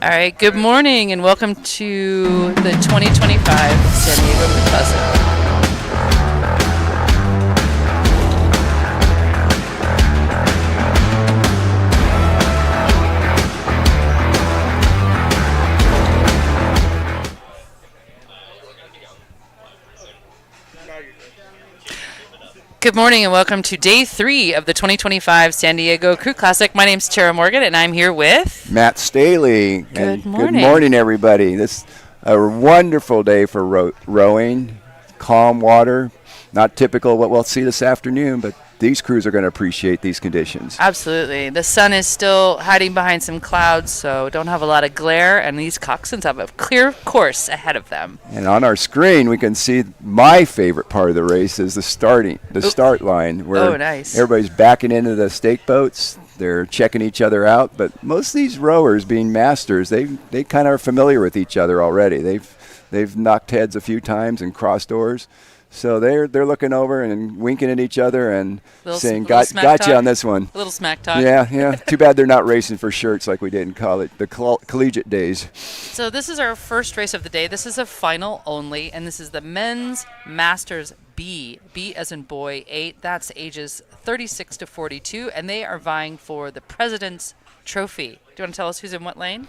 All right, good morning and welcome to the 2025 San Diego Crew Classic. Good morning and welcome to day 3 of the 2025 San Diego Crew Classic. My name's Tara Morgan and I'm here with Matt Staley. Good morning. Good morning, everybody. This is a wonderful day for rowing, calm water. Not typical what we'll see this afternoon, but these crews are going to appreciate these conditions. Absolutely. The sun is still hiding behind some clouds, so don't have a lot of glare, and these coxswains have a clear course ahead of them. And on our screen, we can see my favorite part of the race is the start line, where nice. Everybody's backing into the stake boats. They're checking each other out, but most of these rowers, being masters, they kind of are familiar with each other already. They've knocked heads a few times and crossed oars. So they're looking over and winking at each other and saying, got you on this one. A little smack talk. Yeah. Too bad they're not racing for shirts like we did in the collegiate days. So this is our first race of the day. This is a final only, and this is the Men's Masters B as in boy, 8. That's ages 36 to 42, and they are vying for the President's Trophy. Do you want to tell us who's in what lane?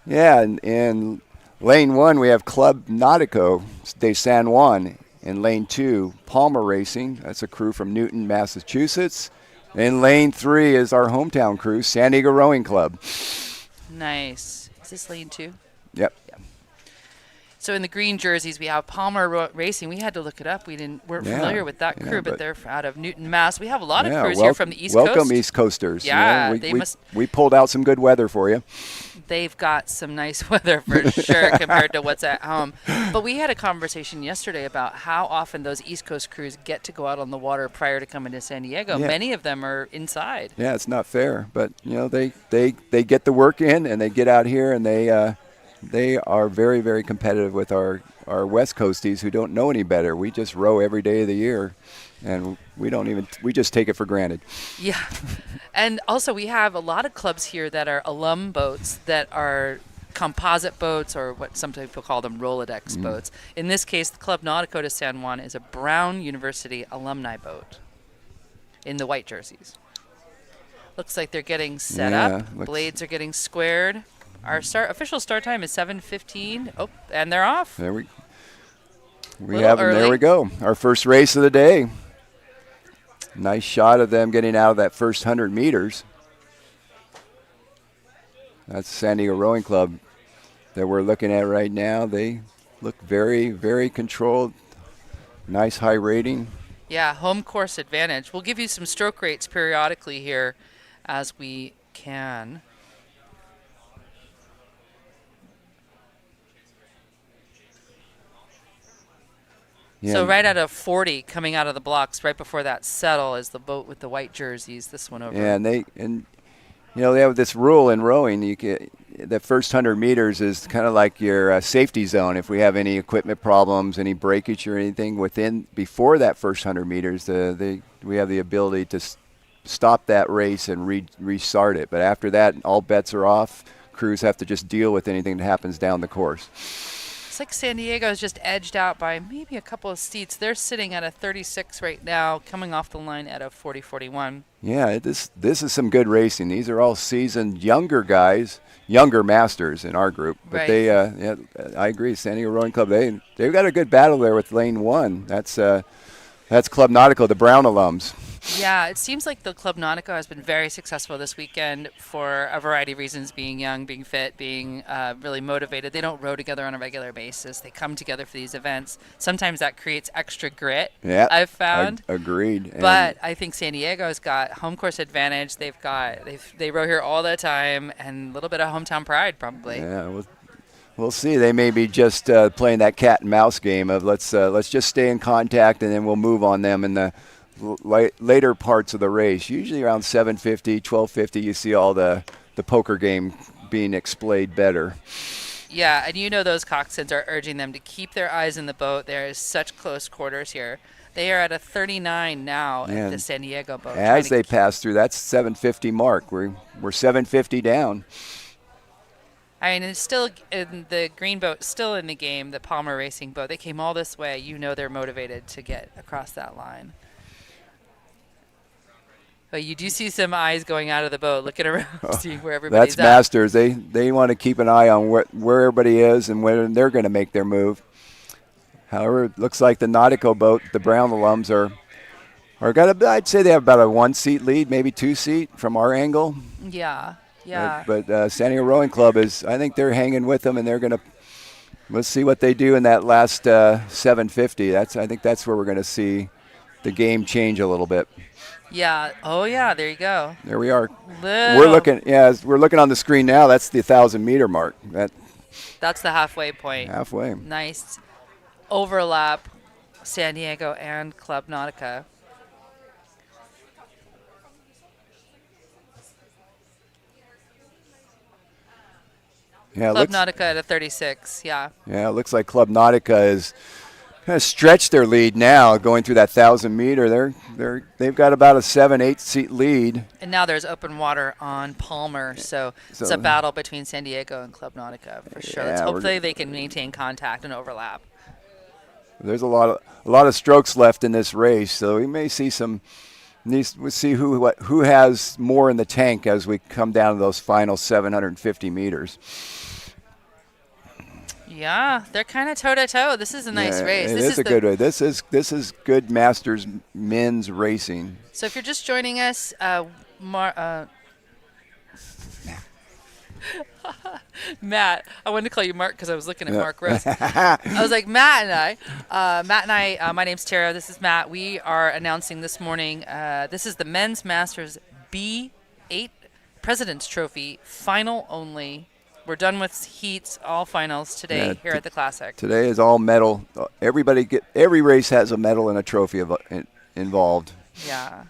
Yeah, in lane 1, we have Club Nautico de San Juan. In lane 2, Palmer Racing. That's a crew from Newton, Massachusetts. In lane 3 is our hometown crew, San Diego Rowing Club. Nice. Is this lane 2? Yep. So in the green jerseys, we have Palmer Racing. We had to look it up. weren't familiar with that crew, but they're out of Newton, Mass. We have a lot of crews here from the East Coast. Welcome, East Coasters. Yeah, we pulled out some good weather for you. They've got some nice weather for sure compared to what's at home. But we had a conversation yesterday about how often those East Coast crews get to go out on the water prior to coming to San Diego. Yeah. Many of them are inside. Yeah, it's not fair, but they get the work in and they get out here and they are very, very competitive with our West Coasties who don't know any better. We just row every day of the year, and we just take it for granted. Yeah. And also we have a lot of clubs here that are alum boats that are composite boats, or what some people call them Rolodex boats. In this case, the Club Nautico de San Juan is a Brown University alumni boat in the white jerseys. Looks like they're getting set up. Blades are getting squared. Our official start time is 7:15. Oh, and they're off. There we have them. There we go. Our first race of the day. Nice shot of them getting out of that first 100 meters. That's San Diego Rowing Club that we're looking at right now. They look very, very controlled. Nice high rating. Yeah, home course advantage. We'll give you some stroke rates periodically here as we can. Yeah. So right out of 40 coming out of the blocks, right before that settle, is the boat with the white jerseys. This one over. Yeah, and they have this rule in rowing. The first 100 meters is kind of like your safety zone. If we have any equipment problems, any breakage or anything before that first 100 meters, we have the ability to stop that race and restart it. But after that, all bets are off. Crews have to just deal with anything that happens down the course. It's like San Diego is just edged out by maybe a couple of seats. They're sitting at a 36 right now, coming off the line at a 40-41. Yeah, this is some good racing. These are all seasoned younger guys, younger masters in our group. But right. I agree. San Diego Rowing Club, they've got a good battle there with lane 1. That's Club Nautico, the Brown alums. Yeah, it seems like the Club Nautico has been very successful this weekend for a variety of reasons, being young, being fit, being really motivated. They don't row together on a regular basis. They come together for these events. Sometimes that creates extra grit, I've found. Agreed. But I think San Diego's got home course advantage. They row here all the time, and a little bit of hometown pride probably. Yeah, we'll see. They may be just playing that cat and mouse game of let's just stay in contact and then we'll move on them in the later parts of the race. Usually around 7:50, 12:50, you see all the poker game being displayed better. Yeah, and those coxswains are urging them to keep their eyes in the boat. There is such close quarters here. They are at a 39 now at the San Diego boat. As they pass through, that's 7:50 mark. We're 7:50 down. I mean, it's still in the green boat, still in the game, the Palmer Racing boat. They came all this way. You know they're motivated to get across that line. But you do see some eyes going out of the boat, looking around, seeing where everybody's That's Masters. They want to keep an eye on where everybody is and when they're going to make their move. However, it looks like the Nautico boat, the Brown alums I'd say they have about a 1-seat lead, maybe 2-seat from our angle. Yeah, yeah. But San Diego Rowing Club I think they're hanging with them, and they're going to, let's see what they do in that last 750. I think that's where we're going to see the game change a little bit. Yeah. Oh, yeah. There you go. There we are. We're looking on the screen now. That's the 1,000-meter mark. That's the halfway point. Halfway. Nice overlap, San Diego and Club Nautica. Yeah, Club Nautica at a 36. Yeah. Yeah, it looks like Club Nautica is kind of stretched their lead now, going through that 1,000-meter. They've got about a 7-8 seat lead. And now there's open water on Palmer, so it's a battle between San Diego and Club Nautica for sure. Yeah, hopefully they can maintain contact and overlap. There's a lot of strokes left in this race, so we may see we'll see who has more in the tank as we come down to those final 750 meters. Yeah, they're kind of toe-to-toe. This is a nice race. This is a good race. This is good Masters men's racing. So if you're just joining us, Matt, I wanted to call you Mark because I was looking at Mark Rose. I was like, Matt and I, my name's Tara, this is Matt. We are announcing this morning, this is the Men's Masters B8 President's Trophy, final only. We're done with heats, all finals today here at the Classic. Today is all medal. Every race has a medal and a trophy involved. Yeah.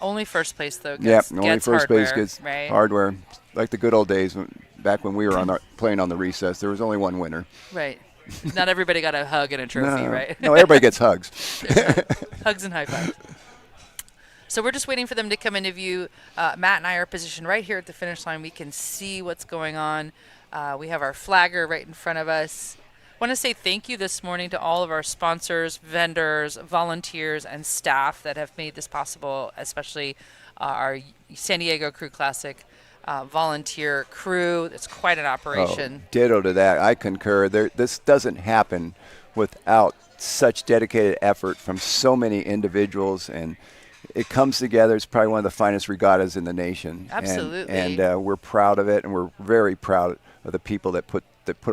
Only first place, though, only first hardware, place gets right? hardware. Like the good old days, back when we were playing on the recess, there was only one winner. Right. Not everybody got a hug and a trophy, right? No, everybody gets hugs. Hugs and high fives. So we're just waiting for them to come into view. Matt and I are positioned right here at the finish line. We can see what's going on. We have our flagger right in front of us. I want to say thank you this morning to all of our sponsors, vendors, volunteers, and staff that have made this possible, especially our San Diego Crew Classic volunteer crew. It's quite an operation. Oh, ditto to that. I concur. This doesn't happen without such dedicated effort from so many individuals, and it comes together. It's probably one of the finest regattas in the nation. Absolutely. And we're proud of it, and we're very proud of the people that put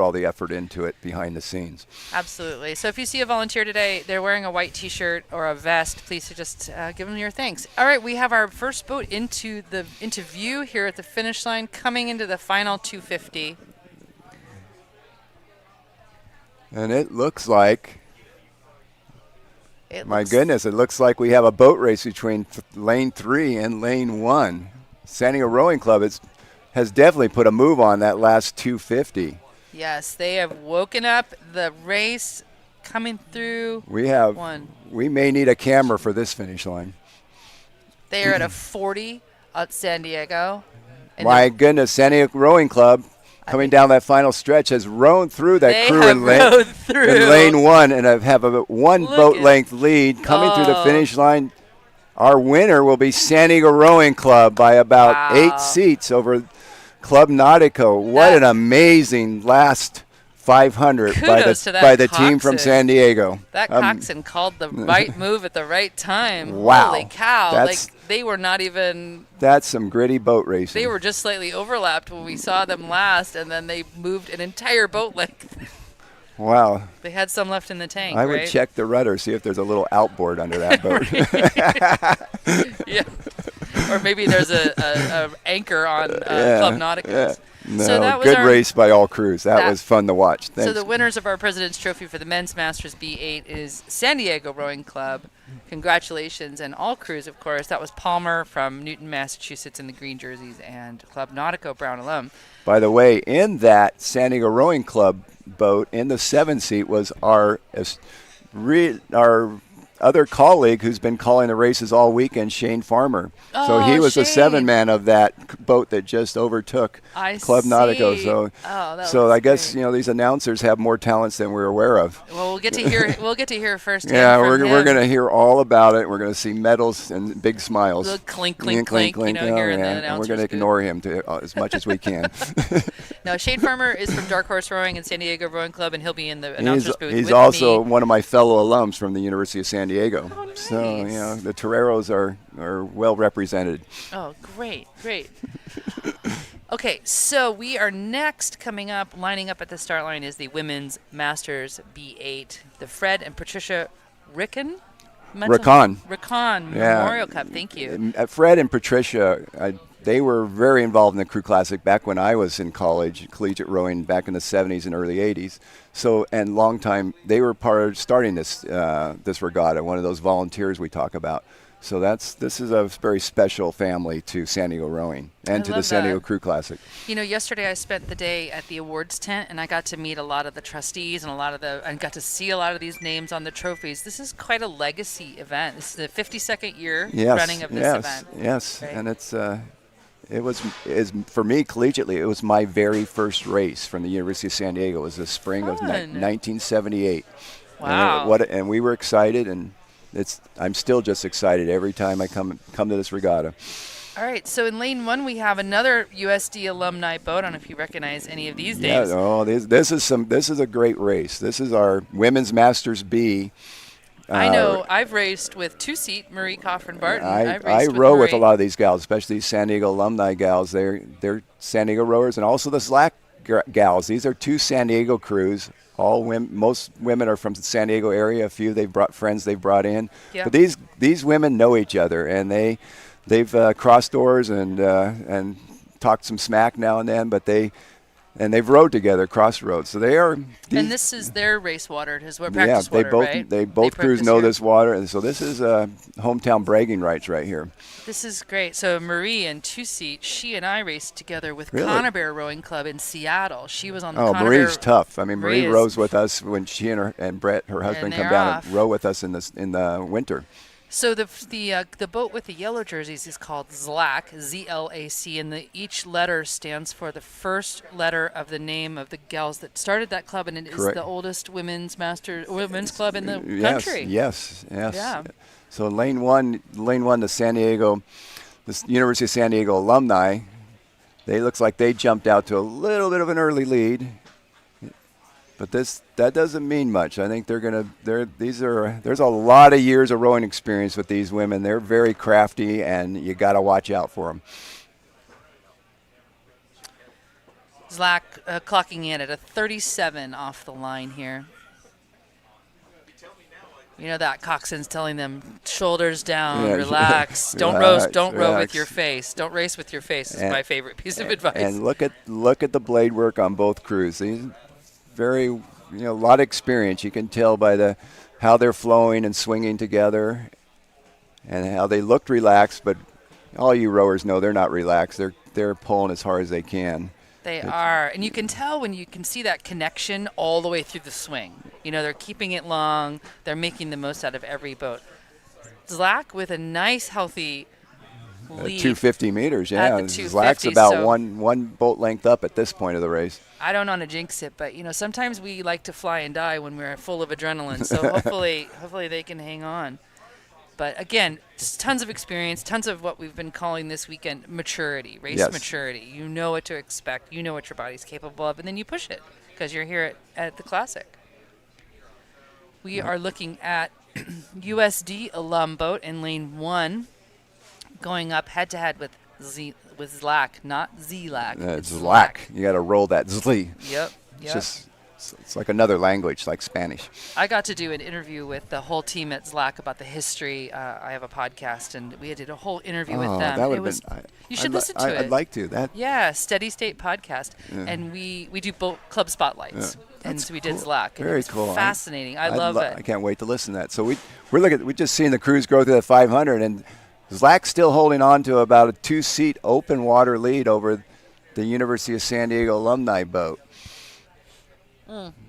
all the effort into it behind the scenes. Absolutely. So if you see a volunteer today, they're wearing a white T-shirt or a vest, please just give them your thanks. All right, we have our first boat into view here at the finish line, coming into the final 250. And it looks like, it looks like we have a boat race between lane 3 and lane 1. San Diego Rowing Club has definitely put a move on that last 250. Yes, they have woken up the race coming through. We may need a camera for this finish line. They are at a 40 at San Diego. My goodness, San Diego Rowing Club coming down that final stretch has rown through that crew in lane 1 and have a boat length lead coming through the finish line. Our winner will be San Diego Rowing Club by about 8 seats over Club Nautico. What an amazing last 500 by the team from San Diego. That coxswain called the right move at the right time. Wow. Holy cow. They were not even... That's some gritty boat racing. They were just slightly overlapped when we saw them last, and then they moved an entire boat length. Wow. They had some left in the tank, I would check the rudder, see if there's a little outboard under that boat. Yeah. Or maybe there's a anchor on Club Nautica. Yeah. No, so that was good race by all crews. That was fun to watch. Thanks. So the winners of our President's Trophy for the Men's Masters B8 is San Diego Rowing Club. Congratulations, and all crews, of course. That was Palmer from Newton, Massachusetts in the green jerseys, and Club Nautico Brown alum. By the way, in that San Diego Rowing Club boat, in the 7 seat was our other colleague who's been calling the races all weekend, Shane Farmer. So he was the Shane. 7-man of that boat that just overtook Club Nautico. So I guess great. these announcers have more talents than we're aware of. Well, we'll get to hear. We'll get to hear first. Yeah, from we're him. going to hear all about it. We're going to see medals and big smiles. The clink, clink, clink. Here in the announcers. And we're going to ignore him as much as we can. No, Shane Farmer is from Dark Horse Rowing and San Diego Rowing Club, and he'll be in the announcers booth. He's with also me. one of my fellow alums from the University of San Diego. Oh, nice. So the Toreros are well represented. Oh, great. Okay, so we are next coming up, lining up at the start line is the Women's Masters B8, the Fred and Patricia Rickon Memorial Cup. Thank you. Fred and Patricia, they were very involved in the Crew Classic back when I was in college, collegiate rowing back in the 70s and early 80s. So, and long time, they were part of starting this regatta, one of those volunteers we talk about. So this is a very special family to San Diego Rowing and to the San Diego Crew Classic. Yesterday I spent the day at the awards tent, and I got to meet a lot of the trustees and got to see a lot of these names on the trophies. This is quite a legacy event. This is the 52nd year running of this event. Yes, right? And it was for me collegiately. It was my very first race from the University of San Diego. It was the spring of 1978. Wow! And we were excited, and I'm still just excited every time I come to this regatta. All right, so in lane 1 we have another USD alumni boat. I don't know if you recognize any of these names. Yeah, no, this is a great race. This is our Women's Masters B. I know. I've raced with two-seat Marie Coffin-Barton. I row with a lot of these gals, especially these San Diego alumni gals. They're San Diego rowers, and also the Slack gals. These are two San Diego crews. Most women are from the San Diego area. A few they've brought in. Yeah. But these women know each other, and they've crossed doors and talked some smack now and then. But they've rowed together, crossroads. So they are. And this is their race water, is what practice water, right? They both crews know this water, and so this is hometown bragging rights right here. This is great. So Marie in two-seat, she and I raced together with Really? Conibear Rowing Club in Seattle. She was on the Oh, Conibear. Marie's tough. I mean, Marie is- rows with us when she and Brett, her husband, come down off. and row with us in the winter. So the boat with the yellow jerseys is called ZLAC, Z-L-A-C, and each letter stands for the first letter of the name of the gals that started that club, and it is Correct. the oldest women's club in the Yes, country. yes. Yeah. So lane one, the University of San Diego alumni, they looks like they jumped out to a little bit of an early lead. But that doesn't mean much. I think there's a lot of years of rowing experience with these women. They're very crafty, and you got to watch out for them. ZLAC clocking in at a 37 off the line here. You know that coxswain's telling them shoulders down, relax, don't row with your face, don't race with your face. Is my favorite piece of advice. And look at the blade work on both crews. These very, a lot of experience. You can tell by how they're flowing and swinging together, and how they looked relaxed. But all you rowers know they're not relaxed. They're pulling as hard as they can. They are, and you can tell when you can see that connection all the way through the swing. They're keeping it long. They're making the most out of every boat. ZLAC with a nice, healthy lead. 250 meters, yeah. At the 250, ZLAC's about so one boat length up at this point of the race. I don't want to jinx it, but sometimes we like to fly and die when we're full of adrenaline. So hopefully they can hang on. But again, just tons of experience, tons of what we've been calling this weekend maturity, race maturity. You know what to expect. You know what your body's capable of, and then you push it because you're here at the Classic. We are looking at USD alum boat in lane 1, going up head-to-head with ZLAC, not ZLAC. It's ZLAC. You got to roll that Z. Yep. It's like another language, like Spanish. I got to do an interview with the whole team at ZLAC about the history. I have a podcast, and we did a whole interview with them. You should listen to it. I'd like to. Yeah, Steady State podcast. Yeah. And we do both club spotlights. Yeah. And so we did ZLAC. Very and cool. Fascinating. I love it. I can't wait to listen to that. So we just seen the crews grow through the 500, and ZLAC's still holding on to about a 2-seat open water lead over the University of San Diego alumni boat.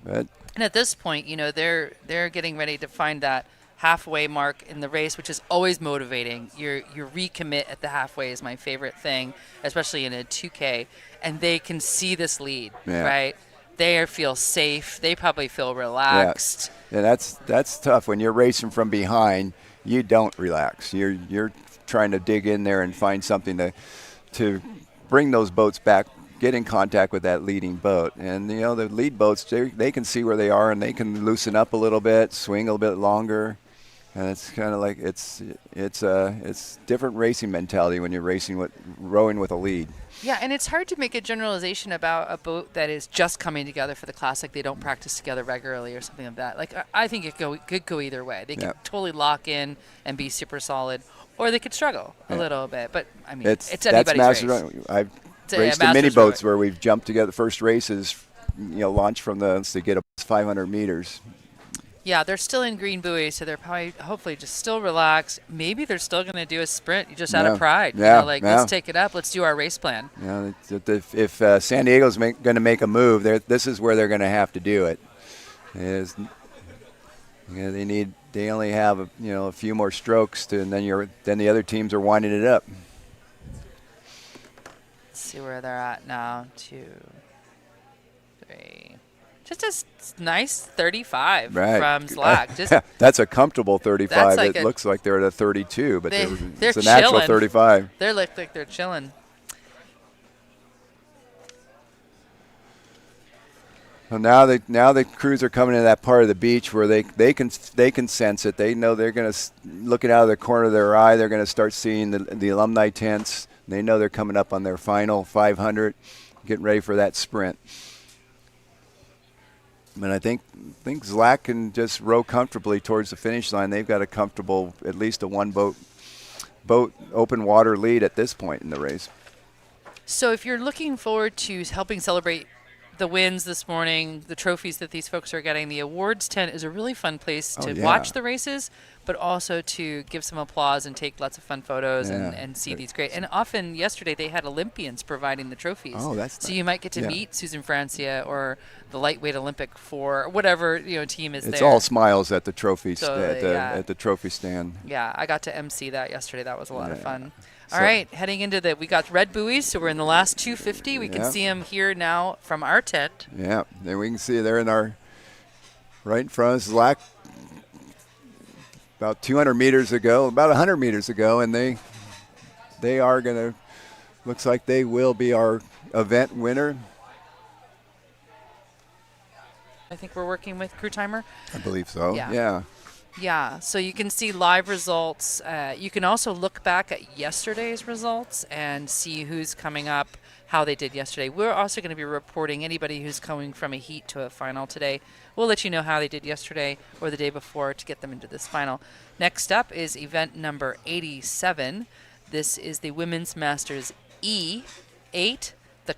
But and at this point, they're getting ready to find that halfway mark in the race, which is always motivating. Your recommit at the halfway is my favorite thing, especially in a 2K. And they can see this lead, right? They feel safe. They probably feel relaxed. Yeah, that's tough. When you're racing from behind, you don't relax. You're trying to dig in there and find something to bring those boats back, get in contact with that leading boat. And, the lead boats, they can see where they are, and they can loosen up a little bit, swing a little bit longer. And it's kind of like it's different racing mentality when you're rowing with a lead. Yeah, and it's hard to make a generalization about a boat that is just coming together for the Classic. They don't practice together regularly or something like that. Like, I think it could go either way. They could totally lock in and be super solid, or they could struggle a little bit. But, I mean, it's anybody's race. I've raced in mini boats where we've jumped together. The first race is, launch from to get up 500 meters. Yeah, they're still in green buoy, so they're probably, hopefully, just still relaxed. Maybe they're still going to do a sprint, just out of pride. Let's take it up. Let's do our race plan. Yeah, if San Diego's going to make a move, this is where they're going to have to do it. They only have a few more strokes, and then the other teams are winding it up. Let's see where they're at now. 2, 3. Just a nice 35 from Slack. That's a comfortable 35. It looks like they're at a 32, but it's an actual 35. They look like they're chilling. Well, now the crews are coming to that part of the beach where they can sense it. They know they're going to look it out of the corner of their eye. They're going to start seeing the alumni tents. They know they're coming up on their final 500, getting ready for that sprint. And I think Zlak can just row comfortably towards the finish line. They've got a comfortable, at least a one boat open water lead at this point in the race. So if you're looking forward to helping celebrate the wins this morning, the trophies that these folks are getting, the awards tent is a really fun place to watch the races, but also to give some applause and take lots of fun photos and see these great. And often yesterday they had Olympians providing the trophies. Oh, that's so you might get to meet Susan Francia or the lightweight Olympic for whatever team is there. It's all smiles at the trophy at the trophy stand. Yeah, I got to MC that yesterday. That was a lot of fun. All right, heading into we got red buoys, so we're in the last 250. We can see them here now from our tent. Yeah, there we can see they're right in front of Slack about 200 meters ago, about 100 meters ago, and they are going to, looks like they will be our event winner. I think we're working with Crew Timer. I believe so, yeah. Yeah, so you can see live results. You can also look back at yesterday's results and see who's coming up, how they did yesterday. We're also going to be reporting anybody who's coming from a heat to a final today. We'll let you know how they did yesterday or the day before to get them into this final. Next up is event number 87. This is the Women's Masters E8, the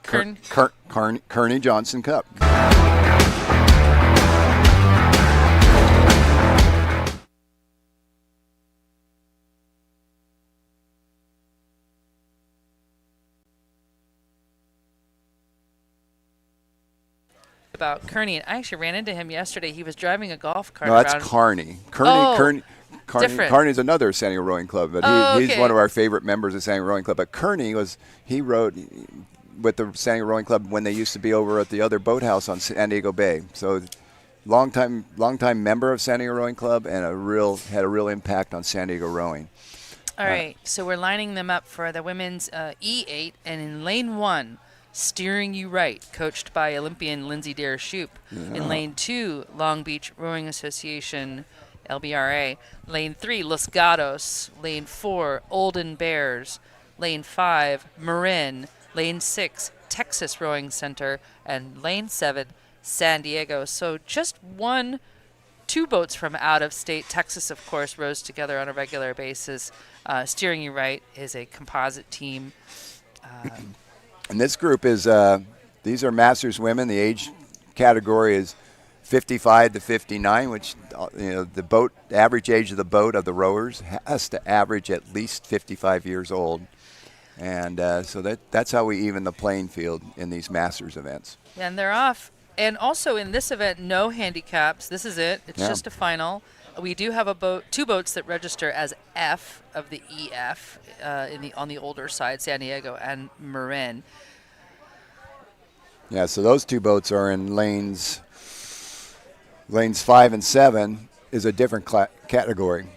Kearney Johnston Cup. About Kearney, and I actually ran into him yesterday. He was driving a golf cart. No, that's Kearney. Kearney's another San Diego Rowing Club, but he's one of our favorite members of San Diego Rowing Club. But Kearney he rowed with the San Diego Rowing Club when they used to be over at the other boathouse on San Diego Bay. So long time member of San Diego Rowing Club and had a real impact on San Diego rowing. All right, so we're lining them up for the women's E8, and in lane 1, Steering You Right, coached by Olympian Lindsay Dare-Shoop. In lane 2, Long Beach Rowing Association, LBRA. Lane 3, Los Gatos. Lane 4, Olden Bears. Lane 5, Marin. Lane 6, Texas Rowing Center. And lane 7, San Diego. So just 2 boats from out of state. Texas, of course, rows together on a regular basis. Steering You Right is a composite team. And this group is, these are Masters women. The age category is 55 to 59, which, the average age of the boat of the rowers has to average at least 55 years old. And so that's how we even the playing field in these Masters events. And they're off. And also in this event, no handicaps. This is it. It's just a final. we do have two boats that register as F of the EF on the older side, San Diego and Marin. Yeah, so those two boats are in lanes 5 and 7 is a different category.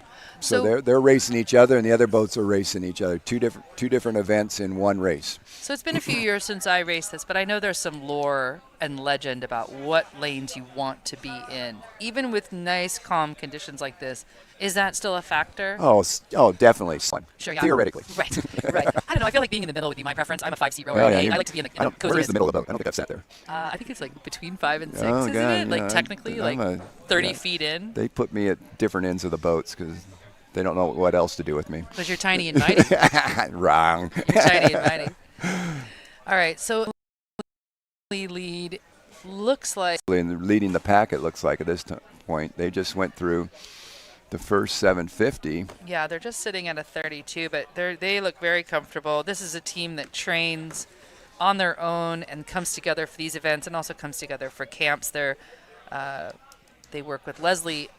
So they're racing each other, and the other boats are racing each other. Two different events in one race. So it's been a few years since I raced this, but I know there's some lore and legend about what lanes you want to be in. Even with nice, calm conditions like this, is that still a factor? Oh, definitely. Sure, yeah. Theoretically. Right. I don't know. I feel like being in the middle would be my preference. I'm a 5-seat rower. Oh, yeah, I like to be in the coziest. Where's the middle of the boat? I don't think I've sat there. I think it's like between 5 and 6, Oh, isn't God, it? Like yeah, technically, I'm 30 feet in. They put me at different ends of the boats because they don't know what else to do with me. Because you're tiny and mighty. Wrong. You're tiny and mighty. All right, so lead looks like. And leading the pack, it looks like at this point. They just went through the first 750. Yeah, they're just sitting at a 32, but they look very comfortable. This is a team that trains on their own and comes together for these events and also comes together for camps. They work with Leslie.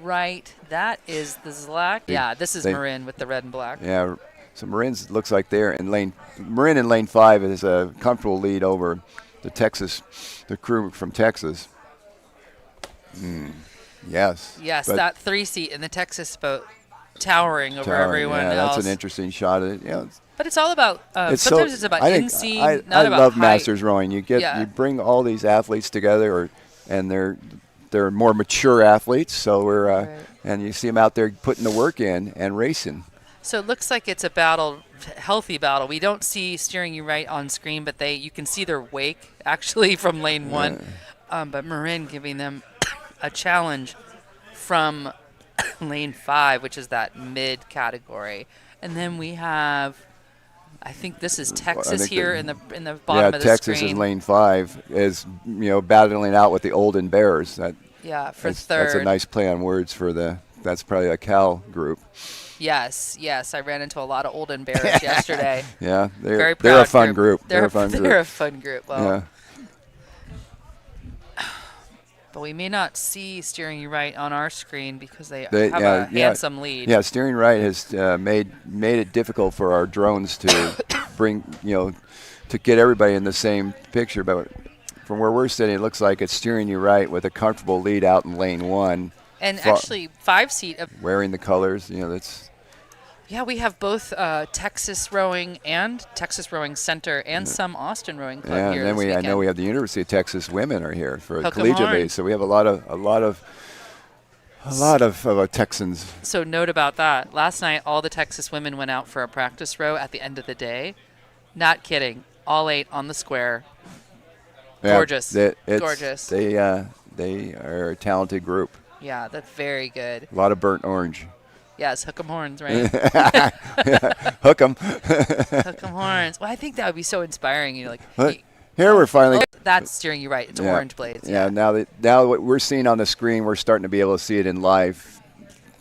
Right, that is the Zlak. Yeah, this is Marin with the red and black. Yeah, so Marin's looks like they're in Marin in lane 5 is a comfortable lead over the crew from Texas. Yes. Yes, that 3-seat in the Texas boat towering over everyone else. That's an interesting shot. But it's all about, sometimes it's about in-scene, not about love height. Masters rowing. You bring all these athletes together, and they're more mature athletes. So and you see them out there putting the work in and racing. So it looks like it's a healthy battle. We don't see Steering You Right on screen, but you can see their wake actually from lane 1. But Marin giving them a challenge from lane 5, which is that mid category. And then we have, I think this is Texas here in the bottom of the Texas screen. Yeah, Texas in lane 5 is battling out with the Olden Bears. For third. That's a nice play on words that's probably a Cal group. Yes. I ran into a lot of Olden Bears yesterday. Yeah, they're a fun group. They're a fun group. They're a fun group. Well, yeah. But we may not see Steering You Right on our screen because they have a handsome lead. Yeah, Steering Right has made it difficult for our drones to bring, to get everybody in the same picture. But from where we're sitting, it looks like it's Steering You Right with a comfortable lead out in lane 1. And actually 5-seat. Wearing the colors, that's. Yeah, we have both Texas Rowing and Texas Rowing Center and some Austin Rowing Club here. And then I know we have the University of Texas women are here for a collegiate base, so we have a lot of Texans. So note about that. Last night, all the Texas women went out for a practice row at the end of the day. Not kidding. All 8 on the square. Yeah, Gorgeous. Gorgeous. They are a talented group. Yeah, that's very good. A lot of burnt orange. Yes, hook 'em horns, right? Hook 'em. Hook 'em horns. Well, I think that would be so inspiring. Here we're finally. That's Steering You Right. It's orange blades. Yeah. Now what we're seeing on the screen, we're starting to be able to see it in live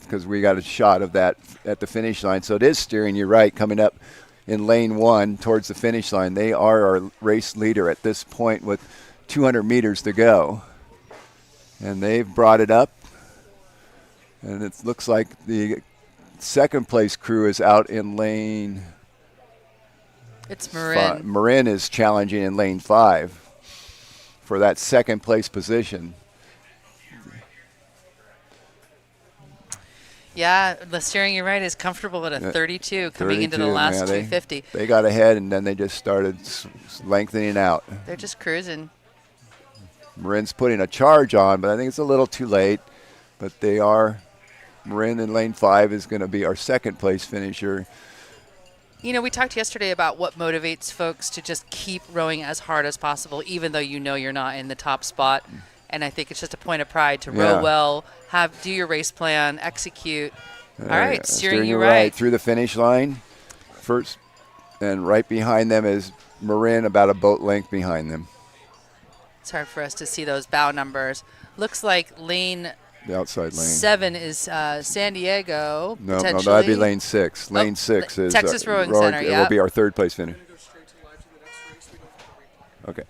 because we got a shot of that at the finish line. So it is Steering You Right coming up in lane 1 towards the finish line. They are our race leader at this point with 200 meters to go, and they've brought it up. And it looks like the second place crew is out in lane. It's Marin. Marin is challenging in lane 5 for that second place position. Yeah, the Steering You Right is comfortable at a 32 coming into the last 250. They got ahead, and then they just started lengthening out. They're just cruising. Marin's putting a charge on, but I think it's a little too late. But they are. Marin in lane 5 is going to be our second place finisher. We talked yesterday about what motivates folks to just keep rowing as hard as possible, even though you're not in the top spot. And I think it's just a point of pride to row well, do your race plan, execute. All right, Steering You Right. Through the finish line first, and right behind them is Marin, about a boat length behind them. It's hard for us to see those bow numbers. Looks like the outside lane 7 is San Diego. No, that'd be lane 6. Lane 6 is Texas Rowing Center. It will be our third place finish. Okay.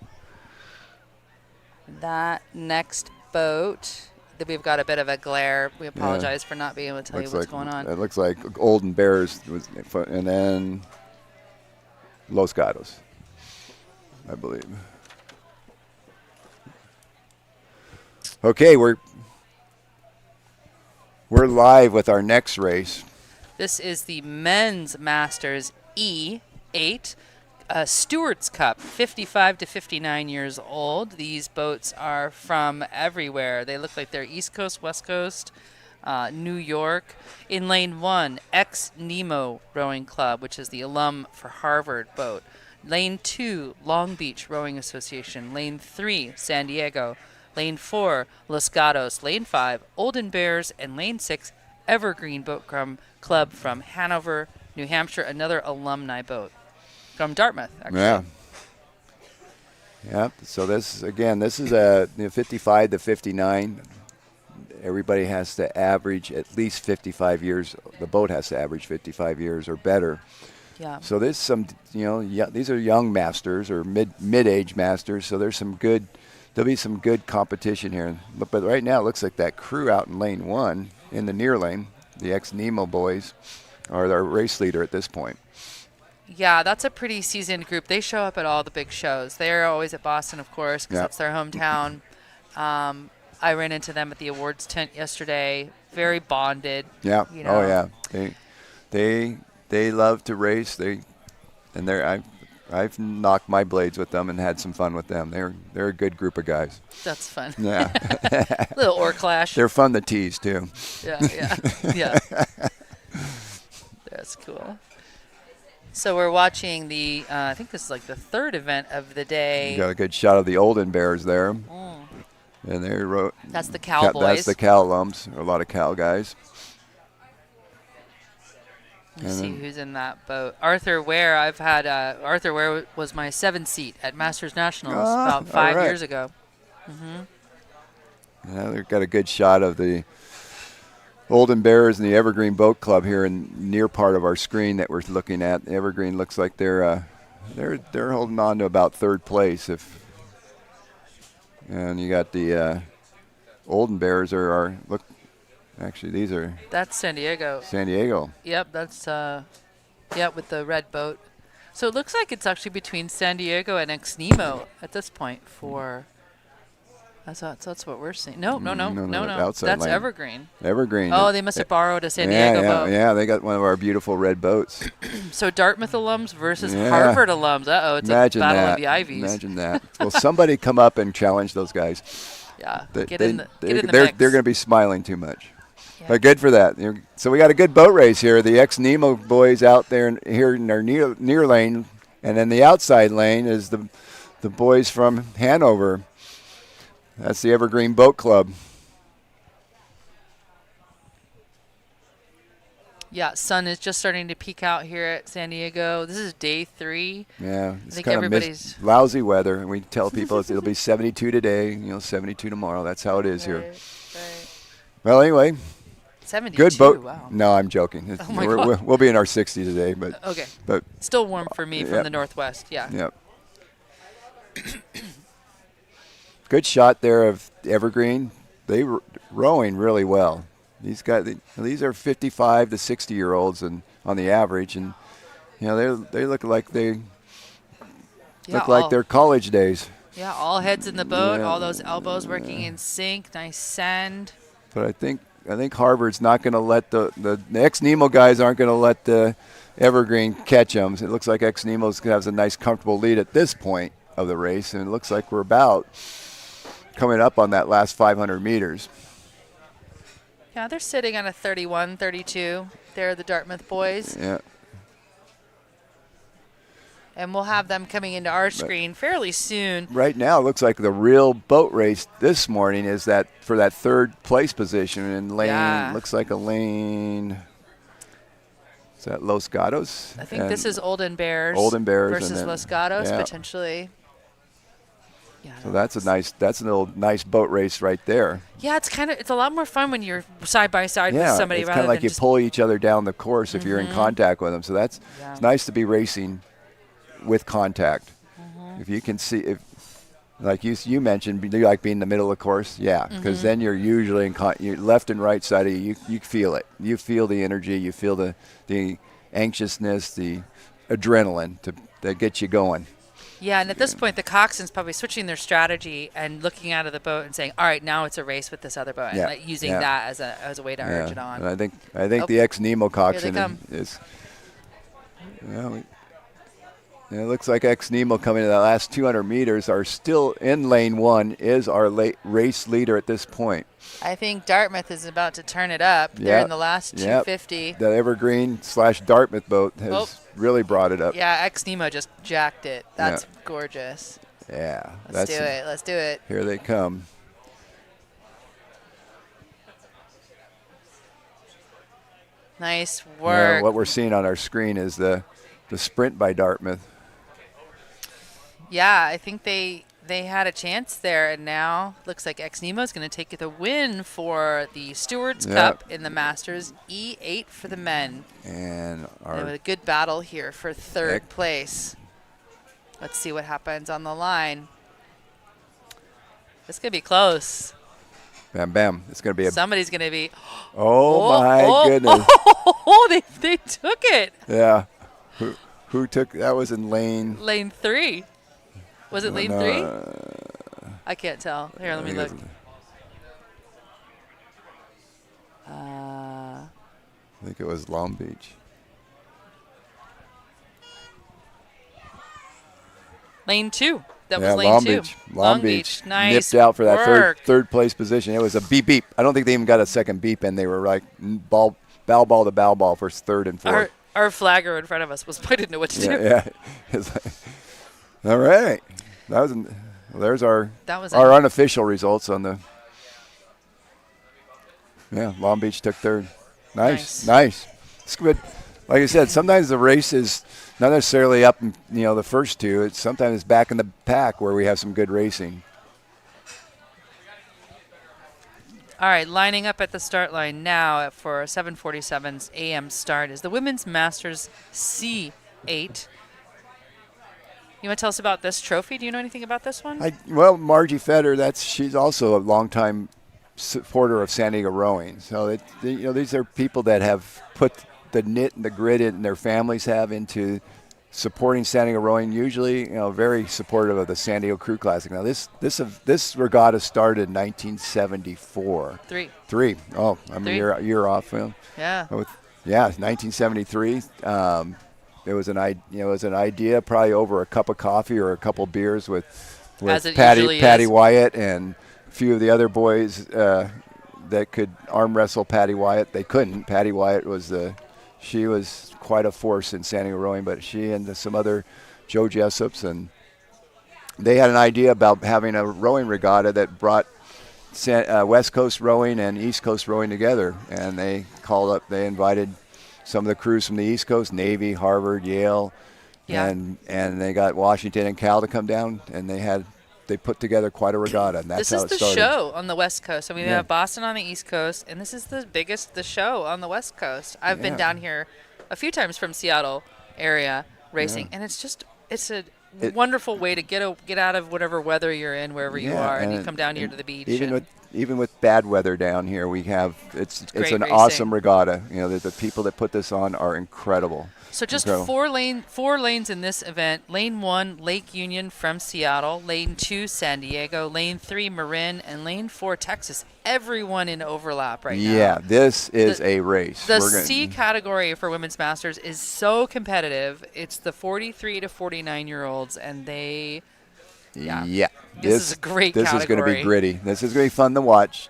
That next boat that we've got a bit of a glare. We apologize for not being able to tell you what's going on. It looks like Olden Bears, and then Los Gatos, I believe. Okay, we're live with our next race. This is the Men's Masters E8 Stewards Cup, 55 to 59 years old. These boats are from everywhere. They look like they're East Coast, West Coast, New York. In lane 1, Nemo Rowing Club, which is the alum for Harvard boat. Lane 2, Long Beach Rowing Association. Lane 3, San Diego. Lane 4, Los Gatos. Lane 5, Olden Bears. And Lane 6, Evergreen Boat Club from Hanover, New Hampshire, another alumni boat. From Dartmouth, actually. Yeah. Yep. So this is a 55 to 59. Everybody has to average at least 55 years. The boat has to average 55 years or better. Yeah. So there's some, these are young masters or mid-age masters. So there's there'll be some good competition here. But right now it looks like that crew out in lane 1 in the near lane, the ex-Nemo boys, are our race leader at this point. Yeah, that's a pretty seasoned group. They show up at all the big shows. They're always at Boston, of course, because it's their hometown. I ran into them at the awards tent yesterday. Very bonded. Yeah. You know. Oh yeah. They love to race. I've knocked my blades with them and had some fun with them. They're a good group of guys. That's fun. Yeah. Little oar clash. They're fun to tease too. Yeah. That's cool. So we're watching the, I think this is like the third event of the day. You got a good shot of the Olden Bears there. And they wrote. That's the Cal boys. That's the Cal alums. A lot of Cal guys. Let's see who's in that boat. Arthur Ware. I've had Arthur Ware was my 7th seat at Masters Nationals about 5 years ago. Yeah, they've got a good shot of the Olden Bears and the Evergreen Boat Club here in near part of our screen that we're looking at. The Evergreen looks like they're holding on to about 3rd place. And you got the Olden Bears actually these are. That's San Diego. San Diego. Yep, that's with the red boat. So it looks like it's actually between San Diego and Nemo at this point for. That's what we're seeing. No. That's lane. Evergreen. Evergreen. Oh, they must have borrowed a San Diego boat. Yeah, they got one of our beautiful red boats. So Dartmouth alums versus Harvard alums. It's Imagine a battle that. of the Ivies. Imagine that. Well, somebody come up and challenge those guys. Yeah, get in the mix. They're going to be smiling too much. Yeah. But good for that. So we got a good boat race here. The ex-Nemo boys out there here in our near lane, and then the outside lane is the boys from Hanover. That's the Evergreen Boat Club. Yeah, sun is just starting to peek out here at San Diego. This is day 3. Yeah, it's kind of lousy weather, and we tell people it'll be 72 today, 72 tomorrow. That's how it is here. Right. Well, anyway, 72. Good boat. Wow. No, I'm joking. Oh my God. We'll be in our 60s today, but okay. But still warm for me from the Northwest. Yeah. Yep. Good shot there of Evergreen. They rowing really well. These are 55 to 60-year-olds and on the average, and they look like they're college days. Yeah, all heads in the boat, all those elbows working in sync, nice send. But I think Harvard's not going to let the ex-Nemo guys aren't going to let the Evergreen catch them. It looks like ex-Nemo's has a nice comfortable lead at this point of the race, and it looks like we're about coming up on that last 500 meters. Yeah, they're sitting on a 31, 32. They're the Dartmouth boys. Yeah. And we'll have them coming into our screen fairly soon. Right now, it looks like the real boat race this morning is that for that 3rd place position in lane. Looks like a lane. Is that Los Gatos? I think this is Olden Bears. Versus Los Gatos, potentially. Yeah, so that's an old nice boat race right there. Yeah, it's a lot more fun when you're side by side with somebody. It's kind of like you pull each other down the course if you're in contact with them. So it's nice to be racing with contact. If you can see, like you mentioned, you like being in the middle of the course. Yeah, because then you're usually you're left and right side of you. You feel it. You feel the energy. You feel the anxiousness, the adrenaline that gets you going. Yeah, and at this point, the coxswain's probably switching their strategy and looking out of the boat and saying, "All right, now it's a race with this other boat," and like using that as a way to urge it on. And I think the ex-Nemo coxswain is. It looks like ex-Nemo coming to the last 200 meters are still in lane 1, is our race leader at this point. I think Dartmouth is about to turn it up. They're in the last 250. The Evergreen/Dartmouth boat has really brought it up. Yeah, ex-Nemo just jacked it. That's gorgeous. Yeah. Let's do it. Here they come. Nice work. What we're seeing on our screen is the sprint by Dartmouth. Yeah, I think they had a chance there, and now looks like ex-Nemo is going to take the win for the Stewards Cup in the Masters E8 for the men. And a good battle here for third place. Let's see what happens on the line. It's going to be close. Bam, bam. It's going to be somebody's going to be. My goodness. They took it. Yeah. Who took that? Was in lane 3. Was it lane 3? I can't tell. Here, let me look. I think it was Long Beach. Lane 2. That was lane Long 2. Beach. Long Beach. Nice nipped out for that work. third place position. It was a beep. I don't think they even got a second beep, and they were like bow ball to bow ball for third and fourth. Our flagger in front of us I didn't know what to do. Yeah. All right. There's our unofficial results on the. Yeah, Long Beach took third. Nice. It's good. Like I said, sometimes the race is not necessarily up in, the first two. Sometimes it's back in the pack where we have some good racing. All right, lining up at the start line now for 7:47 a.m. start is the Women's Masters C8. You want to tell us about this trophy? Do you know anything about this one? Margi Fetter, she's also a longtime supporter of San Diego rowing. So these are people that have put the knit and the grit and their families have into supporting San Diego rowing. Usually, very supportive of the San Diego Crew Classic. Now this regatta started in 1974. Three. Oh, I'm a year off. Yeah. 1973. It was an idea, probably over a cup of coffee or a couple beers with Patty Wyatt and a few of the other boys that could arm wrestle Patty Wyatt. They couldn't. Patty Wyatt she was quite a force in San Diego rowing, but she and some other Joe Jessups, and they had an idea about having a rowing regatta that brought West Coast rowing and East Coast rowing together, and they invited some of the crews from the East Coast, Navy, Harvard, Yale, and they got Washington and Cal to come down, and they put together quite a regatta, and that's how it started. This is the show on the West Coast. So we have Boston on the East Coast, and this is the show on the West Coast. I've been down here a few times from Seattle area racing, and it's a wonderful way to get out of whatever weather you're in, wherever you are, and you come down here to the beach. Even with bad weather down here, we have it's an racing. Awesome regatta. The people that put this on are incredible. So just four lanes in this event. Lane 1, Lake Union from Seattle. Lane 2, San Diego. Lane 3, Marin. And Lane 4, Texas. Everyone in overlap right now. Yeah, this is a race. The C category for Women's Masters is so competitive. It's the 43 to 49-year-olds, and they... Yeah. This is a great category. This is going to be gritty. This is going to be fun to watch.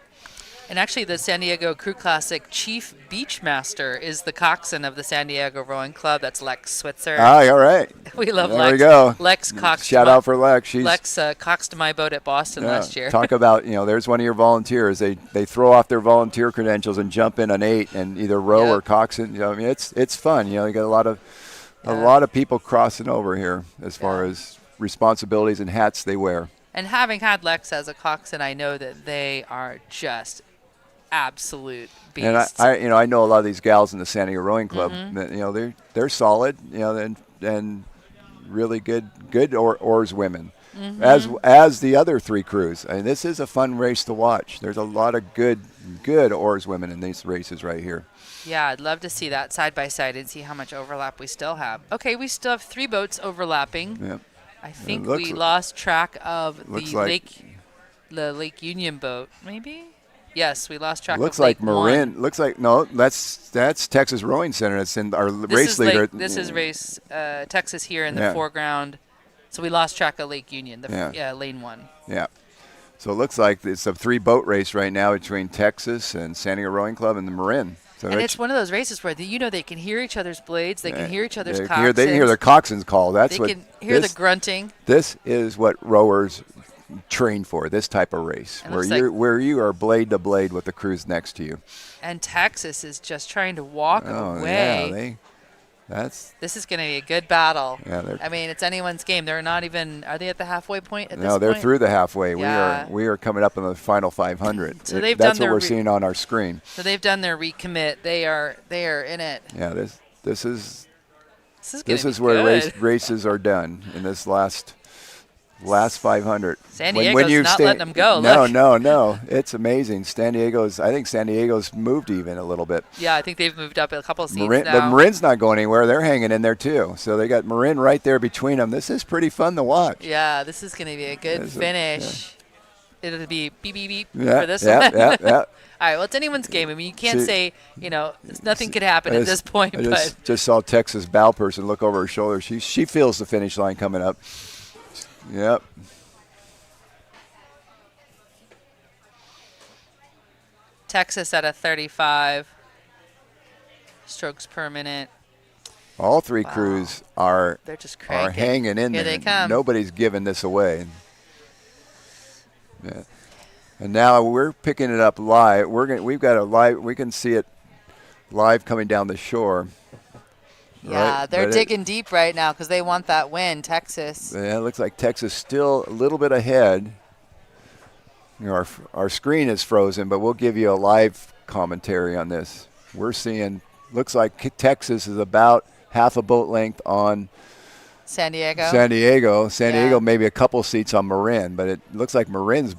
And actually, the San Diego Crew Classic Chief Beachmaster is the coxswain of the San Diego Rowing Club. That's Lex Switzer. All right. We love there Lex. There we go. Lex coxed. Shout out for Lex. Lex coxed my boat at Boston last year. Talk about, there's one of your volunteers. They throw off their volunteer credentials and jump in an 8 and either row or coxswain. It's fun. You got a lot of people crossing over here as far as responsibilities and hats they wear. And having had Lex as a coxswain, I know that they are just absolute beasts. And I know a lot of these gals in the San Diego Rowing Club. That, they're solid. And really good oars women, as the other 3 crews. And this is a fun race to watch. There's a lot of good oars women in these races right here. Yeah, I'd love to see that side by side and see how much overlap we still have. Okay, we still have 3 boats overlapping. Yep. I think we lost track of the Lake Union boat, maybe? Yes, we lost track of Lake Marin. One. Looks like no, that's Texas Rowing Center. It's in our race leader. This is race Texas here in the foreground. So we lost track of Lake Union, lane 1. Yeah. So it looks like it's a 3 boat race right now between Texas and San Diego Rowing Club and the Marin. So and it's one of those races where they can hear each other's blades, they can hear each other's coxswains. They can hear their coxswains call. They can hear the grunting. This is what rowers train for, this type of race, where you are blade to blade with the crews next to you. And Texas is just trying to walk away. This is going to be a good battle. Yeah, I mean, it's anyone's game. They're not even. Are they at the halfway point at this point? No, they're through the halfway. Yeah. We are coming up in the final 500. So that's what we're seeing on our screen. So they've done their recommit. They are in it. Yeah, this is where races are done in this last 500. San Diego's not letting them go. No. It's amazing. I think San Diego's moved even a little bit. Yeah, I think they've moved up a couple seats now. The Marin's not going anywhere. They're hanging in there, too. So they got Marin right there between them. This is pretty fun to watch. Yeah, this is going to be a good finish. It'll be beep, beep, beep for this one. Yeah. All right, well, it's anyone's game. I mean, you can't say, nothing could happen at this point. I just saw Texas bow person look over her shoulder. She feels the finish line coming up. Yep. Texas at a 35 strokes per minute. All 3 crews are hanging in there. Here they come. Nobody's giving this away. Yeah. And now we're picking it up live. We can see it live coming down the shore. Yeah, right? They're digging deep right now because they want that win, Texas. Yeah, it looks like Texas still a little bit ahead. Our screen is frozen, but we'll give you a live commentary on this. We're seeing, looks like Texas is about half a boat length on San Diego. San Diego maybe a couple seats on Marin, but it looks like Marin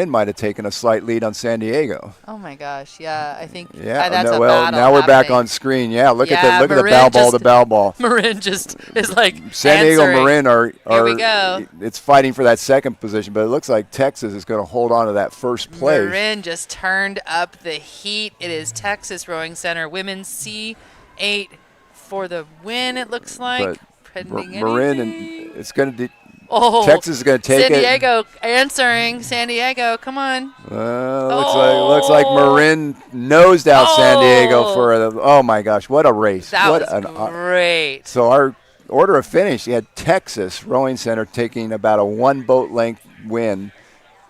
might have taken a slight lead on San Diego. Oh my gosh, yeah, I think that's a battle now we're back on screen. Yeah, look at the bow ball to bow ball. Marin just is like San Diego Marin are here we go. It's fighting for that second position, but it looks like Texas is going to hold on to that first place. Marin just turned up the heat. It is Texas Rowing Center Women's C8 for the win, it looks like. Marin, and it's going to Texas is going to take it. San Diego answering. San Diego, come on. Looks like Marin nosed out San Diego for oh my gosh, what a race. That was great. So our order of finish, you had Texas Rowing Center taking about a 1 boat length win,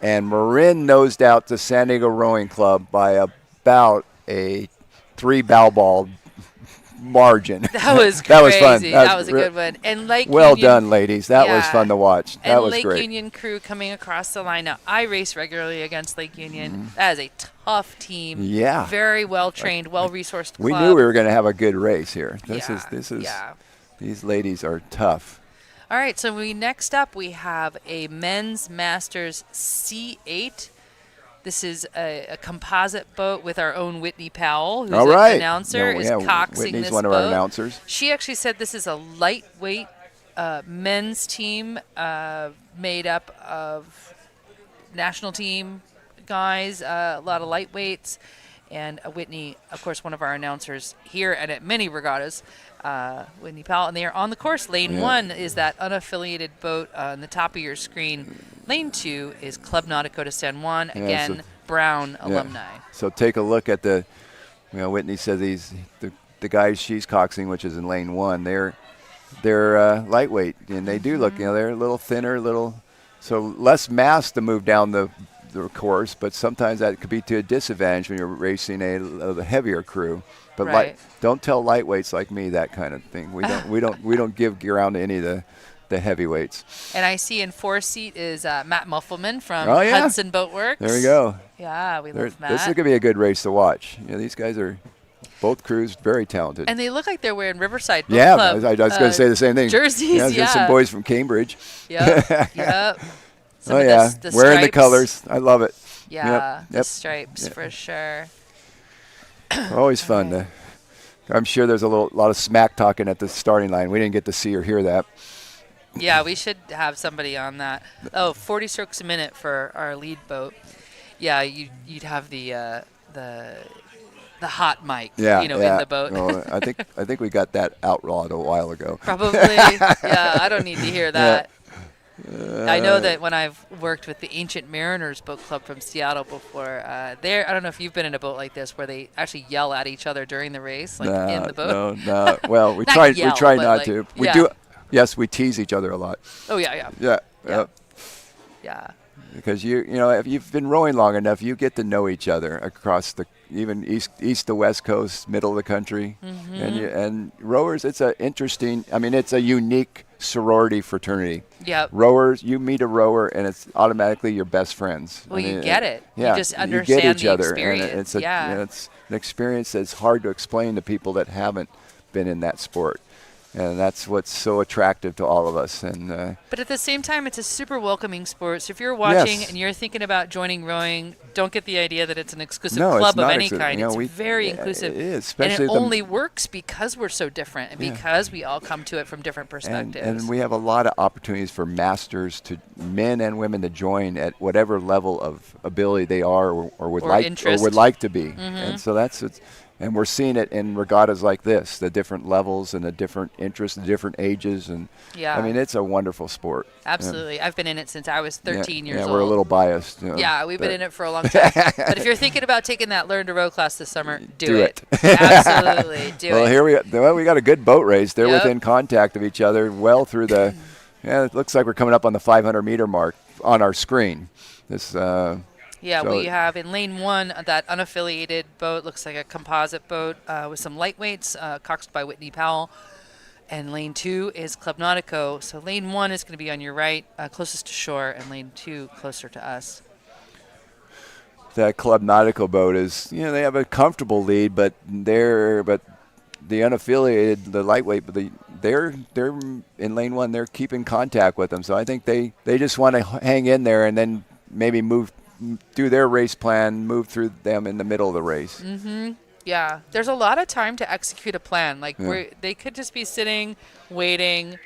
and Marin nosed out to San Diego Rowing Club by about a 3 bow ball margin. That was that was fun. That was a good one. And well done, ladies. That was fun to watch. That was Lake great. Union crew coming across the line. Now, I race regularly against Lake Union. That is a tough team. Yeah. Very well trained, well resourced club. We knew we were going to have a good race here. These ladies are tough. All right, so next up we have a men's masters C8. This is a composite boat with our own Whitney Powell, who's an announcer, is coxing Whitney's this one of boat. our announcers. She actually said this is a lightweight men's team made up of national team guys, a lot of lightweights, and Whitney, of course, one of our announcers here and at many regattas, Whitney Powell. And they are on the course. Lane 1 is that unaffiliated boat on the top of your screen. Lane 2 is Club Nautico de San Juan, again, Brown alumni. So take a look at Whitney says the guys she's coxing, which is in lane 1, they're lightweight, and they do look, they're a little thinner, so less mass to move down the course, but sometimes that could be to a disadvantage when you're racing a heavier crew. But don't tell lightweights like me that kind of thing. We don't give ground to any of the heavyweights. And I see in 4 seat is Matt Muffelman from Hudson Boatworks. There we go. Yeah, we love Matt. This is going to be a good race to watch. These guys are both crews very talented. And they look like they're wearing Riverside Boat Yeah, Club, I was going to say the same thing. jerseys. Yeah, there's some boys from Cambridge. Yep. Yep. Some Oh of yeah, the wearing the stripes. colors. I love it. Yeah, Yep. the stripes for sure. Always fun. I'm sure there's a lot of smack talking at the starting line. We didn't get to see or hear that. Yeah, we should have somebody on that. Oh, 40 strokes a minute for our lead boat. Yeah, you'd have the hot mic, in the boat. Well, I think we got that outlawed a while ago. Probably. Yeah, I don't need to hear that. I know that when I've worked with the Ancient Mariners Boat Club from Seattle before, I don't know if you've been in a boat like this where they actually yell at each other during the race, like in the boat. No. Well, we Not try yell, we try but not like, to. We yeah. do. Yes, we tease each other a lot. Oh yeah. Yeah. Yeah. Because if you've been rowing long enough, you get to know each other across even east to west coast, middle of the country, and rowers. It's it's a unique sorority fraternity. Yep. Rowers, you meet a rower, and it's automatically your best friends. Well, you get it. Yeah, You just understand you get each the other, experience. and it's an experience that's hard to explain to people that haven't been in that sport. And that's what's so attractive to all of us. But at the same time, it's a super welcoming sport. So if you're watching Yes. and you're thinking about joining rowing, don't get the idea that it's an exclusive No, it's club of not any exclusive. kind. It's very inclusive. It is, And especially it only works because we're so different and because we all come to it from different perspectives. and we have a lot of opportunities for masters, to men and women, to join at whatever level of ability they are or would like to be. And so and we're seeing it in regattas like this, the different levels and the different interests, the different ages, and it's a wonderful sport. Absolutely. I've been in it since I was 13 years old. Yeah, we're a little biased. Yeah, we've been in it for a long time. But if you're thinking about taking that Learn to Row class this summer, do it. Absolutely, do it. Well, we got a good boat race. They're within contact of each other well through the. Yeah, it looks like we're coming up on the 500-meter mark on our screen. We have in lane 1 that unaffiliated boat, looks like a composite boat with some lightweights, coxed by Whitney Powell. And lane 2 is Club Nautico. So lane 1 is going to be on your right, closest to shore, and lane 2 closer to us. That Club Nautico boat is, they have a comfortable lead, but the unaffiliated, the lightweight, but they're in lane 1. They're keeping contact with them. So I think they just want to hang in there and then maybe do their race plan, move through them in the middle of the race. Mm-hmm. Yeah. There's a lot of time to execute a plan. They could just be sitting, waiting.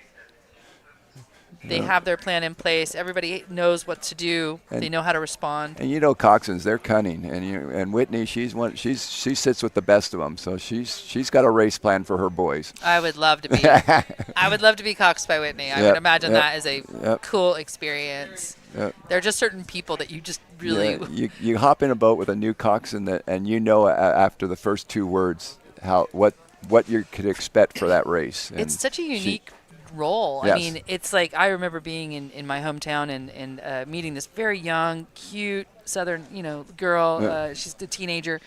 They have their plan in place. Everybody knows what to do. They know how to respond. And coxswains, they're cunning. And Whitney, she sits with the best of them. So she's got a race plan for her boys. I would love to be. I would love to be coxed by Whitney. I would imagine that is a cool experience. Yep. There are just certain people that you just really. You hop in a boat with a new coxswain and after the first 2 words what you could expect for that race. And it's such a unique role. Yes. I mean, it's like I remember being in my hometown and meeting this very young, cute Southern girl. She's a teenager.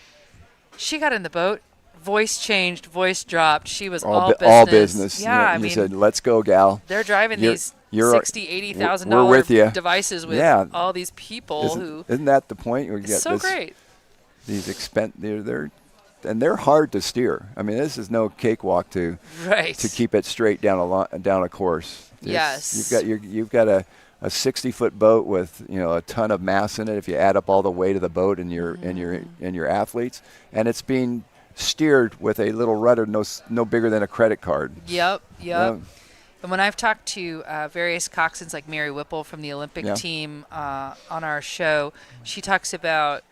She got in the boat. Voice changed, voice dropped. She was all business. All business. Yeah, you said, "Let's go, gal." They're driving these $60,000-$80,000 devices with all these people Isn't that the point? It's so great. These they're hard to steer. I mean, this is no cakewalk to keep it straight down a course. Yes. You've got a 60-foot boat with a ton of mass in it. If you add up all the weight of the boat and your athletes, and it's being steered with a little rudder no bigger than a credit card. Yep. And when I've talked to various coxswains like Mary Whipple from the Olympic team on our show, she talks about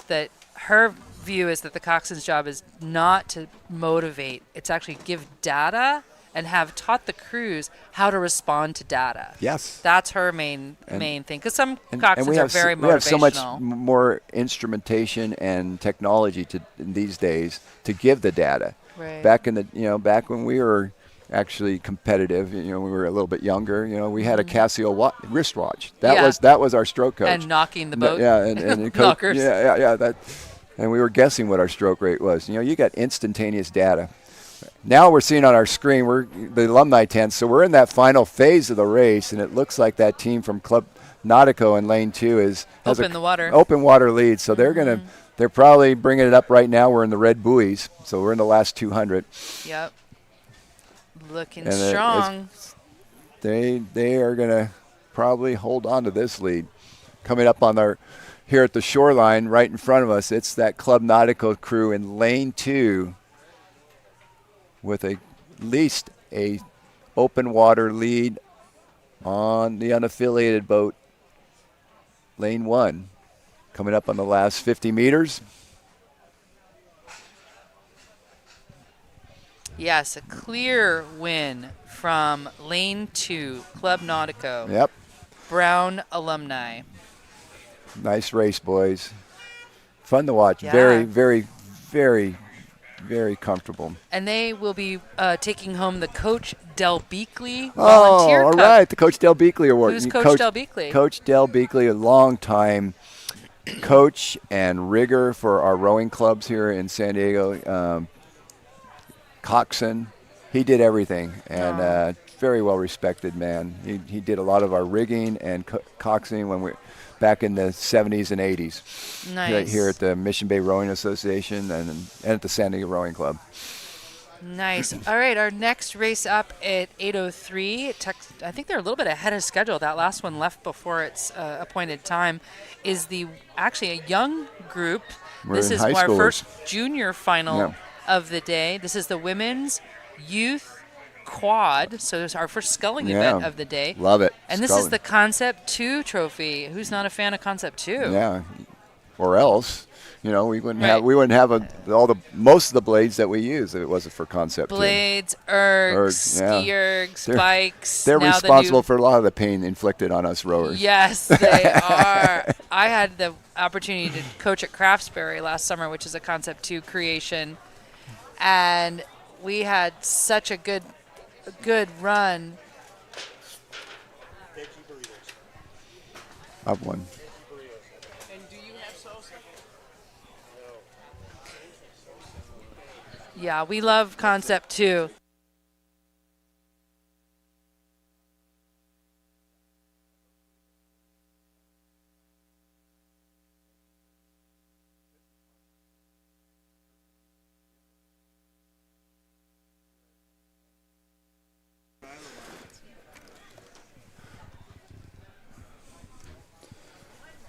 that her view is that the coxswain's job is not to motivate, it's actually give data and have taught the crews how to respond to data. Yes. That's her main thing, because some coxswains are very motivational. We have so much more instrumentation and technology these days to give the data. Right. Back when we were actually competitive, we were a little bit younger, we had a Casio wristwatch. That was our stroke coach. And knocking the boat. And knockers. And we were guessing what our stroke rate was. You got instantaneous data. Now we're seeing on our screen, we're the alumni tent, so we're in that final phase of the race, and it looks like that team from Club Nautico in lane 2 has open water lead. So they're They're probably bringing it up right now. We're in the red buoys, so we're in the last 200. Yep. Looking And strong. They are going to probably hold on to this lead. Coming up on here at the shoreline right in front of us, it's that Club Nautico crew in lane 2 with at least a open water lead on the unaffiliated boat, lane 1. Coming up on the last 50 meters. Yes, a clear win from lane 2, Club Nautico. Yep. Brown alumni. Nice race, boys. Fun to watch. Yeah. Very, very, very, very comfortable. And they will be taking home the Coach Del Beekley Oh, Volunteer all Cup. right. The Coach Del Beekley Award. Who's Coach Del Beekley? Coach Del Beekley, a long-time coach and rigger for our rowing clubs here in San Diego. Coxswain. He did everything, and very well-respected man. He did a lot of our rigging and coxswain when we back in the 70s and 80s. Nice. Here at the Mission Bay Rowing Association and at the San Diego Rowing Club. Nice. All right, our next race up at 8:03. I think they're a little bit ahead of schedule. That last one left before its appointed time is actually a young group. This is our first junior final of the day. This is the women's youth quad. So it's our first sculling event of the day. Love it. And this is the Concept 2 trophy. Who's not a fan of Concept 2? Yeah. Or else, we wouldn't have most of the blades that we use if it wasn't for Concept 2. Blades, ergs, ski ergs, bikes. They're responsible for a lot of the pain inflicted on us rowers. Yes, they are. I had the opportunity to coach at Craftsbury last summer, which is a Concept 2 creation, and we had such a good run. Up one. And do you have salsa? Yeah, we love Concept 2.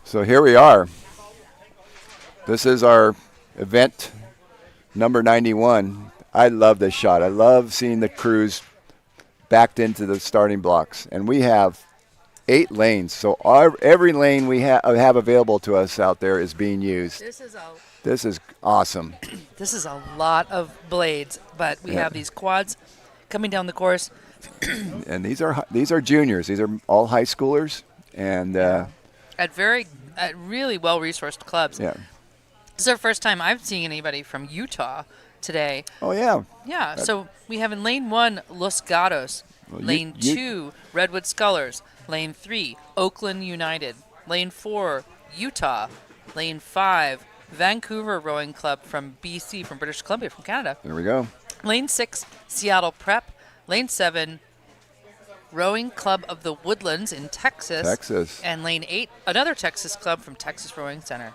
So here we are. This is our event number 91. I love this shot. I love seeing the crews backed into the starting blocks. And we have 8 lanes. So every lane we have available to us out there is being used. This is awesome. This is a lot of blades, but we have these quads coming down the course. And these are juniors. These are all high schoolers. And at really well-resourced clubs. Yeah. This is our first time I've seen anybody from Utah today. Oh, yeah. Yeah, so we have in lane 1, Los Gatos. Lane 2, Redwood Scullers. Lane 3, Oakland United. Lane 4, Utah. Lane 5, Vancouver Rowing Club from BC, from British Columbia, from Canada. There we go. Lane 6, Seattle Prep. Lane 7, Rowing Club of the Woodlands in Texas. And lane 8, another Texas club from Texas Rowing Center.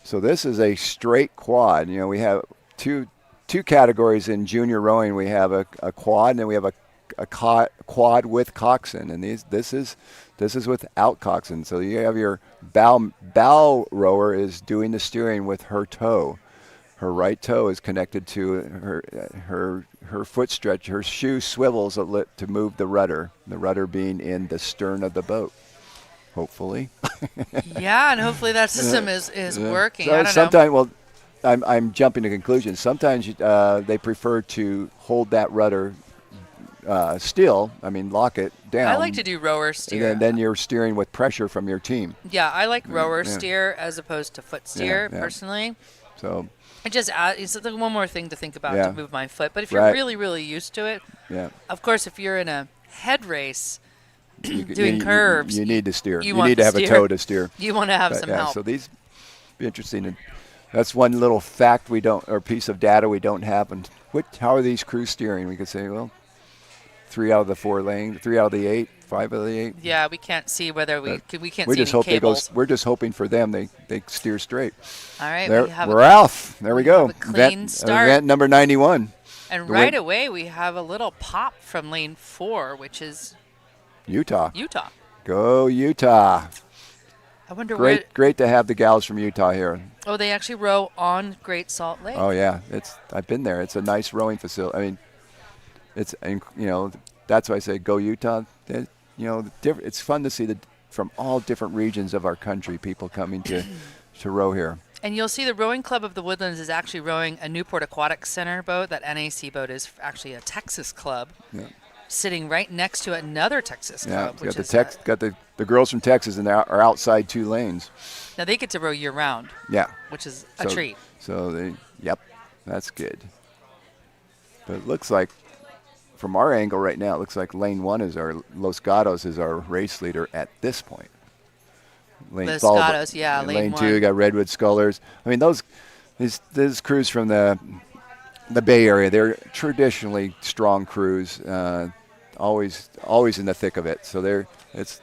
So this is a straight quad. We have two categories in junior rowing. We have a quad, and then we have a quad with coxswain, and this is without coxswain. So you have your bow rower is doing the steering with her toe. Her right toe is connected to her foot stretch. Her shoe swivels to move the rudder being in the stern of the boat, hopefully. Yeah, and hopefully that system is working. So I don't know. sometimes, well, I'm jumping to conclusions. Sometimes they prefer to hold that rudder still. Lock it down. I like to do rower steer. And then you're steering with pressure from your team. Yeah, I like rower steer as opposed to foot steer personally. So it's one more thing to think about to move my foot. But if you're really, really used to it, of course, if you're in a head race doing curves, you need to steer. You need to have a toe to steer. You want to have some help. So these be interesting. And that's one little fact or piece of data we don't have. And how are these crews steering? We could say, well, 3 out of the 4 lanes, 3 out of the 8, 5 of the 8. Yeah, we can't see whether we can't We see just any hope cables. we're just hoping for them they steer straight. All right, There, we have we're off. There we go. have a clean start. Event number 91. and the right win- away we have a little pop from lane 4, which is Utah. Utah. Go Utah. I wonder where. Great to have the gals from Utah here. Oh, they actually row on Great Salt Lake. Oh yeah, I've been there. It's a nice rowing facility. I mean, that's why I say go Utah. It's fun to see from all different regions of our country people coming to row here. And you'll see the Rowing Club of the Woodlands is actually rowing a Newport Aquatic Center boat. That NAC boat is actually a Texas club, sitting right next to another Texas club. It's got the girls from Texas, and they are outside 2 lanes. Now they get to row year round. Yeah. Which is a treat. So that's good. But it looks like, from our angle right now, it looks like lane 1 is Los Gatos is our race leader at this point. Los Gatos, lane lane 1. 2, you got Redwood Scullers. I mean, these crews from the Bay Area, they're traditionally strong crews, always in the thick of it. So it's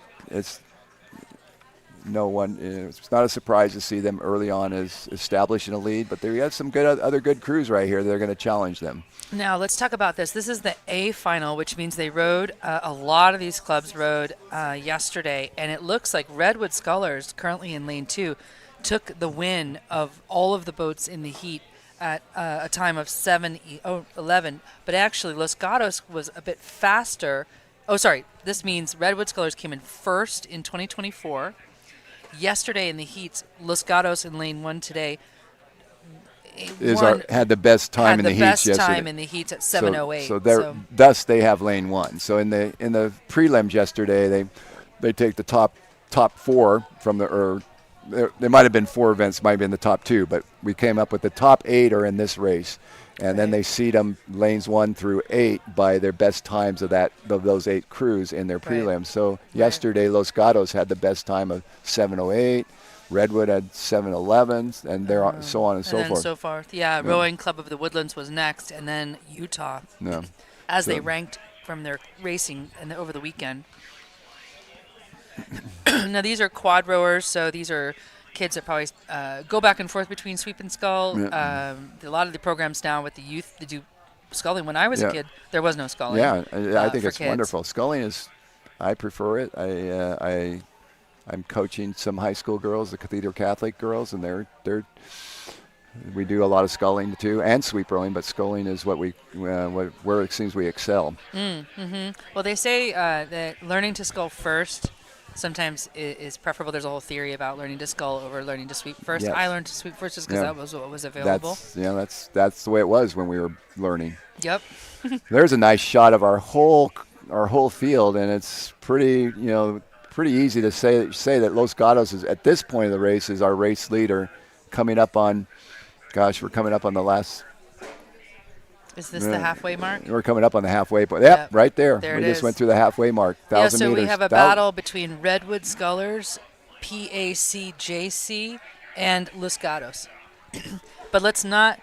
not a surprise to see them early on as establishing a lead, but they have some other good crews right here that are going to challenge them. Now let's talk about this. This is the A final, which means they rowed. A lot of these clubs rowed yesterday, and it looks like Redwood Scullers, currently in lane 2, took the win of all of the boats in the heat at a time of 7:11. But actually, Los Gatos was a bit faster. Oh, sorry. This means Redwood Scullers came in first in 2024. Yesterday in the heats, Los Gatos in lane 1 today had the best time in the heats yesterday. Had the best time in the heats at 7:08. Thus they have lane 1. So in the prelims yesterday, they take the top 4 from there might have been 4 events, might have been the top 2, but we came up with the top 8 are in this race, and then they seed them lanes 1 through 8 by their best times of those 8 crews in their prelims. So yesterday, Los Gatos had the best time of 7:08. Redwood had 7:11, and so on and so forth. And so forth. Yeah, Rowing Club of the Woodlands was next, and then Utah, they ranked from their racing over the weekend. Now, these are quad rowers, so these are kids that probably go back and forth between sweep and scull. A lot of the programs now with the youth, they do sculling. When I was a kid, there was no sculling. Yeah, I think it's kids. wonderful. Sculling I prefer it. I'm coaching some high school girls, the Cathedral Catholic girls, and we do a lot of sculling too, and sweep rowing, but sculling is where it seems we excel. Well, they say that learning to scull first sometimes is preferable. There's a whole theory about learning to scull over learning to sweep first. Yes. I learned to sweep first just because that was what was available. That's the way it was when we were learning. Yep. There's a nice shot of our whole field, and it's pretty easy to say that Los Gatos is at this point of the race is our race leader, coming up on. Gosh, we're coming up on the last. Is this the halfway mark? We're coming up on the halfway point. Yep, right there. There we it just is. went through the halfway mark. 1,000 so meters. we have a battle between Redwood Scullers, PACJC, and Los Gatos. But let's not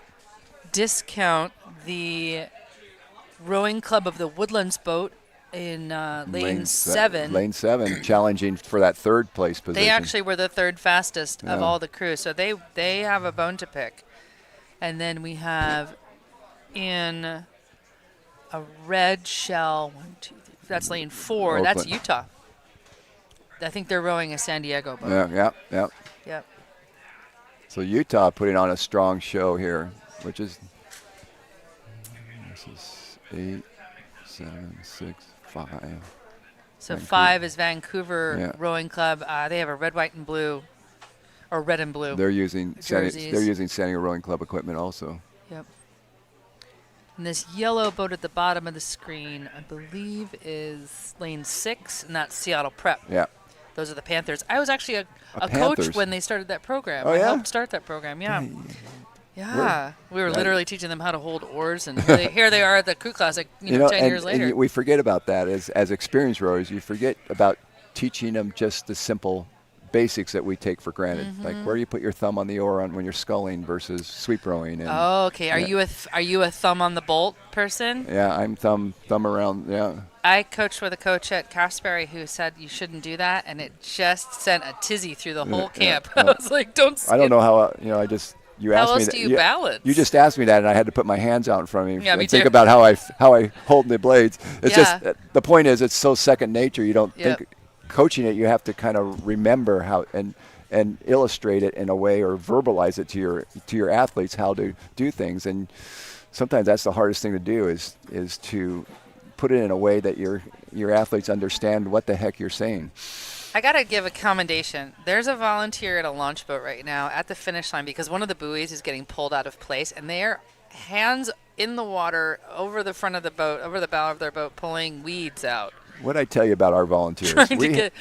discount the Rowing Club of the Woodlands boat in lane 7. Lane 7, challenging for that 3rd place position. They actually were the 3rd fastest of all the crews, so they have a bone to pick. And then we have in a red shell, 1, 2, 3, that's lane 4. Oakland. That's Utah. I think they're rowing a San Diego boat. Yeah. Yep. So Utah putting on a strong show here, which is 8, 7, 6, 5. So Vancouver. 5 is Vancouver Rowing Club. They have a red, white, and blue, or red and blue. They're using jerseys. They're using San Diego Rowing Club equipment also. Yep. And this yellow boat at the bottom of the screen, I believe, is lane 6, and that's Seattle Prep. Yeah. Those are the Panthers. I was actually a coach Panthers. when they started that program. Oh, I yeah? helped start that program, Yeah, we were literally teaching them how to hold oars, and here they are at the Crew Classic, 10 years later. And we forget about that as experienced rowers. You forget about teaching them just the simple basics that we take for granted, like where you put your thumb on the oar when you're sculling versus sweep rowing. And Oh, okay. Are you a thumb on the bolt person? yeah, I'm thumb around. Yeah. I coached with a coach at Casperry who said you shouldn't do that, and it just sent a tizzy through the whole camp. I was like, don't. I don't know how. I just. You how asked else me that. do you balance? You just asked me that, and I had to put my hands out in front of me Yeah, me and think too. about how I hold the blades. It's Yeah. just the point is it's so second nature. You don't Yep. think coaching it. You have to kind of remember how and illustrate it in a way or verbalize it to your athletes how to do things. And sometimes that's the hardest thing to do is to put it in a way that your athletes understand what the heck you're saying. I got to give a commendation. There's a volunteer at a launch boat right now at the finish line because one of the buoys is getting pulled out of place, and they're hands in the water over the front of the boat, over the bow of their boat, pulling weeds out. What I tell you about our volunteers, Trying to get-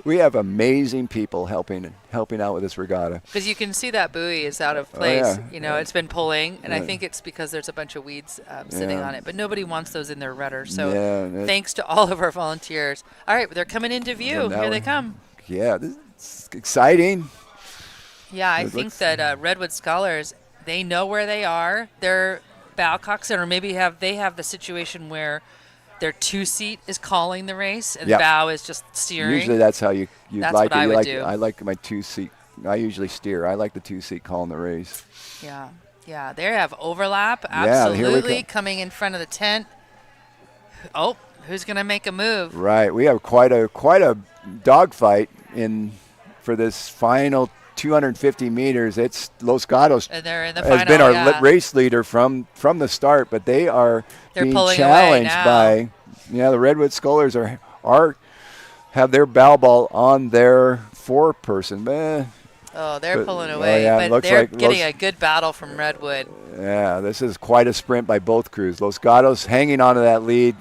we have amazing people helping out with this regatta. Because you can see that buoy is out of place. Yeah. It's been pulling, and I Yeah. think it's because there's a bunch of weeds sitting Yeah. on it. But nobody wants those in their rudder. So Yeah, thanks to all of our volunteers. All right, they're coming into view. And now Here they come. Yeah, this is exciting. Yeah, I It think looks- that Redwood Scholars, they know where they are. They're bow coxswain, or maybe they have the situation where their two-seat is calling the race and Yeah. bow is just steering. Usually that's how you That's like what it. I would do. I like my two-seat. I usually steer. I like the two-seat calling the race. Yeah, they have overlap. Yeah, here we Absolutely come. coming in front of the tent. Oh, who's gonna make a move? Right. We have quite a dogfight for this final 250 meters. It's Los Gatos And they're in the has final. been our yeah. race leader from the start, but they're being pulling away challenged now. by the Redwood Scholars have their bow ball on their four-person. Oh, they're But- pulling oh, away, yeah, it but looks they're like getting Los- a good battle from Redwood. Yeah, this is quite a sprint by both crews. Los Gatos hanging on to that lead.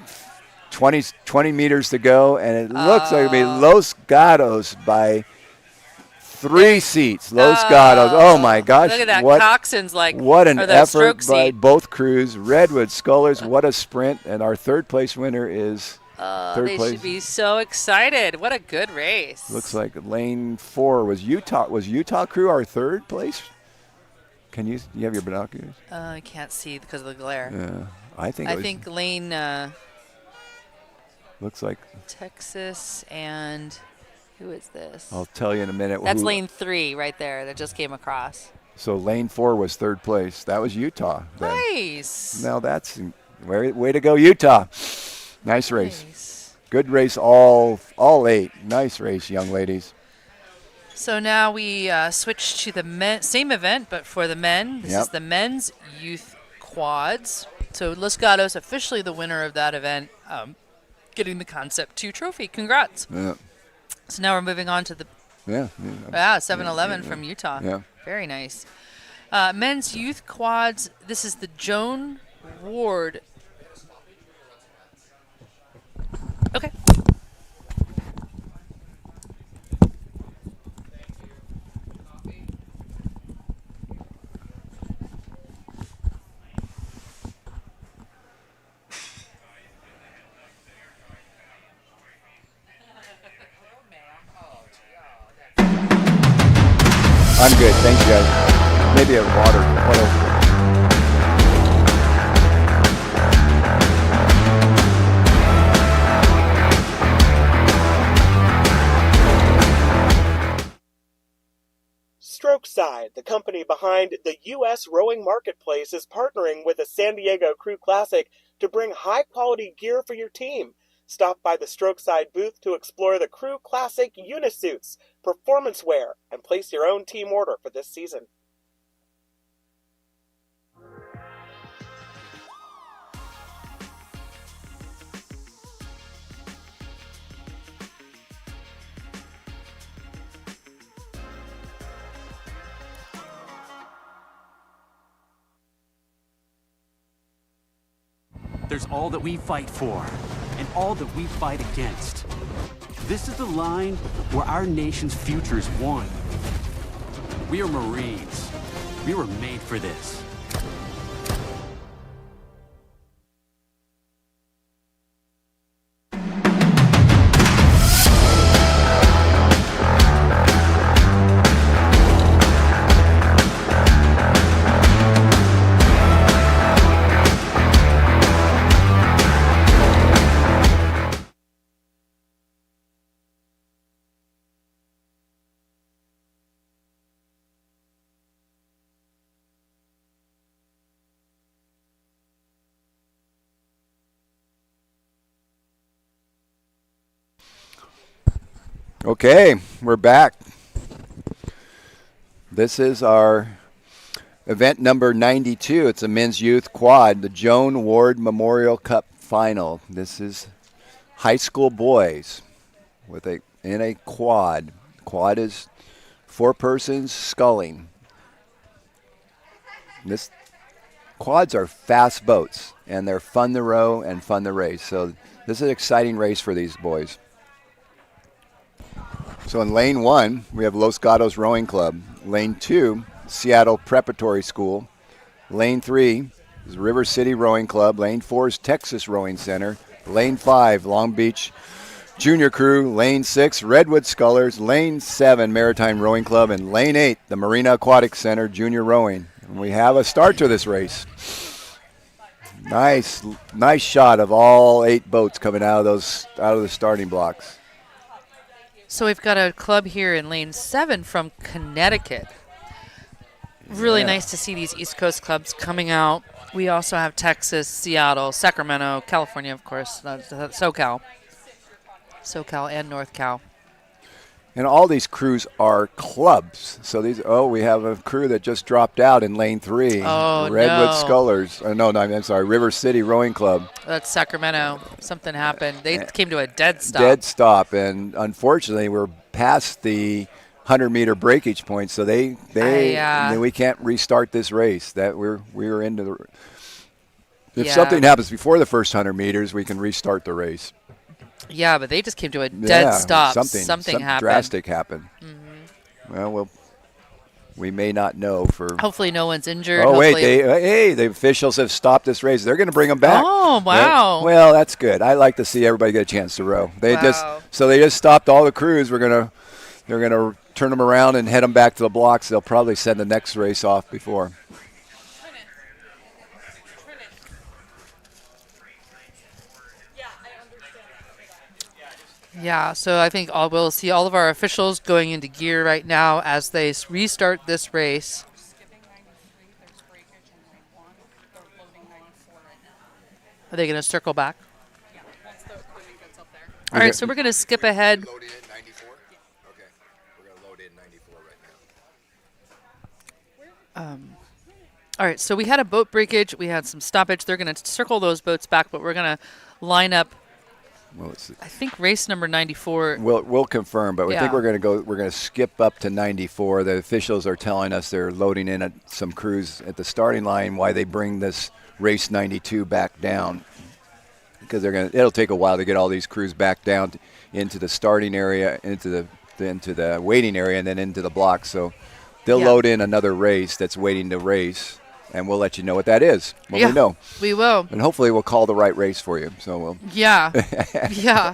20 meters to go, and it looks like it'll be Los Gatos by 3 seats. Los Gatos. Oh my gosh! Look at that. What Coxswain's an or the effort stroke by seat. both crews. Redwood Scholars. What a sprint! And our third place winner is third They place. should be so excited. What a good race. Looks like lane 4 was Utah. Was Utah crew our third place? Can you have your binoculars? I can't see because of the glare. Yeah, I think. I think lane looks like. Texas and who is this? I'll tell you in a minute. That's who- lane 3 right there that just came across. So lane 4 was third place. That was Utah. Then. Nice. Now that's way to go, Utah. Nice race. Nice. Good race, all 8. Nice race, young ladies. So now we switch to the same event, but for the men. This Yep. is the men's youth quads. So Los Gatos officially the winner of that event, getting the Concept 2 trophy. Congrats. Yeah. So now we're moving on to the 7-Eleven from Utah. Yeah. Very nice. Men's youth quads. This is the Joan Ward. Okay. I'm good. Thanks, guys. Maybe a water. Whatever. Strokeside, the company behind the U.S. Rowing Marketplace, is partnering with the San Diego Crew Classic to bring high-quality gear for your team. Stop by the Strokeside booth to explore the Crew Classic unisuits, performance wear, and place your own team order for this season. There's all that we fight for and all that we fight against. This is the line where our nation's future is won. We are Marines. We were made for this. Okay, we're back. This is our event number 92. It's a men's youth quad, the Joan Ward Memorial Cup final. This is high school boys in a quad. Quad is 4 persons sculling. Quads are fast boats, and they're fun to row and fun to race. So this is an exciting race for these boys. So in lane 1, we have Los Gatos Rowing Club. Lane 2, Seattle Preparatory School. Lane 3 is River City Rowing Club. Lane 4 is Texas Rowing Center. Lane 5, Long Beach Junior Crew. Lane 6, Redwood Scullers. Lane 7, Maritime Rowing Club. And Lane 8, the Marina Aquatic Center Junior Rowing. And we have a start to this race. Nice shot of all 8 boats coming out of the starting blocks. So we've got a club here in lane 7 from Connecticut. Really nice to see these East Coast clubs coming out. We also have Texas, Seattle, Sacramento, California, of course, SoCal and North Cal. And all these crews are clubs. So we have a crew that just dropped out in lane 3. Oh, Redwood no. Scullers. I'm sorry, River City Rowing Club. That's Sacramento. Something happened. They came to a dead stop. Dead stop. And unfortunately, we're past the 100-meter breakage point, so we can't restart this race. That we were into the. If something happens before the first 100 meters, we can restart the race. Yeah, but they just came to a dead stop. Something happened. Drastic happened. Mm-hmm. Well, we may not know for. Hopefully, no one's injured. Oh wait, the officials have stopped this race. They're going to bring them back. Oh wow! Well, that's good. I like to see everybody get a chance to row. They just stopped all the crews. They're gonna turn them around and head them back to the blocks. They'll probably send the next race off before. Yeah, so I think we'll see all of our officials going into gear right now as they restart this race. Are they going to circle back? Yeah, that's the link that's up there. All right, so we're going to skip ahead. Load in 94? Okay. We're going to load in 94 right now. All right, so we had a boat breakage. We had some stoppage. They're going to circle those boats back, but we're going to line up. Well, I think race number 94. We'll confirm, but we think we're going to skip up to 94. The officials are telling us they're loading in some crews at the starting line. Why they bring this race 92 back down? Because it'll take a while to get all these crews back down into the starting area, into the waiting area, and then into the block. So they'll load in another race that's waiting to race. And we'll let you know what that is when we know. We will. And hopefully we'll call the right race for you. So we'll. Yeah. Yeah.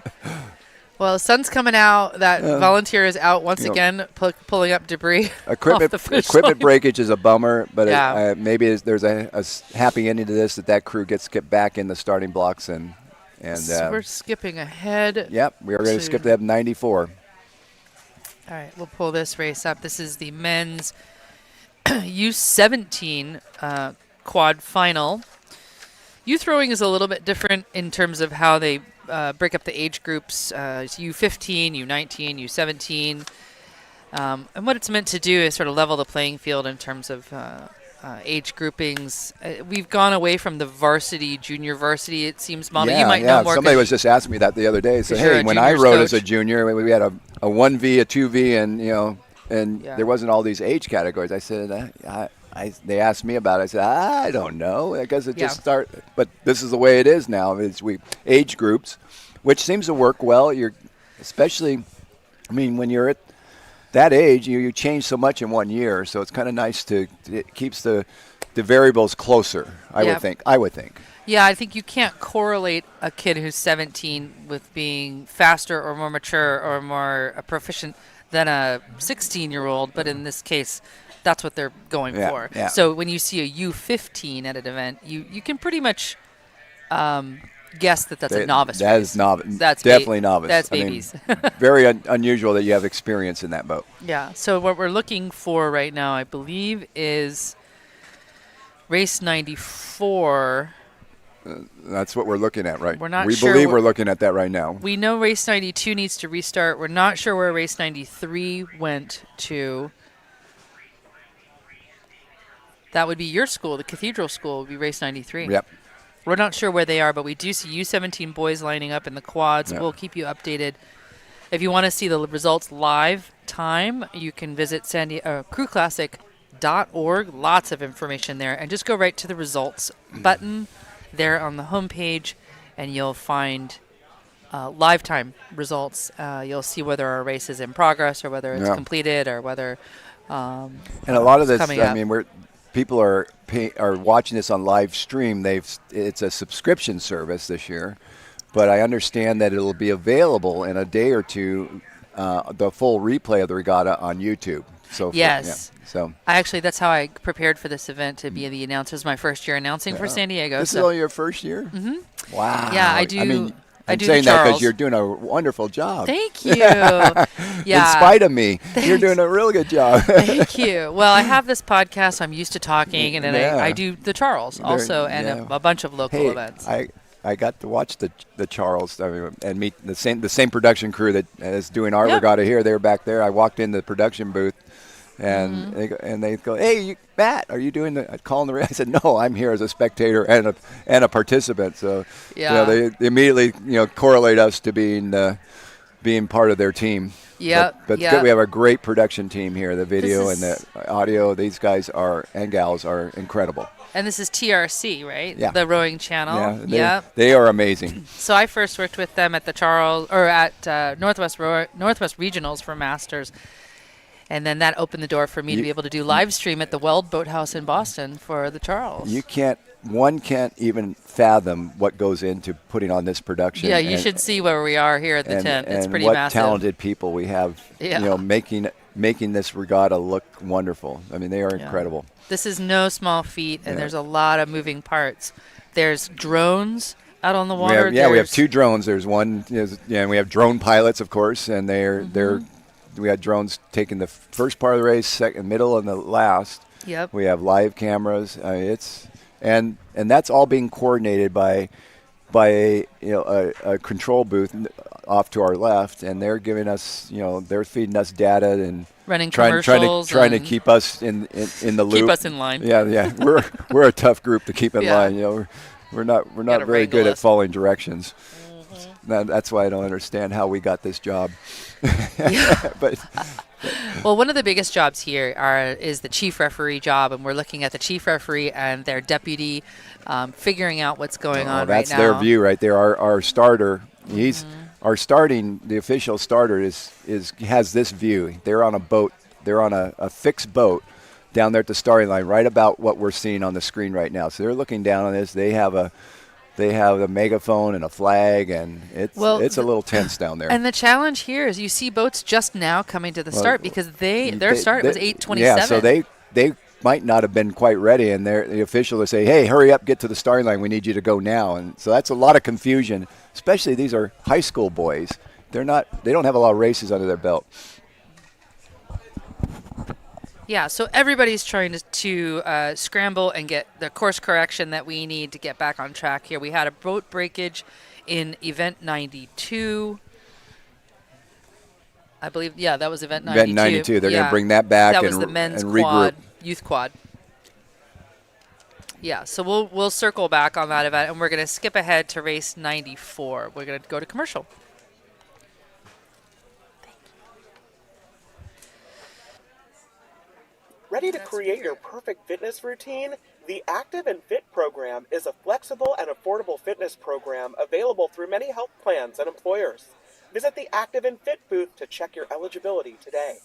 Well, the sun's coming out. That volunteer is out once again, pulling up debris. Equipment breakage is a bummer, but maybe there's a happy ending to this that crew gets back in the starting blocks and. So we're skipping ahead. Yep, we are going to skip to 94. All right, we'll pull this race up. This is the men's U17 Quad final. Youth rowing is a little bit different in terms of how they break up the age groups. It's U15, U19, U17. And what it's meant to do is sort of level the playing field in terms of age groupings. We've gone away from the varsity, junior varsity, it seems, model. You might know more. Somebody was just asking me that the other day. So, hey, when I rowed as a junior, we had a 1V, a 2V, and there wasn't all these age categories. I said, they asked me about it. I said, I don't know. I guess it just started. But this is the way it is now. Age groups, which seems to work well. When you're at that age, you change so much in 1 year. So it's kind of nice it keeps the variables closer, I would think. Yeah, I think you can't correlate a kid who's 17 with being faster or more mature or more proficient than a 16-year-old, but in this case, that's what they're going for. Yeah. So when you see a U15 at an event, you can pretty much guess that's a novice. That is novice. That's definitely novice. That's babies. Very unusual that you have experience in that boat. Yeah. So what we're looking for right now, I believe, is race 94. That's what we're looking at, right? We're not we sure believe we're looking at that right now. We know race 92 needs to restart. We're not sure where race 93 went to. That would be your school, the Cathedral School would be race 93. Yep. We're not sure where they are, but we do see U17 boys lining up in the quads. Yep. We'll keep you updated. If you want to see the results live time, you can visit crewclassic.org. Lots of information there. And just go right to the results button there on the homepage, and you'll find live time results. You'll see whether our race is in progress or whether it's completed or whether and a lot of this, I mean, people are watching this on live stream. It's a subscription service this year, but I understand that it'll be available in a day or two, the full replay of the regatta on YouTube. So yes. So that's how I prepared for this event to be the announcer. This is my first year announcing for San Diego. This is only your first year? Mm-hmm. Wow. Yeah, I do. I mean, I'm saying that because you're doing a wonderful job. Thank you. Yeah. In spite of me, you're doing a really good job. Thank you. Well, I have this podcast, so I'm used to talking, and then I do the Charles also, and a bunch of local events. I got to watch the Charles and meet the same production crew that is doing our regatta here. They were back there. I walked in the production booth, and they go, "Hey, Matt, are you calling the race?" I said, "No, I'm here as a spectator and a participant." So they immediately correlate us to being part of their team. Yeah, but it's good. We have a great production team here. The video and the audio. These guys and gals are incredible. And this is TRC, right? Yeah. The rowing channel. Yeah. They are amazing. So I first worked with them at the Northwest Regionals for Masters. And then that opened the door for me to be able to do live stream at the Weld Boathouse in Boston for the Charles. One can't even fathom what goes into putting on this production. Yeah, you should see where we are here at the tent. It's pretty what massive. Talented people we have, making this regatta look wonderful. I mean, they are incredible. This is no small feat, and there's a lot of moving parts. There's drones out on the water. We have 2 drones. There's one, and we have drone pilots, of course, and we had drones taking the first part of the race, second, middle, and the last. Yep. We have live cameras. And that's all being coordinated by a control booth off to our left, and they're giving us, they're feeding us data and running trying to keep us in the loop. Keep us in line. Yeah. We're a tough group to keep in line. We're not very good at following directions. That's why I don't understand how we got this job. But well, one of the biggest jobs here is the chief referee job, and we're looking at the chief referee and their deputy, figuring out what's going on right now. That's their view right there. Our starter, the official starter has this view. They're on a boat. They're on a fixed boat down there at the starting line, right about what we're seeing on the screen right now. So they're looking down on this. They have a megaphone and a flag, and it's a little tense down there. And the challenge here is you see boats just now coming to the start because their start was 8:27. Yeah, so they might not have been quite ready, and the official will say, "Hey, hurry up, get to the starting line. We need you to go now." And so that's a lot of confusion. Especially these are high school boys. They don't have a lot of races under their belt. Yeah, so everybody's trying to scramble and get the course correction that we need to get back on track here. We had a boat breakage in event 92. I believe, that was event 92. Event 92. They're going to bring that back that and was the men's regroup. quad, youth quad. Yeah, so we'll circle back on that event, and we're going to skip ahead to race 94. We're going to go to commercial. Ready to create your perfect fitness routine? The Active and Fit program is a flexible and affordable fitness program available through many health plans and employers. Visit the Active and Fit booth to check your eligibility today.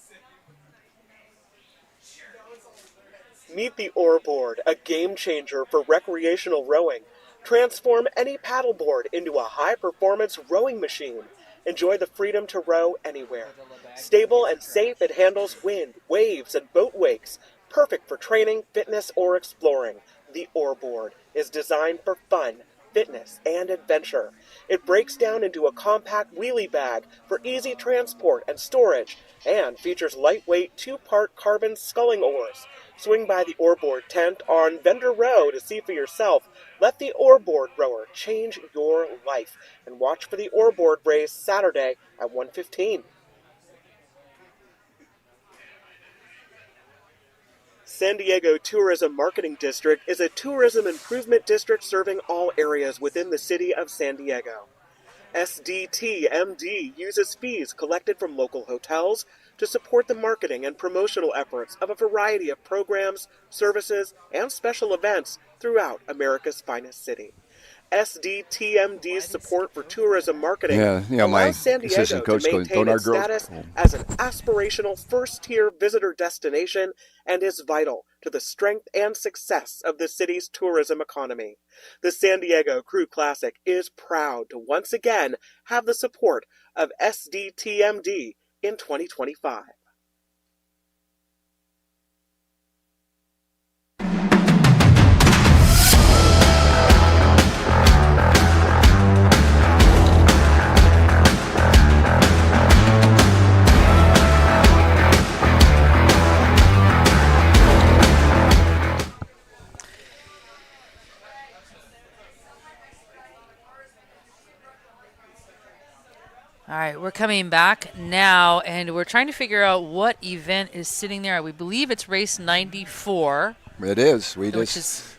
Meet the Oarboard, a game changer for recreational rowing. Transform any paddleboard into a high-performance rowing machine. Enjoy the freedom to row anywhere. Stable and safe, it handles wind, waves, and boat wakes. Perfect for training, fitness, or exploring. The Oarboard is designed for fun, fitness, and adventure. It breaks down into a compact wheelie bag for easy transport and storage, and features lightweight 2-part carbon sculling oars. Swing by the oarboard tent on Vendor Row to see for yourself. Let the oarboard rower change your life, and watch for the oarboard race Saturday at 1:15. San Diego Tourism Marketing District is a tourism improvement district serving all areas within the city of San Diego. SDTMD uses fees collected from local hotels to support the marketing and promotional efforts of a variety of programs, services, and special events throughout America's finest city. SDTMD's support for tourism marketing allows San Diego to maintain its status as an aspirational first-tier visitor destination and is vital to the strength and success of the city's tourism economy. The San Diego Crew Classic is proud to once again have the support of SDTMD in 2025. All right, we're coming back now, and we're trying to figure out what event is sitting there. We believe it's race 94. It is.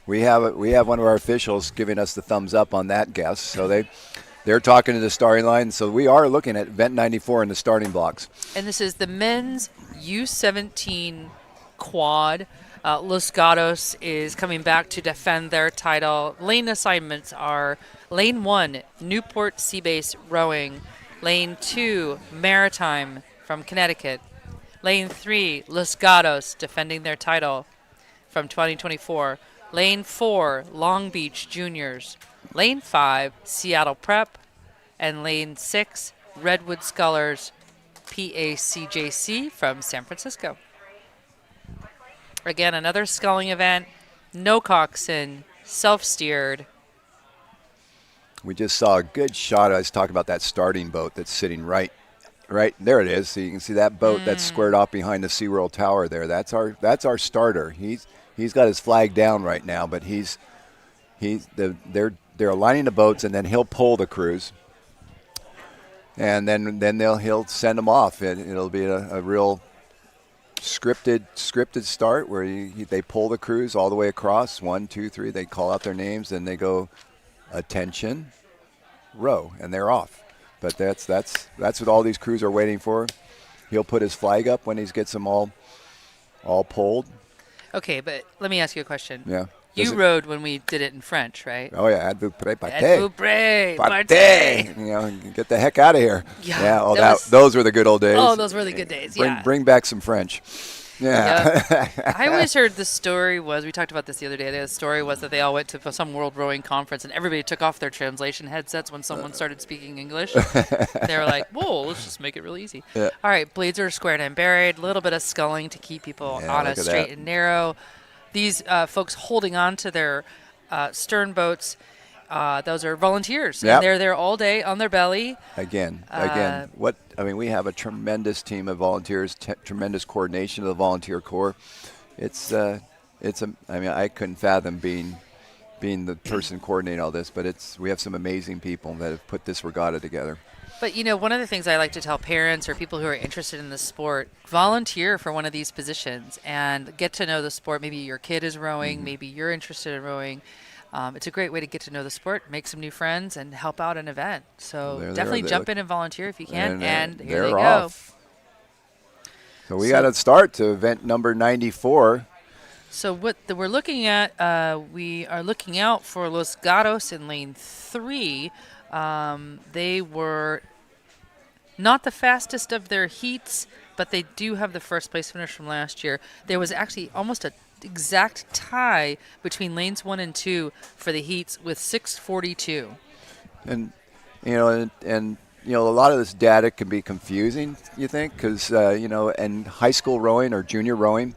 We have one of our officials giving us the thumbs up on that guess. So they're talking to the starting line. So we are looking at event 94 in the starting blocks. And this is the men's U17 Quad. Los Gatos is coming back to defend their title. Lane assignments are Lane 1, Newport Seabase Rowing. Lane 2, Maritime from Connecticut. Lane 3, Los Gatos, defending their title from 2024. Lane 4, Long Beach Juniors. Lane 5, Seattle Prep. And Lane 6, Redwood Scullers, PACJC from San Francisco. Again, another sculling event. No coxswain, self-steered. We just saw a good shot. I was talking about that starting boat that's sitting right there. It is. So you can see that boat that's squared off behind the SeaWorld tower there. That's our starter. He's got his flag down right now, but they're aligning the boats, and then he'll pull the crews, and then he'll send them off. It'll be a real scripted start where they pull the crews all the way across. 1, 2, 3. They call out their names, and they go. Attention, row, and they're off. But that's what all these crews are waiting for. He'll put his flag up when he gets them all pulled. Okay, but let me ask you a question. Yeah. You rowed when we did it in French, right? Oh yeah, ad vous prêt, partez. Ad vous prêt, partez. Get the heck out of here. Yeah. Those were the good old days. Oh, those were the good days. Bring back some French. Yeah. I always heard the story was, we talked about this the other day, the story was that they all went to some World Rowing Conference and everybody took off their translation headsets when someone started speaking English. They were like, whoa, let's just make it real easy. Yeah. All right, blades are squared and buried, a little bit of sculling to keep people on a straight and narrow. These folks holding on to their stern boats, those are volunteers. Yep. And they're there all day on their belly. Again, we have a tremendous team of volunteers, tremendous coordination of the volunteer corps. I couldn't fathom being the person coordinating all this, but we have some amazing people that have put this regatta together. But, one of the things I like to tell parents or people who are interested in the sport, volunteer for one of these positions and get to know the sport. Maybe your kid is rowing, maybe you're interested in rowing. It's a great way to get to know the sport, make some new friends, and help out an event. So definitely jump in and volunteer if you can, and here they go. Off. So we got to start to event number 94. So what we're looking at, we are looking out for Los Gatos in lane 3. They were not the fastest of their heats, but they do have the first place finish from last year. There was actually almost a exact tie between lanes 1 and 2 for the heats with 6:42. And a lot of this data can be confusing, you think, because in high school rowing or junior rowing,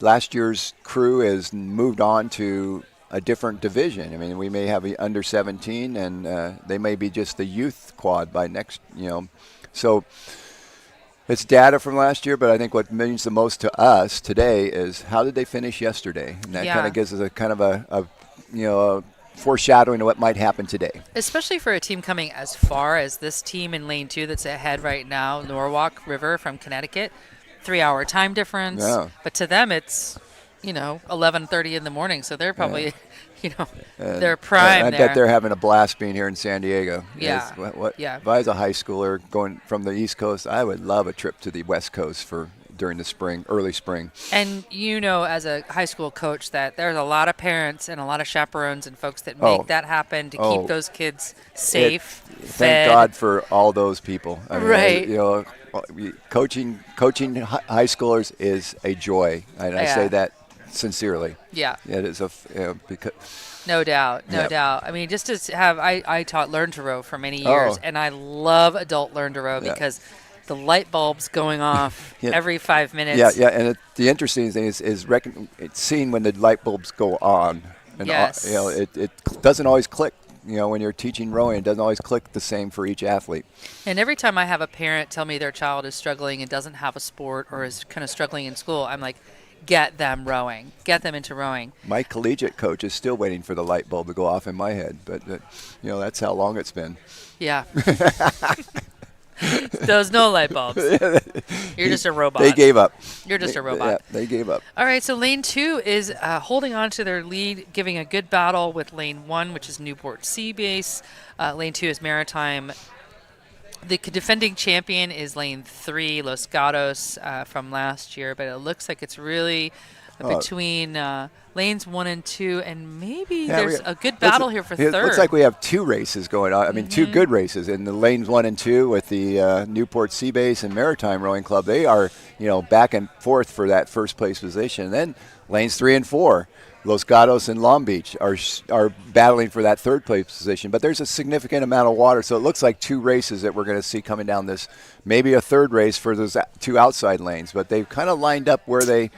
last year's crew has moved on to a different division. I mean, we may have a under 17, and they may be just the youth quad by next. So it's data from last year, but I think what means the most to us today is how did they finish yesterday, and that kind of gives us a kind of a foreshadowing of what might happen today. Especially for a team coming as far as this team in lane 2 that's ahead right now, Norwalk River from Connecticut, 3-hour time difference. Yeah. But to them, it's 11:30 in the morning, so they're probably they're prime. I bet they're having a blast being here in San Diego. Yeah. If I was a high schooler going from the East Coast, I would love a trip to the West Coast during the spring, early spring. And as a high school coach, that there's a lot of parents and a lot of chaperones and folks that make that happen to keep those kids safe, fed. Thank God for all those people. I mean, right. Coaching high schoolers is a joy, and I say that sincerely. Yeah. It is because. No doubt. I mean, just to have, I taught Learn to Row for many years, and I love adult Learn to Row because the light bulbs going off every 5 minutes. Yeah, and the interesting thing is it's seen when the light bulbs go on. And it doesn't always click. When you're teaching rowing, it doesn't always click the same for each athlete. And every time I have a parent tell me their child is struggling and doesn't have a sport or is kind of struggling in school, I'm like, get them rowing. Get them into rowing. My collegiate coach is still waiting for the light bulb to go off in my head, but that's how long it's been. Yeah. There's no light bulbs. You're just a robot. They gave up. You're just a robot. Yeah, they gave up. All right, so lane 2 is holding on to their lead, giving a good battle with lane 1, which is Newport Sea Base. Lane 2 is Maritime. The defending champion is lane 3, Los Gatos, from last year, but it looks like it's really between lanes 1 and 2, and maybe there's a good battle here for third. It looks like we have two races going on. I mean, two good races in the lanes 1 and 2 with the Newport Sea Base and Maritime Rowing Club. They are, back and forth for that first place position. And then lanes 3 and 4, Los Gatos and Long Beach are battling for that third place position. But there's a significant amount of water, so it looks like two races that we're going to see coming down this. Maybe a third race for those two outside lanes, but they've kind of lined up where they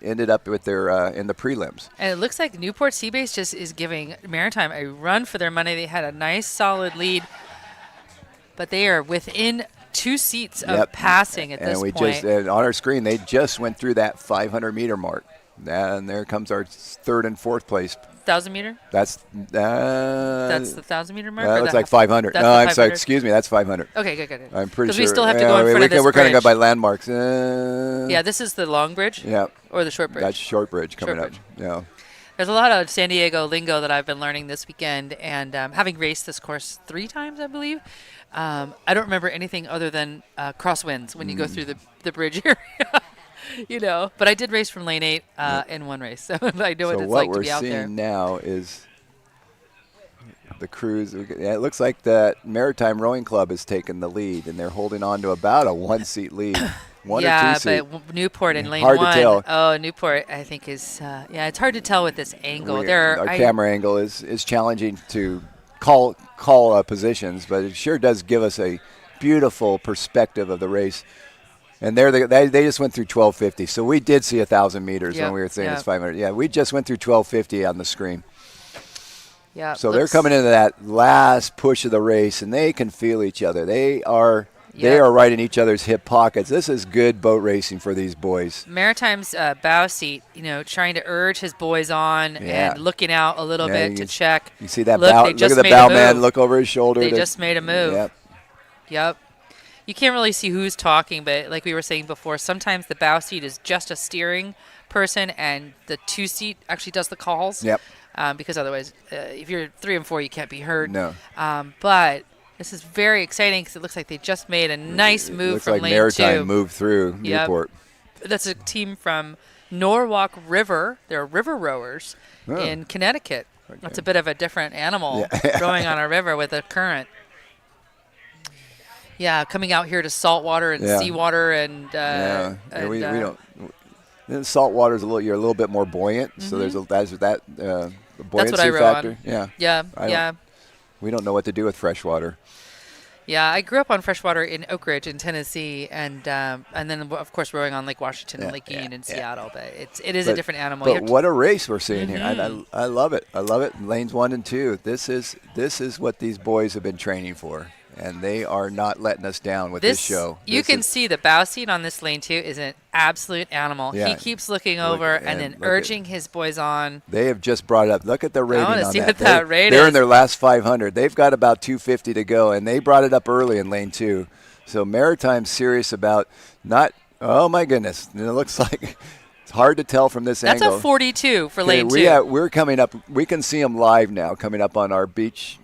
ended up with their in the prelims. And it looks like Newport Sea Base just is giving Maritime a run for their money. They had a nice solid lead, but they are within 2 seats of passing at this point. And on our screen, they just went through that 500-meter mark. And there comes our third and fourth place. 1,000 meter? That's the 1,000-meter mark? That looks like 500. No, I'm sorry. Excuse me. That's 500. Okay, good. I'm pretty sure. Because we still have to go in front of this We're bridge. going to go by landmarks. Yeah, this is the long bridge? Yeah. Or the short bridge? That's short bridge coming up. Yeah. There's a lot of San Diego lingo that I've been learning this weekend, and having raced this course 3 times, I believe, I don't remember anything other than crosswinds when you go through the bridge area. But I did race from lane 8 in one race, so I know what it's like to be out there. So what we're seeing now is the crews. It looks like that Maritime Rowing Club has taken the lead, and they're holding on to about a 1-seat lead. One or 2 seat. Yeah, but Newport in lane 1. Hard to tell. Oh, Newport, I think is it's hard to tell with this angle. Our camera angle is challenging to call positions, but it sure does give us a beautiful perspective of the race. And they just went through 12:50, so we did see 1,000 meters when we were saying it's 500. Yeah, we just went through 12:50 on the screen. Yeah. So they're coming into that last push of the race, and they can feel each other. They are right in each other's hip pockets. This is good boat racing for these boys. Maritime's bow seat, trying to urge his boys on and looking out a little bit to check. You see that bow? Look at the bow man look over his shoulder. They just made a move. Yep. You can't really see who's talking, but like we were saying before, sometimes the bow seat is just a steering person, and the 2 seat actually does the calls. Yep. Because otherwise, if you're 3 and 4, you can't be heard. No. But this is very exciting because it looks like they just made a nice move from lane 2. Looks like Maritime moved through Newport. That's a team from Norwalk River. They're river rowers in Connecticut. Okay. That's a bit of a different animal rowing on a river with a current. Yeah, coming out here to saltwater and seawater and we don't. Salt water is you're a little bit more buoyant, so there's buoyancy That's what I row factor. On. Yeah. We don't know what to do with fresh water. Yeah, I grew up on freshwater in Oak Ridge in Tennessee, and then of course rowing on Lake Washington and Lake Union in Seattle. But it is a different animal. But what a race we're seeing here! I love it. I love it. Lanes 1 and 2. This is what these boys have been training for, and they are not letting us down with this show. You can see the bow seat on this lane 2 is an absolute animal. Yeah. He keeps looking over and then urging his boys on. They have just brought it up. Look at the rating I want on to see that. what that rate They're is. in their last 500. They've got about 250 to go, and they brought it up early in lane 2. So Maritime's serious about not. Oh my goodness! It looks like it's hard to tell from this angle. That's a 42 for lane 2. We're coming up. We can see them live now, coming up on our beach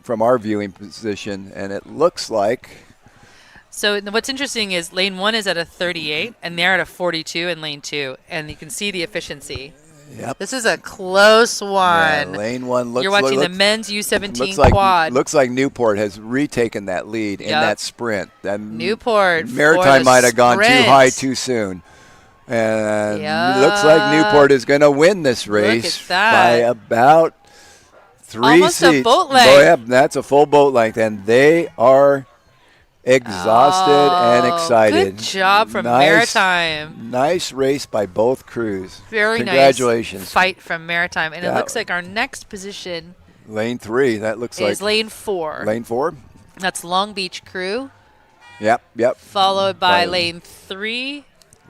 from our viewing position, and it looks like. So what's interesting is lane 1 is at a 38, and they're at a 42 in lane 2, and you can see the efficiency. Yep. This is a close one. Yeah, lane 1 looks. You're watching the men's U17 like, Quad. Looks like Newport has retaken that lead in that sprint. Newport. Maritime might have gone too high too soon. And it looks like Newport is going to win this race by about 3 Almost seats. a boat length. Oh, yeah, that's a full boat length, and they are exhausted and excited. Good job from Maritime. Nice race by both crews. Very Congratulations. nice fight from Maritime. And it looks like our next position lane 3, that looks like. Is lane 4. Lane 4? That's Long Beach crew. Yep. Followed by lane 3.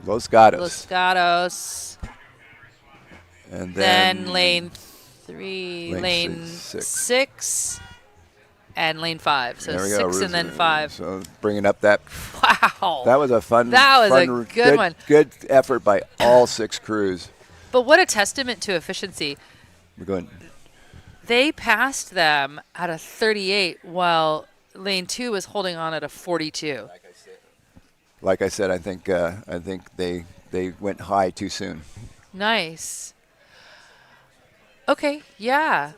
Los Gatos. Los Gatos. And then lane 3, lane 6. 6, and lane 5. So 6 and then 5. So bringing up that. Wow. That was a fun. That was a good one. Good effort by all 6 crews. But what a testament to efficiency. We're going. They passed them at a 38 while lane 2 was holding on at a 42. Like I said, I think they went high too soon. Nice. Okay, yeah.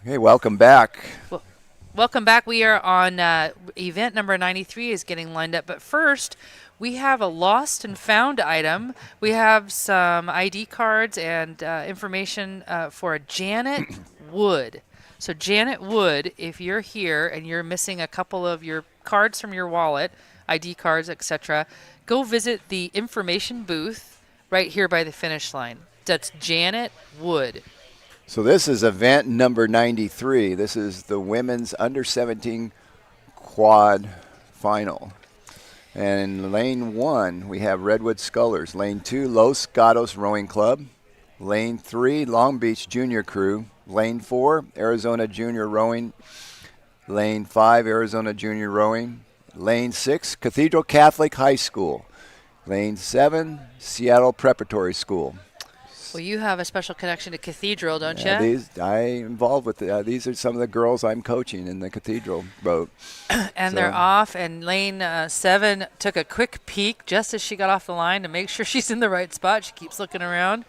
Hey, welcome back. Well, welcome back. We are on event number 93 is getting lined up. But first, we have a lost and found item. We have some ID cards and information for a Janet Wood. So Janet Wood, if you're here and you're missing a couple of your cards from your wallet, ID cards, etc., go visit the information booth right here by the finish line. That's Janet Wood. So this is event number 93. This is the women's under-17 quad final. And in lane 1, we have Redwood Scullers. Lane 2, Los Gatos Rowing Club. Lane 3, Long Beach Junior Crew. Lane 4, Arizona Junior Rowing. Lane 5, Arizona Junior Rowing. Lane 6, Cathedral Catholic High School. Lane 7, Seattle Preparatory School. Well, you have a special connection to Cathedral, don't you? I'm involved with these are some of the girls I'm coaching in the Cathedral boat. And they're off, and lane 7 took a quick peek just as she got off the line to make sure she's in the right spot. She keeps looking around.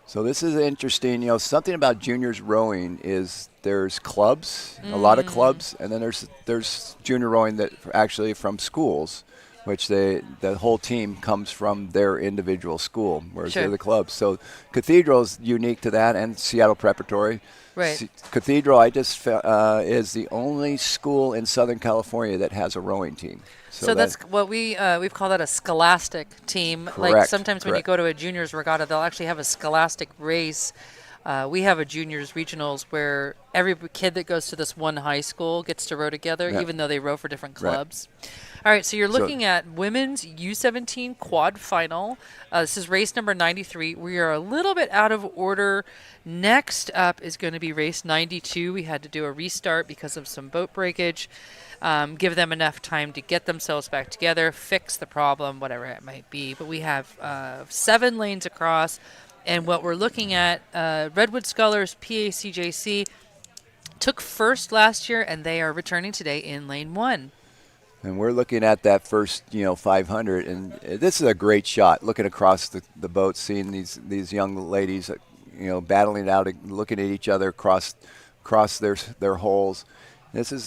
So this is interesting. You know, something about juniors rowing is there's clubs, a lot of clubs, and then there's junior rowing that actually from schools, which the whole team comes from their individual school, whereas they're the clubs. So Cathedral is unique to that, and Seattle Preparatory. Right. Cathedral, I just is the only school in Southern California that has a rowing team. So that's what we've called that a scholastic team. Correct, like sometimes when you go to a juniors regatta, they'll actually have a scholastic race. We have a juniors regionals where every kid that goes to this one high school gets to row together, even though they row for different clubs. Right. All right, so you're looking at women's U17 Quad final. This is race number 93. We are a little bit out of order. Next up is going to be race 92. We had to do a restart because of some boat breakage. Give them enough time to get themselves back together, fix the problem, whatever it might be. But we have 7 lanes across. And what we're looking at, Redwood Scullers PACJC took first last year, and they are returning today in lane 1. And we're looking at that first, 500, and this is a great shot. Looking across the boat, seeing these young ladies, battling it out, looking at each other across their holes. This is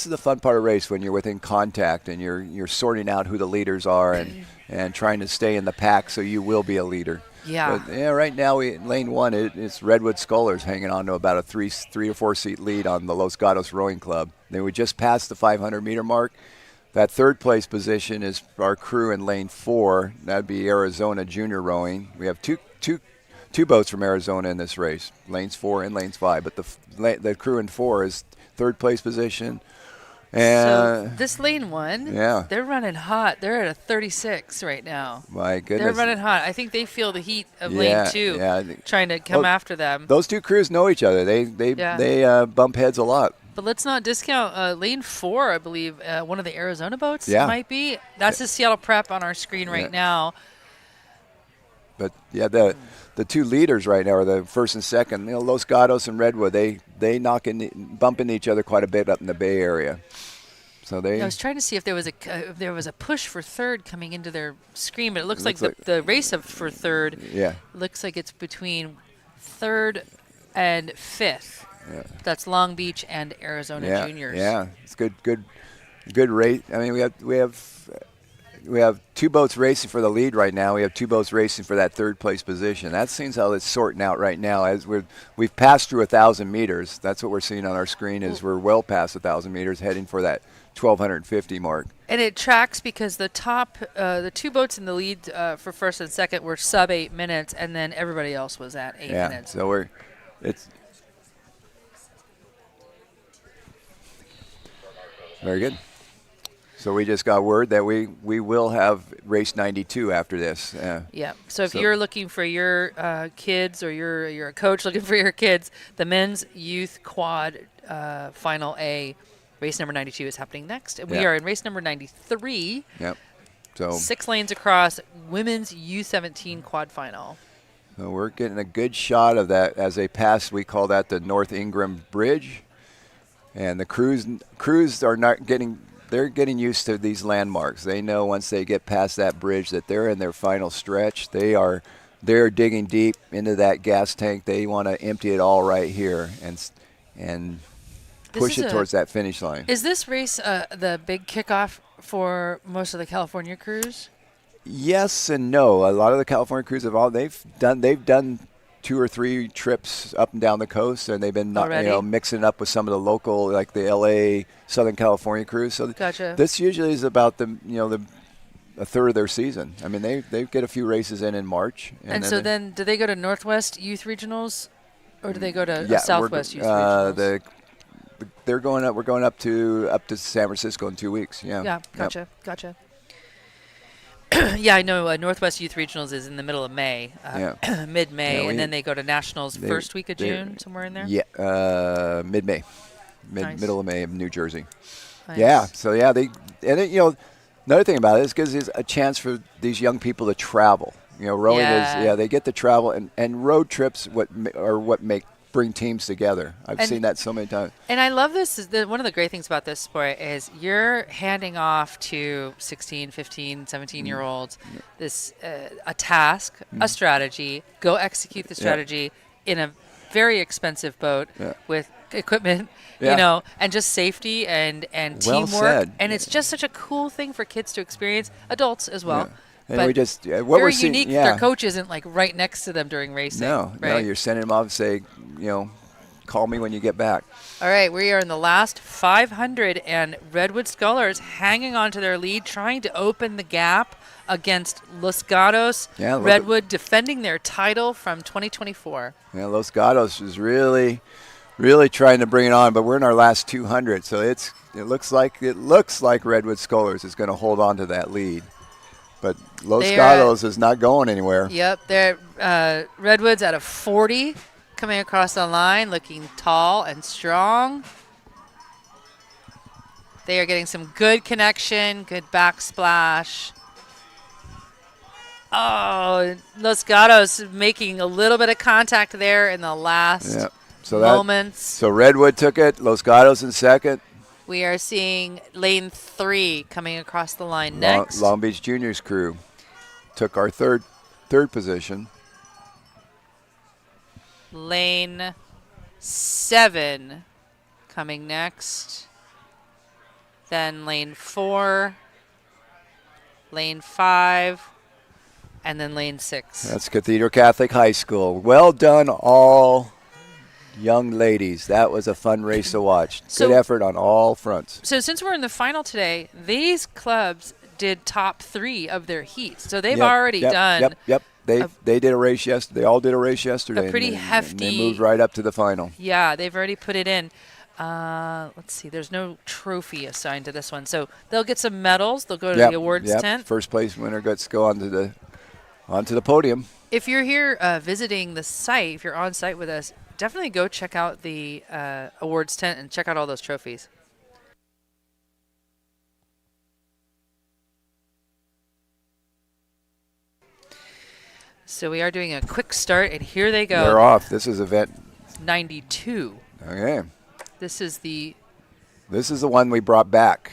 the fun part of race when you're within contact and you're sorting out who the leaders are and trying to stay in the pack so you will be a leader. Yeah. But, right now lane 1 it's Redwood Scullers hanging on to about a 3 or 4 seat lead on the Los Gatos Rowing Club. Then we just passed the 500 meter mark. That third place position is our crew in lane 4. That'd be Arizona Junior Rowing. We have two boats from Arizona in this race, lanes 4 and lanes 5. But the crew in 4 is third place position. And so this lane 1, yeah, they're running hot. They're at a 36 right now. My goodness. They're running hot. I think they feel the heat of lane 2 trying to come after them. Those two crews know each other. They bump heads a lot. But let's not discount lane 4, I believe, one of the Arizona boats might be. That's the Seattle Prep on our screen right now. But, the two leaders right now are the first and second. Los Gatos and Redwood, they bump into each other quite a bit up in the Bay Area. So I was trying to see if there was a push for third coming into their screen, but it looks like the race for third looks like it's between third and fifth. Yeah. That's Long Beach and Arizona Juniors. Yeah, it's good rate. I mean, we have two boats racing for the lead right now. We have two boats racing for that third place position. That seems how it's sorting out right now. As we've passed through 1,000 meters. That's what we're seeing on our screen. Is we're well past 1,000 meters, heading for that 1,250 mark. And it tracks because the two boats in the lead for first and second were sub 8 minutes, and then everybody else was at 8 minutes. So it's very good. So we just got word that we will have race 92 after this. Yeah. So if you're looking for your kids, or you're a coach looking for your kids, the men's youth quad final A, race number 92 is happening next. And we are in race number 93. Yep. So 6 lanes across, women's U17 quad final. So we're getting a good shot of that as they pass. We call that the North Ingram Bridge. And the crews are not getting. They're getting used to these landmarks. They know once they get past that bridge that they're in their final stretch. They're digging deep into that gas tank. They want to empty it all right here and push it towards that finish line. Is this race the big kickoff for most of the California crews? Yes and no. A lot of the California crews they've done 2 or 3 trips up and down the coast, and they've been mixing it up with some of the local, like the LA, Southern California crews. So gotcha. This usually is about a third of their season. I mean, they get a few races in March. And so then do they go to Northwest Youth Regionals, or do they go to Southwest Youth Regionals? They're going up. We're going up to San Francisco in 2 weeks. Yeah. Yeah. Gotcha. Yeah, I know Northwest Youth Regionals is in the middle of May, mid-May, and then they go to Nationals first week of June, somewhere in there? Yeah, mid-May, middle of May in New Jersey. Nice. Yeah, so another thing about it is because it's a chance for these young people to travel. Rowing is, they get to travel, and road trips what bring teams together. I've seen that so many times. And I love this. One of the great things about this sport is you're handing off to 16, 15, 17-year-olds this a task, a strategy. Go execute the strategy in a very expensive boat with equipment, and just safety and teamwork. Said. And it's just such a cool thing for kids to experience, adults as well. Yeah. And but we just what very we're seeing, unique. Their coach isn't like right next to them during racing. No, you're sending them off and say, call me when you get back. All right, we are in the last 500, and Redwood Scullers hanging on to their lead, trying to open the gap against Los Gatos. Redwood defending their title from 2024. Yeah, Los Gatos is really trying to bring it on, but we're in our last 200, so it looks like Redwood Scullers is going to hold on to that lead. But Los Gatos is not going anywhere. Yep, they're Redwood's at a 40, coming across the line, looking tall and strong. They are getting some good connection, good backsplash. Oh, Los Gatos making a little bit of contact there in the last moments. So Redwood took it, Los Gatos in second. We are seeing lane 3 coming across the line next. Long Beach Juniors crew took our third position. Lane 7 coming next. Then lane 4, lane 5, and then lane 6. That's Cathedral Catholic High School. Well done, all young ladies. That was a fun race to watch. So- Good effort on all fronts. So since we're in the final today, these clubs did top 3 of their heats. So they've Yep, already yep, done Yep. They did a race yesterday. They all did a race yesterday. pretty and hefty- they moved right up to the final. Yeah, they've already put it in. Let's see. There's no trophy assigned to this one. So they'll get some medals. They'll go to the awards tent. First place winner gets to go onto the podium. If you're here visiting the site, if you're on site with us, definitely go check out the awards tent and check out all those trophies. So we are doing a quick start, and here they go. They're off. This is event. 92. Okay. This is the one we brought back.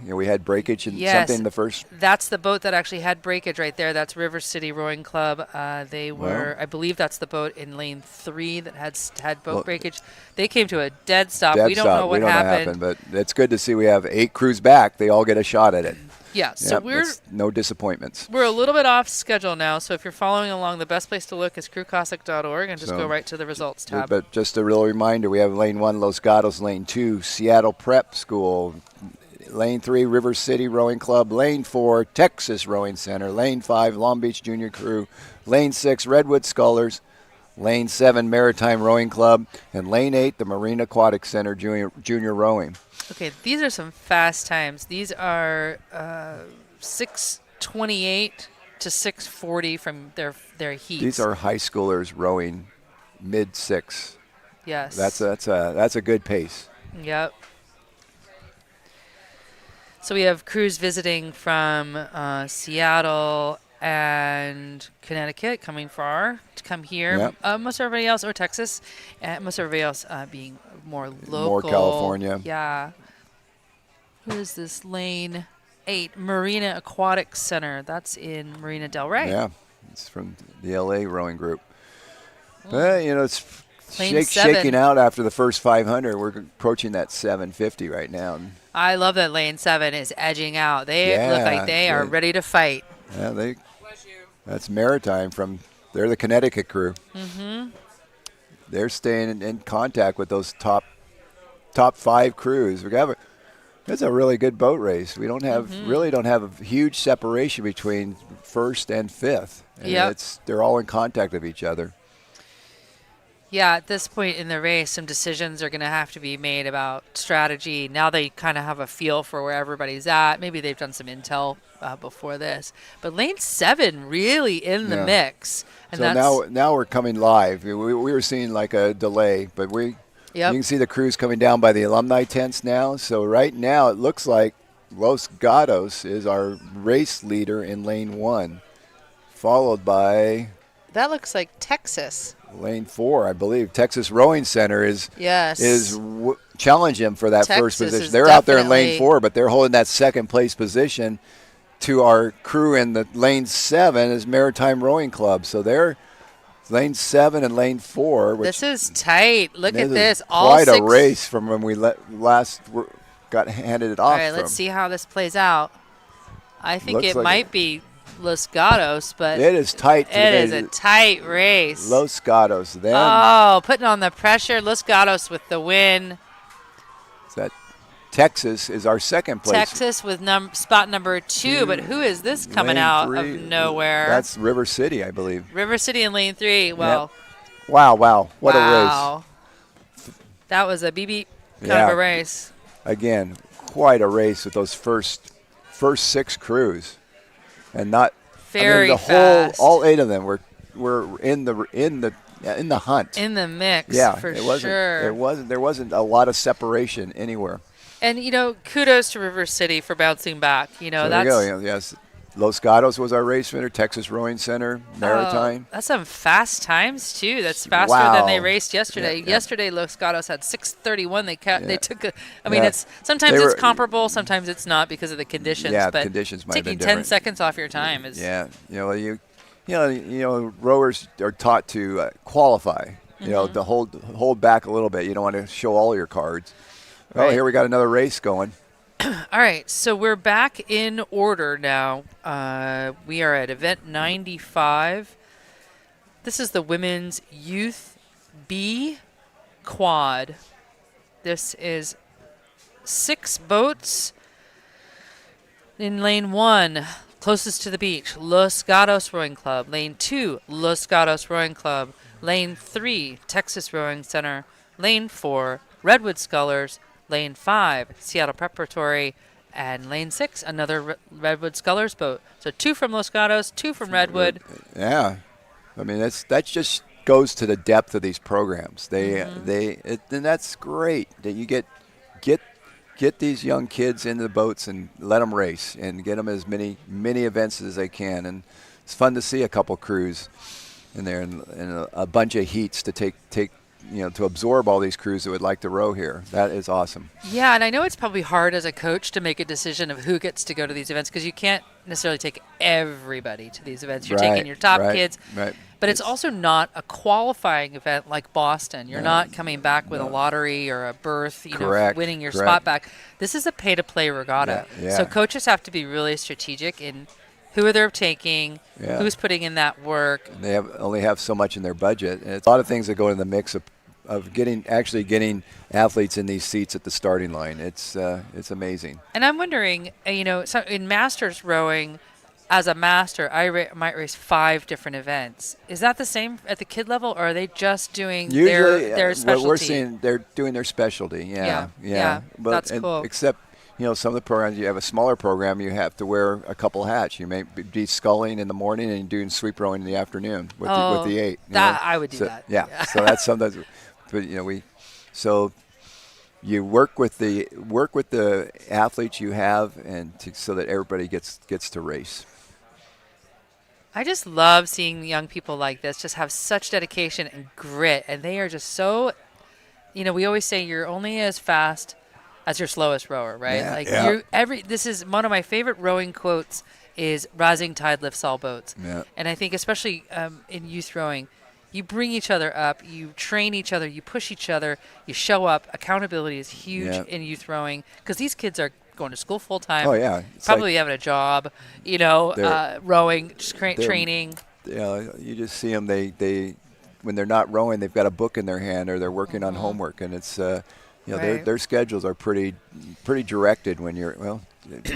We had breakage and Yes. something in the first. That's the boat that actually had breakage right there. That's River City Rowing Club. They were, I believe, that's the boat in lane 3 that had boat breakage. They came to a dead stop. We don't know what happened. But it's good to see we have 8 crews back. They all get a shot at it. Yeah, so Yep, that's no disappointments. we're a little bit off schedule now. So if you're following along, the best place to look is crewclassic.org and just So- go right to the results tab. But just a real reminder, we have lane 1, Los Gatos, lane 2, Seattle Prep School, lane 3, River City Rowing Club, lane 4, Texas Rowing Center, lane 5, Long Beach Junior Crew, lane 6, Redwood Scullers, lane 7, Maritime Rowing Club, and lane 8, the Marine Aquatic Center Junior Rowing. Okay, these are some fast times. These are 6:28 to 6:40 from their heats. These are high schoolers rowing mid-6. yes. That's a good pace. Yep. So we have crews visiting from Seattle and Connecticut coming far to come here. Yep. Most everybody else, or Texas, and most everybody else being more local. More California. Yeah. Who is this? Lane 8, Marina Aquatic Center. That's in Marina Del Rey. Yeah, it's from the LA rowing group. But, it's Lane 7. shaking out after the first 500. We're approaching that 750 right now. I love that lane 7 is edging out. They look like they are ready to fight. Yeah, that's Maritime they're the Connecticut crew. Mm-hmm. They're staying in contact with those top 5 crews. It's a really good boat race. We don't have a huge separation between first and fifth. And they're all in contact of each other. Yeah, at this point in the race, some decisions are going to have to be made about strategy. Now they kind of have a feel for where everybody's at. Maybe they've done some intel before this. But lane 7 really in the mix. And so now we're coming live. We were seeing like a delay, but you can see the crews coming down by the alumni tents now. So right now it looks like Los Gatos is our race leader in lane 1, followed by that looks like Texas. Lane 4, I believe. Texas Rowing Center is challenge him for that first position. They're out there in lane 4, but they're holding that second place position to our crew in the lane 7 is Maritime Rowing Club. So they're lane 7 and lane 4. This is tight. Look at this. Quite a race from when we last got handed it off. All right, let's see how this plays out. I think it might be Los Gatos, but it is tight. It is a tight race. Los Gatos. Putting on the pressure. Los Gatos with the win. Texas is our second place. Texas with spot number 2, but who is this coming out of nowhere? That's River City, I believe. River City in lane 3. Well, wow. What a race. That was a BB kind of a race. Again, quite a race with those first 6 crews. And not fast. All 8 of them were in the hunt. In the mix, for sure. There wasn't a lot of separation anywhere. And kudos to River City for bouncing back. There you go. Yes, Los Gatos was our race winner. Texas Rowing Center, Maritime. Oh, that's some fast times too. That's faster than they raced yesterday. Yeah, yeah. Yesterday, Los Gatos had 6:31. They Yeah. took a. I mean, Yeah. it's sometimes They it's were- comparable, sometimes it's not because of the conditions. Yeah, but conditions might have been taking 10 different. seconds off your time is. Yeah, rowers are taught to qualify. You know, to hold back a little bit. You don't want to show all your cards. Oh, Right. here we got another race going. All right, so we're back in order now. We are at event 95. This is the women's youth B quad. This is 6 boats in lane 1, closest to the beach, Los Gatos Rowing Club. Lane 2, Los Gatos Rowing Club. Lane 3, Texas Rowing Center. Lane 4, Redwood Scullers. Lane 5, Seattle Preparatory. And lane 6, another Redwood Scullers boat. So 2 from Los Gatos, 2 from Redwood. Yeah, I mean that just goes to the depth of these programs. And that's great that you get these young kids into the boats and let them race and get them as many events as they can. And it's fun to see a couple crews in there and a bunch of heats to take to absorb all these crews that would like to row here. That is awesome. Yeah, and I know it's probably hard as a coach to make a decision of who gets to go to these events because you can't necessarily take everybody to these events. You're taking your top kids. Right. But it's also not a qualifying event like Boston. You're not coming back with a lottery or a berth, winning your spot back. This is a pay-to-play regatta. Yeah. So coaches have to be really strategic in who they're taking, who's putting in that work. And they only have so much in their budget. And it's a lot of things that go in the mix of getting athletes in these seats at the starting line. It's amazing. And I'm wondering, so in masters rowing, as a master, I might race 5 different events. Is that the same at the kid level, or are they just doing their specialty? What we're seeing, they're doing their specialty. Yeah. That's cool. Except, some of the programs, you have a smaller program, you have to wear a couple hats. You may be sculling in the morning and doing sweep rowing in the afternoon with the 8. I would do that. Yeah. So that's sometimes, but so you work with the athletes you have so that everybody gets to race. I just love seeing young people like this just have such dedication and grit, and they are just so, we always say you're only as fast as your slowest rower, right? This is one of my favorite rowing quotes is rising tide lifts all boats. Yeah. And I think especially in youth rowing, you bring each other up, you train each other, you push each other, you show up. Accountability is huge in youth rowing because these kids are going to school full time. Oh yeah, probably having a job, rowing, just training. You just see them. They when they're not rowing, they've got a book in their hand or they're working on homework, and it's their schedules are pretty directed. When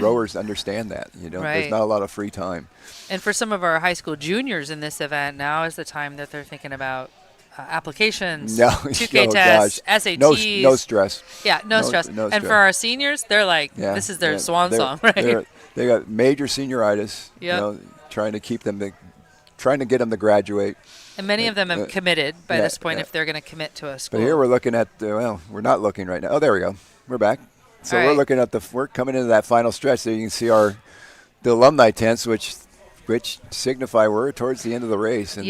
rowers understand that. There's not a lot of free time. And for some of our high school juniors in this event, now is the time that they're thinking about applications, 2K tests, SATs. No stress. Yeah, no stress. And for our seniors, they're like, this is their swan song, right? They got major senioritis. Yep. Trying to get them to graduate. And many of them have committed by this point if they're going to commit to a school. But here we're looking at we're not looking right now. Oh, there we go. We're back. So we're looking at we're coming into that final stretch. So you can see the alumni tents, which signify we're towards the end of the race. And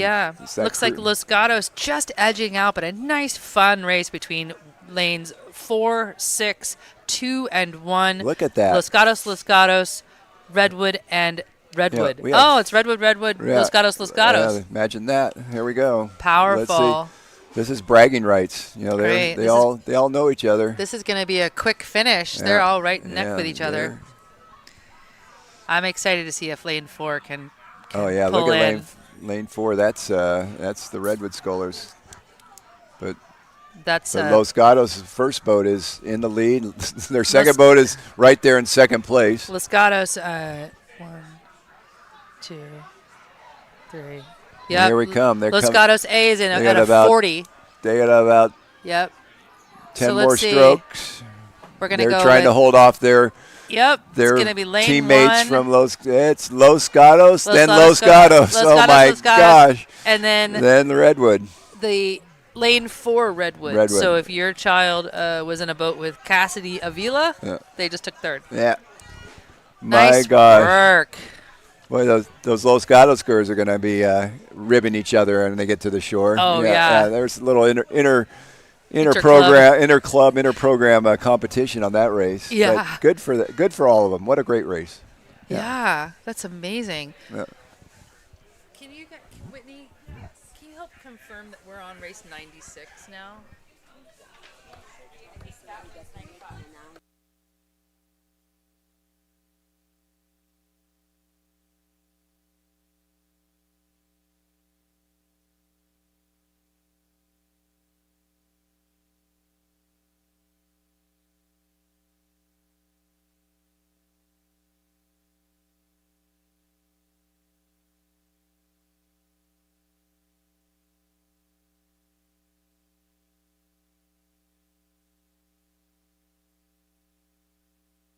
looks like Los Gatos just edging out, but a nice fun race between lanes 4, 6, 2, and 1. Look at that. Los Gatos, Redwood, and Redwood. It's Redwood, Los Gatos. Imagine that. Here we go. Powerful. Let's see. This is bragging rights. They all know each other. This is going to be a quick finish. Yeah. They're all right neck with each other. I'm excited to see if lane 4 can pull look at lane 4. That's the Redwood Scullers. But Los Gatos' first boat is in the lead. Their second boat is right there in second place. Los Gatos, 1, 2, 3. Yep. Here we come. Los Gatos A is at a 40. They got about 10 more strokes. We're going to go. They're trying to hold off their it's going to be lane teammates 1. from It's Los Gatos, then Los Gatos. Gosh. And then the Redwood. The lane 4 Redwood. So if your child was in a boat with Cassidy Avila, they just took third. Yeah. Nice My gosh. work. Boy, those Los Gatos girls are going to be ribbing each other when they get to the shore. Oh, yeah. There's a little inter program competition on that race. Yeah. But good for all of them. What a great race. Yeah, that's amazing. Yeah. Whitney, can you help confirm that we're on race 96 now?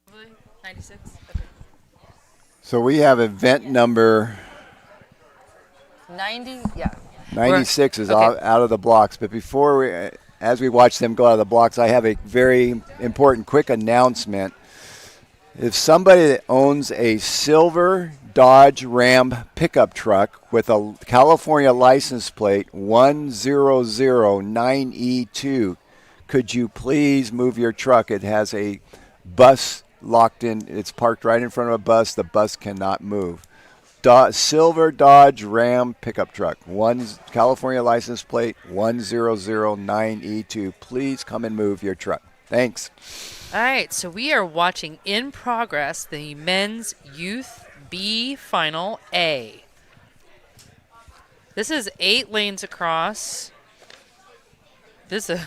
Probably 96. Okay. So we have event number 90. Yeah. 96 is okay. out of the blocks. But as we watch them go out of the blocks, I have a very important quick announcement. If somebody that owns a silver Dodge Ram pickup truck with a California license plate 1009E2, could you please move your truck? It has a bus locked in. It's parked right in front of a bus. The bus cannot move. Silver Dodge Ram pickup truck, California license plate 1009E2. Please come and move your truck. Thanks. All right, so we are watching in progress the men's youth B final A. This is 8 lanes across. This is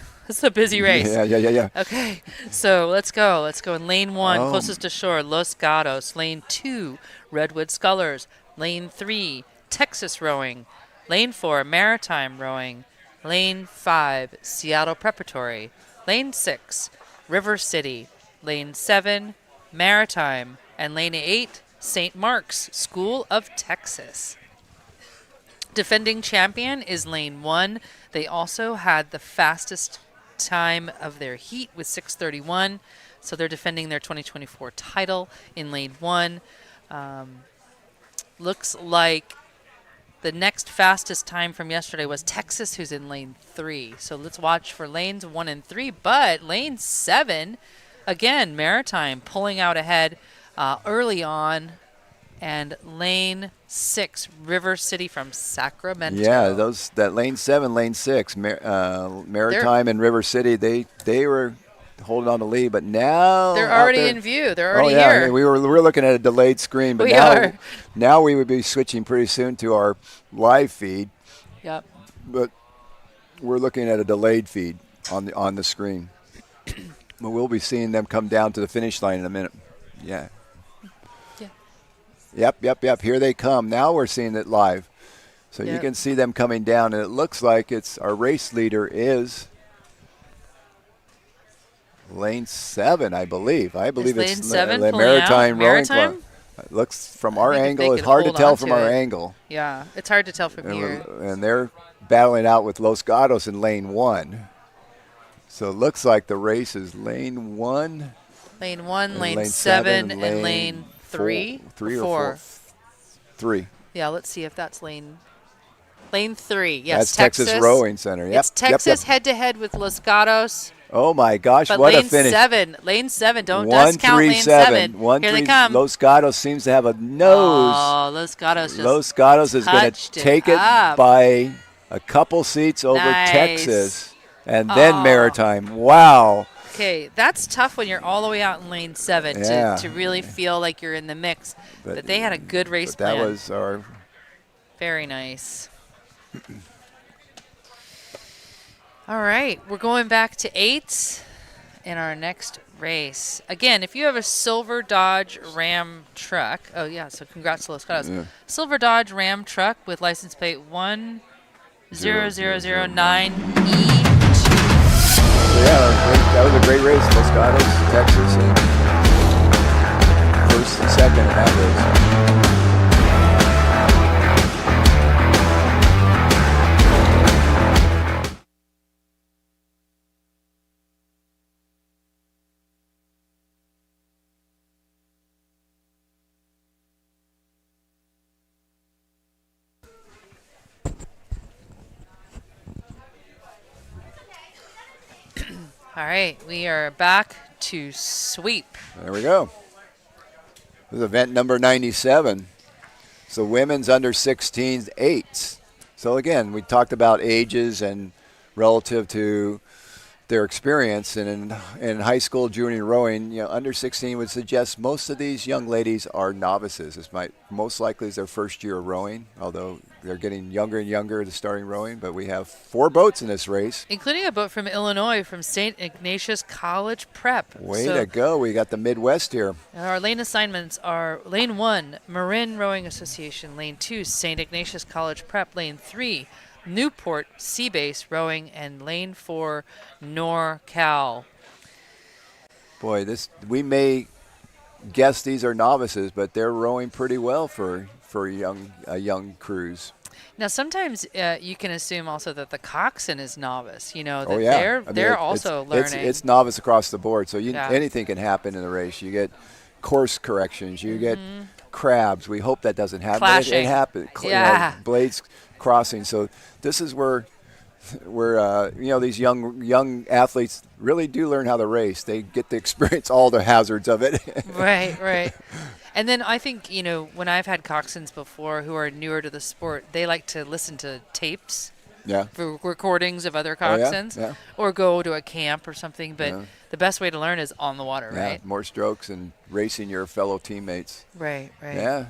a busy race. Yeah. Okay, so let's go. Let's go in lane 1, Oh. closest to shore, Los Gatos. Lane 2, Redwood Scullers. Lane 3, Texas Rowing. Lane 4, Maritime Rowing. Lane 5, Seattle Preparatory. Lane 6, River City. Lane 7, Maritime. And Lane 8, St. Mark's School of Texas. Defending champion is Lane 1. They also had the fastest time of their heat with 6:31, so they're defending their 2024 title in Lane 1. Looks like the next fastest time from yesterday was Texas, who's in Lane 3. So let's watch for lanes 1 and 3. But Lane 7, again, Maritime pulling out ahead early on. And Lane 6, River City from Sacramento. Yeah, that Lane 7, Lane 6, Maritime and River City, they were holding on to lead, but now they're already in view. They're already here. here. We're looking at a delayed screen, but now we would be switching pretty soon to our live feed. Yep. But we're looking at a delayed feed on the screen. But we'll be seeing them come down to the finish line in a minute. Yeah. Yep. Here they come. Now we're seeing it live. So you can see them coming down, and it looks like our race leader is Lane 7, I believe. Lane 7 the pulling Maritime out? Rowing Maritime? Club. It looks from our angle. It's could hard to hold tell on from to our it. angle. Yeah, it's hard to tell from here. And they're battling out with Los Gatos in Lane 1. So it looks like the race is Lane 1. Lane 1, Lane 7, and Lane 3. 4. 3. Yeah, let's see if that's Lane 3. Yes, That's Texas Rowing Center. Yep. It's Texas head-to-head with Los Gatos. Oh, my gosh, But what Lane a finish. Lane 7, don't discount Lane 7. Here they come. Los Gatos seems to have a nose. Oh, Los Gatos just Los Gatos is going to take it up. by a couple seats over Nice. Texas. And then Maritime. Wow. Okay, that's tough when you're all the way out in Lane 7 to really feel like you're in the mix. But they had a good race plan. That was our... Very nice. All right, we're going back to 8 in our next race. Again, if you have a silver Dodge Ram truck, so congrats to Los Gatos. Yeah. Silver Dodge Ram truck with license plate 10009E2. So that was a great race. Los Gatos, Texas, and first and second in that race. All right, we are back to sweep. There we go. This is event number 97. So women's under 16 eights. So again, we talked about ages and relative to their experience, and in high school junior rowing, under 16 would suggest most of these young ladies are novices. This might most likely is their first year of rowing, although they're getting younger and younger to starting rowing. But we have 4 boats in this race, including a boat from Illinois from St. Ignatius College Prep. Way to go. We got the Midwest here. Our lane assignments are Lane 1, Marin Rowing Association. Lane 2, St. Ignatius College Prep. Lane 3, Newport Seabase Rowing, and Lane 4, NorCal. Boy, we may guess these are novices, but they're rowing pretty well for a young cruise. Now, sometimes you can assume also that the coxswain is novice. That they're also learning. It's novice across the board, so Yeah. anything can happen in the race. You get course corrections, you get crabs. We hope that doesn't happen. Clashing. It happens. Yeah. Blades crossing. So this is where these young athletes really do learn how to race. They get to experience all the hazards of it. Right. And then I think, when I've had coxswains before who are newer to the sport, they like to listen to tapes. Yeah. For recordings of other coxswains, yeah. or go to a camp or something. But the best way to learn is on the water, right? More strokes and racing your fellow teammates. Right. Yeah.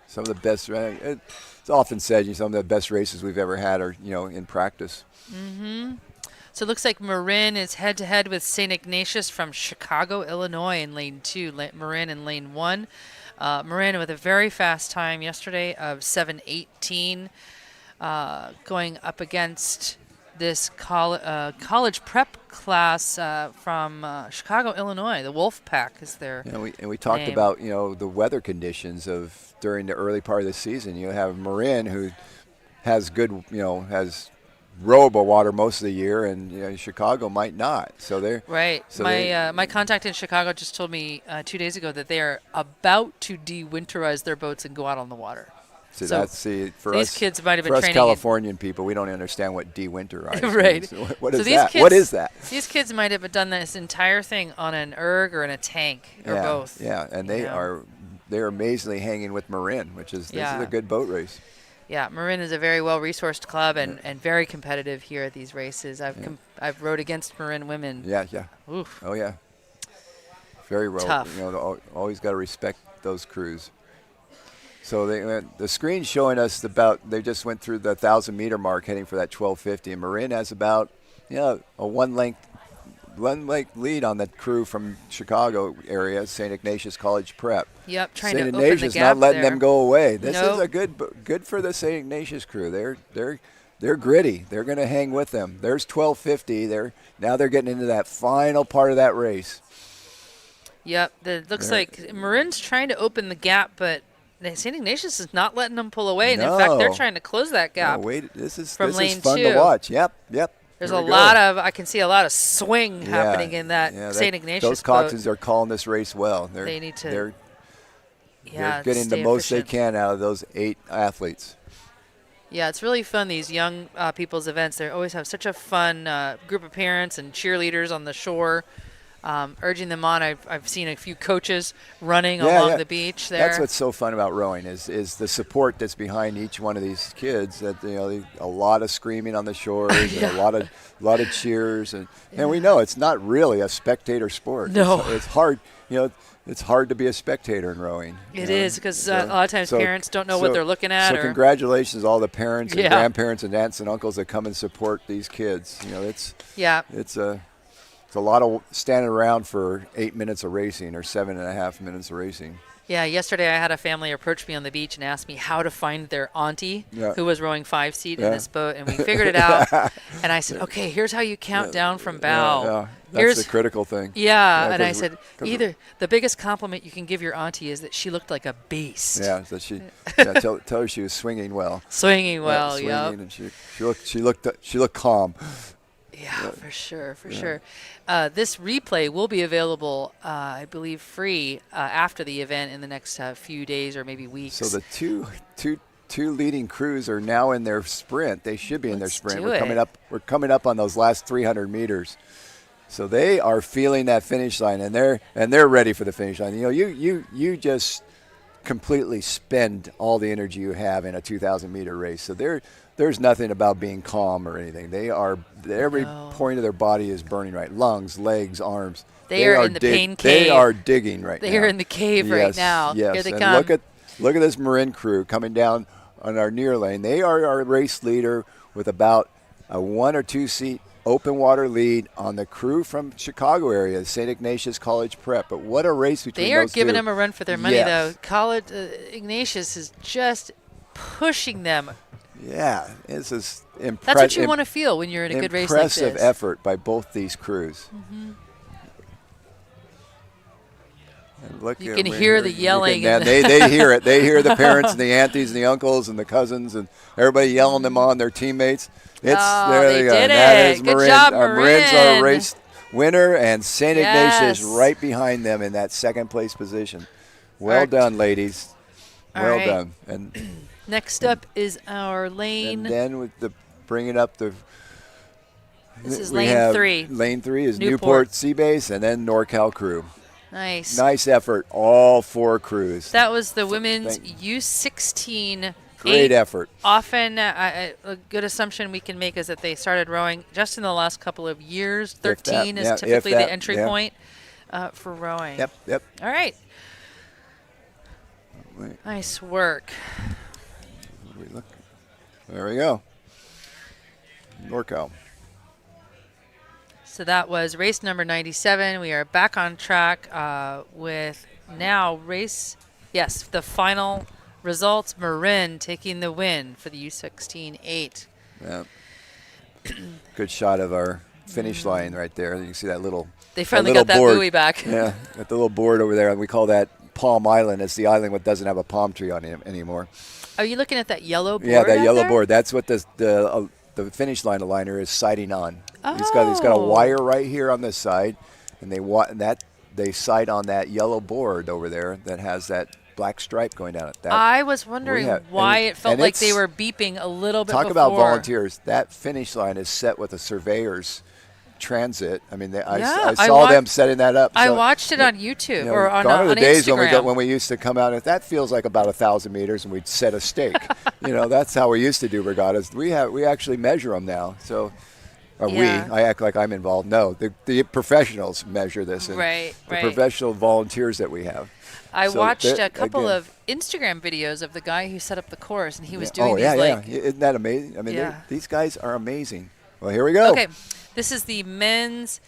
Some of the best. It's often said some of the best races we've ever had are in practice. Mm-hmm. So it looks like Marin is head-to-head with St. Ignatius from Chicago, Illinois in Lane 2. Marin in Lane 1. Marin with a very fast time yesterday of 7:18, going up against this college prep class from Chicago, Illinois. The Wolf Pack is their we talked name. about the weather conditions of during the early part of the season. You have Marin, who has good has rowable water most of the year, and Chicago might not. So they're right. So my contact in Chicago just told me 2 days ago that they are about to de-winterize their boats and go out on the water. For these us, kids might have been for us training Californian people, we don't understand what de-winterize right. means. What is these that? Kids, what is that? These kids might have done this entire thing on an erg or in a tank or both. Yeah, and they're amazingly hanging with Marin, this is a good boat race. Yeah, Marin is a very well-resourced club and very competitive here at these races. I've rowed against Marin women. Yeah. Oof. Oh, yeah. Very tough. Always got to respect those crews. So the screen's showing us they just went through the 1,000-meter mark heading for that 12:50, and Marin has about a one-length lead on that crew from Chicago area, St. Ignatius College Prep. Yep, trying St. to Ignatius open the gap not letting there. them go away. This Nope. is a good for the St. Ignatius crew. They're gritty. They're going to hang with them. There's 12:50. Now they're getting into that final part of that race. Yep, it looks like Marin's trying to open the gap, but St. Ignatius is not letting them pull away. And in fact, they're trying to close that gap. No, wait, this is from this lane is fun 2. to watch. Yep. There's I can see a lot of swing happening in that St. Ignatius Those coxswains are calling this race well. They need to. They're getting the most they can out of those 8 athletes. Yeah, it's really fun, these young people's events. They always have such a fun group of parents and cheerleaders on the shore. Urging them on. I've seen a few coaches running along the beach there. That's what's so fun about rowing is the support that's behind each one of these kids. That a lot of screaming on the shores, and a lot of cheers, and we know it's not really a spectator sport. No, it's hard. It's hard to be a spectator in rowing. It is because a lot of times parents don't know what they're looking at. So congratulations to all the parents and grandparents and aunts and uncles that come and support these kids. It's a lot of standing around for 8 minutes of racing or 7.5 minutes of racing. Yeah, yesterday I had a family approach me on the beach and asked me how to find their auntie who was rowing 5-seat in this boat, and we figured it out. And I said, okay, here's how you count down from bow. That's the critical thing. And I said, either the biggest compliment you can give your auntie is that she looked like a beast. Yeah, that tell her she was swinging well. Swinging well, and she looked calm. Yeah, for sure. This replay will be available, I believe, free after the event in the next few days or maybe weeks. So the two leading crews are now in their sprint. They should be in their sprint. We're coming up on those last 300 meters. So they are feeling that finish line, and they're ready for the finish line. You know, you just completely spend all the energy you have in a 2,000-meter race. So there's nothing about being calm or anything. Every point of their body is burning right. Lungs, legs, arms. They are in the pain cave. They are digging right now. They are in the cave right now. Yes. Here they And come. look at this Marin crew coming down on our near lane. They are our race leader with about a 1 or 2 seat open water lead on the crew from Chicago area, St. Ignatius College Prep. But what a race between those two. They are giving them a run for their money, Yes. though. College Ignatius is just pushing them. Yeah, this is impressive. That's what you want to feel when you're in a good race like this. Impressive effort by both these crews. And look, You can hear the yelling. And they hear it. They hear the parents and the aunties and the uncles and the cousins and everybody yelling them on, their teammates. There they go. did That it. is Good Marin. job, Marin's Marin. our race winner, and St. Ignatius Yes. right behind them in that second place position. Well Art. done, ladies. All Well right. done. And Next up is our lane. then with the bringing up the. This is we lane have 3. Lane 3 is Newport. Newport Seabase, and then NorCal crew. Nice. Nice effort, all 4 crews. That was the women's thank- U16 Great Eight. effort. Often, a good assumption we can make is that they started rowing just in the last couple of years. 13 is if typically that, the entry yeah. point for rowing. Yep. All right. Wait. Nice work. There we go. NorCal. So that was race number 97. We are back on track with now the final results. Marin taking the win for the U16 Eight. Yeah. Good shot of our finish line right there. You can see that little. They finally little got that board. buoy back. Yeah, got the little board over there, and we call that Palm Island. It's the island that doesn't have a palm tree on it anymore. Are you looking at that yellow board? Yeah, that out yellow there? board. That's what the finish line aligner is sighting on. He's got a Oh. wire right here on this side, and they sight on that yellow board over there that has that black stripe going down it. I was wondering why it felt like they were beeping a little bit Talk before. about volunteers. That finish line is set with a surveyor's transit. I mean, I saw them setting that up. I So, watched it on YouTube you know, or on, gone are on the days Instagram. when we used to come out. If that feels like about 1,000 meters, and we'd set a stake. That's how we used to do regattas. We actually measure them now. So, Yeah. I act like I'm involved. No, the professionals measure this. And Right. The professional volunteers that we have. I So watched that- a couple again- of Instagram videos of the guy who set up the course, and he was Yeah. doing these Isn't that amazing? I mean, Yeah. these guys are amazing. Well, here we go. Okay, this is the men's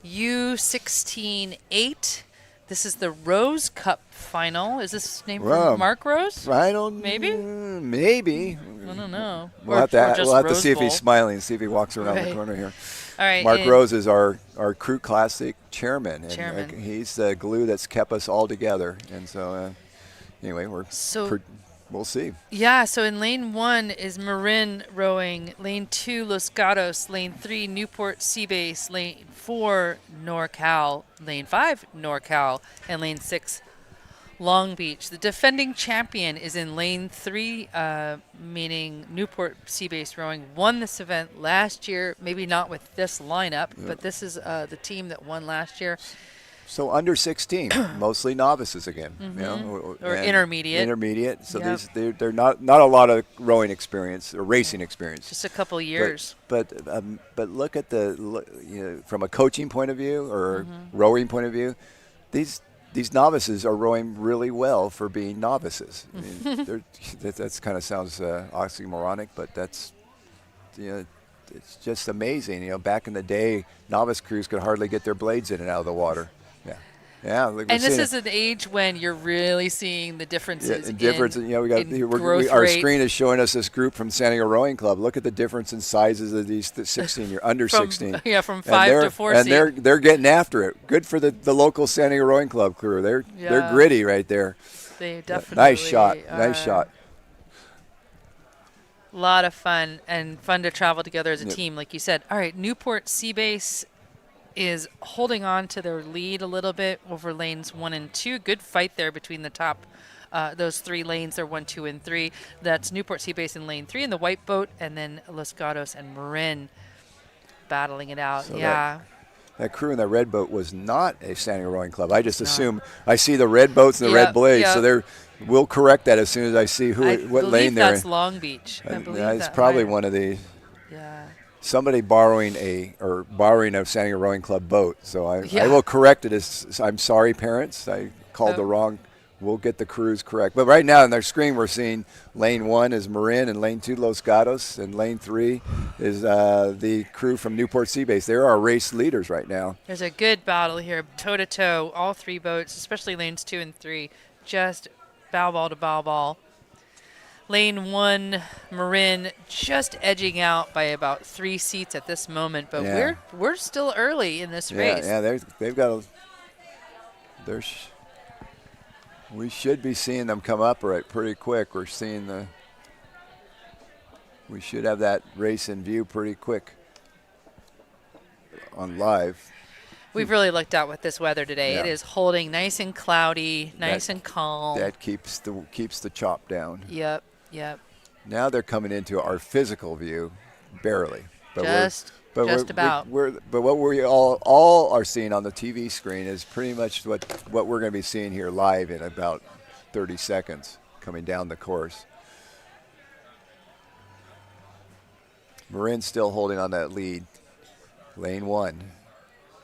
U16 Eight. This is the Rose Cup final. Is this named Wow. for Mark Rose? I don't. Maybe? Maybe. I don't know. We'll Or- have or to, just we'll have to Rose see if Bowl. he's smiling, see if he walks around the Right. corner here. All right. Mark and Rose is our Crew Classic chairman. And Chairman. he's the glue that's kept us all together. And so, anyway, we'll see. Yeah, so in lane 1 is Marin rowing, lane 2 Los Gatos, lane 3 Newport Seabase, lane 4 NorCal, lane 5 NorCal, and lane 6 Long Beach. The defending champion is in lane 3, meaning Newport Seabase Rowing won this event last year, maybe not with this lineup, but this is the team that won last year. So under 16, mostly novices again, Or intermediate. Intermediate. So Yep. they're not a lot of rowing experience or racing experience. Just a couple years. But look at from a coaching point of view or rowing point of view, these novices are rowing really well for being novices. I mean, that's kind of sounds oxymoronic, but that's it's just amazing. Back in the day, novice crews could hardly get their blades in and out of the water. Yeah, And this is an age when you're really seeing the differences. Our screen is showing us this group from San Diego Rowing Club. Look at the difference in sizes of these 16, under 16. Yeah, from 5 to 4. And they're getting after it. Good for the local San Diego Rowing Club crew. They're gritty right there. They definitely Nice shot. are. Nice shot. A lot of fun and fun to travel together as a Yep. team, like you said. All right, Newport Seabase is holding on to their lead a little bit over lanes 1 and 2. Good fight there between the top, those 3 lanes. They're 1, 2, and 3. That's Newport Seabase in lane 3 in the white boat, and then Los Gatos and Marin battling it out. So yeah. that crew in that red boat was not a San Diego Rowing Club. I just assume I see the red boats and the red blades, so we'll correct that as soon as I see what lane they're in. That's Long Beach. I believe it's probably one of the somebody borrowing a San Diego Rowing Club boat. So I will correct it. I'm sorry, parents. I called the wrong. We'll get the crews correct. But right now on their screen, we're seeing lane 1 is Marin and lane 2 Los Gatos, and lane 3 is the crew from Newport Seabase. They're our race leaders right now. There's a good battle here, toe-to-toe, all 3 boats, especially lanes 2 and 3, just bow ball to bow ball. Lane 1, Marin, just edging out by about 3 seats at this moment, but we're still early in this race. Yeah, they've got we should be seeing them come up pretty quick. We should have that race in view pretty quick on live. We've really lucked out with this weather today. It is holding nice and cloudy, nice and calm. That keeps the chop down. Yep. Now they're coming into our physical view, barely. But just about. But what we all are seeing on the TV screen is pretty much what we're going to be seeing here live in about 30 seconds coming down the course. Marin's still holding on that lead. Lane 1,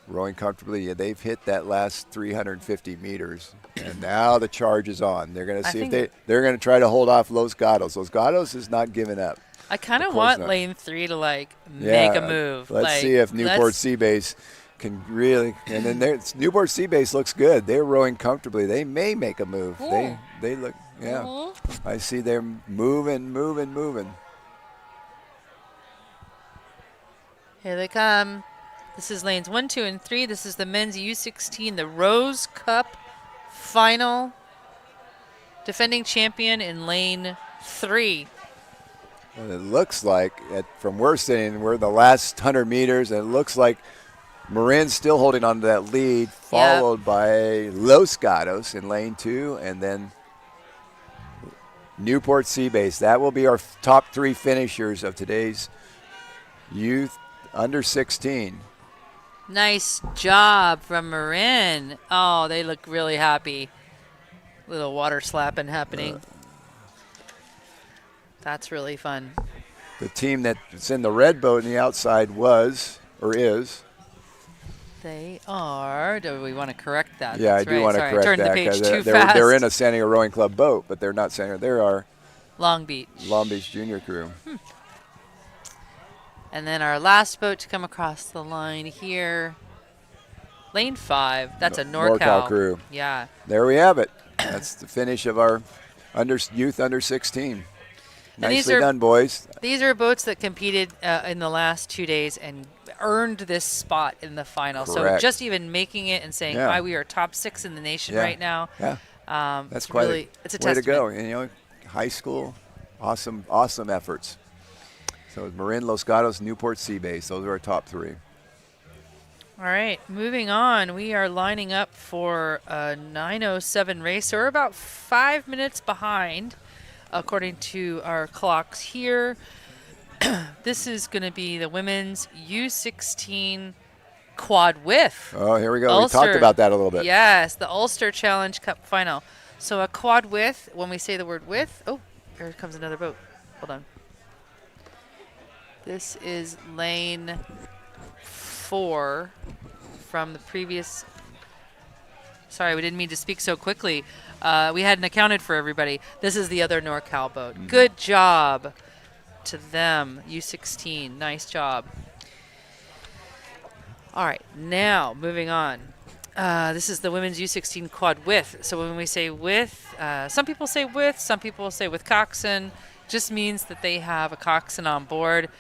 rowing comfortably. They've hit that last 350 meters, and now the charge is on. They're going to see if they're going to try to hold off Los Gatos. Los Gatos is not giving up. I kind of want lane 3 to make a move. Let's see if Newport Seabase can really. And then Newport Seabase looks good. They're rowing comfortably. They may make a move. Ooh. They look. Yeah, mm-hmm. I see they're moving. Here they come. This is lanes 1, 2, and 3. This is the men's U16, the Rose Cup final. Defending champion in lane 3. And it looks like, from we're sitting, we're the last 100 meters, and it looks like Marin's still holding on to that lead, followed by Los Gatos in lane 2, and then Newport Seabase. That will be our top 3 finishers of today's youth under 16. Nice job from Marin. Oh, they look really happy. Little water slapping happening. That's really fun. The team that's in the red boat on the outside is. They are. Do we want to correct that? Yeah, That's I do want to correct Turned that. the page too fast. They're in a San Diego Rowing Club boat, but they're not San Diego. They are Long Beach Junior crew. And then our last boat to come across the line here, lane 5. That's a NorCal crew. Yeah. There we have it. That's the finish of our youth under 16. Nicely done, boys. These are boats that competed in the last 2 days and earned this spot in the final. Correct. So just even making it and saying why we are top 6 in the nation right now. Yeah. That's quite it's a way testament. to go. And, high school, awesome efforts. So Marin, Los Gatos, Newport Seabase. Those are our top 3. All right, moving on. We are lining up for a 9:07 race. So we're about 5 minutes behind, according to our clocks here. This is going to be the women's U16 Quad width. Oh, here we go. We talked about that a little bit. Yes, the Ulster Challenge Cup final. So a quad width, when we say the word width, oh, here comes another boat. Hold on. This is lane 4 from the previous. Sorry, we didn't mean to speak so quickly. We hadn't accounted for everybody. This is the other NorCal boat. Mm-hmm. Good job to them, U16. Nice job. All right, now moving on. This is the women's U16 Quad width. So when we say width, some people say width, some people say with coxswain. Just means that they have a coxswain on board.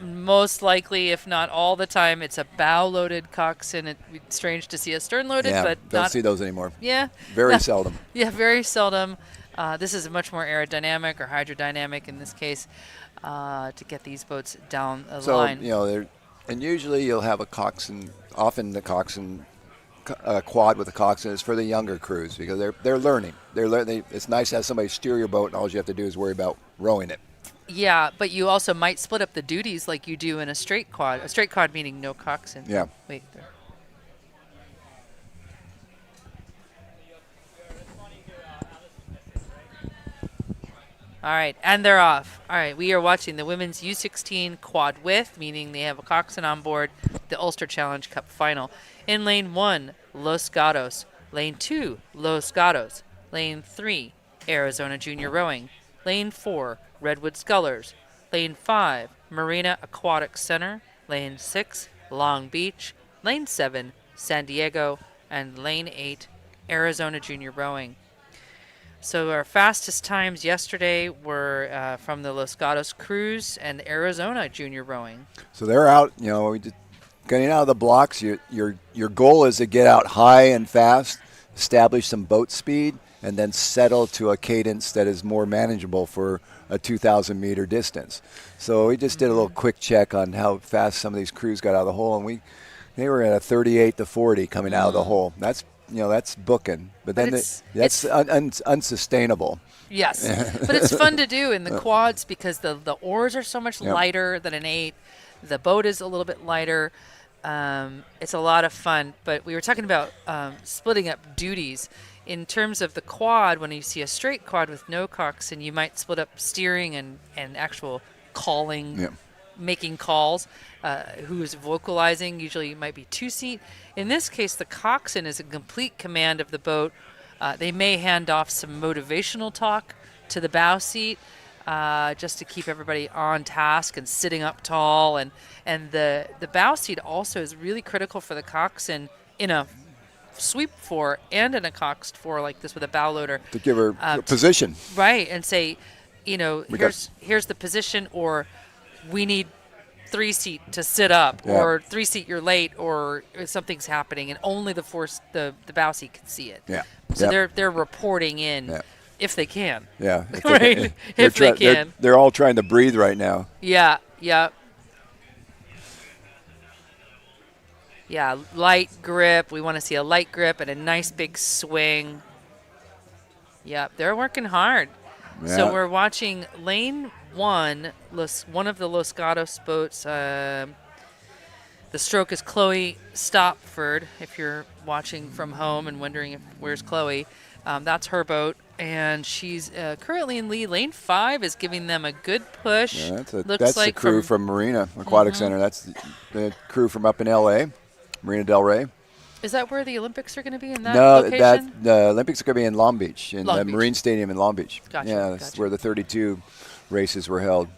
Most likely, if not all the time, it's a bow-loaded coxswain. It'd be strange to see a stern-loaded, but don't see those anymore. Yeah. Very seldom. Yeah, very seldom. This is much more aerodynamic or hydrodynamic in this case to get these boats down the line. So, and usually you'll have a coxswain. Often the coxswain quad with a coxswain is for the younger crews because they're learning. It's nice to have somebody steer your boat, and all you have to do is worry about rowing it. Yeah, but you also might split up the duties like you do in a straight quad. A straight quad meaning no coxswain. Yeah. Wait there. All right, and they're off. All right, we are watching the women's U16 Quad with, meaning they have a coxswain on board, the Ulster Challenge Cup final. In lane 1, Los Gatos. Lane 2, Los Gatos. Lane 3, Arizona Junior Rowing. Lane 4, Redwood Scullers. Lane 5, Marina Aquatic Center. Lane 6, Long Beach. Lane 7, San Diego. And Lane 8, Arizona Junior Rowing. So our fastest times yesterday were from the Los Gatos Cruise and Arizona Junior Rowing. So they're out, getting out of the blocks. Your goal is to get out high and fast, establish some boat speed, and then settle to a cadence that is more manageable for a 2,000-meter distance. So we just did a little quick check on how fast some of these crews got out of the hole, and they were at a 38 to 40 coming out of the hole. That's booking, but then that's unsustainable. Yes, but it's fun to do in the quads because the oars are so much lighter than an 8. The boat is a little bit lighter. It's a lot of fun. But we were talking about splitting up duties. In terms of the quad, when you see a straight quad with no coxswain, you might split up steering and actual calling, making calls. Who is vocalizing? Usually it might be 2-seat. In this case, the coxswain is in complete command of the boat. They may hand off some motivational talk to the bow seat just to keep everybody on task and sitting up tall. And the bow seat also is really critical for the coxswain in a sweep 4 and in a coxed 4 like this with a bow loader. To give her position. Right, and say, here's the position, or we need 3-seat to sit up, or 3-seat you're late, or something's happening, and only the bow seat can see it. Yeah. So they're reporting in if they can. Yeah. Right. If they can. They're all trying to breathe right now. Yeah. Yeah. Yeah. Light grip. We want to see a light grip and a nice big swing. Yeah. They're working hard. Yeah. So we're watching lane 1, one of the Los Gatos boats. The stroke is Chloe Stopford, if you're watching from home and wondering where's Chloe. That's her boat, and she's currently in lead. Lane 5 is giving them a good push. Yeah, that's the crew from Marina Aquatic Center. That's the crew from up in L.A., Marina Del Rey. Is that where the Olympics are going to be, in that location? No, the Olympics are going to be in Long Beach, in the Marine Stadium in Long Beach. Gotcha. Yeah, that's where the 32 races were held.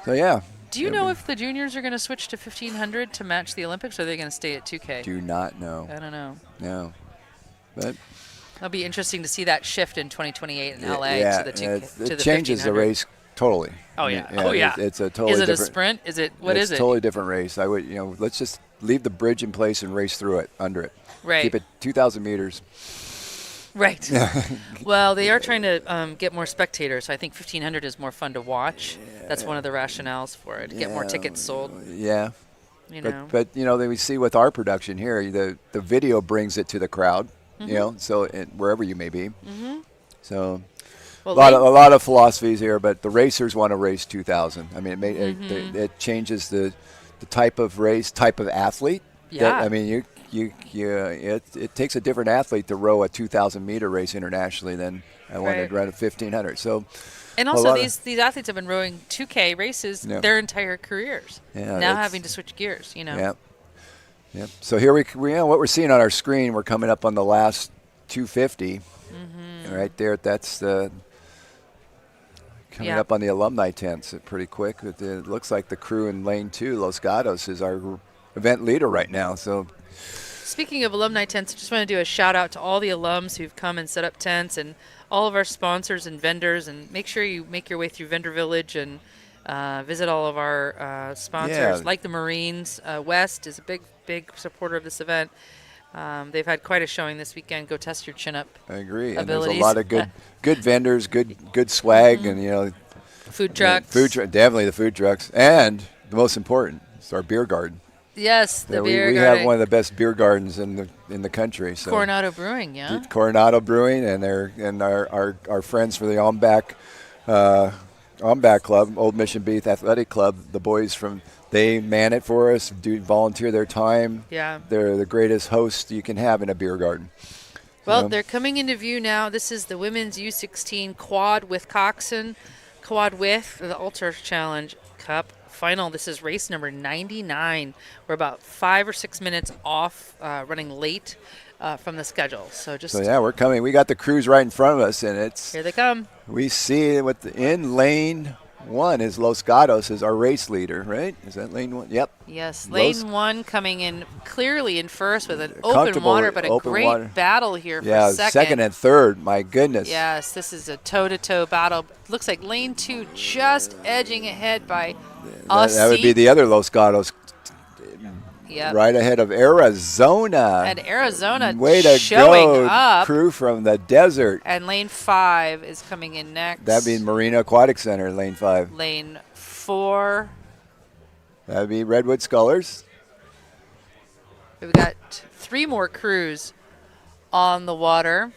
So, yeah. Do you know if the juniors are going to switch to 1,500 to match the Olympics, or are they going to stay at 2K? Do not know. I don't know. No. But it'll be interesting to see that shift in 2028 in LA to the 2K. It changes the race totally. Oh, yeah. It's a totally different. Is it a sprint? Is it, what is it? It's a totally different race. I would, let's just leave the bridge in place and race through it, under it. Right. Keep it 2,000 meters. Right. Well, they are trying to get more spectators, so I think 1,500 is more fun to watch. That's one of the rationales for it, to get more tickets sold. Yeah. But we see with our production here, the video brings it to the crowd, so wherever you may be. Mm-hmm. So a lot of philosophies here, but the racers want to race 2,000. I mean, it changes the type of race, type of athlete. Yeah. It takes a different athlete to row a 2,000-meter race internationally than I want to run a 1,500. So, and also these athletes have been rowing 2K races their entire careers. Yeah, now having to switch gears, Yeah. Yep. So here we what we're seeing on our screen. We're coming up on the last 250. Mm-hmm. Right there. That's coming up on the alumni tents pretty quick. It looks like the crew in lane 2, Los Gatos, is our event leader right now. So. Speaking of alumni tents, I just want to do a shout out to all the alums who've come and set up tents, and all of our sponsors and vendors. And make sure you make your way through Vendor Village and visit all of our sponsors, like the Marines. West is a big supporter of this event. They've had quite a showing this weekend. Go test your chin-up I agree. abilities. And there's a lot of good vendors, good swag, and food trucks. Definitely the food trucks, and the most important, it's our beer garden. Yes, the beer garden. We have one of the best beer gardens in the country. So Coronado Brewing, Coronado Brewing, and our friends for the Almback Ombat Club, Old Mission Beach Athletic Club. The boys they man it for us, volunteer their time. Yeah. They're the greatest host you can have in a beer garden. Well, they're coming into view now. This is the women's U16 Quad with Coxon, Quad with the Ultra Challenge Cup final. This is race number 99. We're about 5 or 6 minutes off, running late from the schedule. So we're coming. We got the crews right in front of us, and here they come. We see in lane 1 is Los Gatos is our race leader, right? Is that lane 1? Yep. Yes, lane 1 coming in clearly in first with an open water, but a great battle here for second and third. My goodness. Yes, this is a toe-to-toe battle. Looks like lane 2 just edging ahead by that would be the other Los Gatos. Yep. Right ahead of Arizona. And Arizona Way to showing go, up. Crew from the desert. And lane 5 is coming in next. That'd be Marina Aquatic Center, lane 5. Lane 4. That'd be Redwood Scullers. We've got 3 more crews on the water.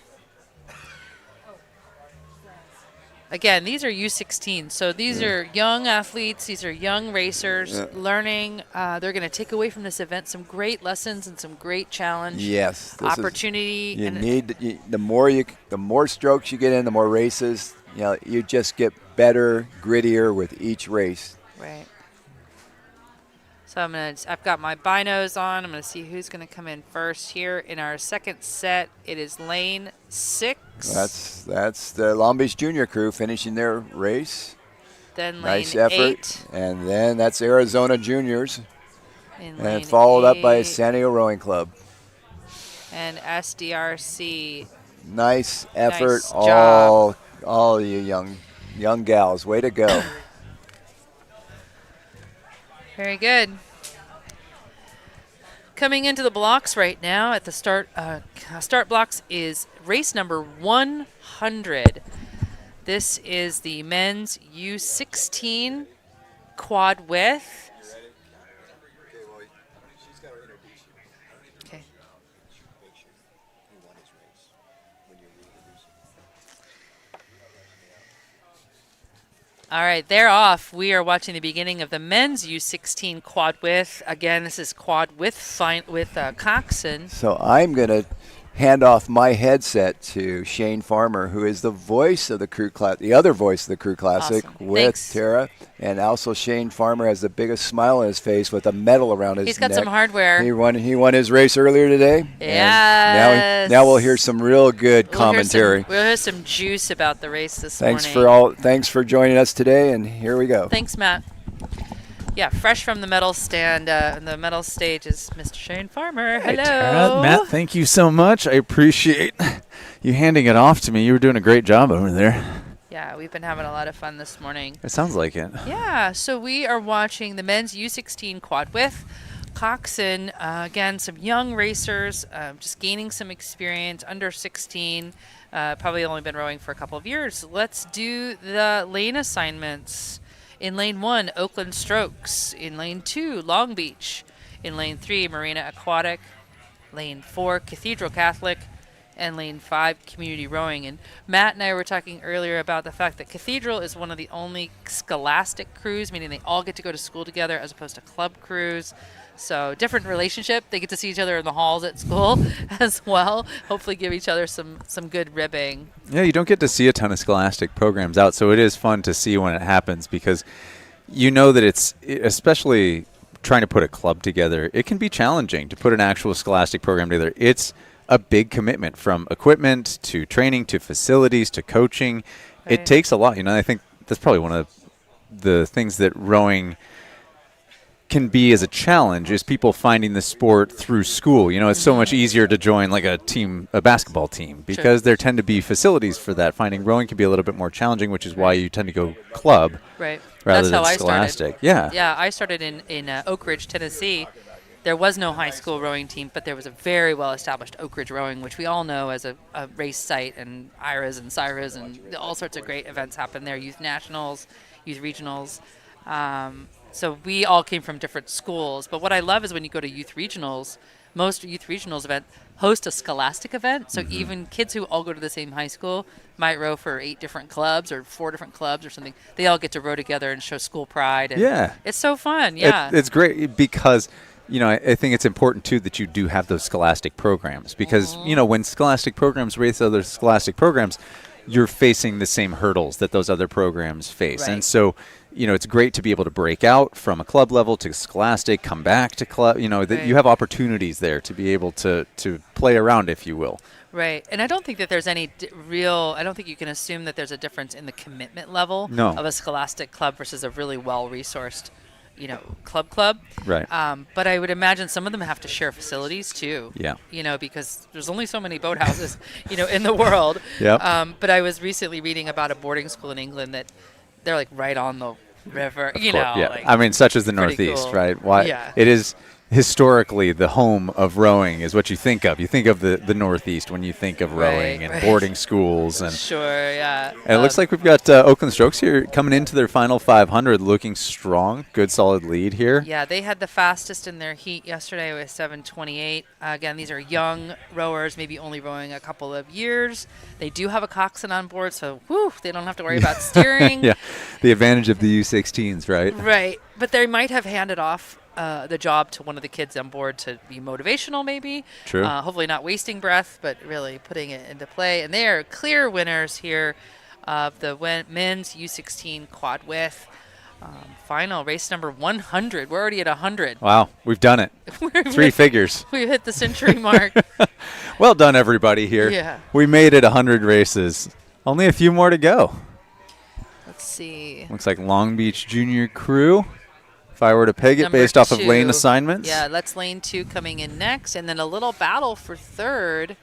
Again, these are U16, so these are young athletes. These are young racers learning. They're going to take away from this event some great lessons and some great challenge. Yes, opportunity. The more strokes you get in, the more races. You just get better, grittier with each race. Right. So I've got my binos on. I'm going to see who's going to come in first here. In our second set, it is lane 6. That's the Long Beach Junior crew finishing their race. Then nice lane effort. 8. And then that's Arizona Juniors. And followed up by San Diego Rowing Club. And SDRC. Nice effort. Nice job. All you young gals. Way to go. Very good. Coming into the blocks right now at the start blocks is race number 100. This is the men's U16 Quad with. Okay. All right, they're off. We are watching the beginning of the men's U16 Quad with. Again, this is Quad with Coxon. So I'm going to hand off my headset to Shane Farmer, who is the voice of the crew class, the other voice of the crew classic with Thanks. Tara. And also Shane Farmer has the biggest smile on his face with a medal around his neck. He's got some hardware. He won his race earlier today. Yes. Now we'll hear some real good commentary. We'll hear some juice about the race this Thanks morning. Thanks for joining us today, and here we go. Thanks, Matt. Yeah, fresh from the medal stand, the medal stage is Mr. Shane Farmer. Hello. Hey, Tara. Matt, thank you so much. I appreciate you handing it off to me. You were doing a great job over there. Yeah, we've been having a lot of fun this morning. It sounds like it. Yeah, so we are watching the men's U16 Quad with Coxon. Again, some young racers, just gaining some experience, under 16, probably only been rowing for a couple of years. Let's do the lane assignments. In lane 1, Oakland Strokes. In lane 2, Long Beach. In lane 3, Marina Aquatic. Lane 4, Cathedral Catholic. And lane 5, Community Rowing. And Matt and I were talking earlier about the fact that Cathedral is one of the only scholastic crews, meaning they all get to go to school together as opposed to club crews. So different relationship. They get to see each other in the halls at school as well. Hopefully give each other some good ribbing. Yeah, you don't get to see a ton of scholastic programs out, so it is fun to see when it happens because you know that it's, especially trying to put a club together, it can be challenging to put an actual scholastic program together. It's a big commitment from equipment to training to facilities to coaching. Right. It takes a lot. I think that's probably one of the things that rowing can be as a challenge is people finding the sport through school. It's so much easier to join like a basketball team because there tend to be facilities for that. Finding rowing can be a little bit more challenging, which is why you tend to go club rather than scholastic. Yeah, I started in Oak Ridge, Tennessee. There was no high school rowing team, but there was a very well-established Oak Ridge Rowing, which we all know as a race site, and IRAs and CYRAs, and all sorts of great events happen there, youth nationals, youth regionals. So we all came from different schools. But what I love is when you go to youth regionals, most youth regionals event host a scholastic event. So even kids who all go to the same high school might row for 8 different clubs or 4 different clubs or something. They all get to row together and show school pride. And Yeah. it's so fun. Yeah. It's great because, I think it's important, too, that you do have those scholastic programs because, when scholastic programs race other scholastic programs, you're facing the same hurdles that those other programs face. Right. And so, it's great to be able to break out from a club level to scholastic, come back to club, that Right. you have opportunities there to be able to play around, if you will. Right. And I don't think that there's any I don't think you can assume that there's a difference in the commitment level No. of a scholastic club versus a really well-resourced, club. Right. But I would imagine some of them have to share facilities too. Yeah. Because there's only so many boathouses, in the world. Yep. But I was recently reading about a boarding school in England that they're like right on the river, Yeah. like, I mean, such as the pretty Northeast, cool. right? Why Yeah. it is historically the home of rowing is what you think of. You think of the Northeast when you think of rowing Right, and right. boarding schools and Sure, yeah. And it looks like we've got Oakland Strokes here coming into their final 500, looking strong. Good, solid lead here. Yeah, they had the fastest in their heat yesterday with 7:28. Again, these are young rowers, maybe only rowing a couple of years. They do have a coxswain on board, so they don't have to worry about steering. Yeah, the advantage of the U16s, right? Right, but they might have handed off the job to one of the kids on board to be motivational, maybe. True. Hopefully not wasting breath, but really putting it into play. And they are clear winners here of the men's U16 Quad width. Final race number 100. We're already at 100. Wow, we've done it. 3 figures. We hit the century mark. Well done, everybody here. Yeah. We made it 100 races. Only a few more to go. Let's see. Looks like Long Beach Junior Crew. If I were to peg it Number based off of 2. lane assignments. Yeah, that's lane 2 coming in next, and then a little battle for third.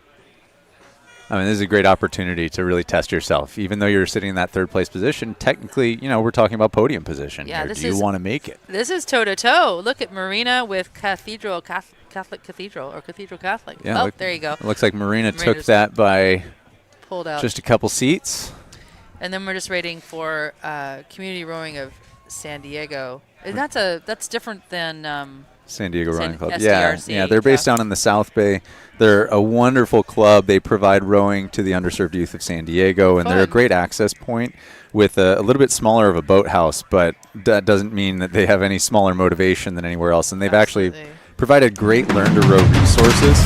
I mean, this is a great opportunity to really test yourself. Even though you're sitting in that third place position, technically, we're talking about podium position Yeah, here. this Do you is- want to make it? This is toe-to-toe. Look at Marina with Catholic Cathedral or Cathedral Catholic. Yeah, Oh, there you go. It looks like Marina took Marina's that by Pulled out. just a couple seats. And then we're just waiting for community rowing of San Diego. And that's different than San Diego Rowing Club. SDRC, Yeah, they're based down in the South Bay. They're a wonderful club. They provide rowing to the underserved youth of San Diego, and they're a Fun. great access point with a little bit smaller of a boathouse, but that doesn't mean that they have any smaller motivation than anywhere else. And they've actually Absolutely. provided great learn-to-row resources.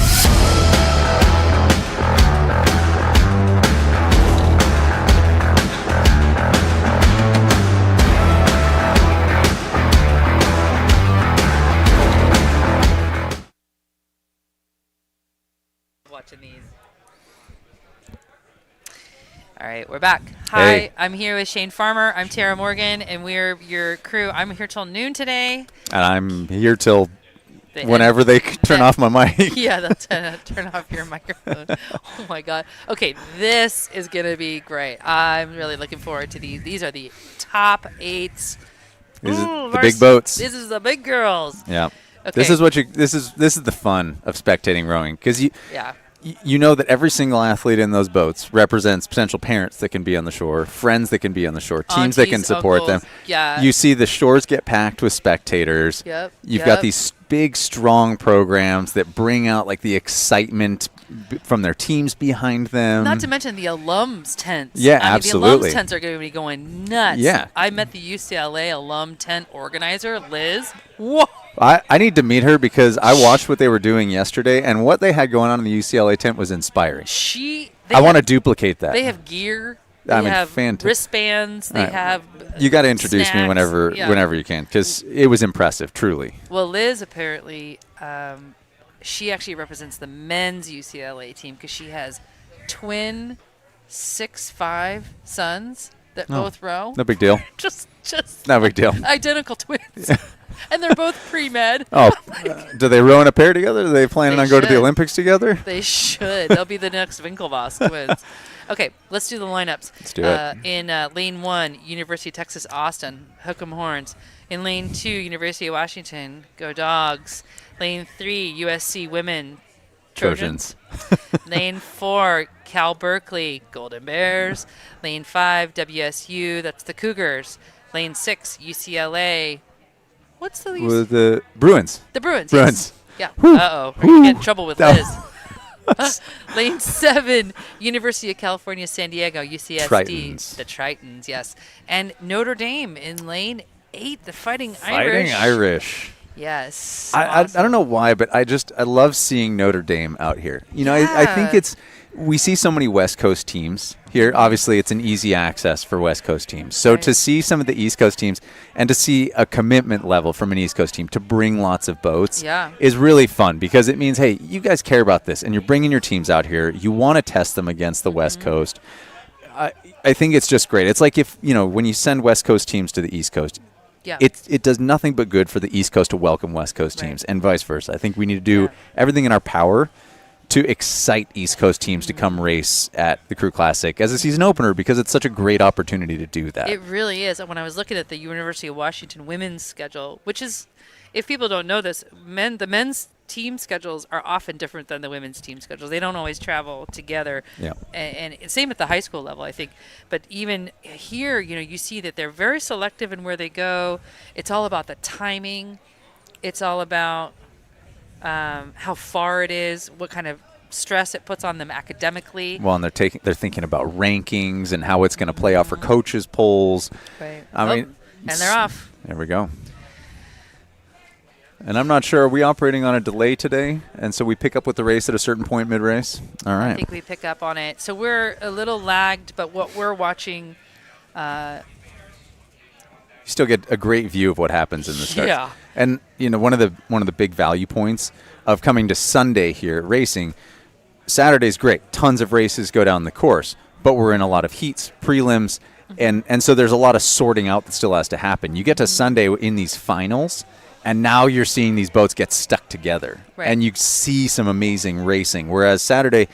watching these. All right, we're back. Hi, Hey. I'm here with Shane Farmer. I'm Tara Morgan, and we're your crew. I'm here till noon today. And I'm here till The whenever they turn off my mic. Yeah, that's turn off your microphone. Oh my God. Okay, this is gonna be great. I'm really looking forward to these. These are the top 8s. These Ooh, are the big Vars- boats. This is the big girls. Yeah. Okay. This is what you. This is the fun of spectating rowing because Yeah. you know that every single athlete in those boats represents potential parents that can be on the shore, friends that can be on the shore, teams that can Aunties, support them. uncles, yeah. You see the shores get packed with spectators. Yep, You've yep. got these big, strong programs that bring out like the excitement from their teams behind them. Not to mention the alums tents. Yeah, I mean, absolutely. The alums tents are going to be going nuts. Yeah. I met the UCLA alum tent organizer, Liz. Whoa. I need to meet her because I watched what they were doing yesterday, and what they had going on in the UCLA tent was inspiring. I want to duplicate that. They have gear. They I mean, have fantastic. wristbands. They All right. have. You got to introduce me snacks. whenever Yeah. whenever you can because it was impressive, truly. Well, Liz apparently, she actually represents the men's UCLA team because she has twin 6'5" sons that both row. No big deal. Just No big deal. identical twins. And they're both pre-med. Oh, do they row in a pair together? Are they planning They on going to the should. Olympics together? They should. They'll be the next Winklevoss twins. Okay, let's do the lineups. Let's do it. In lane 1, University of Texas Austin, hook 'em horns. In lane 2, University of Washington, go Dogs. Lane 3, USC women, Trojans. Lane 4, Cal Berkeley, Golden Bears. Lane 5, WSU, that's the Cougars. Lane 6, UCLA. What's the With the Bruins. The Bruins. Bruins. Yes. Yeah. Uh-oh. Are you getting in trouble with Liz? Lane 7, University of California, San Diego, UCSD. Tritons. The Tritons, yes. And Notre Dame in lane 8, the Fighting Fighting Irish. Yes. I don't know why, but I love seeing Notre Dame out here. You know, I think we see so many West Coast teams here. Obviously, it's an easy access for West Coast teams. So to see some of the East Coast teams and to see a commitment level from an East Coast team to bring lots of boats is really fun, because it means, hey, you guys care about this and you're bringing your teams out here. You want to test them against the West Coast. I think it's just great. It's like when you send West Coast teams to the East Coast, it does nothing but good for the East Coast to welcome West Coast teams and vice versa. I think we need to do everything in our power to excite East Coast teams to come race at the Crew Classic as a season opener, because it's such a great opportunity to do that. It really is. When I was looking at the University of Washington women's schedule, which is, if people don't know this, the men's team schedules are often different than the women's team schedules. They don't always travel together. Yeah. And same at the high school level, I think. But even here, you see that they're very selective in where they go. It's all about the timing. It's all about how far it is, what kind of stress it puts on them academically. Well, and they're thinking about rankings and how it's going to play out for coaches' polls. Right. I mean, and they're off. There we go. And I'm not sure, are we operating on a delay today? And so we pick up with the race at a certain point mid-race? All right. I think we pick up on it. So we're a little lagged, but what we're watching... you still get a great view of what happens in the starts. Yeah. And, one of the big value points of coming to Sunday here at racing, Saturday's great. Tons of races go down the course, but we're in a lot of heats, prelims, and so there's a lot of sorting out that still has to happen. You get to Sunday in these finals, and now you're seeing these boats get stuck together, and you see some amazing racing. Whereas Saturday,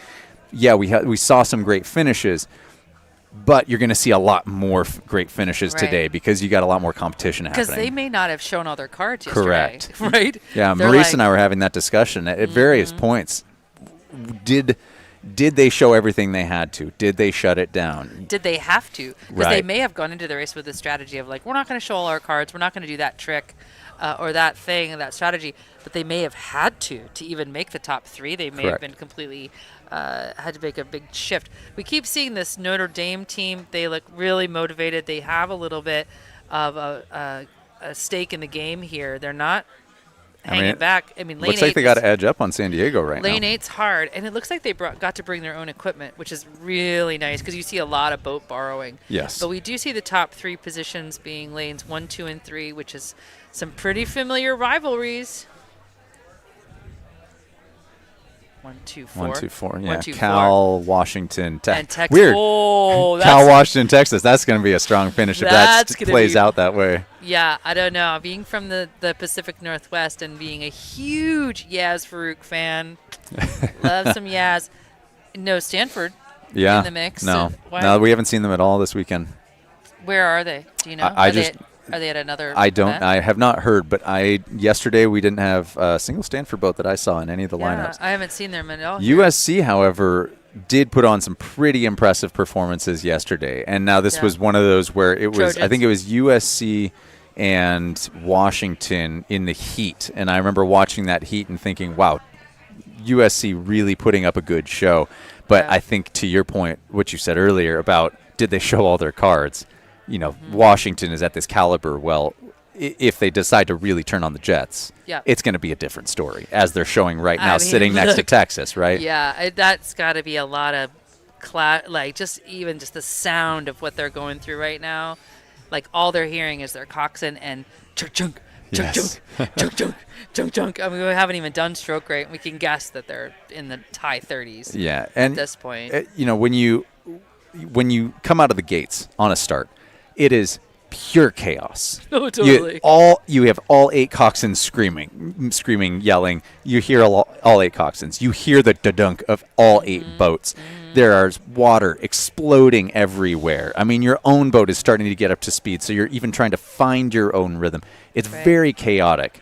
we saw some great finishes, but you're going to see a lot more great finishes today because you got a lot more competition happening. Because they may not have shown all their cards yesterday. Correct. Right? Yeah, Maurice and I were having that discussion at various points. Did they show everything they had to? Did they shut it down? Did they have to? Because they may have gone into the race with the strategy of, like, we're not going to show all our cards. We're not going to do that trick or that thing, that strategy. But they may have had to even make the top 3. They may have been completely had to make a big shift. We keep seeing this Notre Dame team. They look really motivated. They have a little bit of a stake in the game here. They're not hanging back. I mean, lane 8 looks like they got to edge up on San Diego right now. Lane 8's hard, and it looks like they got to bring their own equipment, which is really nice because you see a lot of boat borrowing. Yes. But we do see the top 3 positions being lanes 1, 2, and 3, which is some pretty familiar rivalries. 1, 2, 4. 1, 2, 4. Yeah. 1, 2, Cal, 4. Washington, and Texas. Weird. Oh, Cal, Washington, Texas. That's going to be a strong finish if that plays out that way. Yeah, I don't know. Being from the Pacific Northwest and being a huge Yaz Farouk fan, love some Yaz. No Stanford in the mix. No, we haven't seen them at all this weekend. Where are they? Do you know? Are they at another event? I have not heard, but yesterday we didn't have a single Stanford boat that I saw in any of the lineups. I haven't seen them at all. USC, however, did put on some pretty impressive performances yesterday. And now this was one of those where it was, Trojans. I think it was USC and Washington in the heat. And I remember watching that heat and thinking, wow, USC really putting up a good show. But I think to your point, what you said earlier about did they show all their cards? Washington is at this caliber. Well, if they decide to really turn on the jets, it's going to be a different story, as they're showing right now, sitting next to Texas, right? Yeah, that's got to be a lot of, just the sound of what they're going through right now. Like, all they're hearing is their coxswain and chunk, chunk, chunk, chunk, chunk, chunk, chunk. I mean, we haven't even done stroke rate. We can guess that they're in the high 30s. Yeah, and at this point, when you come out of the gates on a start, it is pure chaos. Oh, totally. You have all 8 coxswains screaming, yelling. You hear all 8 coxswains. You hear the dunk of all 8 boats. There is water exploding everywhere. I mean, your own boat is starting to get up to speed, so you're even trying to find your own rhythm. It's very chaotic.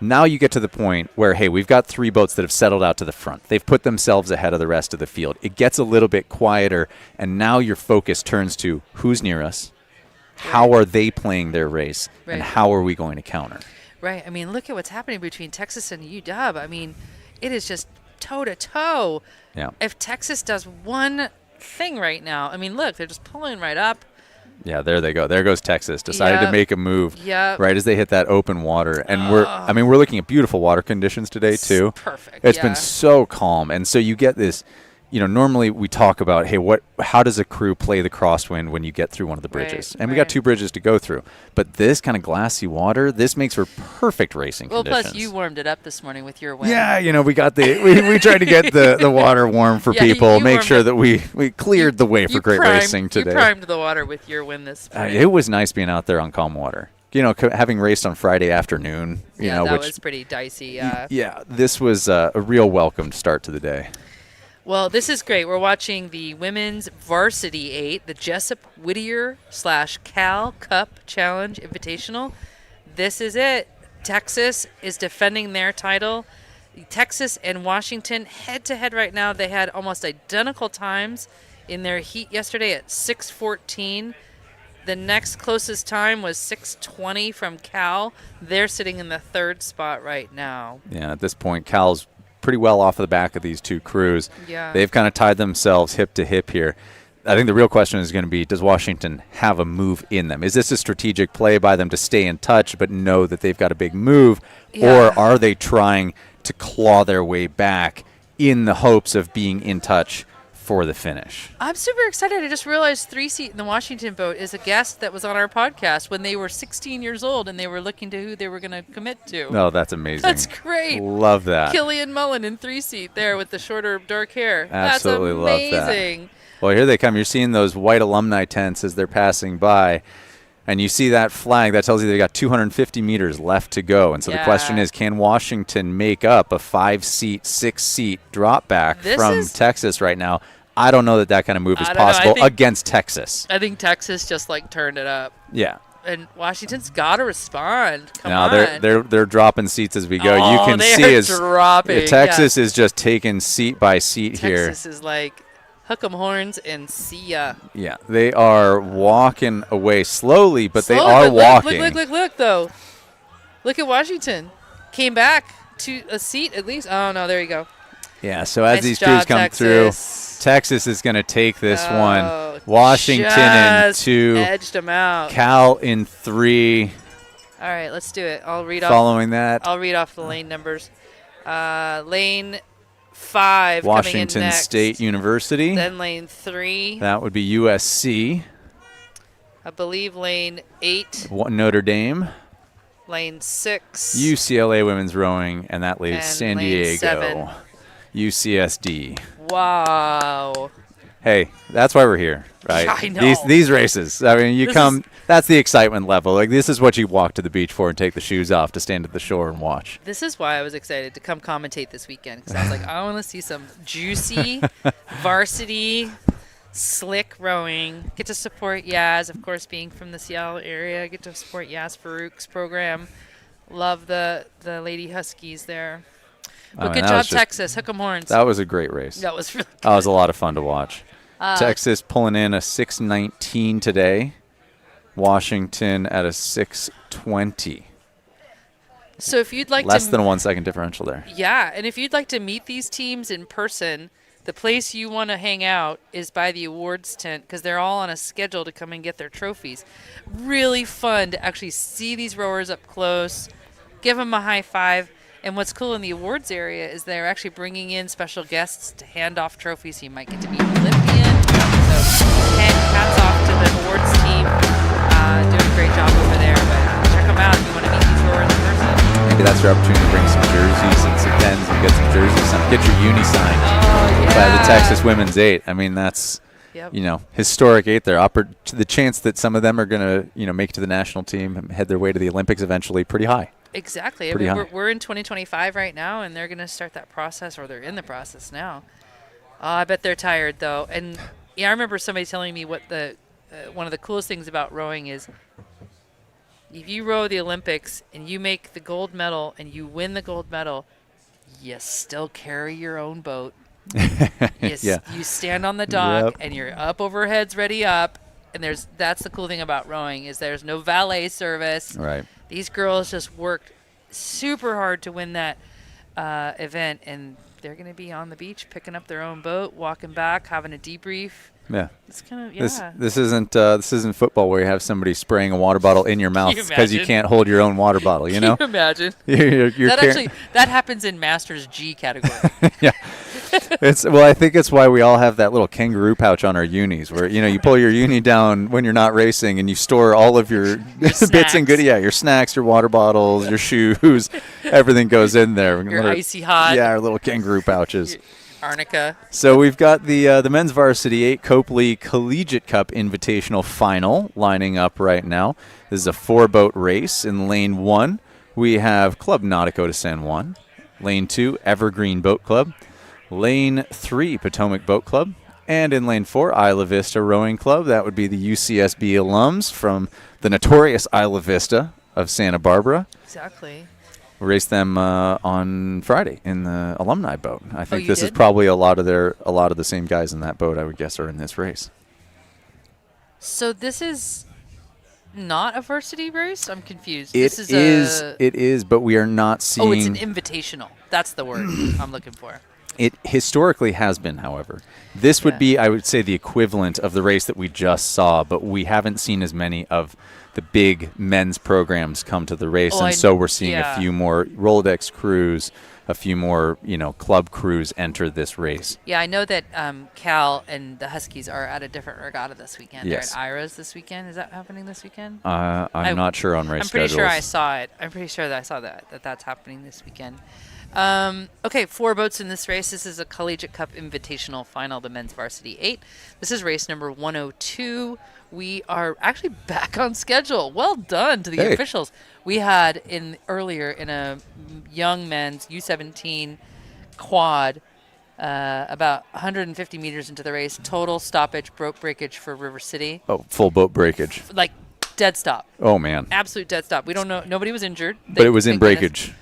Now you get to the point where, hey, we've got 3 boats that have settled out to the front. They've put themselves ahead of the rest of the field. It gets a little bit quieter, and now your focus turns to who's near us, how are they playing their race, and how are we going to counter? Right. I mean, look at what's happening between Texas and UW. I mean, it is just toe to toe. Yeah. If Texas does one thing right now, I mean, look, they're just pulling right up. Yeah, there they go. There goes Texas. Decided to make a move right as they hit that open water. And we're looking at beautiful water conditions today too. Perfect. It's been so calm. And so you get this, normally we talk about, hey, how does a crew play the crosswind when you get through one of the bridges? And we got 2 bridges to go through. But this kind of glassy water, this makes for perfect racing conditions. Plus you warmed it up this morning with your wind. Yeah, we got we tried to get the water warm for people, make sure that we cleared the way for great racing today. You primed the water with your wind this morning. It was nice being out there on calm water. Having raced on Friday afternoon, that which was pretty dicey. Yeah, this was a real welcomed start to the day. Well, this is great. We're watching the women's Varsity 8, the Jessup Whittier / Cal Cup Challenge Invitational. This is it. Texas is defending their title. Texas and Washington head-to-head right now. They had almost identical times in their heat yesterday at 6:14. The next closest time was 6:20 from Cal. They're sitting in the 3rd spot right now. Yeah, at this point, Cal's pretty well off of the back of these 2 crews. Yeah. They've kind of tied themselves hip to hip here. I think the real question is going to be, does Washington have a move in them? Is this a strategic play by them to stay in touch but know that they've got a big move? Or are they trying to claw their way back in the hopes of being in touch for the finish? I'm super excited. I just realized 3-seat in the Washington boat is a guest that was on our podcast when they were 16 years old and they were looking to who they were going to commit to. Oh, that's amazing. That's great. Love that. Killian Mullen in 3-seat there with the shorter dark hair. Absolutely that's amazing. Love that. Well, here they come. You're seeing those white alumni tents as they're passing by. And you see that flag. That tells you they got 250 meters left to go. And so the question is, can Washington make up a 5-seat, 6-seat drop back from Texas right now? I don't know that kind of move is possible against Texas. I think Texas just turned it up. Yeah. And Washington's got to respond. Come on. They're dropping seats as we go. Oh, you can see as dropping. Texas is just taking seat by seat here. Texas is like hook 'em horns and see ya. Yeah, they are walking away slowly, but they are walking. Look, though. Look at Washington. Came back to a seat at least. Oh, no, there you go. Yeah, so as these crews come through, Texas is going to take this one. Washington in 2. Edged them out. Cal in 3. All right, let's do it. I'll read off the lane numbers. Lane 5 Washington coming in next. State University. Then lane 3. That would be USC. I believe lane 8. Notre Dame. Lane 6. UCLA women's rowing, and that leaves San Diego. 7. UCSD. Wow. Hey, that's why we're here, right? I know. These races. I mean, that's the excitement level. This is what you walk to the beach for and take the shoes off to stand at the shore and watch. This is why I was excited to come commentate this weekend, because I was like, I want to see some juicy varsity slick rowing. Get to support Yaz, of course, being from the Seattle area. Get to support Yaz Farouk's program. Love the Lady Huskies there. But good job, Texas. Hook 'em horns. That was a great race. That was really good. That was a lot of fun to watch. Texas pulling in a 6:19 today. Washington at a 6:20. So if you'd like less than a 1 second differential there. Yeah, and if you'd like to meet these teams in person, the place you want to hang out is by the awards tent, because they're all on a schedule to come and get their trophies. Really fun to actually see these rowers up close, give them a high five. And what's cool in the awards area is they're actually bringing in special guests to hand off trophies. So you might get to meet an Olympian. So hats off to the awards team. Doing a great job over there. But check them out if you want to meet these rowers in person. Maybe that's your opportunity to bring some jerseys and some pens and get some jerseys. Get your uni signed by the Texas Women's 8. I mean, that's historic 8 there. The chance that some of them are going to make it to the national team and head their way to the Olympics eventually pretty high. Exactly. I mean, we're in 2025 right now, and they're going to start that process, or they're in the process now. I bet they're tired, though. And I remember somebody telling me what one of the coolest things about rowing is, if you row the Olympics and you make the gold medal and you win the gold medal, you still carry your own boat. You stand on the dock and you're up overheads, ready up. And that's the cool thing about rowing is there's no valet service. Right. These girls just worked super hard to win that event, and they're going to be on the beach picking up their own boat, walking back, having a debrief. Yeah. It's kind of, yeah. This isn't football where you have somebody spraying a water bottle in your mouth because you can't hold your own water bottle. You know. Can you imagine? That happens in Masters G category. Yeah. I think it's why we all have that little kangaroo pouch on our unis where, you pull your uni down when you're not racing and you store all of your bits and goodies. Yeah, your snacks, your water bottles, your shoes, everything goes in there. Your icy hot. Yeah, our little kangaroo pouches. Arnica. So we've got the men's Varsity 8 Copley Collegiate Cup Invitational Final lining up right now. This is a 4-boat race. In Lane 1, we have Club Nautico de San Juan. Lane 2, Evergreen Boat Club. Lane 3, Potomac Boat Club. And in Lane 4, Isla Vista Rowing Club. That would be the UCSB alums from the notorious Isla Vista of Santa Barbara. Exactly. We raced them on Friday in the alumni boat. I think this is did? probably a lot of the same guys in that boat, I would guess, are in this race. So this is not a varsity race? I'm confused. It is, but we are not seeing. Oh, it's an invitational. That's the word I'm looking for. It historically has been, however. This would be, I would say, the equivalent of the race that we just saw, but we haven't seen as many of the big men's programs come to the race, so we're seeing a few more Rolodex crews, a few more, club crews enter this race. Yeah, I know that Cal and the Huskies are at a different regatta this weekend. Yes. They're at Ira's this weekend. Is that happening this weekend? I'm not sure on race I'm pretty schedules. sure I saw it. I'm pretty sure that I saw that's happening this weekend. Okay, 4 boats in this race. This is a Collegiate Cup Invitational Final, the men's Varsity 8. This is race number 102. We are actually back on schedule. Well done to the officials. We had earlier in a young men's U17 Quad, about 150 meters into the race, total stoppage, boat breakage for River City. Oh, full boat breakage. Like dead stop. Oh, man. Absolute dead stop. We don't know. Nobody was injured. But it was in breakage.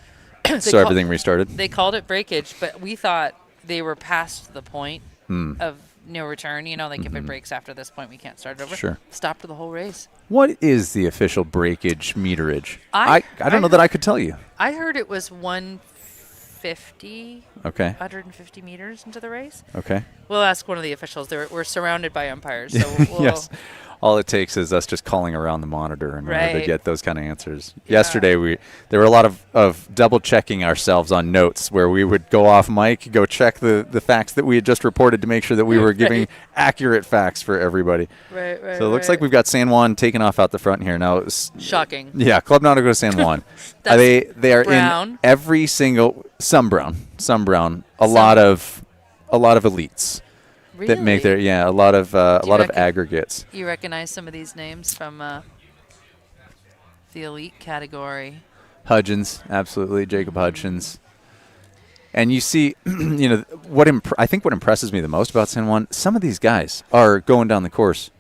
So everything restarted? They called it breakage, but we thought they were past the point of no return. Like if it breaks after this point, we can't start it over. Sure. Stopped the whole race. What is the official breakage meterage? I don't know that I could tell you. I heard it was 150. Okay. 150 meters into the race. Okay. We'll ask one of the officials. We're surrounded by umpires, so we'll yes. All it takes is us just calling around the monitor in order to get those kind of answers. Yeah. Yesterday, there were a lot of double-checking ourselves on notes where we would go off mic, go check the facts that we had just reported to make sure that we were giving accurate facts for everybody. Right. So it looks like we've got San Juan taking off out the front here. Now, shocking. Yeah, Club Nautico San Juan. They are brown. In every single some brown, a lot of elites. Really? That make a lot of aggregates. You recognize some of these names from the elite category? Hudgens, absolutely, Jacob Hudgens. And you see, I think what impresses me the most about San Juan, some of these guys are going down the course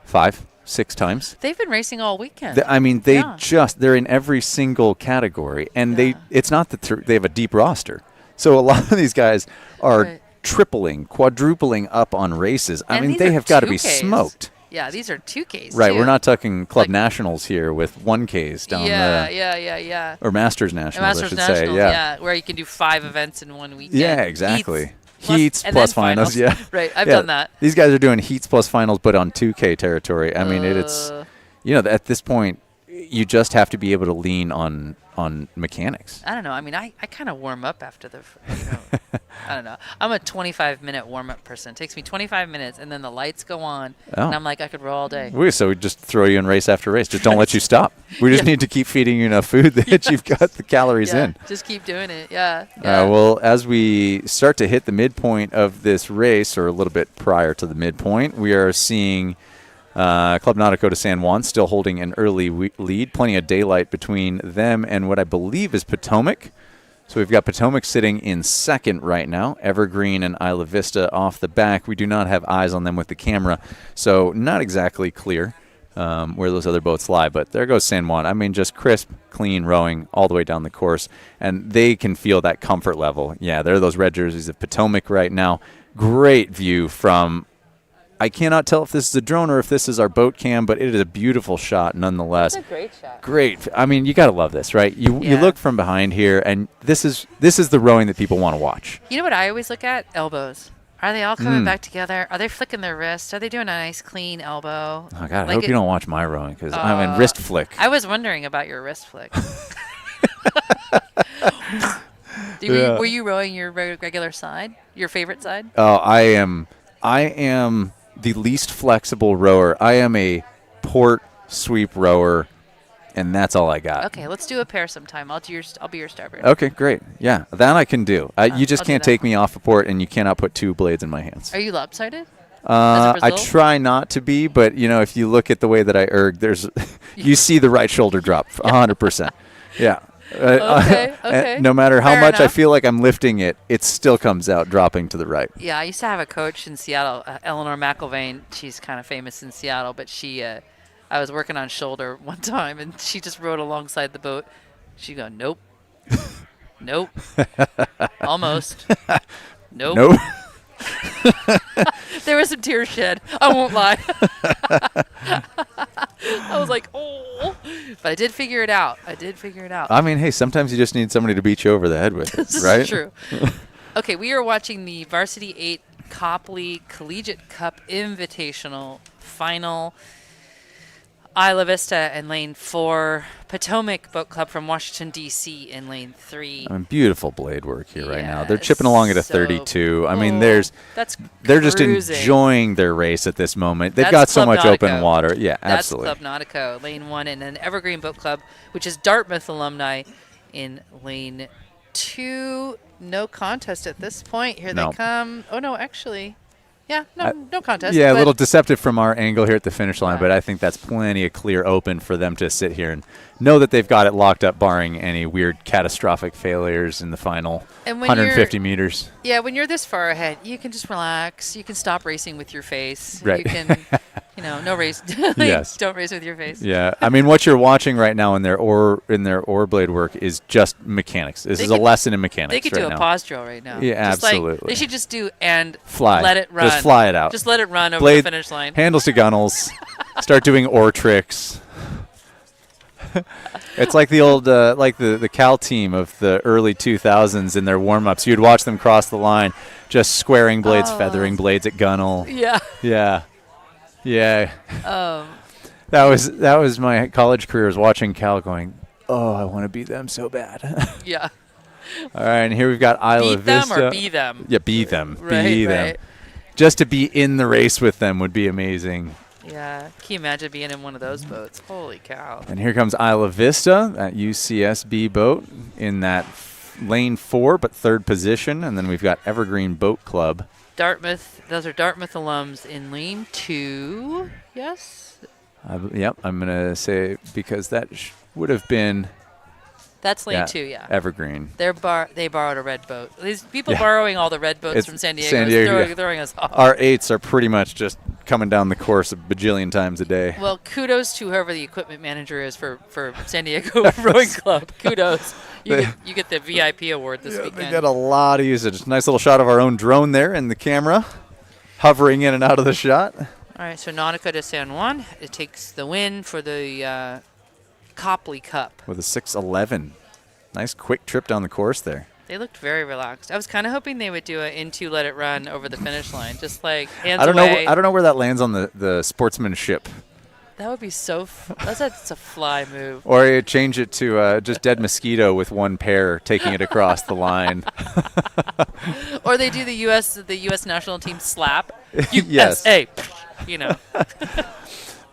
5, 6 times. They've been racing all weekend. They're in every single category, and it's not that they have a deep roster. So a lot of these guys are tripling, quadrupling up on races. I mean, they have got to be smoked. Yeah, these are 2Ks. Right, too. we're not talking club nationals here with 1Ks down Yeah. Or Masters Nationals, I should say. Yeah, where you can do 5 events in one weekend. Yeah, exactly. Heats plus finals. Yeah. Right, I've done that. These guys are doing heats plus finals, but on 2K territory. I mean, it's, at this point, you just have to be able to lean on mechanics. I don't know. I mean, I kind of warm up after the, I don't know. I'm a 25-minute warm-up person. It takes me 25 minutes, and then the lights go on, and I'm like, I could row all day. So we just throw you in race after race. Just don't let you stop. We just need to keep feeding you enough food that you've got the calories in. Just keep doing it. Yeah. Well, as we start to hit the midpoint of this race, or a little bit prior to the midpoint, we are seeing Club Nautico de San Juan still holding an early lead. Plenty of daylight between them and what I believe is Potomac. So we've got Potomac sitting in second right now. Evergreen and Isla Vista off the back. We do not have eyes on them with the camera, so not exactly clear where those other boats lie. But there goes San Juan. I mean, just crisp, clean rowing all the way down the course. And they can feel that comfort level. Yeah, there are those red jerseys of Potomac right now. Great view from I cannot tell if this is a drone or if this is our boat cam, but it is a beautiful shot nonetheless. That's a great shot. Great. I mean, you got to love this, right? You look from behind here, and this is the rowing that people want to watch. You know what I always look at? Elbows. Are they all coming back together? Are they flicking their wrist? Are they doing a nice clean elbow? Oh, God, I hope you don't watch my rowing because I'm in wrist flick. I was wondering about your wrist flick. Were you rowing your regular side? Your favorite side? Oh, I am the least flexible rower. I am a port sweep rower, and that's all I got. Okay, let's do a pair sometime. I'll be your starboard. Okay, great. Yeah, that I can do. You just I'll do can't that. take me off a port, and you cannot put 2 blades in my hands. Are you lopsided? I Brazil? try not to be, but if you look at the way that I erg, you see the right shoulder drop 100%. Yeah. Okay. No matter how Fair much I enough. feel like I'm lifting it, it still comes out dropping to the right. Yeah, I used to have a coach in Seattle, Eleanor McIlvain. She's kind of famous in Seattle, but I was working on shoulder one time, and she just rode alongside the boat. She go, nope, nope, almost, nope. Nope. There was some tears shed. I won't lie. I was like, oh, but I did figure it out. I mean, hey, sometimes you just need somebody to beat you over the head with it, This right? is true. Okay, we are watching the Varsity 8 Copley Collegiate Cup Invitational Final. Isla Vista in lane 4. Potomac Boat Club from Washington, D.C. in lane 3. I mean, beautiful blade work here right now. They're Yes, chipping along at a so 32. I mean, cool. they're just Cruising. enjoying their race at this moment. They've That's got so Club much open Nautico. water. Yeah, That's absolutely. Club Nautico, lane 1, and then Evergreen Boat Club, which is Dartmouth alumni, in lane 2. No contest at this point. Here No. they come. Oh, no, actually. Yeah, no contest. Yeah, a but little deceptive from our angle here at the finish line, Yeah. but I think that's plenty of clear open for them to sit here and know that they've got it locked up, barring any weird catastrophic failures in the final And when 150 meters. Yeah, when you're this far ahead, you can just relax. You can stop racing with your face. Right. You can, no race. Yes. Don't race with your face. Yeah, I mean, what you're watching right now in their oar blade work is just mechanics. This They is a could- lesson in mechanics. They could right do a now. pause drill right now. Yeah, Just like, absolutely. they should just do and Fly. let it run. Just fly it out. Just let it run over Blade, the finish line. Handles to gunnels. Start doing oar tricks. It's like the old, the Cal team of the early 2000s in their warm-ups. You'd watch them cross the line, just squaring blades, feathering blades at gunnel. Yeah. Yeah. That was my college career, was watching Cal going, oh, I want to beat them so bad. Yeah. All right, and here we've got Isla Beat them Vista. or be them. Yeah, be them. Right, be them. right. Just to be in the race with them would be amazing. Yeah. Can you imagine being in one of those boats? Holy cow. And here comes Isla Vista, that UCSB boat in that lane 4, but 3rd position. And then we've got Evergreen Boat Club. Dartmouth. Those are Dartmouth alums in lane 2. Yes. Yep, I'm going to say because that would have been That's lane 2, yeah. Evergreen. They borrowed a red boat. These people Yeah. borrowing all the red boats It's from San Diego, San is Diego, yeah. throwing us off. Our 8s are pretty much just coming down the course a bajillion times a day. Well, kudos to whoever the equipment manager is for San Diego Rowing Club. Kudos. You get the VIP award this They weekend. got a lot of usage. Nice little shot of our own drone there in the camera, hovering in and out of the shot. All right, so Nautica de San Juan, it takes the win for the Copley Cup. With a 6:11. Nice quick trip down the course there. They looked very relaxed. I was kind of hoping they would do an into let it run over the finish line, just like hands I don't away. know where that lands on the sportsmanship. That would be so. That's a fly move. Or you change it to just dead mosquito with one pair taking it across the line. Or they do the U.S. national team slap. Yes. USA.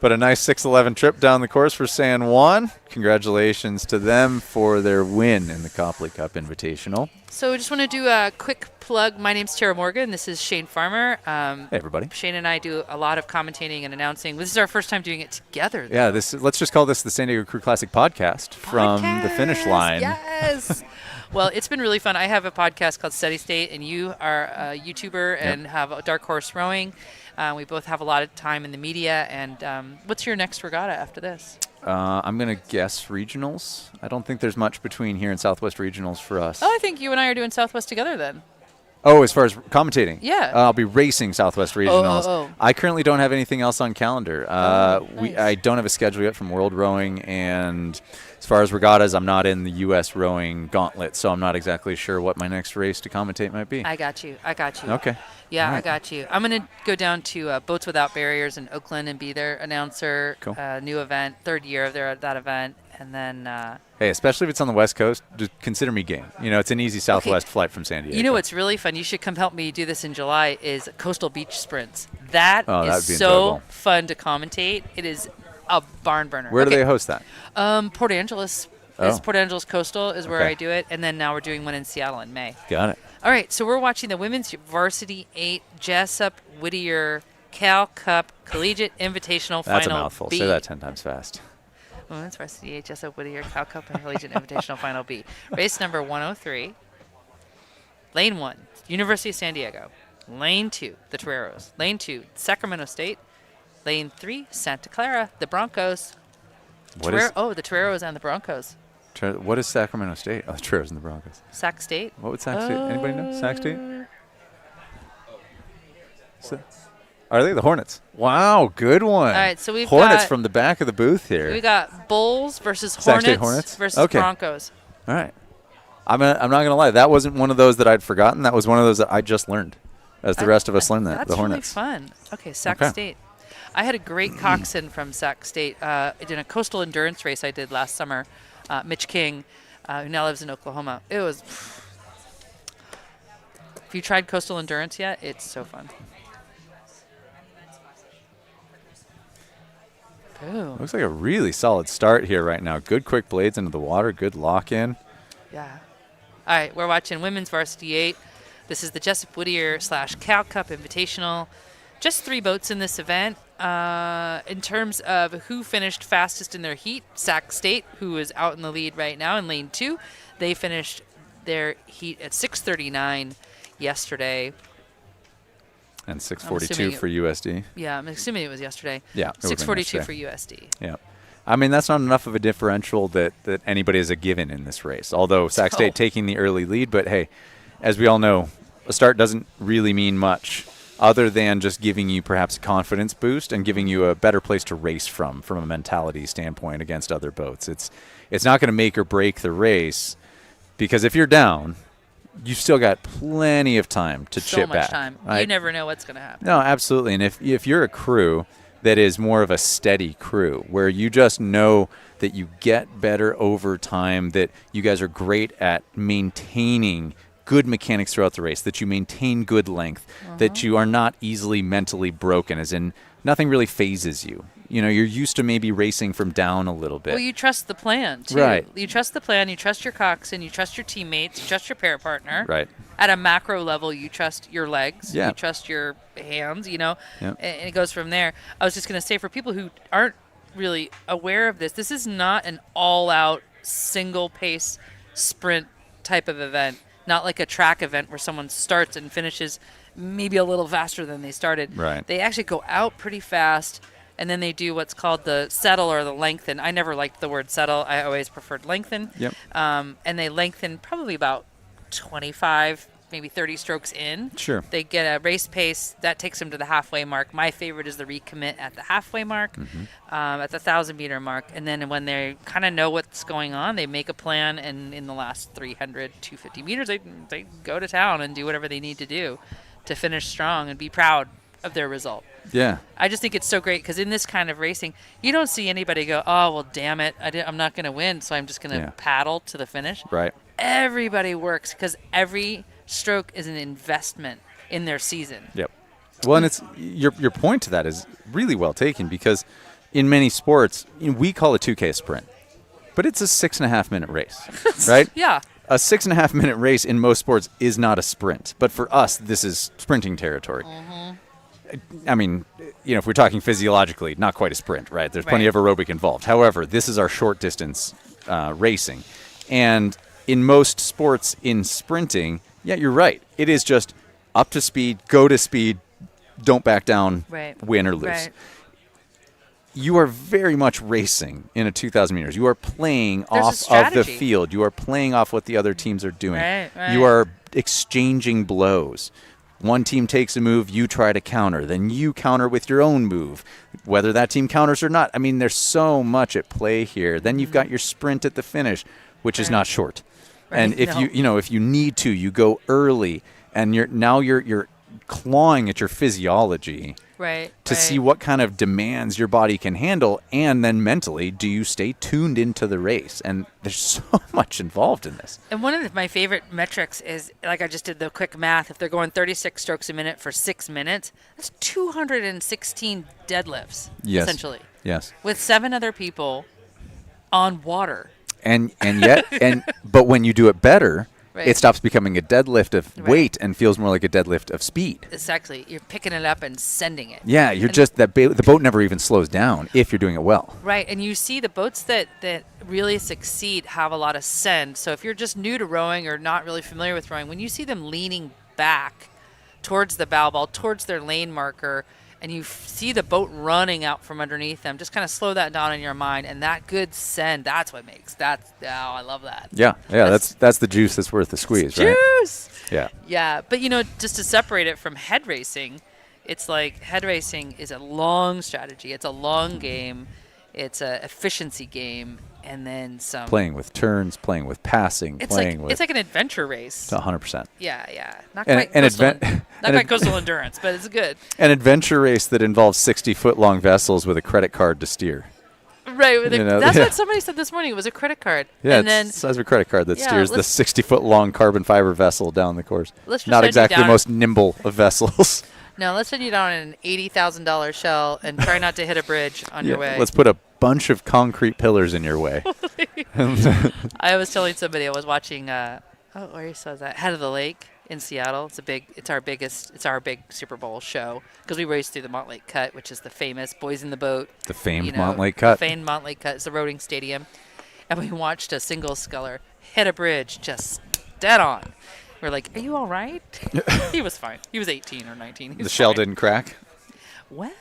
But a nice 6:11 trip down the course for San Juan. Congratulations to them for their win in the Copley Cup Invitational. So I just want to do a quick plug. My name's Tara Morgan. This is Shane Farmer. Hey, everybody. Shane and I do a lot of commentating and announcing. This is our first time doing it together. Yeah, let's just call this the San Diego Crew Classic podcast from the finish line. Yes. Well, it's been really fun. I have a podcast called Steady State, and you are a YouTuber and have a Dark Horse Rowing. We both have a lot of time in the media. And what's your next regatta after this? I'm going to guess regionals. I don't think there's much between here and Southwest regionals for us. Oh, I think you and I are doing Southwest together then. Oh, as far as commentating? Yeah. I'll be racing Southwest Regionals. Oh. I currently don't have anything else on calendar. Nice. I don't have a schedule yet from World Rowing, and as far as regattas, I'm not in the U.S. rowing gauntlet, so I'm not exactly sure what my next race to commentate might be. I got you. Okay. Yeah, All right. I got you. I'm going to go down to Boats Without Barriers in Oakland and be their announcer. Cool. New event, third year of that event. And then Hey, especially if it's on the West Coast, just consider me game. It's an easy Southwest flight from San Diego. you know what's really fun? You should come help me do this in July is coastal beach sprints. That Oh, is that'd be so enjoyable. fun to commentate. It is a barn burner. Where do they host that? Port Angeles. Oh. Port Angeles Coastal is where Okay. I do it. And then now we're doing one in Seattle in May. Got it. All right, so we're watching the Women's Varsity 8 Jessup Whittier Cal Cup Collegiate Invitational That's Final a mouthful. B. Say that 10 times fast. Women's Varsity 8 Jessup Whittier Cal Cup and Collegiate Invitational Final B. Race number 103. Lane 1, University of San Diego. Lane 2, the Toreros. Lane 2, Sacramento State. Lane 3, Santa Clara, the Broncos. What the is Toreros and the Broncos. what is Sacramento State? Oh, the Toreros and the Broncos. Sac State. What would Sac State? Anybody know? Sac State? Are they the Hornets? Wow, good one. All right, so we've Hornets got- from the back of the booth here. We got Bulls versus Sac State Hornets, Hornets? versus Okay. Broncos. All right. I'm not going to lie. That wasn't one of those that I'd forgotten. That was one of those that I just learned as the rest of us learned that, That's the Hornets. really fun. Okay, Sac Okay. State. I had a great coxswain from Sac State. I did a coastal endurance race I did last summer. Mitch King, who now lives in Oklahoma. It was. If you tried coastal endurance yet, it's so fun. Boom. Looks like a really solid start here right now. Good quick blades into the water. Good lock in. Yeah. All right, we're watching Women's Varsity 8. This is the Jessup Whittier / Cal Cup Invitational. Just 3 boats in this event. In terms of who finished fastest in their heat, Sac State, who is out in the lead right now in lane 2, they finished their heat at 6:39 yesterday. And I'm 642 assuming for USD. Yeah, I'm assuming it was yesterday. Yeah, it would've been 642 for yesterday. USD. Yeah. I mean, that's not enough of a differential that anybody is a given in this race. Although Sac No. State taking the early lead, but hey, as we all know, a start doesn't really mean much other than just giving you perhaps a confidence boost and giving you a better place to race from a mentality standpoint against other boats. It's not going to make or break the race, because if you're down, you've still got plenty of time to So chip much back. time. Right? You never know what's going to happen. No, absolutely. And if you're a crew that is more of a steady crew, where you just know that you get better over time, that you guys are great at maintaining good mechanics throughout the race, that you maintain good length, that you are not easily mentally broken, as in nothing really phases you. You're used to maybe racing from down a little bit. Well, you trust the plan, too. Right. You trust the plan, you trust your coxswain, you trust your teammates, you trust your pair partner. Right. At a macro level, you trust your legs, Yeah. you trust your hands, Yep. and it goes from there. I was just going to say, for people who aren't really aware of this is not an all-out single-pace sprint type of event, not like a track event where someone starts and finishes maybe a little faster than they started. Right. They actually go out pretty fast, and then they do what's called the settle or the lengthen. I never liked the word settle. I always preferred lengthen. Yep. And they lengthen probably about 25, maybe 30 strokes in. Sure. They get a race pace that takes them to the halfway mark. My favorite is the recommit at the halfway mark, at the 1,000-meter mark. And then when they kind of know what's going on, they make a plan, and in the last 300, 250 meters, they go to town and do whatever they need to do to finish strong and be proud of their result. Yeah. I just think it's so great because in this kind of racing, you don't see anybody go, oh, well, damn it, I'm not going to win, so I'm just going to Yeah. paddle to the finish. Right. Everybody works because every stroke is an investment in their season. Yep. Well, and it's your point to that is really well taken, because in many sports, we call a 2K a sprint, but it's a 6.5-minute race, right? Yeah. A 6.5-minute race in most sports is not a sprint, but for us, this is sprinting territory. I mean, if we're talking physiologically, not quite a sprint, right? There's plenty Right. of aerobic involved. However, this is our short distance racing. And in most sports in sprinting, yeah, you're right. It is just up to speed, go to speed, don't back down, Right. win or lose. Right. you are very much racing in a 2,000 meters. You are playing There's a off of the strategy. field. You are playing off what the other teams are doing. Right. You are exchanging blows. One team takes a move, you try to counter. Then you counter with your own move, whether that team counters or not. I mean, there's so much at play here. Then you've got your sprint at the finish, which is not short. Right. And if if you need to, you go early, and you're clawing at your physiology to see what kind of demands your body can handle, and then mentally, do you stay tuned into the race? And there's so much involved in this. And one of my favorite metrics is, like I just did the quick math, if they're going 36 strokes a minute for 6 minutes, that's 216 deadlifts, essentially. Yes. With 7 other people on water. But when you do it better, Right. it stops becoming a deadlift of weight and feels more like a deadlift of speed. Exactly. You're picking it up and sending it. Yeah, the boat never even slows down if you're doing it well. Right, and you see the boats that really succeed have a lot of send. So if you're just new to rowing or not really familiar with rowing, when you see them leaning back towards the bow ball, towards their lane marker, and you see the boat running out from underneath them, just kind of slow that down in your mind. And that good send, that's what makes I love that. Yeah, that's the juice that's worth the squeeze, right? Juice. Yeah. Yeah, but just to separate it from head racing, it's like head racing is a long strategy. It's a long game. It's a efficiency game, and then some. Playing with turns, playing with passing, It's like an adventure race. 100%. Yeah. Not And- quite and coastal, adven- not quite coastal endurance, but it's good. An adventure race that involves 60-foot-long vessels with a credit card to steer. Right. That's yeah. what somebody said this morning. It was a credit card. Yeah, and it's then the size of a credit card that Yeah, steers the let's- 60-foot-long carbon fiber vessel down the course. Let's just Not send you exactly the down- most nimble of vessels. No, let's send you down in an $80,000 shell and try not to hit a bridge on your way. Let's put a bunch of concrete pillars in your way. I was telling somebody I was watching. Where saw that? Head of the Lake in Seattle. It's our big Super Bowl show because we race through the Montlake Cut, which is the famous Boys in the Boat. The famed Montlake Cut. The famed Montlake Cut. It's the rowing stadium, and we watched a single sculler hit a bridge just dead on. We're like, "Are you all right?" He was fine. He was 18 or 19. The shell didn't crack. Well,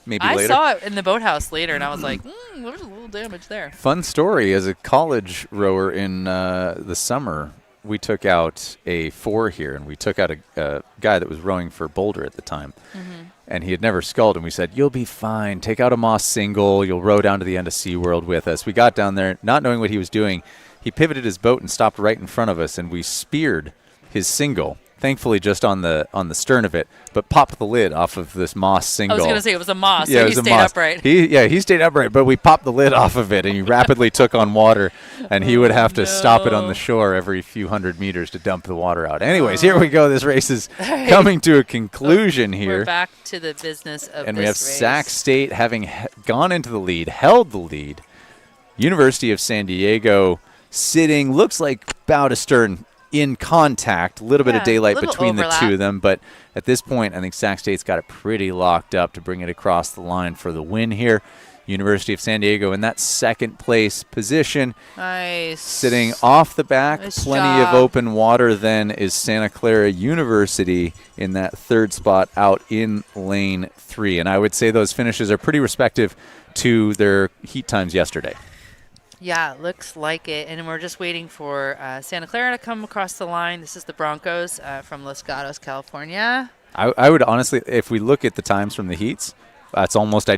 Maybe I later. saw it in the boathouse later, and I was like, "There's a little damage there." Fun story. As a college rower in the summer, we took out a 4 here, and we took out a guy that was rowing for Boulder at the time. Mm-hmm. And he had never sculled, and we said, "You'll be fine. Take out a Moss single. You'll row down to the end of SeaWorld with us." We got down there, not knowing what he was doing. He pivoted his boat and stopped right in front of us, and we speared his single. Thankfully, just on the stern of it, but popped the lid off of this Moss single. I was going to say it was a Moss, Yeah, so it he was a stayed Moss. upright. He stayed upright, but we popped the lid off of it, and he rapidly took on water, and he would have to stop it on the shore every few hundred meters to dump the water out. Anyways, here we go. This race is coming to a conclusion here. We're back to the business of And this we have race. Sac State having gone into the lead, held the lead. University of San Diego sitting, looks like bow to stern in contact, a little bit of daylight little between overlap. the two of them. But at this point, I think Sac State's got it pretty locked up to bring it across the line for the win here. University of San Diego in that second place position. Nice. Sitting off the back, Nice plenty job. of open water then is Santa Clara University in that third spot out in lane 3. And I would say those finishes are pretty respective to their heat times yesterday. Yeah, looks like it. And we're just waiting for Santa Clara to come across the line. This is the Broncos from Los Gatos, California. I would honestly, if we look at the times from the heats, that's almost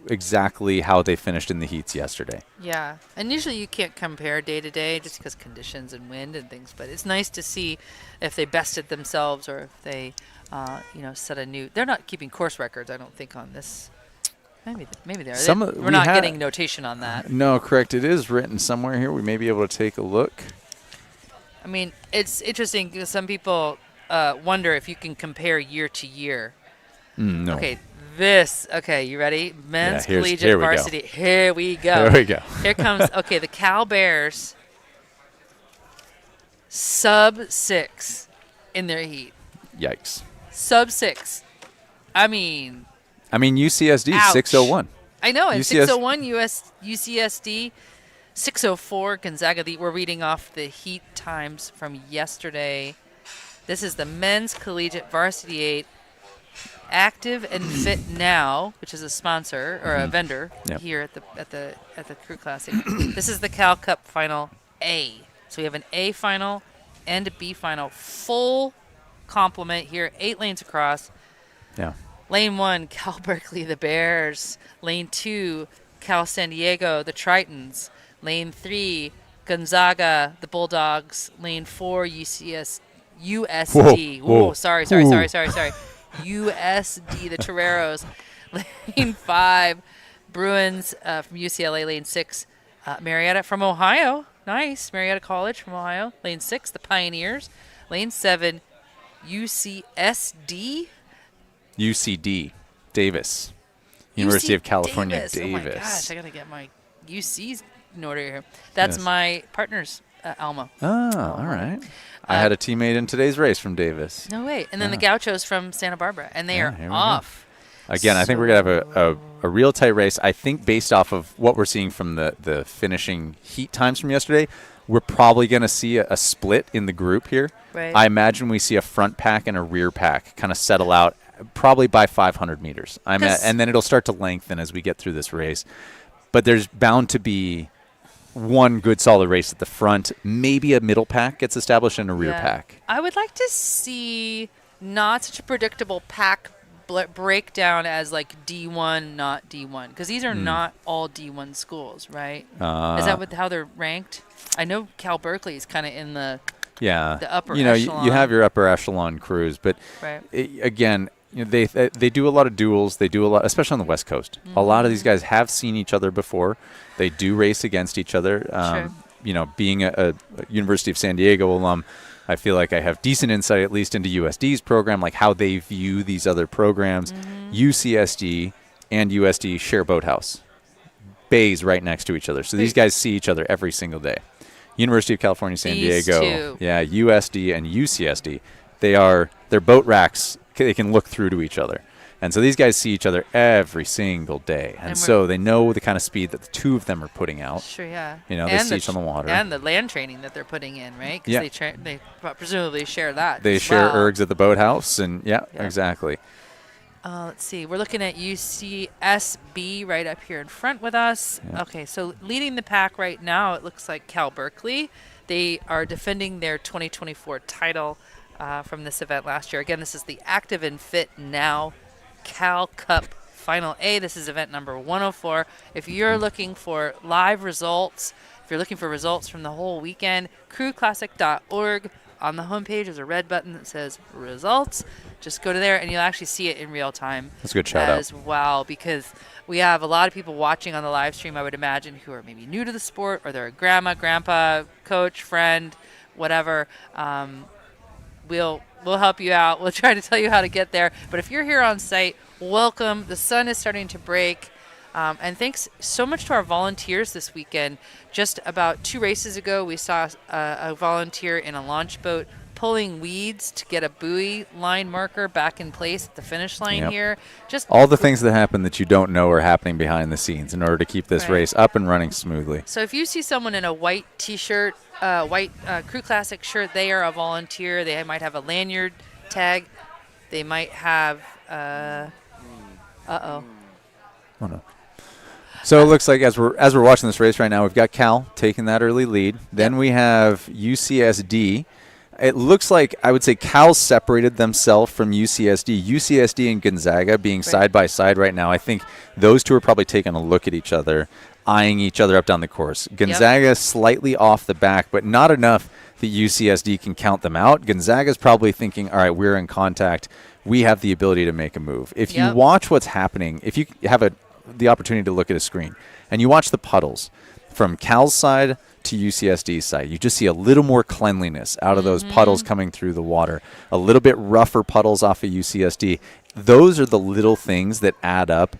exactly how they finished in the heats yesterday. Yeah, and usually you can't compare day to day just because conditions and wind and things. But it's nice to see if they bested themselves or if they, set a new. They're not keeping course records, I don't think, on this. Maybe they are. We're not getting notation on that. No, correct. It is written somewhere here. We may be able to take a look. I mean, it's interesting because some people wonder if you can compare year to year. No. Okay, you ready? Men's here Collegiate we go. Varsity. Here we go. There we go. Here comes, the Cal Bears, sub-6 in their heat. Yikes. Sub-6. I mean, UCSD ouch. 601. I know, and UCS 601 UCSD, 604 Gonzaga. We're reading off the heat times from yesterday. This is the men's Collegiate Varsity 8. Active and Fit Now, which is a sponsor or a vendor Yep. here at the Crew Classic. This is the Cal Cup Final A. So we have an A final and a B final, full complement here, 8 lanes across. Yeah. Lane 1, Cal Berkeley, the Bears. Lane 2, Cal San Diego, the Tritons. Lane 3, Gonzaga, the Bulldogs. Lane 4, USD. Whoa. Whoa, sorry. USD, the Toreros. Lane 5, Bruins from UCLA. Lane 6, Marietta from Ohio. Nice. Marietta College from Ohio. Lane 6, the Pioneers. Lane 7, UCSD. UCD, Davis. University of California, Davis. Oh my gosh, I got to get my UCs in order here. That's Yes. my partner's Alma. Oh, all right. I had a teammate in today's race from Davis. No way. And then the Gauchos from Santa Barbara, and they Yeah, are here we go. off. Again, I think we're going to have a real tight race. I think based off of what we're seeing from the finishing heat times from yesterday, we're probably going to see a split in the group here. Right. I imagine we see a front pack and a rear pack kind of settle out probably by 500 meters. And then it'll start to lengthen as we get through this race. But there's bound to be one good solid race at the front. Maybe a middle pack gets established and a rear pack. I would like to see not such a predictable pack breakdown as like D1, not D1, because these are not all D1 schools, right? Is that how they're ranked? I know Cal Berkeley is kind of in the upper echelon. You have your upper echelon crews, but Right. Again, they do a lot of duels. They do a lot, especially on the West Coast. A lot of these guys have seen each other before. They do race against each other. Sure. Being a University of San Diego alum, I feel like I have decent insight at least into USD's program, like how they view these other programs. UCSD and USD share boathouse. Bays right next to each other. So these guys see each other every single day. University of California, San These Diego. two. Yeah, USD and UCSD. They're boat racks. They can look through to each other. And so these guys see each other every single day. And so they know the kind of speed that the two of them are putting out. Sure, yeah. They see each on the water. And the land training that they're putting in, right? Because they presumably share that. They as share well. ergs at the boathouse. And exactly. Let's see. We're looking at UCSB right up here in front with us. Yeah. Okay, so leading the pack right now, it looks like Cal Berkeley. They are defending their 2024 title from this event last year. Again, this is the Active and Fit Now Cal Cup Final A. This is event number 104. If you're looking for live results, if you're looking for results from the whole weekend, crewclassic.org. On the homepage, there's a red button that says results. Just go to there, and you'll actually see it in real time. That's a good shout out. As well, because we have a lot of people watching on the live stream, I would imagine, who are maybe new to the sport, or they're a grandma, grandpa, coach, friend, whatever. We'll help you out. We'll try to tell you how to get there. But if you're here on site, welcome. The sun is starting to break. And thanks so much to our volunteers this weekend. Just about 2 races ago, we saw a volunteer in a launch boat pulling weeds to get a buoy line marker back in place at the finish line here. Just all the things that happen that you don't know are happening behind the scenes in order to keep this race up and running smoothly. So if you see someone in a white T-shirt, white Crew Classic shirt, they are a volunteer. They might have a lanyard tag. They might have Oh no. So it looks like as we're watching this race right now, we've got Cal taking that early lead. Then we have UCSD. It looks like, I would say, Cal separated themselves from UCSD. UCSD and Gonzaga being side by side right now. I think those two are probably taking a look at each other, eyeing each other up down the course. Gonzaga slightly off the back, but not enough that UCSD can count them out. Gonzaga's probably thinking, all right, we're in contact. We have the ability to make a move. If you watch what's happening, if you have the opportunity to look at a screen and you watch the puddles from Cal's side to UCSD's side, you just see a little more cleanliness out of those puddles coming through the water, a little bit rougher puddles off of UCSD. Those are the little things that add up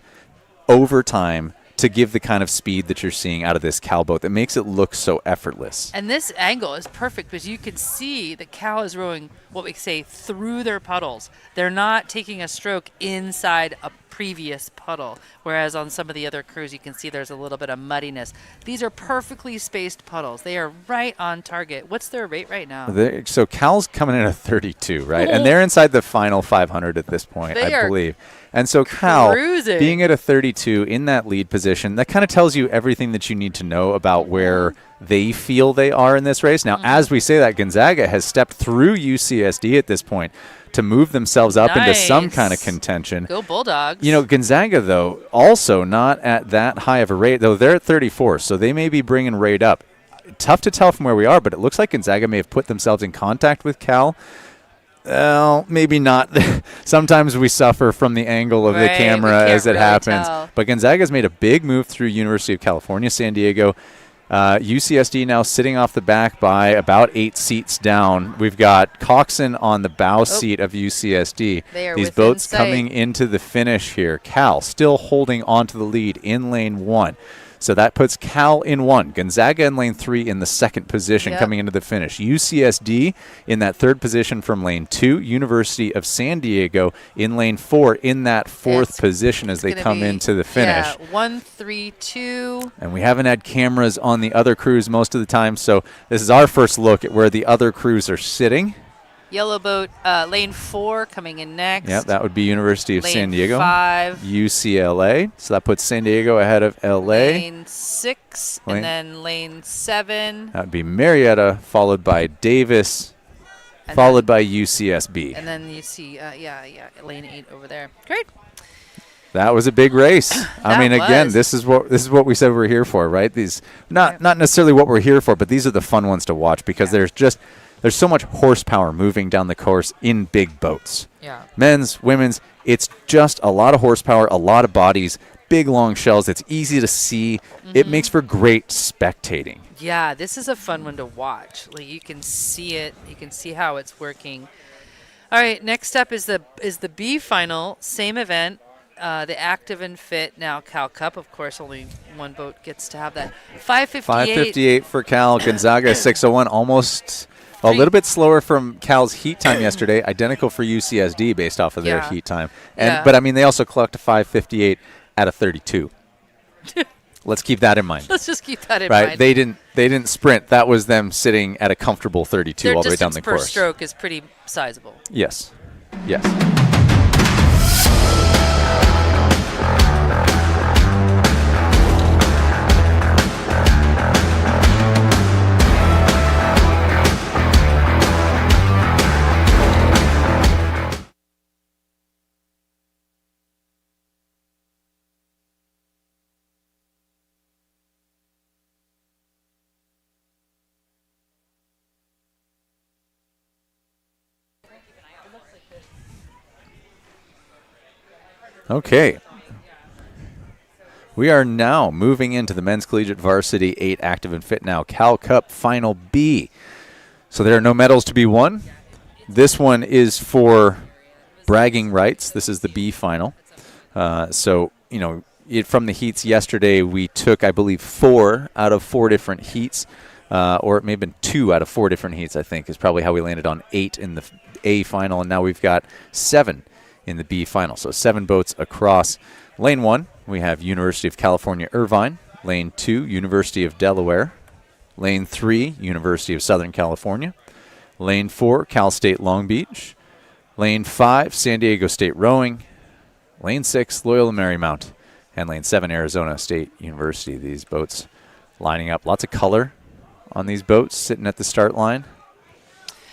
over time to give the kind of speed that you're seeing out of this Cal boat that makes it look so effortless. And this angle is perfect because you can see that Cal is rowing what we say through their puddles. They're not taking a stroke inside a previous puddle, whereas on some of the other crews you can see there's a little bit of muddiness. These are perfectly spaced puddles. They are right on target. What's their rate right now? So Cal's coming in at 32, right? And they're inside the final 500 at this point, I believe. And so Cal, cruising. being at a 32 in that lead position, that kind of tells you everything that you need to know about where they feel they are in this race. Now, as we say that, Gonzaga has stepped through UCSD at this point to move themselves up into some kind of contention. Go Bulldogs. You know, Gonzaga, though, also not at that high of a rate, though they're at 34, so they may be bringing rate up. Tough to tell from where we are, but it looks like Gonzaga may have put themselves in contact with Cal. Well, maybe not. Sometimes we suffer from the angle of the camera as it happens. But Gonzaga's made a big move through University of California, San Diego. UCSD now sitting off the back by about 8 seats down. We've got Coxon on the bow seat of UCSD. These boats coming into the finish here. Cal still holding on to the lead in lane 1. So that puts Cal in 1. Gonzaga in lane 3 in the second position coming into the finish. UCSD in that third position from lane 2. University of San Diego in lane 4 in that fourth position as they come into the finish. Yeah, 1, 3, 2. And we haven't had cameras on the other crews most of the time, so this is our first look at where the other crews are sitting. Yellow boat, lane 4 coming in next. Yeah, that would be University of San Diego. Lane 5. UCLA. So that puts San Diego ahead of LA. Lane 6, and then lane 7. That would be Marietta, followed by Davis, followed by UCSB. And then you see, lane 8 over there. Great. That was a big race. I mean, again, was. this is what we said we're here for, right? These not necessarily what we're here for, but these are the fun ones to watch because there's so much horsepower moving down the course in big boats. Yeah. Men's, women's, it's just a lot of horsepower, a lot of bodies, big long shells. It's easy to see. It makes for great spectating. Yeah, this is a fun one to watch. Like you can see it. You can see how it's working. All right, next up is the B final, same event. The active and fit now Cal Cup, of course, only one boat gets to have that. 5:58 for Cal. Gonzaga 6:01, almost a little bit slower from Cal's heat time yesterday. Identical for UCSD based off of their heat time. But I mean, they also clocked a 5:58 at a 32. Let's keep that in mind. Let's just keep that in mind. They didn't sprint. That was them sitting at a comfortable 32 all the way down the course. Their distance per stroke is pretty sizable. Yes. Okay. We are now moving into the Men's Collegiate Varsity 8 Active and Fit Now Cal Cup Final B. So there are no medals to be won. This one is for bragging rights. This is the B final. From the heats yesterday, we took, I believe, 4 out of 4 different heats. Or it may have been 2 out of 4 different heats, I think, is probably how we landed on 8 in the A final. And now we've got 7 in the B final. So 7 boats across. Lane 1, we have University of California, Irvine. Lane 2, University of Delaware. Lane 3, University of Southern California. Lane 4, Cal State Long Beach. Lane 5, San Diego State Rowing. Lane 6, Loyola Marymount. And Lane 7, Arizona State University. These boats lining up. Lots of color on these boats sitting at the start line.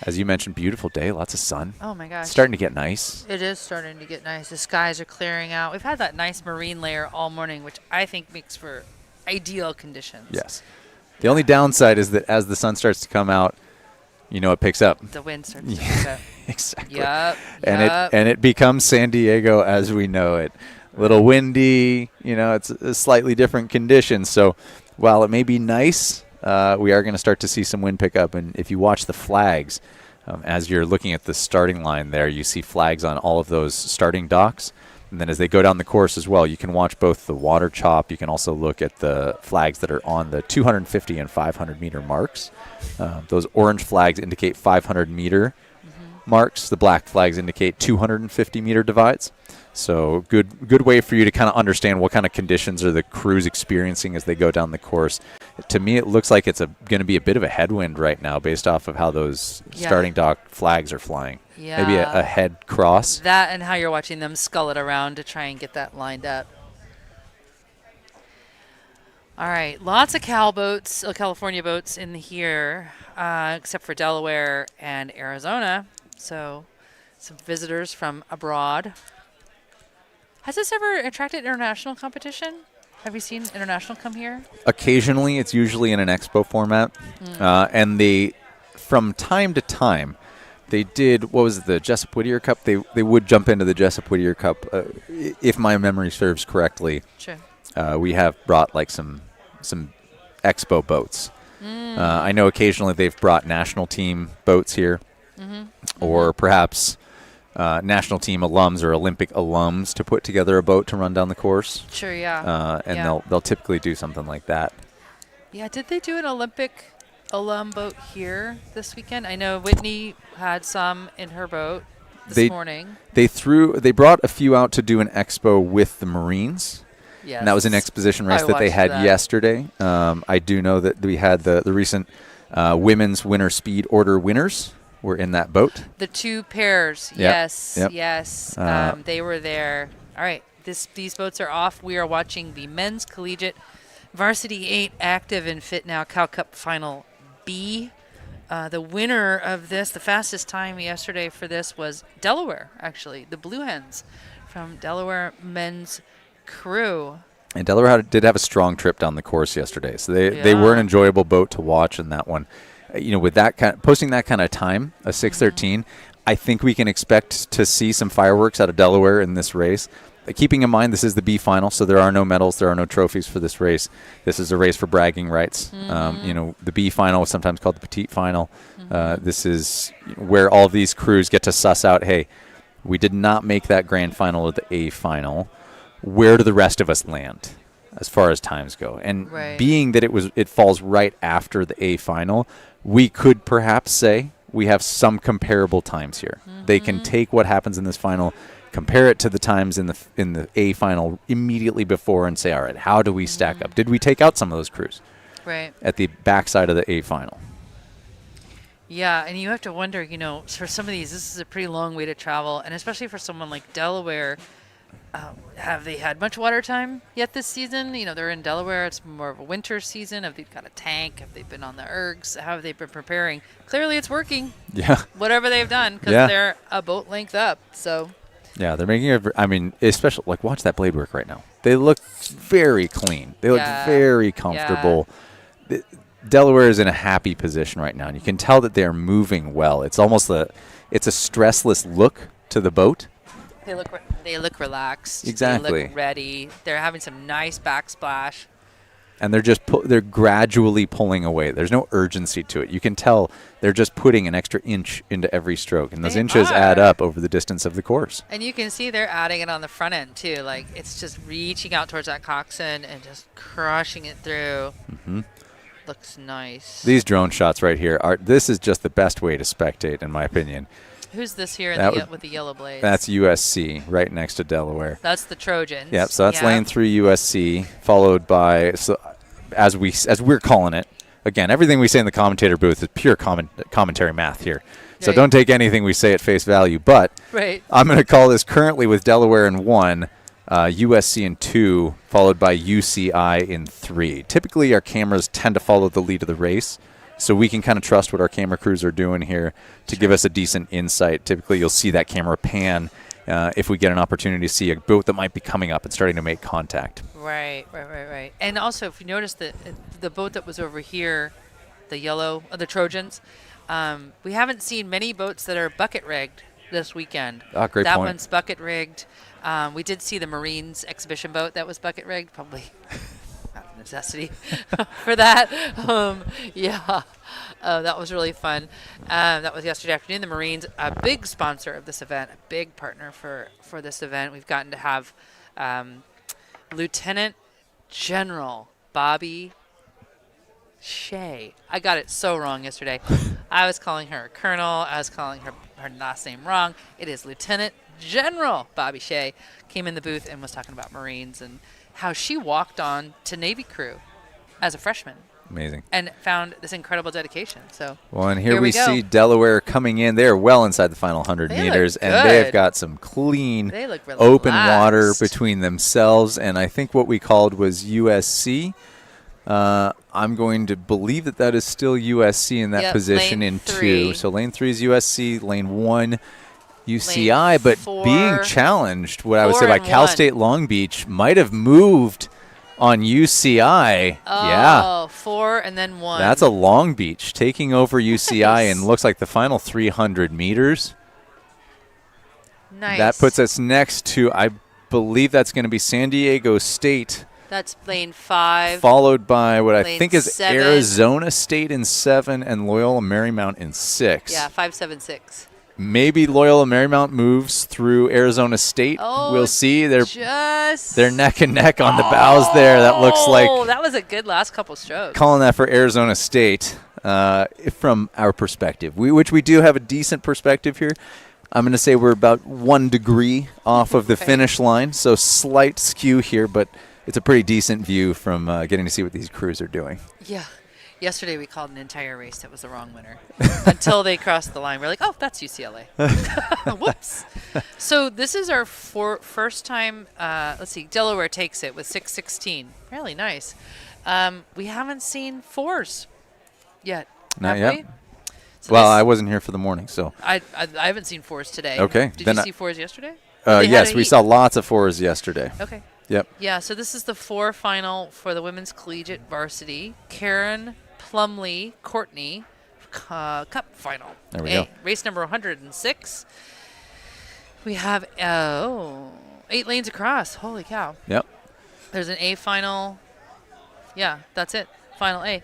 As you mentioned, beautiful day, lots of sun. Oh, my gosh. It's starting to get nice. It is starting to get nice. The skies are clearing out. We've had that nice marine layer all morning, which I think makes for ideal conditions. Yes. The only downside is that as the sun starts to come out, it picks up. The wind starts to pick up. Exactly. Yep. And it becomes San Diego as we know it. A little windy, it's a slightly different condition. So while it may be nice, we are going to start to see some wind pick up. And if you watch the flags, as you're looking at the starting line there, you see flags on all of those starting docks. And then as they go down the course as well, you can watch both the water chop. You can also look at the flags that are on the 250 and 500 meter marks. Those orange flags indicate 500 meter marks. The black flags indicate 250 meter divides. So good way for you to kind of understand what kind of conditions are the crews experiencing as they go down the course. To me, it looks like it's going to be a bit of a headwind right now based off of how those starting dock flags are flying. Yeah. Maybe a head cross. That and how you're watching them scull it around to try and get that lined up. All right, lots of California boats in here, except for Delaware and Arizona. So some visitors from abroad. Has this ever attracted international competition? Have you seen international come here? Occasionally, it's usually in an expo format. And they, from time to time, they did, what was it, the Jessup Whittier Cup? They would jump into the Jessup Whittier Cup, if my memory serves correctly. Sure. We have brought like some expo boats. I know occasionally they've brought national team boats here, or perhaps national team alums or Olympic alums to put together a boat to run down the course. Sure, yeah. And they'll typically do something like that. Yeah, did they do an Olympic alum boat here this weekend? I know Whitney had some in her boat this morning. They brought a few out to do an expo with the Marines. Yes. And that was an exposition race that they had yesterday. I do know that we had the recent women's winter speed order winners were in that boat. The two pairs, yes. They were there. All right, these boats are off. We are watching the men's collegiate Varsity 8 active and fit now Cal Cup Final B. The winner of this, the fastest time yesterday for this was Delaware, actually, the Blue Hens from Delaware men's crew. And Delaware did have a strong trip down the course yesterday, so they were an enjoyable boat to watch in that one. With that posting that kind of time, a 6:13, I think we can expect to see some fireworks out of Delaware in this race. Keeping in mind this is the B final, so there are no medals, there are no trophies for this race. This is a race for bragging rights. The B final is sometimes called the petite final. This is where all of these crews get to suss out, hey, we did not make that grand final or the A final. Where do the rest of us land as far as times go? And being that it falls right after the A final, we could perhaps say we have some comparable times here. They can take what happens in this final, compare it to the times in the A final immediately before and say, all right, how do we stack up? Did we take out some of those crews at the backside of the A final? Yeah, and you have to wonder, for some of these, this is a pretty long way to travel, and especially for someone like Delaware, have they had much water time yet this season? They're in Delaware. It's more of a winter season. Have they got a tank? Have they been on the ergs? How have they been preparing? Clearly, it's working. Yeah. Whatever they've done, because they're a boat length up. So. Yeah, they're making especially, watch that blade work right now. They look very clean. They look very comfortable. Yeah. Delaware is in a happy position right now, and you can tell that they're moving well. It's almost it's a stressless look to the boat. They look relaxed. Exactly. They look ready. They're having some nice backsplash. And they're gradually pulling away. There's no urgency to it. You can tell they're just putting an extra inch into every stroke, and those inches add up over the distance of the course. And you can see they're adding it on the front end too. Like it's just reaching out towards that coxswain and just crushing it through. Looks nice. These drone shots right here this is just the best way to spectate, in my opinion. Who's this here with the yellow blades? That's USC, right next to Delaware. That's the Trojans. Yeah, so that's lane 3 USC, followed by, as we're calling it, again, everything we say in the commentator booth is pure commentary math here. So don't take anything we say at face value. But I'm going to call this currently with Delaware in 1, USC in 2, followed by UCI in 3. Typically, our cameras tend to follow the lead of the race. So we can kind of trust what our camera crews are doing here to give us a decent insight. Typically, you'll see that camera pan if we get an opportunity to see a boat that might be coming up and starting to make contact. Right. And also, if you notice that the boat that was over here, the yellow, the Trojans, we haven't seen many boats that are bucket rigged this weekend. Great point. That one's bucket rigged. We did see the Marines exhibition boat that was bucket rigged, probably. Necessity for that. That was really fun. That was yesterday afternoon. The Marines, a big sponsor of this event, a big partner for this event. We've gotten to have Lieutenant General Bobby Shea. I got it so wrong yesterday. I was calling her a colonel. I was calling her last name wrong. It is Lieutenant General Bobby Shea. Came in the booth and was talking about Marines and how she walked on to Navy crew as a freshman. Amazing. And found this incredible dedication. So well, and here we go. see Delaware coming in. They're well inside the final 100 They meters, look and good. they've got some clean, They look open water relaxed. between themselves. And I think what we called was USC. I'm going to believe that is still USC in that Yep, position lane in 3. 2. So lane 3 is USC, lane 1 UCI, but 4, being challenged, what I would say 4 by and Cal 1. State Long Beach might have moved on UCI. Oh, Yeah. 4 and then 1. That's a Long Beach taking over UCI Nice. and looks like the final 300 meters. nice. That puts us next to, I believe that's going to be San Diego State, That's lane 5. followed by what I Lane think is 7. Arizona State in 7 and Loyola Marymount in 6. Yeah, 576. Maybe Loyola Marymount moves through Arizona State. Oh, we'll see. They're Just. neck and neck on the bows there. That looks like Oh, that was a good last couple strokes. calling that for Arizona State from our perspective, which we do have a decent perspective here. I'm going to say we're about 1 degree off of the Okay. finish line, so slight skew here, but it's a pretty decent view from getting to see what these crews are doing. Yeah. Yesterday we called an entire race that was the wrong winner until they crossed the line. We're like, oh, that's UCLA. Whoops. So this is our first time. Let's see. Delaware takes it with 6:16. Really nice. We haven't seen 4s yet. Not have yet. we? So Well, this- I wasn't here for the morning, so. I haven't seen 4s today. Okay, Did then you I- see 4s yesterday? They had Yes, a we heat. saw lots of 4s yesterday. Okay. Yep. Yeah, so this is the 4 final for the women's collegiate varsity. Karen, Plumley, Courtney, Cup final. There we A. go. Race number 106. We have 8 lanes across. Holy cow. Yep. There's an A final. Yeah, that's it. Final A.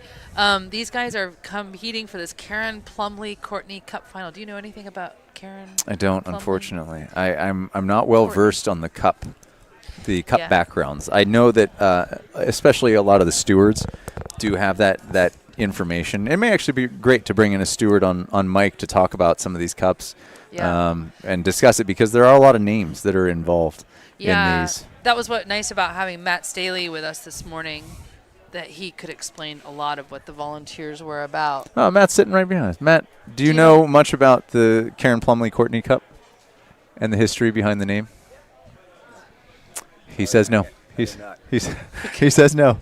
These guys are competing for this Karen, Plumley, Courtney Cup final. Do you know anything about Karen? I don't, Plumley? unfortunately. I'm not well Courtney. versed on the cup Yeah. backgrounds. I know that especially a lot of the stewards do have that information. It may actually be great to bring in a steward on mic to talk about some of these cups Yeah. and discuss it, because there are a lot of names that are involved Yeah, in these. that was what nice about having Matt Staley with us this morning, that he could explain a lot of what the volunteers were about. Oh, Matt's sitting right behind us. Matt, do you you know know- much about the Karen Plumley Courtney Cup and the history behind the name? He says no. He says no.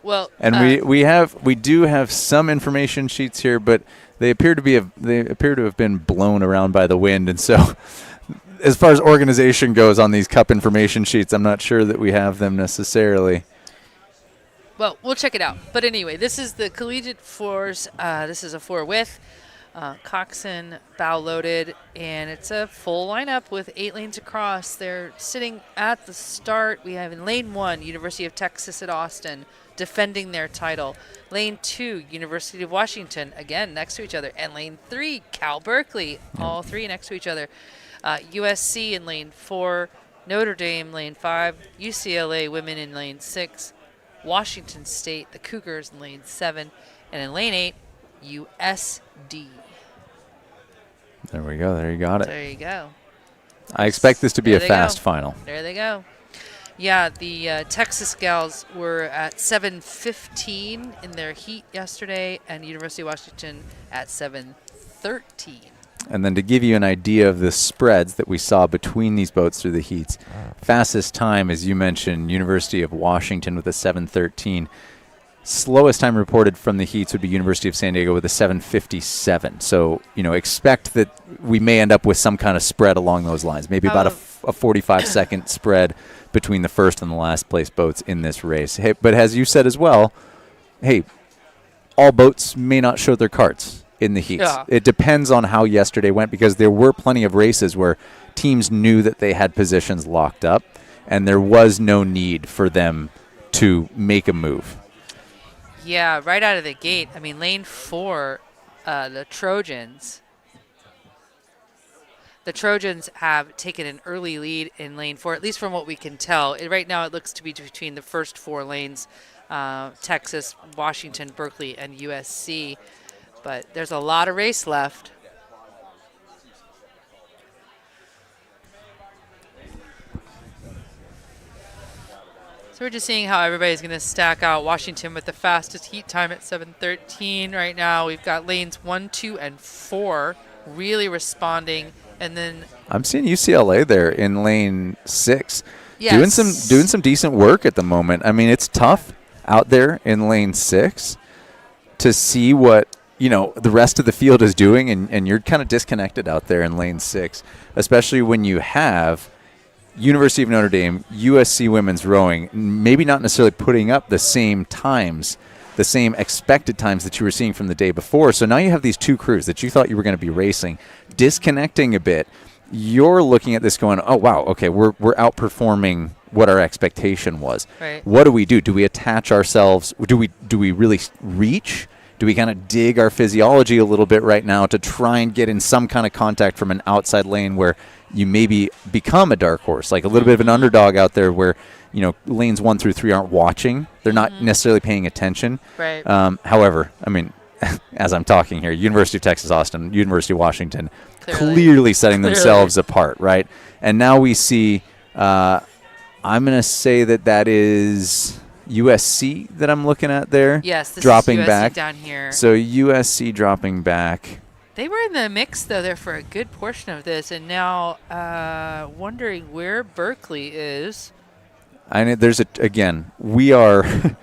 Well, And we do have some information sheets here, but they appear to have been blown around by the wind, and so as far as organization goes on these cup information sheets, I'm not sure that we have them necessarily. well, we'll check it out. But anyway, this is the collegiate 4s. This is a 4 with coxswain, bow loaded, and it's a full lineup with 8 lanes across. They're sitting at the start. We have in lane 1, University of Texas at Austin, defending their title. Lane 2, University of Washington, again next to each other. And lane 3, Cal Berkeley, all 3 next to each other. USC in lane 4, Notre Dame lane 5, UCLA women in lane 6, Washington State, the Cougars in lane 7, and in lane 8, USD. There we go. There you got it. There you go. I expect this to be There a they fast go. final. There they go. Yeah, the Texas gals were at 7:15 in their heat yesterday, and University of Washington at 7:13. And then to give you an idea of the spreads that we saw between these boats through the heats, fastest time, as you mentioned, University of Washington with a 7:13. Slowest time reported from the heats would be University of San Diego with a 7:57. So, expect that we may end up with some kind of spread along those lines, maybe about a 45-second spread between the first and the last place boats in this race. Hey, but as you said as well, hey, all boats may not show their cards in the heats. Yeah. It depends on how yesterday went, because there were plenty of races where teams knew that they had positions locked up, and there was no need for them to make a move. Yeah, right out of the gate. I mean, lane 4, the Trojans. The Trojans have taken an early lead in lane 4, at least from what we can tell. Right now, it looks to be between the first 4 lanes, Texas, Washington, Berkeley, and USC. But there's a lot of race left. So we're just seeing how everybody's going to stack out. Washington with the fastest heat time at 7:13 right now. We've got lanes 1, 2, and 4 really responding. And then I'm seeing UCLA there in lane 6, yes, doing some decent work at the moment. I mean, it's tough out there in lane 6 to see what the rest of the field is doing, and you're kind of disconnected out there in lane 6, especially when you have University of Notre Dame, USC women's rowing, maybe not necessarily putting up the same times, the same expected times that you were seeing from the day before. So now you have these two crews that you thought you were going to be racing, disconnecting a bit. You're looking at this going, oh, wow, okay, we're outperforming what our expectation was. Right. What do we do? Do we attach ourselves? Do we really reach? Do we kind of dig our physiology a little bit right now to try and get in some kind of contact from an outside lane where you maybe become a dark horse, like a little bit of an underdog out there where, lanes 1 through 3 aren't watching. They're not necessarily paying attention. Right. However, I mean, as I'm talking here, University of Texas Austin, University of Washington, Clearly setting themselves apart, right? And now we see, I'm going to say that is USC that I'm looking at there. Yes, this dropping is USC back down here. So USC dropping back. They were in the mix, though, there for a good portion of this, and now wondering where Beekley is. And there's we are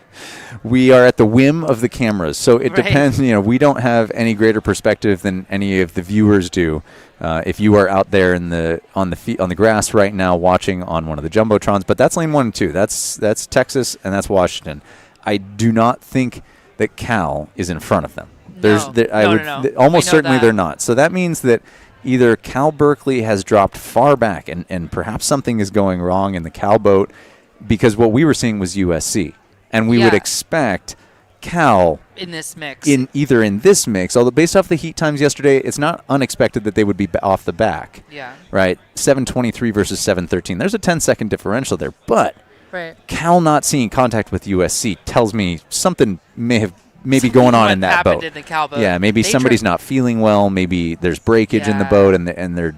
we are at the whim of the cameras, so it depends. We don't have any greater perspective than any of the viewers do. If you are out there on the grass right now watching on one of the jumbotrons, but that's lane 1 and 2. That's Texas and that's Washington. I do not think that Cal is in front of them. No. Almost certainly they're not. So that means that either Cal Beekley has dropped far back and perhaps something is going wrong in the Cal boat, because what we were seeing was USC. And we would expect Cal in this mix. Either in this mix, although based off the heat times yesterday, it's not unexpected that they would be off the back. Yeah. Right? 7:23 versus 7:13. There's a 10-second differential there. But right. Cal not seeing contact with USC tells me something maybe going on in that boat. In the Cal boat. Yeah, maybe somebody's not feeling well. Maybe there's breakage in the boat, and they're,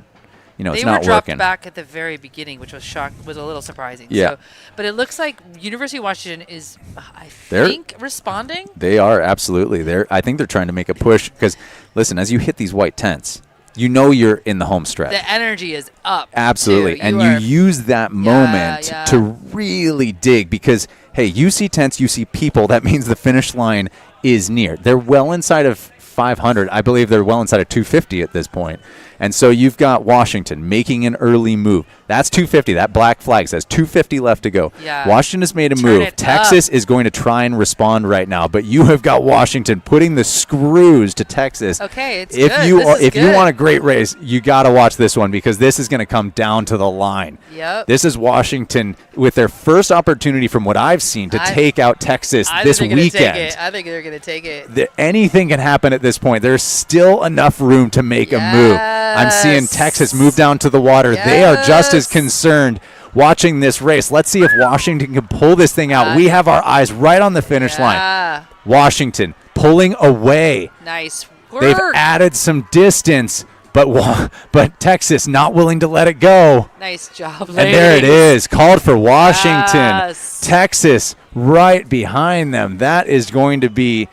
it's not working. They were dropped back at the very beginning, which was a little surprising. Yeah. So, but it looks like University of Washington is, I think, responding. They are, absolutely. I think they're trying to make a push because, listen, as you hit these white tents, you're in the home stretch. The energy is up. Absolutely. And you use that moment to really dig because, hey, you see tents, you see people. That means the finish line is near. They're well inside of 500. I believe they're well inside of 250 at this point. And so you've got Washington making an early move. That's 250. That black flag says 250 left to go. Yeah. Washington has made a move. Texas is going to try and respond right now, but you have got Washington putting the screws to Texas. Okay, it's if good. If you want a great race, you got to watch this one because this is going to come down to the line. Yep. This is Washington with their first opportunity from what I've seen to take out Texas this weekend. I think they're going to take it. Anything can happen at this point. There's still enough room to make a move. I'm seeing Texas move down to the water. Yes. They are just as concerned watching this race. Let's see if Washington can pull this thing out. We have our eyes right on the finish line. Washington pulling away. Nice work. They've added some distance, but Texas not willing to let it go. Nice job, ladies. And there it is, called for Washington. Yes. Texas right behind them. That is going to be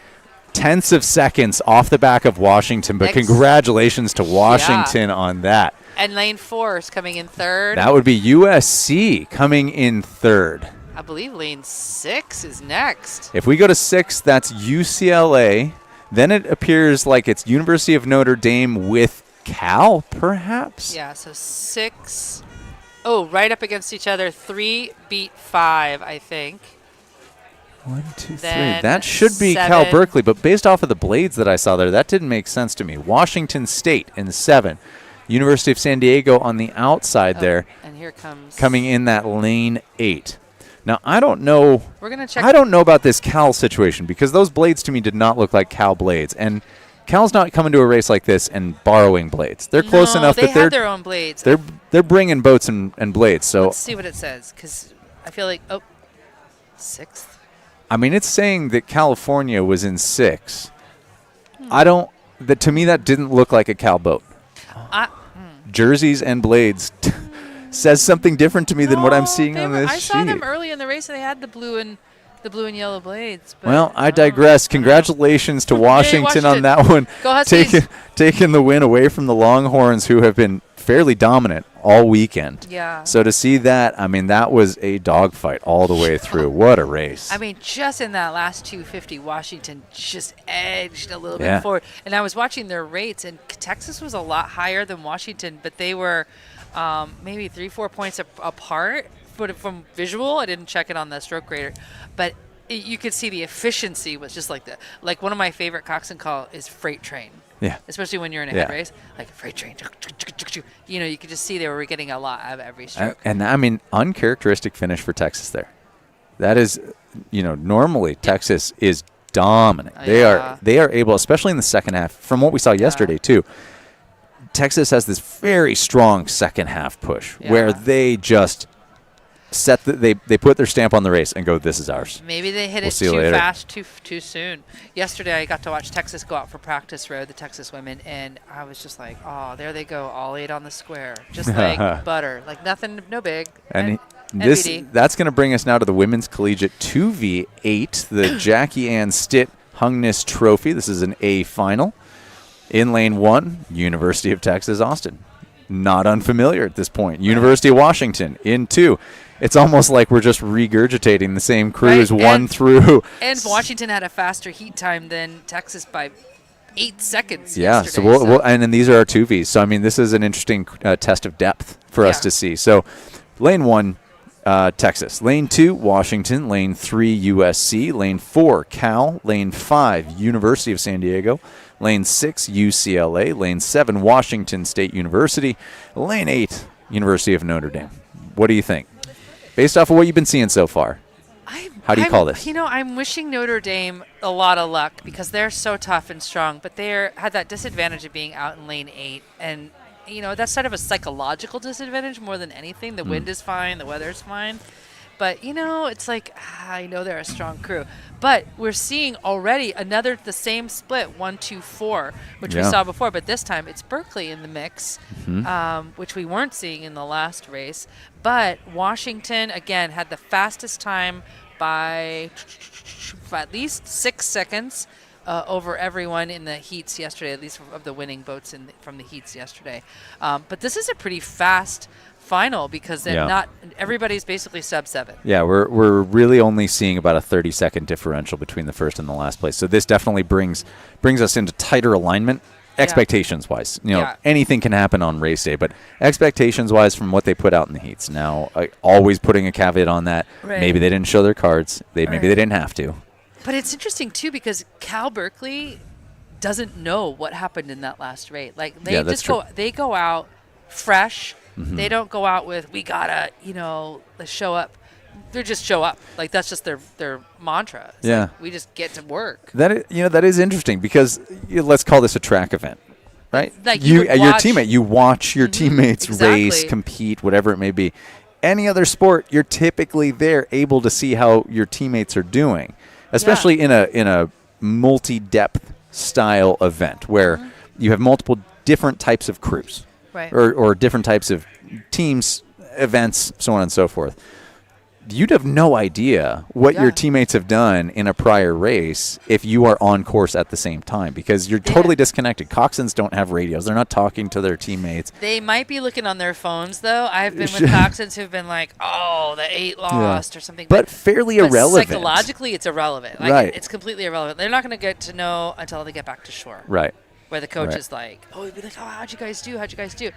tenths of seconds off the back of Washington, but congratulations to Washington on that. And lane 4 is coming in third. That would be USC coming in third. I believe lane 6 is next. If we go to 6, that's UCLA. Then it appears like it's University of Notre Dame with Cal, perhaps? Yeah, so 6. Oh, right up against each other. 3 beat 5, I think. 1, 2, 3. Then That should be 7. Cal Beekley, but based off of the blades that I saw there, that didn't make sense to me. Washington State in 7. University of San Diego on the outside there. And here comes coming in that lane 8. Now, I don't know. We're gonna check. I don't know about this Cal situation because those blades to me did not look like Cal blades. And Cal's not coming to a race like this and borrowing blades. They're close enough that they have their own blades. They're bringing boats and blades. So let's see what it says because I feel like 6th. I mean, it's saying that California was in 6. to me, that didn't look like a Cal boat. Jerseys and blades says something different to me than what I'm seeing on this I sheet. saw them early in the race, and they had the blue and yellow blades. But Well, I digress. Congratulations to Washington on Washington. that one. Go Huskies. Taking the win away from the Longhorns, who have been fairly dominant all weekend. Yeah. So to see that, I mean, that was a dogfight all the way through. What a race. I mean, just in that last 250, Washington just edged a little Yeah. bit forward. And I was watching their rates, and Texas was a lot higher than Washington, but they were maybe 3-4 points apart. But from visual, I didn't check it on the stroke grader, but you could see the efficiency was just like one of my favorite coxswain call is freight train. Yeah. Especially when you're in a head race, like a freight train. You know, you could just see they were getting a lot out of every stroke. And I mean, uncharacteristic finish for Texas there. That is, normally Texas is dominant. They are able, especially in the second half, from what we saw yesterday too. Texas has this very strong second half push where they just they put their stamp on the race and go, this is ours. Maybe they hit it see you too later. fast, too soon. Yesterday, I got to watch Texas go out for practice road, the Texas women, and I was just like, oh, there they go, all 8 on the square, just like butter, like nothing, no big. And NBD. that's going to bring us now to the Women's Collegiate 2v8, the Jackie Ann Stitt Hungness Trophy. This is an A final. In lane 1, University of Texas, Austin. Not unfamiliar at this point. University of Washington in 2. It's almost like we're just regurgitating the same crews through. And Washington had a faster heat time than Texas by 8 seconds. Yeah, yesterday, so and then these are our 2Vs. So, I mean, this is an interesting test of depth for us to see. So, lane 1, Texas. Lane 2, Washington. Lane 3, USC. Lane 4, Cal. Lane 5, University of San Diego. Lane 6, UCLA. Lane 7, Washington State University. Lane 8, University of Notre Dame. What do you think? Based off of what you've been seeing so far, how do you call this? I'm wishing Notre Dame a lot of luck because they're so tough and strong, but they had that disadvantage of being out in lane 8. And, that's sort of a psychological disadvantage more than anything. The wind is fine. The weather's fine. But, it's like, I know they're a strong crew. But we're seeing already the same split, 1-2-4, which we saw before. But this time it's Beekley in the mix, which we weren't seeing in the last race. But Washington, again, had the fastest time by at least 6 seconds over everyone in the heats yesterday, at least of the winning boats from the heats yesterday. But this is a pretty fast final because they're not everybody's basically sub 7. Yeah, we're really only seeing about a 30-second differential between the first and the last place. So this definitely brings us into tighter alignment expectations wise. Anything can happen on race day, but expectations wise from what they put out in the heats. Now, always putting a caveat on that. Right. Maybe they didn't show their cards. Maybe they didn't have to. But it's interesting too because Cal Beekley doesn't know what happened in that last race. Like they go out fresh. Mm-hmm. They don't go out with, we gotta, let's show up. They just show up. Like, that's just their mantra. It's like, we just get to work. That is interesting because let's call this a track event, right? Like your teammate, you watch your teammates race, Exactly. compete, whatever it may be. Any other sport, you're typically there able to see how your teammates are doing, especially in a multi-depth style event where you have multiple different types of crews. Right. Or different types of teams, events, so on and so forth. You'd have no idea what your teammates have done in a prior race if you are on course at the same time because you're totally disconnected. Coxswains don't have radios. They're not talking to their teammates. They might be looking on their phones, though. I've been with coxswains who've been like, oh, the 8 lost or something. But fairly irrelevant. Psychologically, it's irrelevant. Right. It's completely irrelevant. They're not going to get to know until they get back to shore. Right. Where the coach is like, he'd be like, oh, how'd you guys do?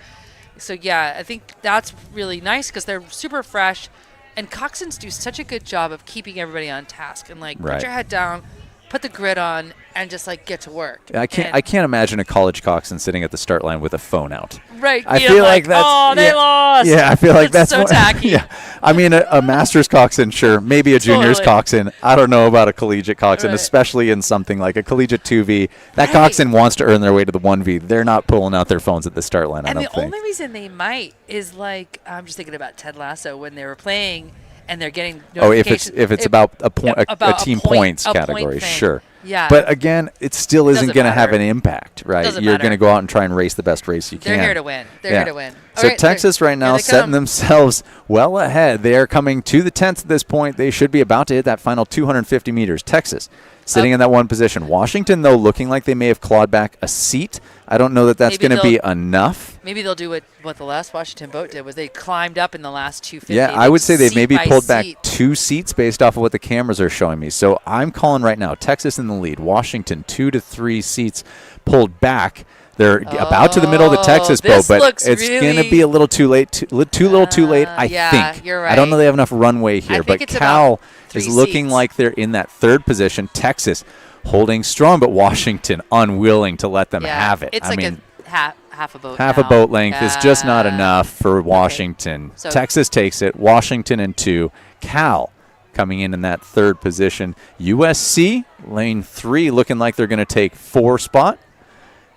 So, I think that's really nice because they're super fresh. And coxswains do such a good job of keeping everybody on task and, put your head down, put the grid on, and just, get to work. I can't imagine a college coxswain sitting at the start line with a phone out. Right. I feel like that's... Oh, they lost. Yeah, I feel like that's... so tacky. Yeah. I mean, a master's coxswain, sure. Maybe a junior's coxswain. I don't know about a collegiate coxswain, especially in something like a collegiate 2V. That coxswain wants to earn their way to the 1V. They're not pulling out their phones at the start line, I don't think. And the only reason they might is, I'm just thinking about Ted Lasso when they were playing and they're getting notifications. If it's about a point, a team points category, thing. sure. Yeah. But again, it still isn't doesn't going to have matter. an impact, right? Doesn't You're matter. going to go out and try and race the best race you can. They're here to win. They're Yeah. here to win. All So right, Texas right now here they setting come. themselves well ahead. They are coming to the 10th at this point. They should be about to hit that final 250 meters. Texas sitting in that one position. Washington, though, looking like they may have clawed back a seat. I don't know that that's Maybe going to be enough. Maybe they'll do what the last Washington boat did, was they climbed up in the last 250. Yeah, I would say they've seat maybe by pulled back seat. 2 seats based off of what the cameras are showing me. So I'm calling right now, Texas in the lead. Washington 2 to 3 seats pulled back. They're about to the middle of the Texas boat, this but looks it's really- going to be a little too late. Too little too late, I yeah, think. you're I don't know right. they have enough runway here, think but it's Cal about 3 is looking seats. like they're in that third position. Texas holding strong, but Washington unwilling to let them have it. It's I like mean, half a boat. half a now. boat length is just not enough for Washington. So- Texas takes it. Washington in 2. Cal coming in that third position. USC, lane 3, looking like they're going to take 4 spot.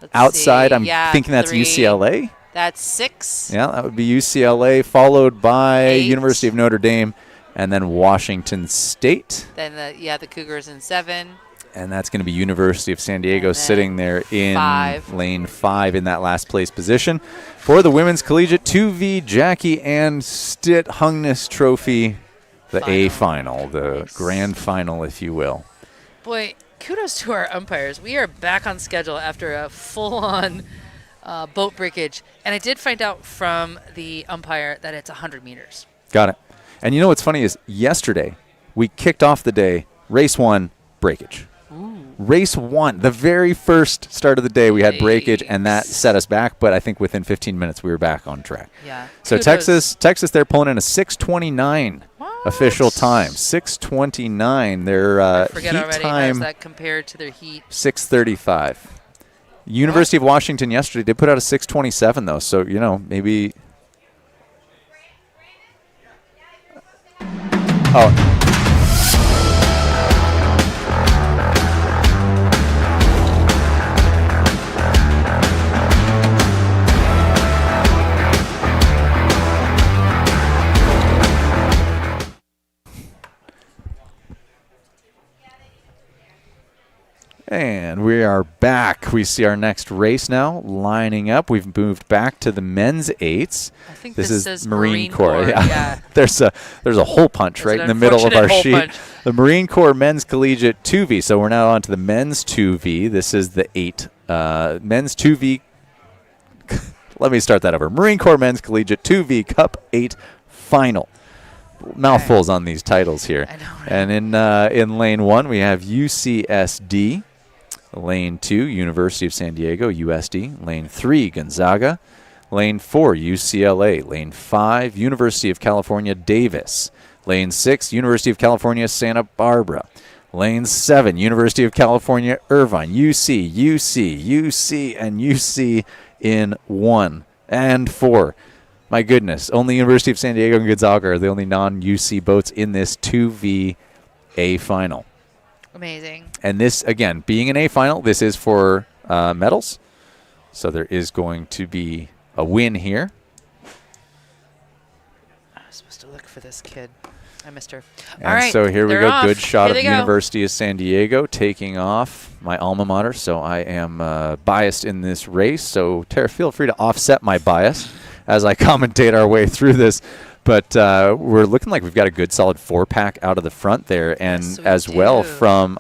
Let's Outside, see. I'm Yeah, thinking that's 3. UCLA. That's 6. Yeah, that would be UCLA, followed by 8. University of Notre Dame, and then Washington State. Then the Cougars in 7. And that's going to be University of San Diego And then sitting there in 5. lane 5 in that last place position. For the Women's Collegiate 2V Jackie and Stitt Hungness Trophy, the A final, the grand final, if you will. Boy, kudos to our umpires. We are back on schedule after a full-on boat breakage. And I did find out from the umpire that it's 100 meters. Got it. And you know what's funny is yesterday we kicked off the day, race 1, breakage. Race 1, the very first start of the day, we had breakage, and that set us back. But I think within 15 minutes, we were back on track. Yeah. So Kudos. Texas, they're pulling in a 6:29 official time. 6:29. Their Forget heat already. How does time that compare to their heat? 6:35. University of Washington yesterday did put out a 6:27 though. So maybe. Oh. And we are back. We see our next race now lining up. We've moved back to the men's 8s. I think this this is says Marine Marine Corps. Corps, yeah. there's a hole punch right in the middle of our unfortunate sheet. hole punch. The Marine Corps Men's Collegiate 2V. So we're now on to the men's 2V. This is the 8 men's 2V. Let me start that over. Marine Corps Men's Collegiate 2V Cup 8 final. Mouthfuls on these titles here. I know, right? And in lane 1 we have UCSD. Lane 2, University of San Diego, USD. Lane 3, Gonzaga. Lane 4, UCLA. Lane 5, University of California, Davis. Lane 6, University of California, Santa Barbara. Lane 7, University of California, Irvine. UC, and UC in 1 and 4. My goodness, only University of San Diego and Gonzaga are the only non-UC boats in this 2V A final. Amazing. And this, again, being an A final, this is for medals. So there is going to be a win here. I was supposed to look for this kid. I missed her. And All right. so here we they're go. off. Good shot Here of they go. University of San Diego taking off, my alma mater. So I am biased in this race. So Tara, feel free to offset my bias as I commentate our way through this. But we're looking like we've got a good solid 4-pack out of the front there. And Yes, we as well do. from,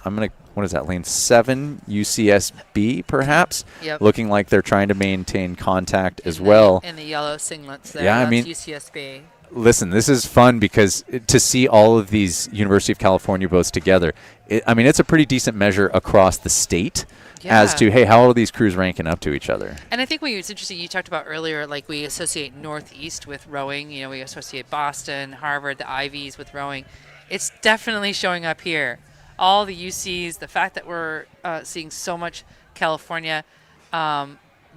what is that, lane 7, UCSB perhaps? Yep. Looking like they're trying to maintain contact as well. In the yellow singlets there. Yeah, I That's mean- UCSB. Listen, this is fun because to see all of these University of California boats together, it's a pretty decent measure across the state as Yeah. to, hey, how are these crews ranking up to each other? And I think it's interesting, you talked about earlier, like we associate Northeast with rowing. We associate Boston, Harvard, the Ivies with rowing. It's definitely showing up here. All the UCs, the fact that we're seeing so much California,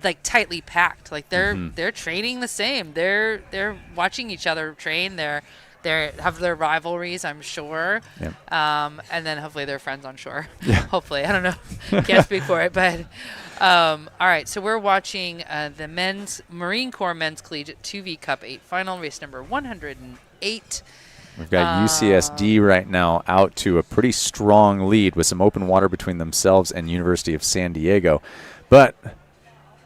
like tightly packed. Like they're training the same. They're watching each other train. They have their rivalries, I'm sure. Yep. And then hopefully they're friends on shore. Yeah. Hopefully. I don't know. Can't speak for it. But all right. So we're watching the men's Marine Corps Men's Collegiate 2V Cup 8 final, race number 108. We've got UCSD right now out to a pretty strong lead with some open water between themselves and University of San Diego. But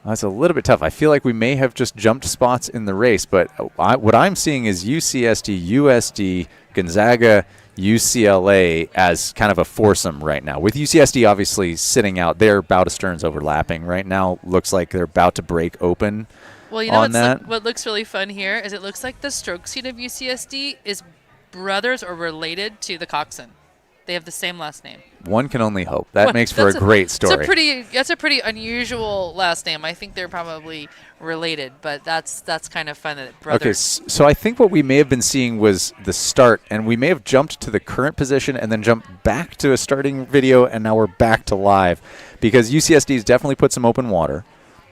that's a little bit tough. I feel like we may have just jumped spots in the race, but what I'm seeing is UCSD, USD, Gonzaga, UCLA as kind of a foursome right now. With UCSD obviously sitting out, their bow to sterns overlapping right now. Looks like they're about to break open. Well, you know on that. what looks really fun here is it looks like the stroke seat of UCSD is brothers or related to the coxswain. They have the same last name. One can only hope. That makes for a great story. That's a pretty unusual last name. I think they're probably related, but that's kind of fun that brothers. Okay, so I think what we may have been seeing was the start, and we may have jumped to the current position and then jumped back to a starting video, and now we're back to live because UCSD's definitely put some open water.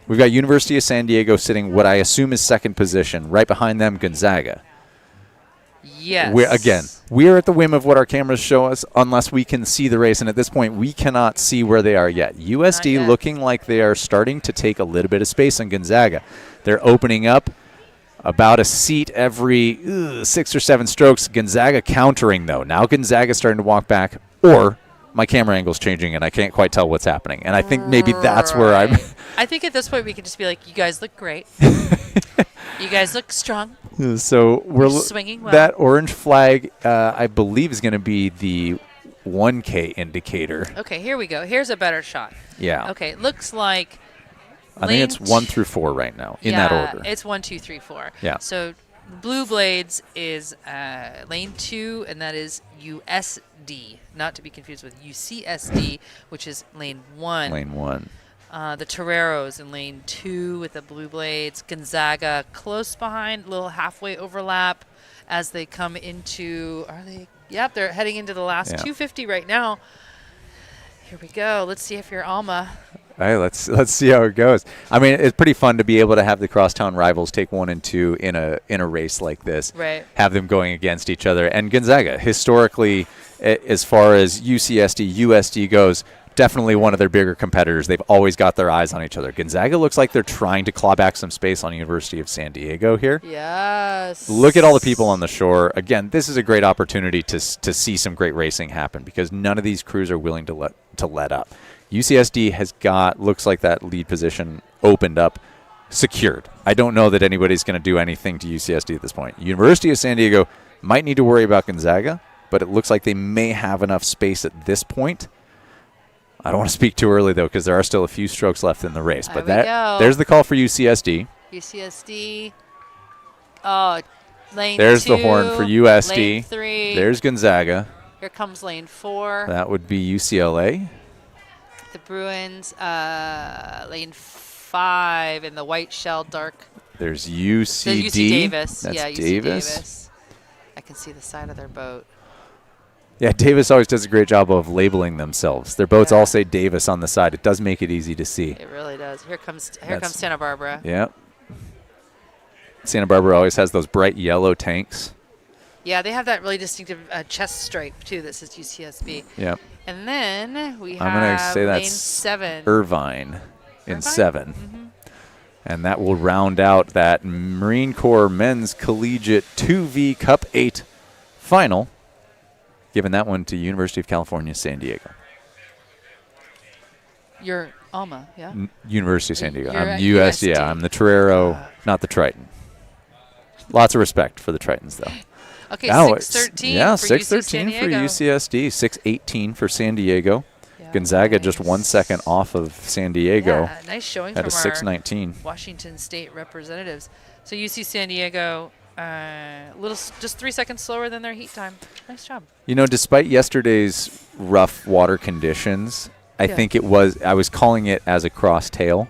We've got University of San Diego sitting what I assume is second position. Right behind them, Gonzaga. Yes. We are at the whim of what our cameras show us unless we can see the race. And at this point, we cannot see where they are yet. USD looking like they are starting to take a little bit of space on Gonzaga. They're opening up about a seat every 6 or 7 strokes. Gonzaga countering, though. Now Gonzaga's starting to walk back. Or my camera angle's changing, and I can't quite tell what's happening. And I think maybe that's where I'm... I think at this point we could just be like, you guys look great. You guys look strong. So we're swinging well. That orange flag, I believe, is going to be the 1K indicator. Okay, here we go. Here's a better shot. Yeah. Okay, it looks like I think it's 1 through 4 right now in that order. It's 1, 2, 3, 4. Yeah. So Blue Blades is lane 2, and that is USD, not to be confused with UCSD, which is lane 1. Lane 1. The Toreros in lane 2 with the Blue Blades. Gonzaga close behind, little halfway overlap as they come into. Are they? Yep, they're heading into the last 250 right now. Here we go. Let's see if you're Alma. All right, let's see how it goes. I mean, it's pretty fun to be able to have the crosstown rivals take 1 and 2 in a race like this. Right. Have them going against each other. And Gonzaga, historically, as far as UCSD, USD goes, definitely one of their bigger competitors. They've always got their eyes on each other. Gonzaga looks like they're trying to claw back some space on University of San Diego here. Yes. Look at all the people on the shore. Again, this is a great opportunity to see some great racing happen because none of these crews are willing to let up. UCSD has got, looks like that lead position opened up, secured. I don't know that anybody's going to do anything to UCSD at this point. University of San Diego might need to worry about Gonzaga, but it looks like they may have enough space at this point. I don't want to speak too early, though, because there are still a few strokes left in the race. But there's the call for UCSD. UCSD. Oh, lane 2. There's the horn for USD. Lane 3. There's Gonzaga. Here comes lane 4. That would be UCLA. The Bruins, lane 5 in the white shell dark. There's UC There's UC Davis. That's UC Davis. I can see the side of their boat. Yeah, Davis always does a great job of labeling themselves. Their boats all say Davis on the side. It does make it easy to see. It really does. Here comes Santa Barbara. Yeah. Santa Barbara always has those bright yellow tanks. Yeah, they have that really distinctive chest stripe, too, that says UCSB. Yeah. And then we I'm going to say lane that's 7. Irvine in 7. Mm-hmm. And that will round out that Marine Corps Men's Collegiate 2V Cup 8 final, giving that one to University of California, San Diego. You're Alma, yeah? University of San Diego. You're I'm at US, USD. yeah. I'm the Torero, not the Triton. Lots of respect for the Tritons, though. Okay, Now 6:13 yeah, for 6:13 for UCSD, 6:18 for San Diego. Yeah, Gonzaga just 1 second off of San Diego. Yeah, nice showing at from a our 6:19. Washington State representatives. So UC San Diego, just 3 seconds slower than their heat time. Nice job. You know, despite yesterday's rough water conditions, I think I was calling it as a cross tail.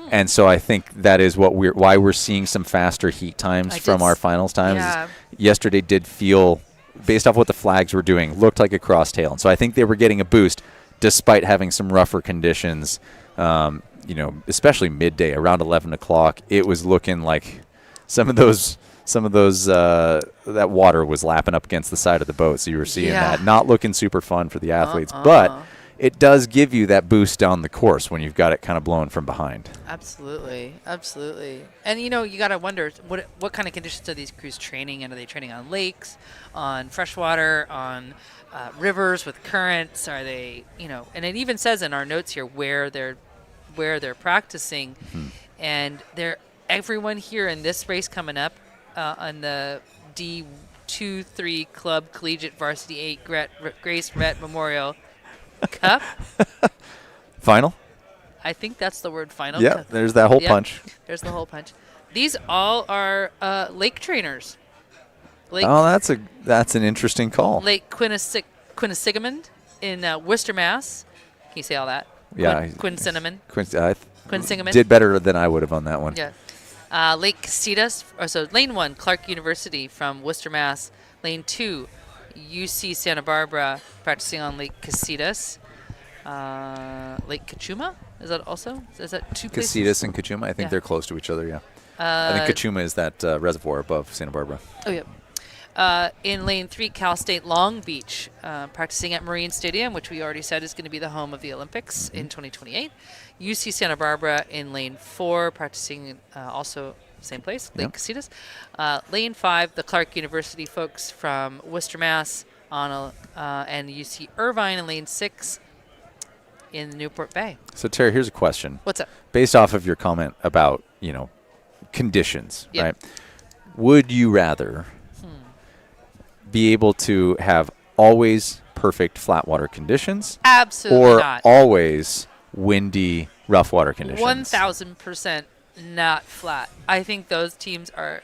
And so I think that is why we're seeing some faster heat times from our finals times. Yeah. Yesterday did feel, based off what the flags were doing, looked like a cross tail. And so I think they were getting a boost despite having some rougher conditions. Especially midday around 11 o'clock, it was looking like some of those that water was lapping up against the side of the boat. So you were seeing that not looking super fun for the athletes. But it does give you that boost down the course when you've got it kind of blowing from behind. Absolutely, absolutely. And you got to wonder what kind of conditions are these crews training in? Are they training on lakes, on freshwater, on rivers with currents? Are they, and it even says in our notes here where they're practicing, and everyone here in this race coming up on the D23 Club Collegiate Varsity 8 Grace Rhett Memorial Cup. Final? I think that's the word final. Yeah, there's that whole punch. There's the whole punch. These all are lake trainers. That's an interesting call. Lake Quinsigamond in Worcester, Mass. Can you say all that? Yeah. Quinsigamond. Did better than I would have on that one. Yeah. Lake Casitas. So Lane 1, Clark University from Worcester, Mass. Lane 2, UC Santa Barbara, practicing on Lake Casitas. Lake Cachuma? Is that two places? Casitas and Cachuma, I think they're close to each other, yeah. I think Cachuma is that reservoir above Santa Barbara. Oh, yeah. In Lane 3, Cal State Long Beach, practicing at Marine Stadium, which we already said is going to be the home of the Olympics in 2028. UC Santa Barbara in Lane 4, practicing also same place, Lake Casitas. Lane 5, the Clark University folks from Worcester, Mass, and UC Irvine in Lane 6 in Newport Bay. So, Terry, here's a question. What's up? Based off of your comment about, conditions, right? Would you rather be able to have always perfect flat water conditions? Absolutely or not. Always windy, rough water conditions? 1,000% not flat. I think those teams are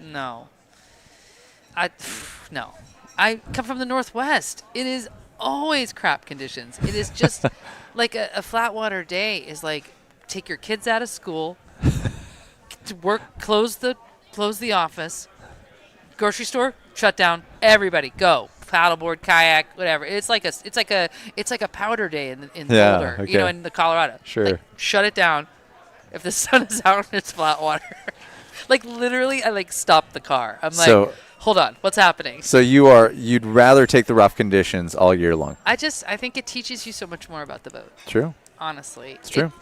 no. No. I come from the Northwest. It is always crap conditions. It is just like a flat water day is like take your kids out of school, to work, close the office, grocery store, shut down, everybody go. Paddleboard, kayak, whatever. It's like a powder day in Boulder, okay. In the Colorado. Sure. Like, shut it down. If the sun is out and it's flat water, like literally, I stop the car. I'm like, hold on, what's happening? So you'd rather take the rough conditions all year long? I think it teaches you so much more about the boat. True. Honestly, it's true.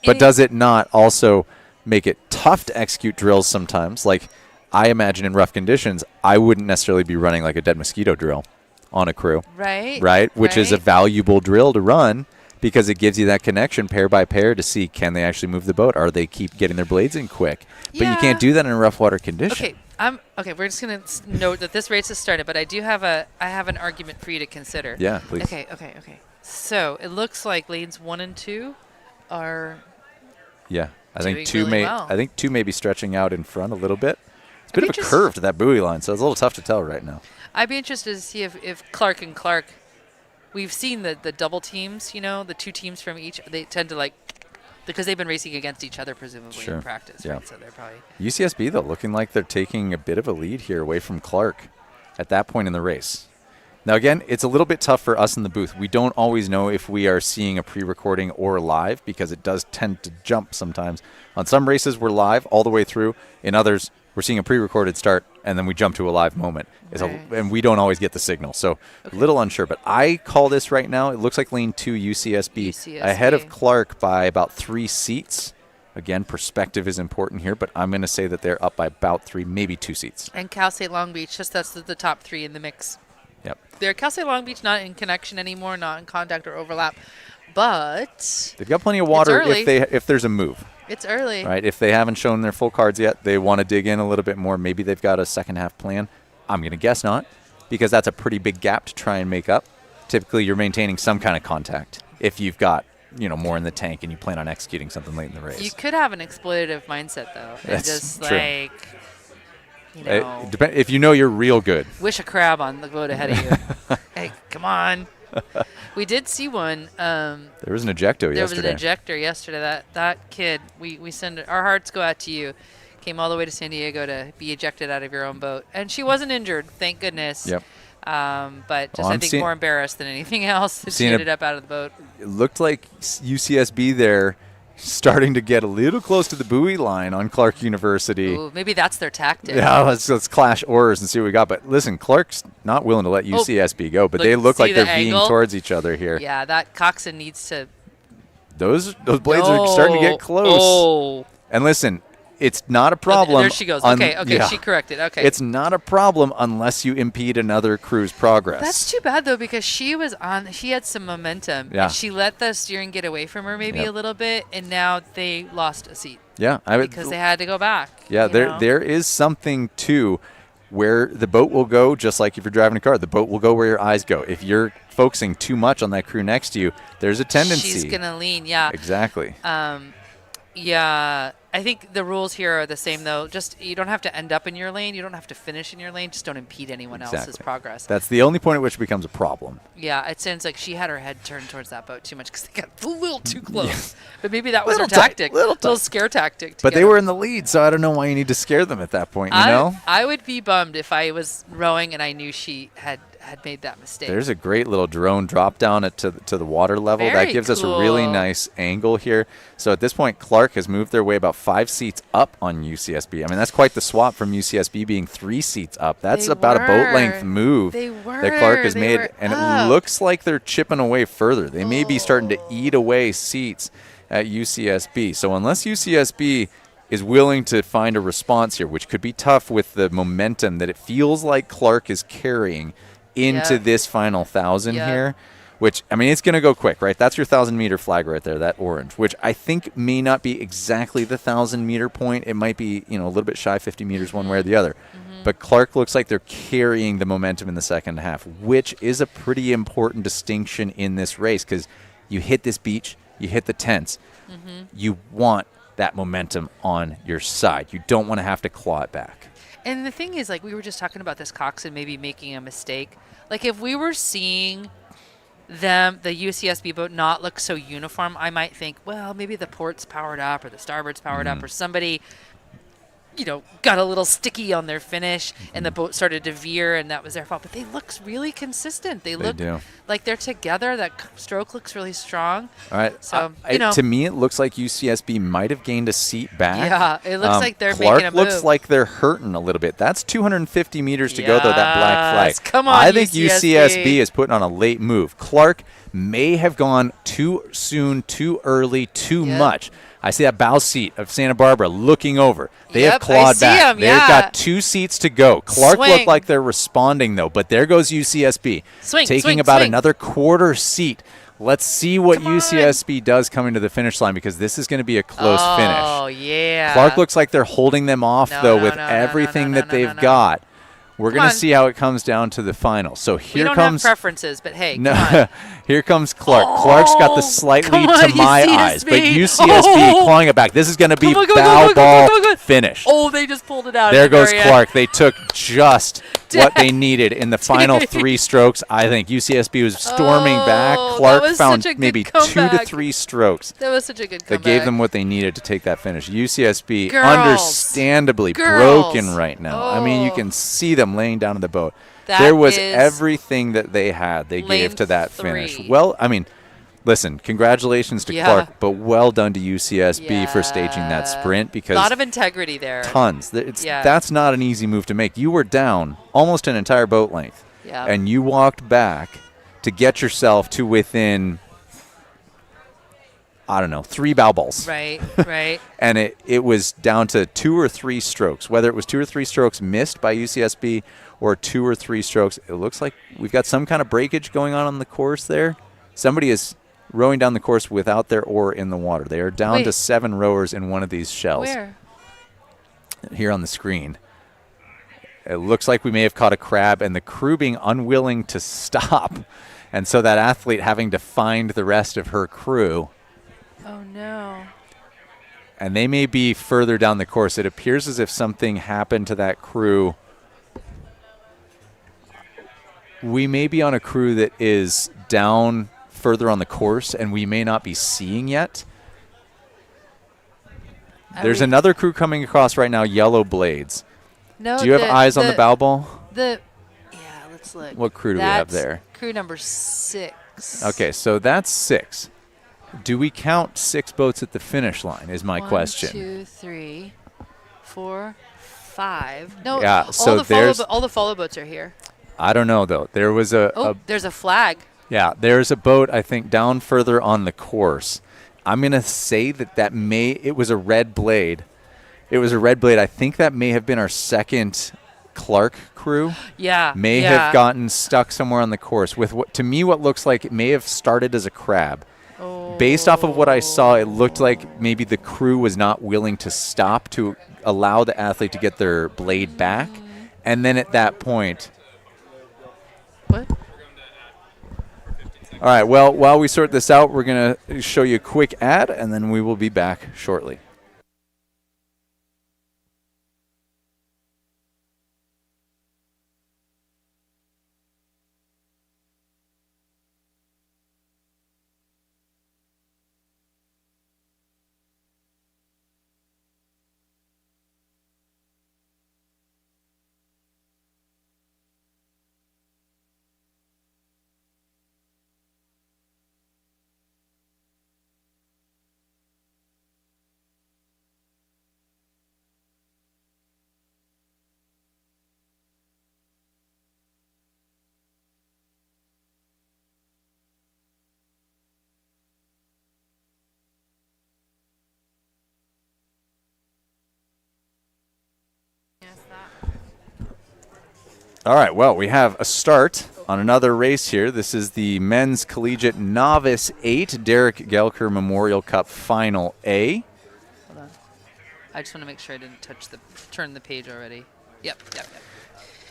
But does it not also make it tough to execute drills sometimes? Like, I imagine in rough conditions, I wouldn't necessarily be running like a dead mosquito drill on a crew. Right. Which is a valuable drill to run because it gives you that connection pair by pair to see, can they actually move the boat? Are they keep getting their blades in quick? But you can't do that in a rough water condition. Okay, we're just going to note that this race has started, but I have an argument for you to consider. Yeah, please. Okay. So it looks like lanes 1 and 2 are I think well. I think 2 may be stretching out in front a little bit. It's a bit of a curve to that buoy line, so it's a little tough to tell right now. I'd be interested to see if Clark and Clark, we've seen the double teams, the two teams from each, they tend to because they've been racing against each other presumably in practice, right? So they're probably UCSB though looking like they're taking a bit of a lead here away from Clark at that point in the race. Now again, it's a little bit tough for us in the booth. We don't always know if we are seeing a pre-recording or live because it does tend to jump sometimes. On some races we're live all the way through. In others we're seeing a pre-recorded start and then we jump to a live moment. And we don't always get the signal. So a little unsure. But I call this right now, it looks like lane 2 UCSB ahead of Clark by about 3 seats. Again, perspective is important here, but I'm going to say that they're up by about 3, maybe 2 seats. And Cal State Long Beach, that's the top 3 in the mix. Yep. They're Cal State Long Beach not in connection anymore, not in contact or overlap, but they've got plenty of water if there's a move. It's early. Right. If they haven't shown their full cards yet, they want to dig in a little bit more. Maybe they've got a second half plan. I'm going to guess not, because that's a pretty big gap to try and make up. Typically, you're maintaining some kind of contact if you've got more in the tank and you plan on executing something late in the race. You could have an exploitative mindset, though. That's just true. If you're real good. Wish a crab on the boat ahead of you. Hey, come on. We did see one. There was an ejecto yesterday. There was an ejector yesterday. That kid, we send our hearts go out to you. Came all the way to San Diego to be ejected out of your own boat, and she wasn't injured, thank goodness. Yep. But just I think more embarrassed than anything else that she ended up out of the boat. It looked like UCSB there starting to get a little close to the buoy line on Clark University. Ooh, maybe that's their tactic. Yeah, let's clash oars and see what we got. But listen, Clark's not willing to let UCSB go, but they look like they're veering towards each other here. Yeah, that coxswain needs to. Those blades are starting to get close. Oh. And listen, it's not a problem. There she goes. Okay, yeah. She corrected. Okay. It's not a problem unless you impede another crew's progress. That's too bad, though, because she had some momentum. Yeah. And she let the steering get away from her maybe a little bit, and now they lost a seat. Yeah. Because they had to go back. Yeah, there is something, too, where the boat will go, just like if you're driving a car. The boat will go where your eyes go. If you're focusing too much on that crew next to you, there's a tendency. She's going to lean, yeah. Exactly. Yeah, I think the rules here are the same, though. Just you don't have to end up in your lane. You don't have to finish in your lane. Just don't impede anyone else's progress. That's the only point at which it becomes a problem. Yeah, it sounds like she had her head turned towards that boat too much because they got a little too close. But maybe that was her tactic. Little scare tactic. But they were in the lead, so I don't know why you need to scare them at that point, you know? I would be bummed if I was rowing and I knew she had made that mistake. There's a great little drone drop down to the water level. Very that gives us a cool. really nice angle here. So at this point, Clark has moved their way about 5 seats up on UCSB. I mean, that's quite the swap from UCSB being 3 seats up. That's about a boat length move that Clark has made. And it looks like they're chipping away further. They may be starting to eat away seats at UCSB. So unless UCSB is willing to find a response here, which could be tough with the momentum that it feels like Clark is carrying into this final 1,000 here, which, I mean, it's going to go quick, right? That's your 1,000-meter flag right there, that orange, which I think may not be exactly the 1,000-meter point. It might be, a little bit shy, 50 meters one way or the other. But Clark looks like they're carrying the momentum in the second half, which is a pretty important distinction in this race because you hit this beach, you hit the tents. You want that momentum on your side. You don't want to have to claw it back. And the thing is, like, we were just talking about this coxswain maybe making a mistake. Like, if we were seeing the UCSB boat not look so uniform, I might think, well, maybe the port's powered up or the starboard's powered up or somebody, got a little sticky on their finish and the boat started to veer and that was their fault. But they look really consistent. They look like they're together. That stroke looks really strong. All right. So, to me, it looks like UCSB might have gained a seat back. Yeah, it looks like they're Clark making a move. looks like they're hurting a little bit. That's 250 meters to go, though, that black flag. Come on, I think UCSB is putting on a late move. Clark may have gone too soon, too early, too much. I see that bow seat of Santa Barbara looking over. They have clawed back. They've got 2 seats to go. Clark looked like they're responding, though. But there goes UCSB, taking about another quarter seat. Let's see what UCSB does coming to the finish line because this is going to be a close finish. Oh, yeah. Clark looks like they're holding them off, with everything that they've got. We're going to see how it comes down to the final. So here comes. We don't have preferences, but hey, no, come on. Here comes Clark. Clark's got the slight lead to my eyes, but UCSB clawing it back. This is going to be bow ball finish. Oh, they just pulled it out. There goes Clark. They took just what they needed in the final 3 strokes. I think UCSB was storming back. Clark found maybe 2 to 3 strokes. That was such a good comeback. That gave them what they needed to take that finish. UCSB understandably broken right now. I mean, you can see them laying down in the boat. There was everything that they had. They gave to that finish. Well, I mean, listen, congratulations to Clark, but well done to UCSB for staging that sprint because a lot of integrity there. Tons. That's not an easy move to make. You were down almost an entire boat length, and you walked back to get yourself to within, I don't know, 3 bow balls. Right. And it was down to 2 or 3 strokes, whether it was 2 or 3 strokes missed by UCSB or 2 or 3 strokes. It looks like we've got some kind of breakage going on the course there. Somebody is rowing down the course without their oar in the water. They are down to 7 rowers in one of these shells. Where? Here on the screen. It looks like we may have caught a crab and the crew being unwilling to stop. And so that athlete having to find the rest of her crew. Oh, no. And they may be further down the course. It appears as if something happened to that crew. We may be on a crew that is down further on the course, and we may not be seeing yet. There's another crew coming across right now, yellow blades. No, do you have eyes on the bow ball? Yeah, let's look. What crew do we have there? Crew number 6. Okay, so that's 6. Do we count 6 boats at the finish line is my question. 1, 2, 3, 4, 5. No, Yeah, so all the follow boats are here. I don't know, though. There was There's a flag. Yeah, there's a boat, I think, down further on the course. I'm going to say it was a red blade. It was a red blade. I think that may have been our second Clark crew. Yeah. May have gotten stuck somewhere on the course with what looks like it may have started as a crab. Oh. Based off of what I saw, it looked like maybe the crew was not willing to stop to allow the athlete to get their blade back. And then at that point... What? All right, well, while we sort this out, we're going to show you a quick ad, and then we will be back shortly. All right, well, we have a start on another race here. This is the Men's Collegiate Novice 8 Derek Gelker Memorial Cup Final A. Hold on. I just want to make sure I didn't turn the page already. Yep.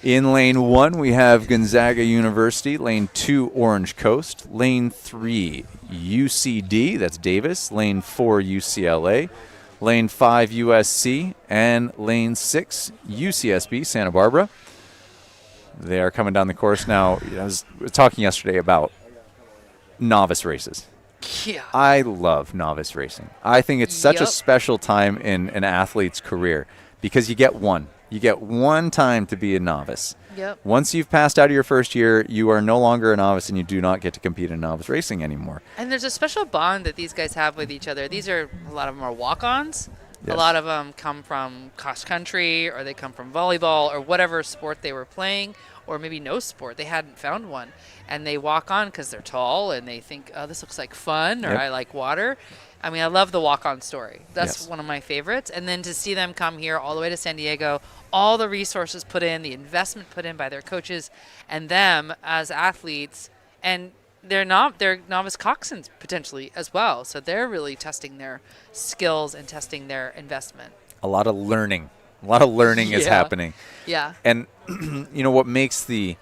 In lane 1, we have Gonzaga University. Lane 2, Orange Coast. Lane 3, UCD, that's Davis. Lane 4, UCLA. Lane 5, USC. And lane 6, UCSB, Santa Barbara. They are coming down the course now. I was talking yesterday about novice races. Yeah. I love novice racing. I think it's such a special time in an athlete's career because you get one. You get one time to be a novice. Yep. Once you've passed out of your first year, you are no longer a novice and you do not get to compete in novice racing anymore. And there's a special bond that these guys have with each other. A lot of them are walk-ons. Yes. A lot of them come from cross country, or they come from volleyball, or whatever sport they were playing, or maybe no sport. They hadn't found one. And they walk on because they're tall and they think, oh, this looks like fun, or I like water. I mean, I love the walk-on story. That's one of my favorites. And then to see them come here all the way to San Diego, all the resources put in, the investment put in by their coaches, and them as athletes, and they're novice coxswains potentially as well. So they're really testing their skills and testing their investment. A lot of learning. Is happening. Yeah. And what makes the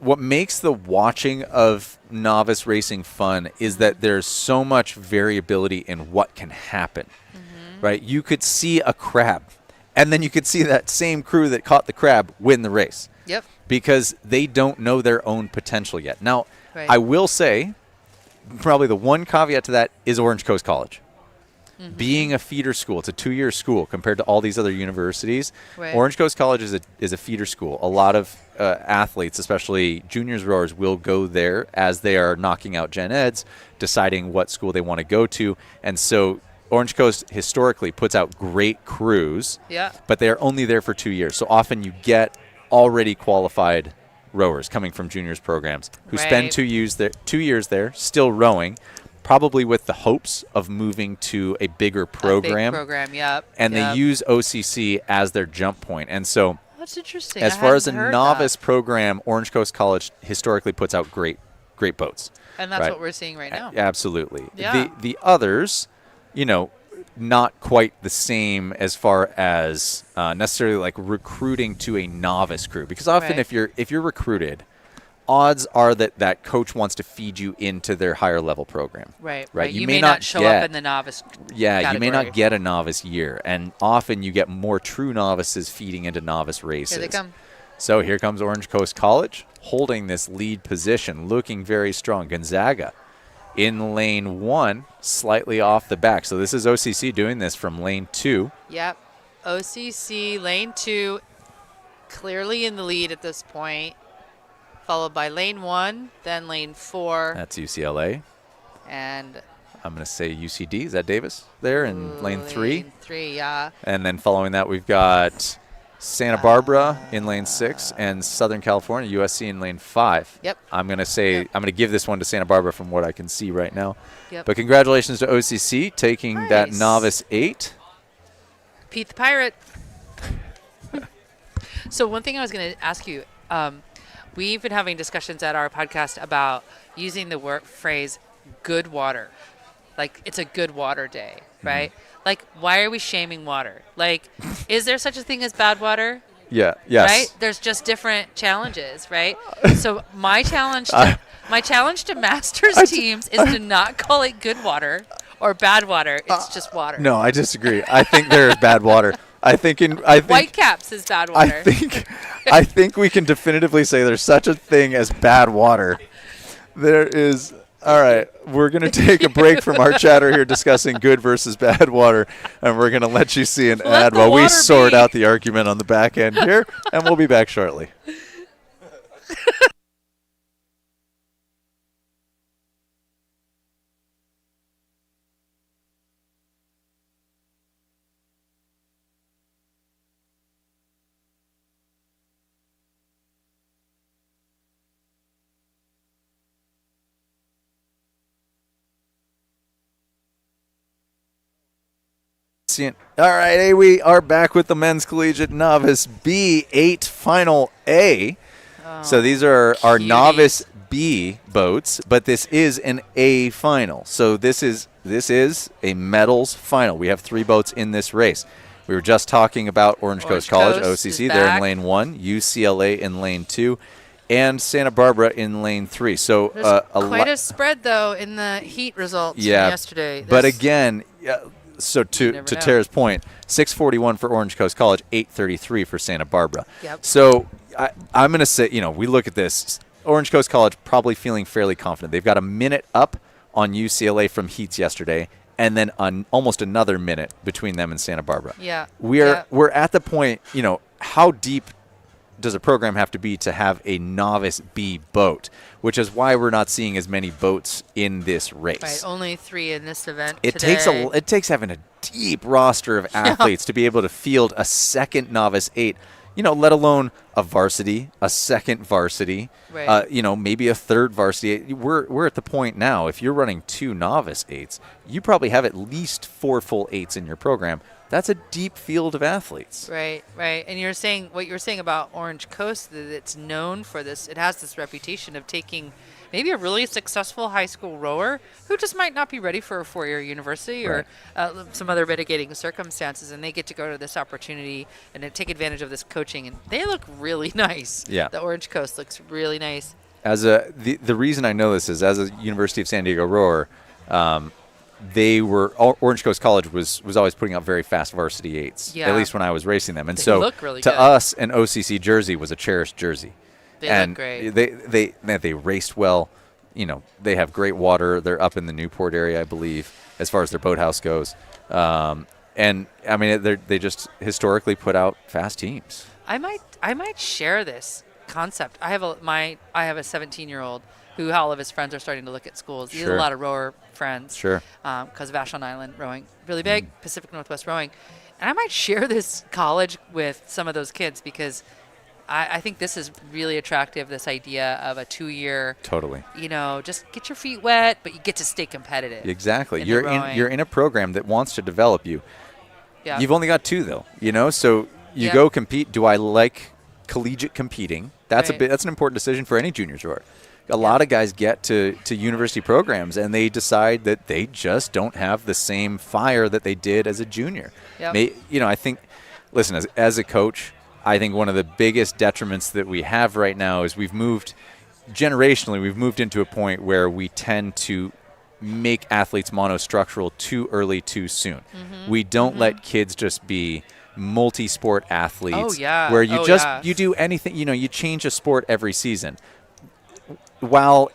watching of novice racing fun is that there's so much variability in what can happen. Mm-hmm. Right? You could see a crab, and then you could see that same crew that caught the crab win the race. Yep. Because they don't know their own potential yet. Now, I will say, probably the one caveat to that is Orange Coast College. Mm-hmm. Being a feeder school, it's a 2-year school compared to all these other universities. Right. Orange Coast College is a feeder school. A lot of athletes, especially juniors rowers, will go there as they are knocking out gen eds, deciding what school they want to go to. And so Orange Coast historically puts out great crews, but they are only there for 2 years. So often you get already qualified rowers coming from juniors programs who spend 2 years there, still rowing, probably with the hopes of moving to a bigger program. And they use OCC as their jump point. And so that's interesting. As far as a novice program, Orange Coast College historically puts out great boats. And that's what we're seeing right now. Absolutely. Yeah. The others, not quite the same as far as necessarily like recruiting to a novice crew. Because often if you're recruited, odds are that coach wants to feed you into their higher level program. Right. You may not show up in the novice category. You may not get a novice year. And often you get more true novices feeding into novice races. Here they come. So here comes Orange Coast College holding this lead position, looking very strong. Gonzaga in lane 1, slightly off the back. So this is OCC doing this from lane 2. Yep. OCC, lane 2, clearly in the lead at this point. Followed by lane 1, then lane 4. That's UCLA. And I'm going to say UCD. Is that Davis there in lane 3? Lane 3, yeah. And then following that, we've got Santa Barbara in lane 6 and Southern California, USC in lane 5. Yep. I'm going to say I'm going to give this one to Santa Barbara from what I can see right now. Yep. But congratulations to OCC taking that Nice. Novice 8. Pete the Pirate. So one thing I was going to ask you, we've been having discussions at our podcast about using the phrase good water. Like, it's a good water day, right? Like, why are we shaming water? Like, is there such a thing as bad water? Yeah. Yes. Right? There's just different challenges, right? So my challenge to Masters teams is to not call it good water or bad water. It's just water. No, I disagree. I think there is bad water. I think Whitecaps is bad water. I think we can definitively say there's such a thing as bad water. There is. All right, we're going to take a break from our chatter here discussing good versus bad water, and we're going to let you see an ad while we sort out the argument on the back end here, and we'll be back shortly. All right, hey, we are back with the men's collegiate novice B8 final A. So these are our cuties. novice B boats, but this is an A final. So this is a medals final. We have 3 boats in this race. We were just talking about Orange Coast College, Coast OCC. is They're in back. lane 1, UCLA in lane 2, and Santa Barbara in lane 3. So There's quite a spread, though, in the heat results from yesterday. But again, so to know. Tara's point, 641 for Orange Coast College, 833 for Santa Barbara. Yep. So I'm going to say, we look at this. Orange Coast College probably feeling fairly confident. They've got a minute up on UCLA from heats yesterday, and then almost another minute between them and Santa Barbara. Yeah. We're at the point, how deep does a program have to be to have a novice B boat, which is why we're not seeing as many boats in this race. Right, only 3 in this event It today. takes having a deep roster of athletes to be able to field a second novice 8, let alone a varsity, a second varsity, Right. maybe a third varsity. We're at the point now, if you're running 2 novice 8s, you probably have at least 4 full 8s in your program. That's a deep field of athletes. Right. And you're saying what you were saying about Orange Coast, that it's known for this. It has this reputation of taking maybe a really successful high school rower who just might not be ready for a 4-year university or some other mitigating circumstances, and they get to go to this opportunity and then take advantage of this coaching, and they look really nice. Yeah. The Orange Coast looks really nice. As the reason I know this is as a University of San Diego rower, Orange Coast College was always putting out very fast varsity 8s, Yeah. at least when I was racing them. And They so look really to good. us, an OCC jersey was a cherished jersey. They and look great. They raced well. They have great water. They're up in the Newport area, I believe, as far as their boathouse goes. And I mean, they just historically put out fast teams. I might share this concept. I have a 17-year-old who all of his friends are starting to look at schools. He has Sure. a lot of rower friends. Sure. Because of Vashon Island rowing, really big, Pacific Northwest rowing. And I might share this college with some of those kids because I think this is really attractive, this idea of a 2-year, Totally. just get your feet wet, but you get to stay competitive. Exactly. in the You're rowing. in a program that wants to develop you. Yeah. You've only got 2 though, so you Yeah. go compete. Do I like collegiate competing? That's Right. that's an important decision for any juniors rower. A lot of guys get to university programs and they decide that they just don't have the same fire that they did as a junior. Yep. I think, listen, as a coach, I think one of the biggest detriments that we have right now is we've moved into a point where we tend to make athletes monostructural too early, too soon. We don't let kids just be multi-sport athletes. Oh, yeah. Where you Oh, just yeah. you do anything. You change a sport every season. While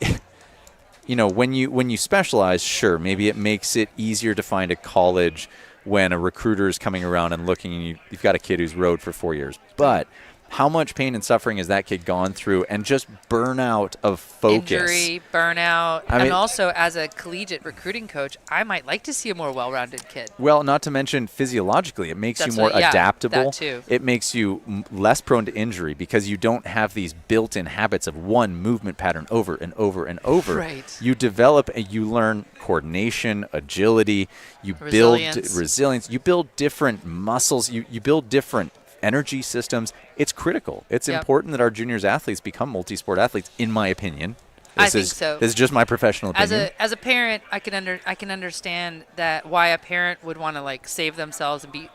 when you specialize, sure, maybe it makes it easier to find a college when a recruiter is coming around and looking and you've got a kid who's rowed for 4 years. But How much pain and suffering has that kid gone through, and just burnout of focus? Injury, burnout. I mean, and also, as a collegiate recruiting coach, I might like to see a more well-rounded kid. Well, not to mention physiologically, it makes That's you more what- yeah, adaptable. that too. It makes you less prone to injury because you don't have these built-in habits of one movement pattern over and over and over. Right. You develop and you learn coordination, agility, you Resilience. build resilience, you build different muscles, you build different energy systems. It's critical. It's Yep. important that our juniors athletes become multi-sport athletes, in my opinion. I This think is, so. This is just my professional opinion. As a parent, I can understand that why a parent would want to like save themselves and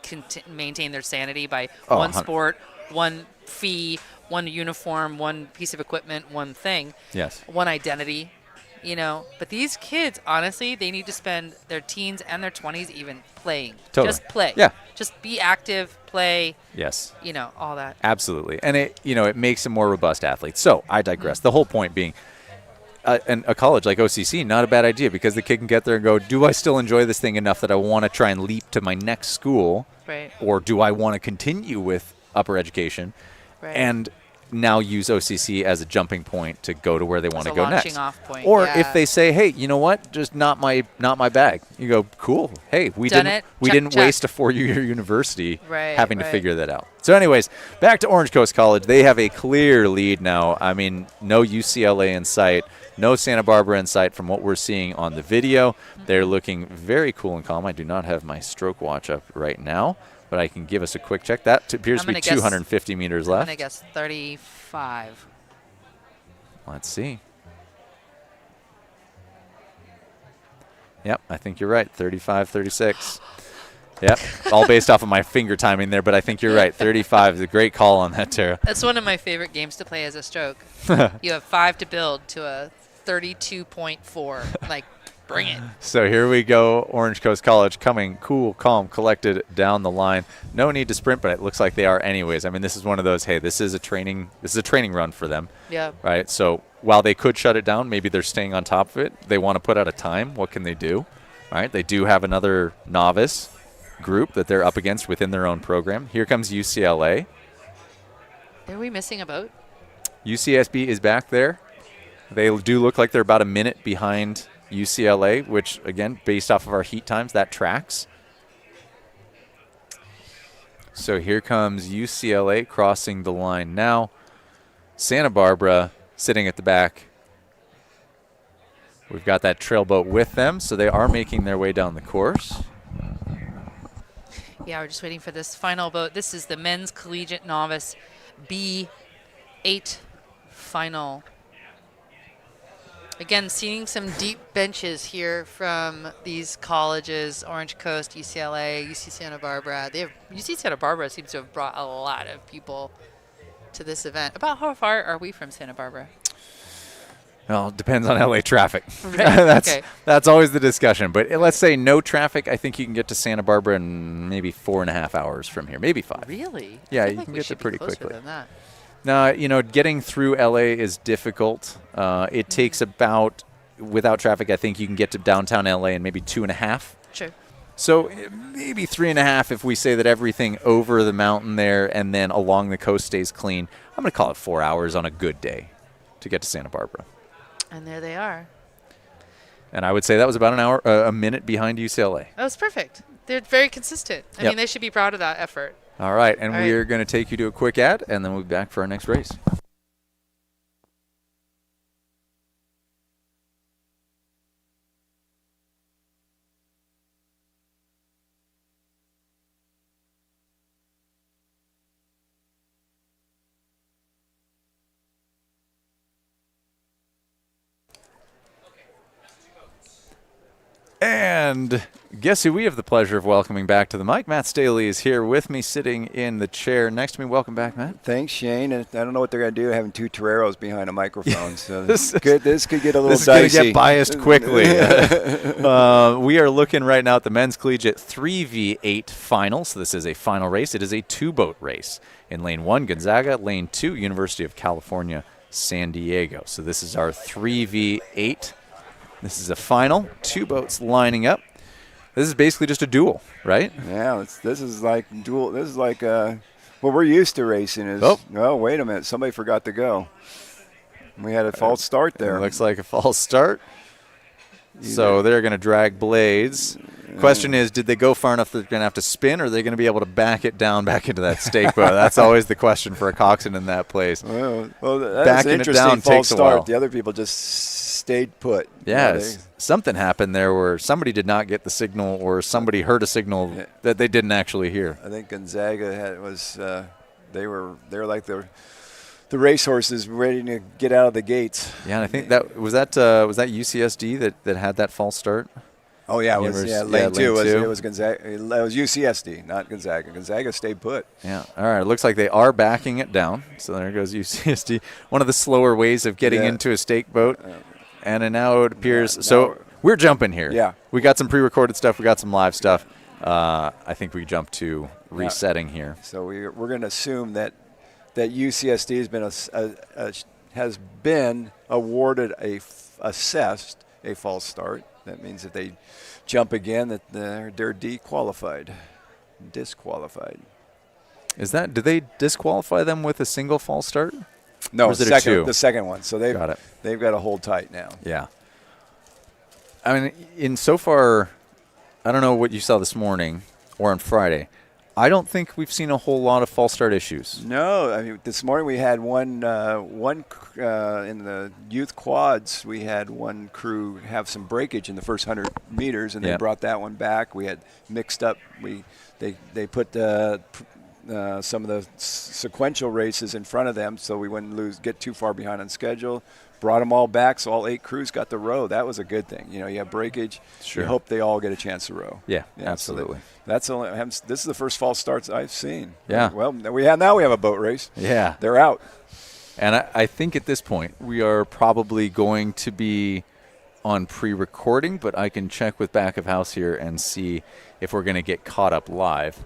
maintain their sanity by Oh, one 100. sport, one fee, one uniform, one piece of equipment, one thing, Yes. one identity. But these kids, honestly, they need to spend their teens and their 20s even playing. Totally. Just play. Yeah. Just be active, play, Yes. all that. Absolutely. And it makes them more robust athletes. So I digress. The whole point being a college like OCC, not a bad idea because the kid can get there and go, do I still enjoy this thing enough that I want to try and leap to my next school? Right. Or do I want to continue with upper education? Right. And now use OCC as a jumping point to go to where they want to As a go launching next. off point, Or yeah. if they say, hey, you know what, just not my bag. You go, cool. Hey, we Done didn't it. we Check, didn't check. waste a 4-year university Right, having to right. figure that out. So anyways, back to Orange Coast College. They have a clear lead now. I mean, no UCLA in sight, no Santa Barbara in sight from what we're seeing on the video. They're looking very cool and calm. I do not have my stroke watch up right now, but I can give us a quick check. That appears I'm to be gonna guess- 250 meters I'm left. going to guess 35. Let's see. Yep, I think you're right. 35, 36. Yep, all based off of my finger timing there, but I think you're right. 35 is a great call on that, Tara. That's one of my favorite games to play as a stroke. You have 5 to build to a 32.4. Like, bring it. So here we go. Orange Coast College coming cool, calm, collected down the line. No need to sprint, but it looks like they are anyways. I mean, this is one of those, hey, this is a training run for them. Yeah. Right? So while they could shut it down, maybe they're staying on top of it. They want to put out a time. What can they do? Right? They do have another novice group that they're up against within their own program. Here comes UCLA. Are we missing a boat? UCSB is back there. They do look like they're about a minute behind UCLA, which, again, based off of our heat times, that tracks. So here comes UCLA crossing the line now. Santa Barbara sitting at the back. We've got that trail boat with them, so they are making their way down the course. Yeah, we're just waiting for this final boat. This is the men's collegiate novice B8 final. Again, seeing some deep benches here from these colleges, Orange Coast, UCLA, UC Santa Barbara. UC Santa Barbara seems to have brought a lot of people to this event. About how far are we from Santa Barbara? Well, it depends on LA traffic. Right, okay. That's always the discussion. But let's say no traffic. I think you can get to Santa Barbara in maybe 4.5 hours from here, maybe 5. Really? Yeah, I feel you like can we get should there pretty be closer quickly. than that. Now, getting through LA is difficult. It takes about, without traffic, I think you can get to downtown LA in maybe 2.5. Sure. So maybe 3.5 if we say that everything over the mountain there and then along the coast stays clean. I'm going to call it 4 hours on a good day to get to Santa Barbara. And there they are. And I would say that was about an hour, a minute behind UCLA. That was perfect. They're very consistent. I Yep. mean, they should be proud of that effort. All right, and All right. we're going to take you to a quick ad, and then we'll be back for our next race. And guess who we have the pleasure of welcoming back to the mic? Matt Staley is here with me, sitting in the chair next to me. Welcome back, Matt. Thanks, Shane. And I don't know what they're going to do having two Toreros behind a microphone. So This this could get a little This is going to dicey. get biased quickly. We are looking right now at the men's collegiate 3v8 final. So this is a final race. It is a two-boat race. In lane 1, Gonzaga. Lane 2, University of California, San Diego. So this is our 3v8. This is a final. Two boats lining up. This is basically just a duel, right? Yeah, this is like dual. This is like What we're used to racing is, oh, wait a minute, somebody forgot to go. We had a false start there. It looks like a false start. So they're going to drag blades. Question is, did they go far enough that they're going to have to spin, or are they going to be able to back it down back into that stake boat? That's always the question for a coxswain in that place. Well, that's Backing an it interesting down false takes a start. while. The other people just stayed put. Yes. Something happened there where somebody did not get the signal, or somebody heard a signal that they didn't actually hear. I think Gonzaga they were like the racehorses ready to get out of the gates. Yeah, and I think that was UCSD that had that false start. Oh yeah, it was lane two. Two. It was Gonzaga. It was UCSD, not Gonzaga. Gonzaga stayed put. Yeah. All right. It looks like they are backing it down. So there goes UCSD. One of the slower ways of getting into a stake boat. And now it appears. We're jumping here. Yeah. We got some pre-recorded stuff. We got some live stuff. I think we jump to resetting here. So we're going to assume that UCSD has been awarded assessed a false start. That means if they jump again, that they're disqualified. Did they disqualify them with a single false start? No, or is it two? The second one. So they've got to hold tight now. Yeah. I mean, in so far, I don't know what you saw this morning or on Friday. I don't think we've seen a whole lot of false start issues. No, I mean, this morning we had one in the youth quads. We had one crew have some breakage in the first 100 meters, and they brought that one back. We had mixed up. They put some of the sequential races in front of them, so we wouldn't get too far behind on schedule. Brought them all back, so all 8 crews got to row. That was a good thing. You have breakage. Sure. You hope they all get a chance to row. Yeah, absolutely. So this is the first false starts I've seen. Yeah. Well, now we have a boat race. Yeah. They're out. And I think at this point we are probably going to be on pre-recording, but I can check with back of house here and see if we're going to get caught up live.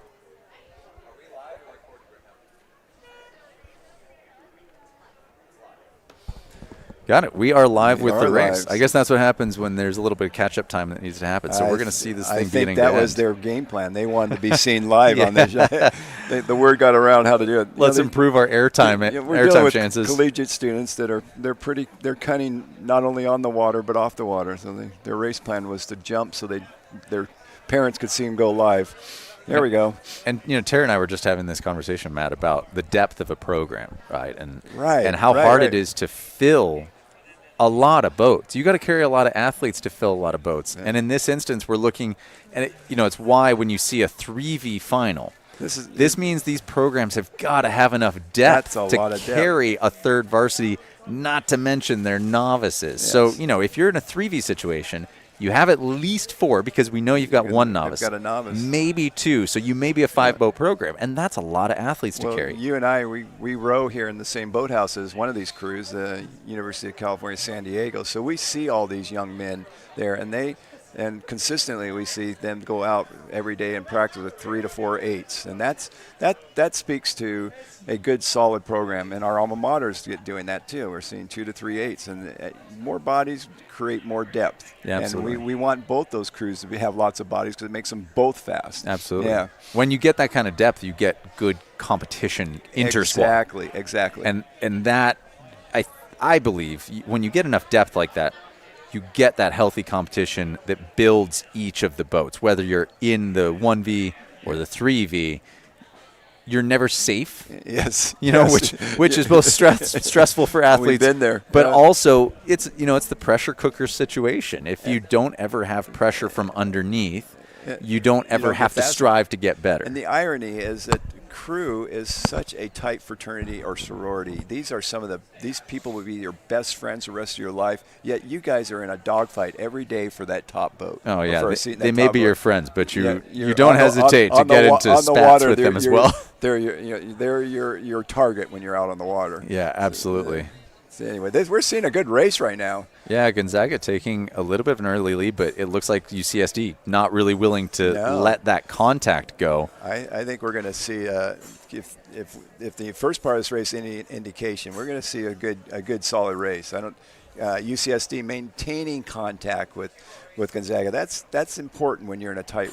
Got it. We are live with the race. I guess that's what happens when there's a little bit of catch-up time that needs to happen. So we're going to see this thing beginning to end. I think that was their game plan. They wanted to be seen live on this. The word got around how to do it. Let's improve our airtime we're dealing with chances. Collegiate students that they're cunning not only on the water but off the water. So their race plan was to jump so their parents could see them go live. There we go. And Terry and I were just having this conversation, Matt, about the depth of a program, right? And how hard it is to fill a lot of boats. You got to carry a lot of athletes to fill a lot of boats. Yeah. And in this instance, we're looking, and it's why when you see a 3V final, this means these programs have got to have enough depth to carry a third varsity, not to mention their novices. Yes. So, if you're in a 3V situation, you have at least 4 because we know you've got one novice. You've got a novice. Maybe 2. So you may be a 5-boat program, and that's a lot of athletes to carry. You and I, we row here in the same boathouse as one of these crews, the University of California, San Diego. So we see all these young men there, and consistently we see them go out every day and practice with 3 to 4 8s. And that speaks to a good, solid program. And our alma maters doing that too. We're seeing 2 to 3 8s. And more bodies create more depth. Yeah, absolutely. And we want both those crews to have lots of bodies because it makes them both fast. Absolutely. Yeah. When you get that kind of depth, you get good competition inter-squad. Exactly. And that, I believe, when you get enough depth like that, you get that healthy competition that builds each of the boats. Whether you're in the 1V or the 3V, you're never safe. Yes. Which is both stressful for athletes. We've been there. But also it's the pressure cooker situation. If you don't ever have pressure from underneath, you don't ever have to strive to get better. And the irony is that crew is such a tight fraternity or sorority. These people would be your best friends the rest of your life, yet you guys are in a dogfight every day for that top boat. Oh, yeah. They may be your friends, but you don't hesitate to get into spats water, with them as well. They're your target when you're out on the water. Yeah, absolutely. So anyway, we're seeing a good race right now. Yeah, Gonzaga taking a little bit of an early lead, but it looks like UCSD not really willing to let that contact go. I think we're going to see if the first part of this race any indication, we're going to see a good solid race. UCSD maintaining contact with Gonzaga. That's important when you're in a tight,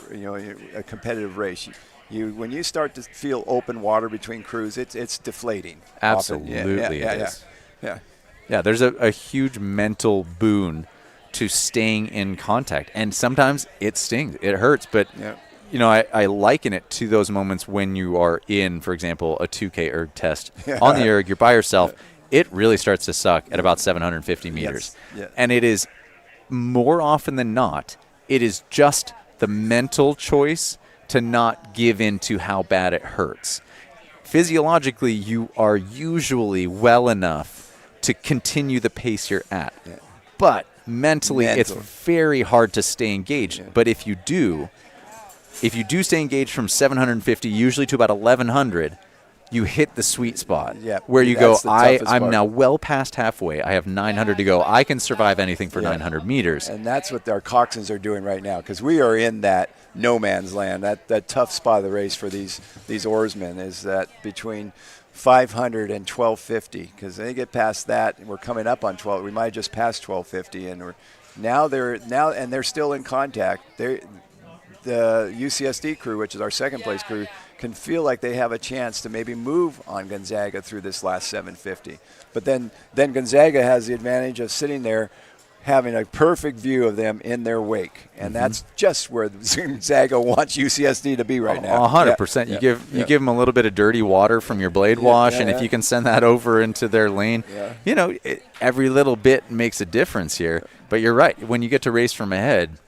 a competitive race. When you start to feel open water between crews, it's deflating. Absolutely, often. it is. Yeah. Yeah, there's a huge mental boon to staying in contact. And sometimes it stings. It hurts. But, I liken it to those moments when you are in, for example, a 2K erg test. On the erg, you're by yourself. It really starts to suck at about 750 meters. Yes. And it is more often than not, it is just the mental choice to not give in to how bad it hurts. Physiologically, you are usually well enough to continue the pace you're at. Yeah. But mentally, it's very hard to stay engaged. Yeah. But if you do stay engaged from 750 usually to about 1100, you hit the sweet spot where you go, I'm now well past halfway. I have 900 to go. I can survive anything for 900 meters. And that's what our coxswains are doing right now, because we are in that no man's land. That tough spot of the race for these oarsmen is that between 500 and 1250, because they get past that, and we're coming up on 12. We might have just passed 1250, and they're still in contact. The UCSD crew, which is our second place crew, can feel like they have a chance to maybe move on Gonzaga through this last 750. But then Gonzaga has the advantage of sitting there having a perfect view of them in their wake. And that's just where Gonzaga wants UCSD to be right now. 100%. You give them a little bit of dirty water from your blade wash, and if you can send that over into their lane, every little bit makes a difference here. But you're right. When you get to race from ahead,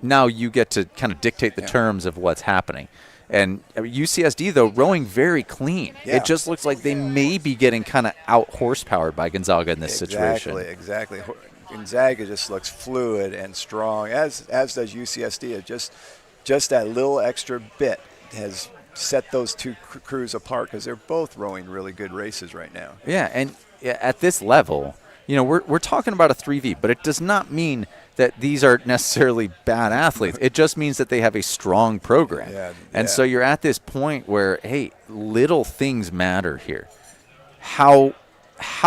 now you get to kind of dictate the terms of what's happening. And UCSD, though, rowing very clean. Yeah. It just looks like they may be getting kind of out-horsepowered by Gonzaga in this situation. Exactly. Gonzaga just looks fluid and strong, as does UCSD. It just that little extra bit has set those two crews apart, because they're both rowing really good races right now. Yeah, and at this level, we're talking about a 3V, but it does not mean that these are necessarily bad athletes. It just means that they have a strong program. And so you're at this point where, hey, little things matter here. How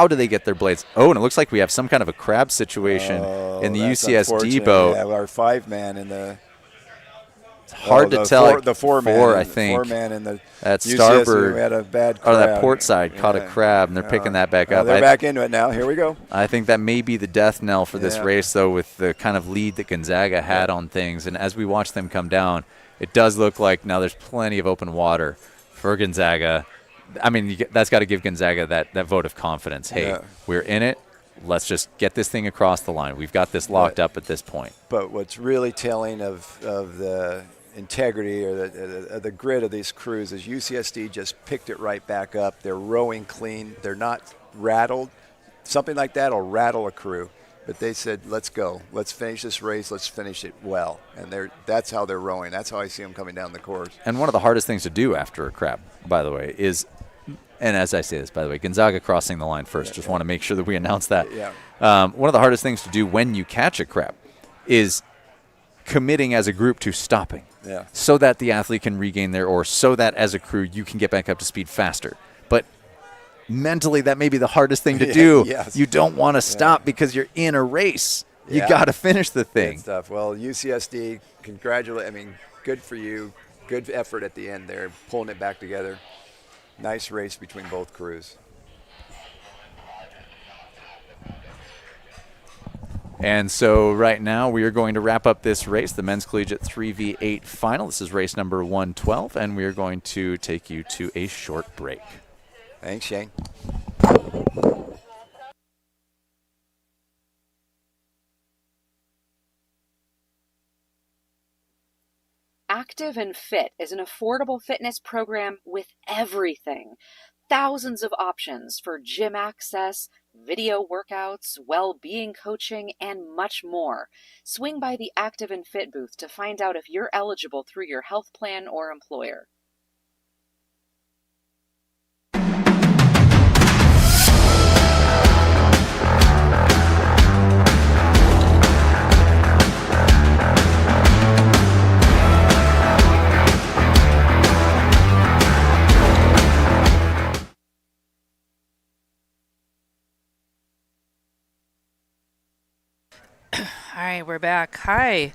do they get their blades? Oh, and it looks like we have some kind of a crab situation in the UCSD boat. Yeah, our 5-man in the... It's hard to tell. The four-man, I think. Four-man in the at UCSD, starboard. we had a bad crab. That port side caught a crab, and they're picking that back up. They're back into it now. Here we go. I think that may be the death knell for this race, though, with the kind of lead that Gonzaga had on things. And as we watch them come down, it does look like now there's plenty of open water for Gonzaga. I mean, that's got to give Gonzaga that vote of confidence. Hey, we're in it. Let's just get this thing across the line. We've got this locked up at this point. But what's really telling of the integrity or the grit of these crews is UCSD just picked it right back up. They're rowing clean. They're not rattled. Something like that will rattle a crew. But they said, let's go. Let's finish this race. Let's finish it well. And that's how they're rowing. That's how I see them coming down the course. And one of the hardest things to do after a crab, by the way, is, and as I say this, by the way, Gonzaga crossing the line first. Just want to make sure that we announce that. One of the hardest things to do when you catch a crab is committing as a group to stopping. So that the athlete can regain their oar, so that as a crew you can get back up to speed faster. But mentally, that may be the hardest thing to do. You don't want to stop because you're in a race. You got to finish the thing. Good stuff. Well, UCSD, good for you. Good effort at the end there, pulling it back together. Nice race between both crews. And so right now we are going to wrap up this race, the Men's Collegiate 3v8 final. This is race number 112, and we are going to take you to a short break. Thanks, Shane. Active and Fit is an affordable fitness program with everything. Thousands of options for gym access, video workouts, well-being coaching, and much more. Swing by the Active and Fit booth to find out if you're eligible through your health plan or employer. All right, we're back. Hi,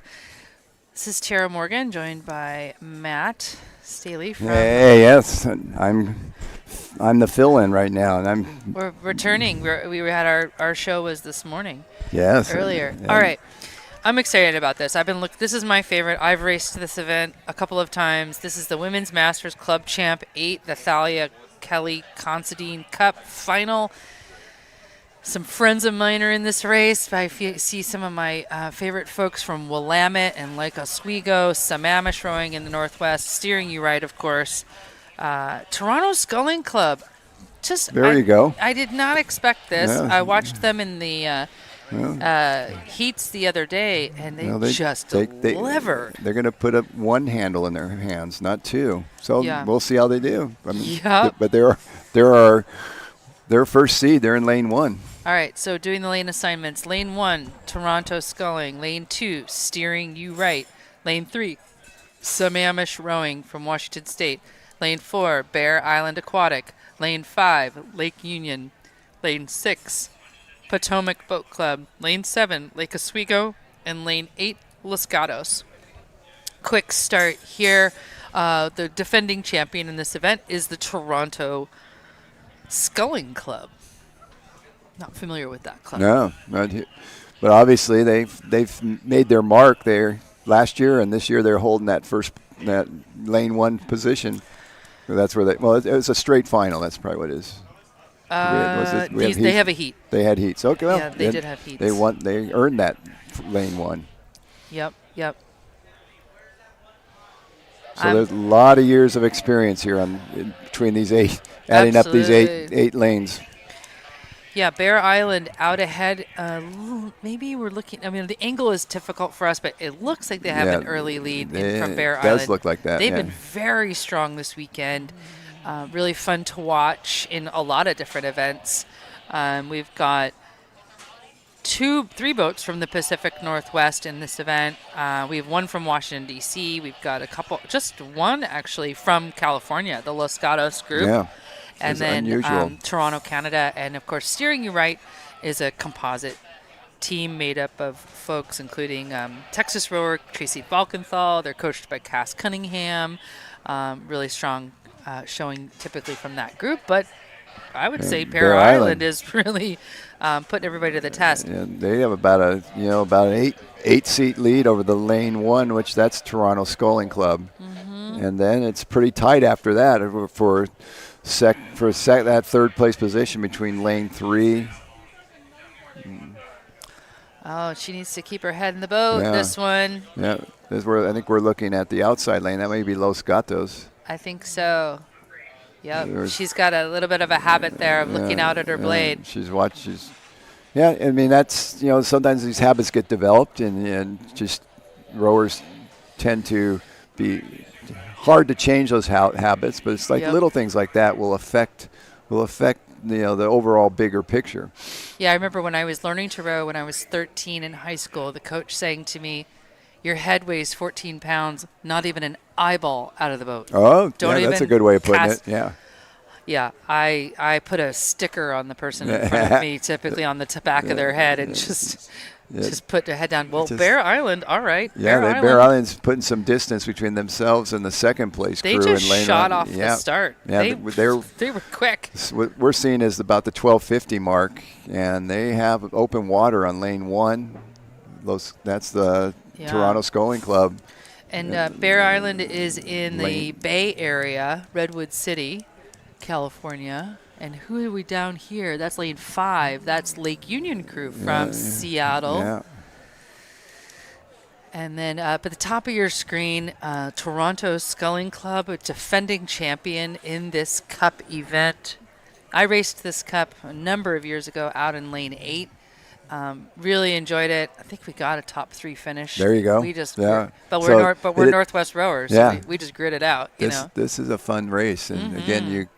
this is Tara Morgan, joined by Matt Staley from. Hey, yes, I'm the fill-in right now, and We're returning. We had our show was this morning. yes Earlier. and All right. I'm excited about this. This is my favorite. I've raced this event a couple of times. This is the Women's Masters Club Champ 8, the Thalia Kelly Considine Cup final. Some friends of mine are in this race. I see some of my favorite folks from Willamette and Lake Oswego, Sammamish rowing in the Northwest, Steering You Right, of course. Toronto Sculling Club. You go. I did not expect this. Yeah. I watched them in the heats the other day, and they deliver. They're going to put up one handle in their hands, not two. So Yeah. we'll see how they do. I mean, Yep. But there are their first seed. They're in lane 1. All right, so doing the lane assignments. Lane 1, Toronto Sculling. Lane 2, Steering You Right. Lane 3, Sammamish Rowing from Washington State. Lane 4, Bear Island Aquatic. Lane 5, Lake Union. Lane 6, Potomac Boat Club. Lane 7, Lake Oswego. And Lane 8, Los Gatos. Quick start here. The defending champion in this event is the Toronto Sculling Club. Not familiar with that club. No, but obviously they've made their mark there last year, and this year they're holding that lane 1 position. So that's where it was a straight final. That's probably what it is. They have a heat. They had heats. Okay, well, Yeah, they did have heats. They earned that lane 1. Yep. So there's a lot of years of experience here between these 8, adding up these eight lanes. Yeah, Bear Island out ahead. Maybe we're looking. I mean, the angle is difficult for us, but it looks like they have an early lead from Bear Island. It does look like that. They've been very strong this weekend. Really fun to watch in a lot of different events. We've got 3 boats from the Pacific Northwest in this event. We have one from Washington, D.C. We've got just one actually from California, the Los Gatos group. Yeah. And then Toronto, Canada. And, of course, Steering You Right is a composite team made up of folks including Texas rower Tracy Falkenthal. They're coached by Cass Cunningham. Really strong showing typically from that group. But I would say Bear Island is really putting everybody to the test. Yeah, they have about an 8-seat lead over the lane 1, which that's Toronto Sculling Club. Mm-hmm. And then it's pretty tight after that for that third place position between lane 3. Oh, she needs to keep her head in the boat. Yeah. This one. Yeah, I think we're looking at the outside lane. That may be Los Gatos. I think so. Yep. She's got a little bit of a habit there of looking out at her blade. Yeah, I mean, that's, sometimes these habits get developed and just rowers tend to be hard to change those habits, but it's like little things like that will affect the overall bigger picture. Yeah, I remember when I was learning to row when I was 13 in high school, the coach saying to me, "Your head weighs 14 pounds, not even an eyeball out of the boat." Oh, that's a good way of putting it. Yeah. Yeah, I put a sticker on the person in front of me, typically on the back of their head, and just put their head down. Well, Bear Island, all right. Yeah, Bear Island's putting some distance between themselves and the second place crew. They just in shot off the start. Yeah, they were quick. What we're seeing is about the 12:50 mark, and they have open water on lane 1. That's the Toronto Sculling Club. And Bear Island is in the Bay Area, Redwood City, California. And who are we down here? That's lane 5. That's Lake Union crew from Seattle. Yeah. And then up at the top of your screen, Toronto Sculling Club, a defending champion in this cup event. I raced this cup a number of years ago out in lane 8. Really enjoyed it. I think we got a top 3 finish. There you go. We just, we're Northwest rowers. Yeah. So we just grit it out. This is a fun race, and again,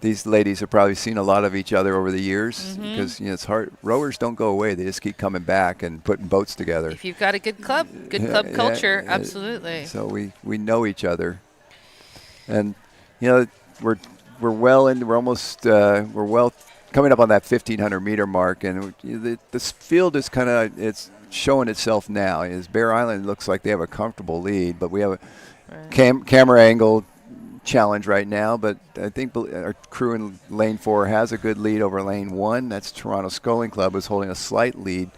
these ladies have probably seen a lot of each other over the years because it's hard. Rowers don't go away; they just keep coming back and putting boats together. If you've got a good club culture, absolutely. So we know each other, and we're well coming up on that 1,500 meter mark, and this field is it's showing itself now. Bear Island looks like they have a comfortable lead, but we have a camera angle challenge right now, but I think our crew in lane 4 has a good lead over lane 1. That's Toronto Sculling Club, who's holding a slight lead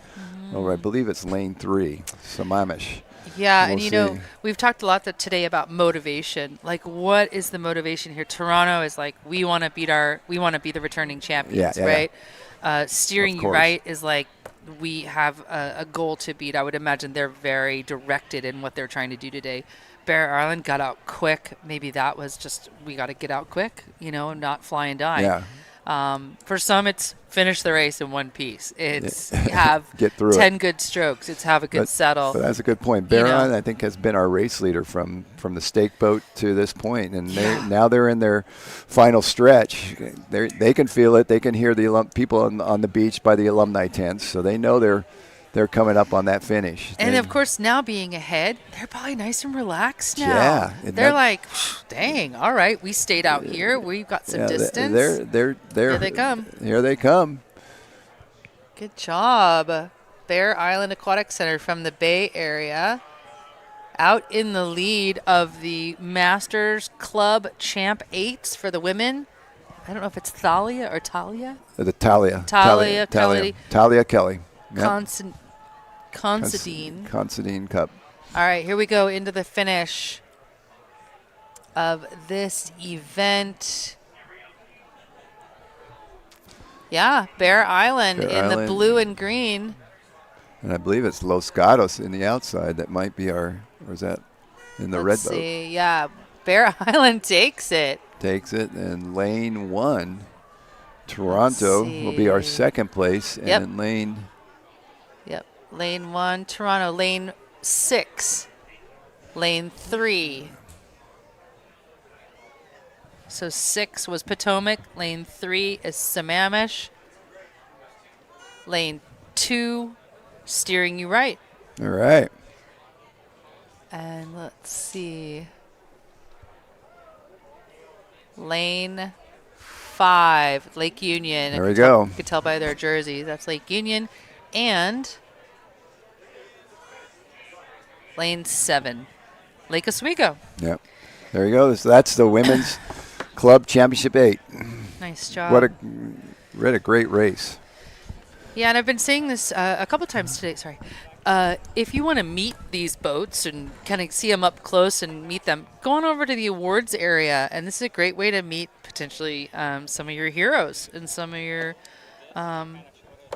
over, I believe it's lane 3, Sammamish. Yeah, We'll and see. we've talked a lot today about motivation. Like, what is the motivation here? Toronto is like, we want to be the returning champions, Yeah, right? Steering Of You course. Right is like, we have a goal to beat. I would imagine they're very directed in what they're trying to do today. Bear Island got out quick. Maybe that was just, we got to get out quick, and not fly and die. Yeah. For some, it's finish the race in one piece. It's have Get through 10 good strokes. It's have a good settle. But that's a good point. Bear know. Island, I think, has been our race leader from the stake boat to this point, and now they're in their final stretch. They can feel it. They can hear the people on the beach by the alumni tents, so they know they're coming up on that finish. And of course, now being ahead, they're probably nice and relaxed now. Yeah, They're like, dang, all right, we stayed out here. We've got some distance. They're Here they come. Here they come. Good job. Bear Island Aquatic Center from the Bay Area. Out in the lead of the Masters Club Champ 8s for the women. I don't know if it's Thalia or Talia. The Talia Kelly. Talia Kelly. Yep. Considine Cup. All right, here we go into the finish of this event. Yeah, Bear Island the blue and green. And I believe it's Los Gatos in the outside. That might be or is that in the Let's red boat? see. Yeah, Bear Island takes it. Takes it, and lane 1, Toronto will be our second place, and Yep. in lane Lane 1, Toronto. Lane 6, lane 3. So 6 was Potomac. Lane 3 is Sammamish. Lane 2, Steering You Right. all right. And let's see. Lane 5, Lake Union. There we go. You could tell by their jerseys. That's Lake Union. And Lane 7, Lake Oswego. Yep. There you go. So that's the Women's Club Championship 8. Nice job. What a great race. Yeah, and I've been saying this a couple times today. Sorry. If you want to meet these boats and kind of see them up close and meet them, go on over to the awards area. And this is a great way to meet potentially some of your heroes and some of your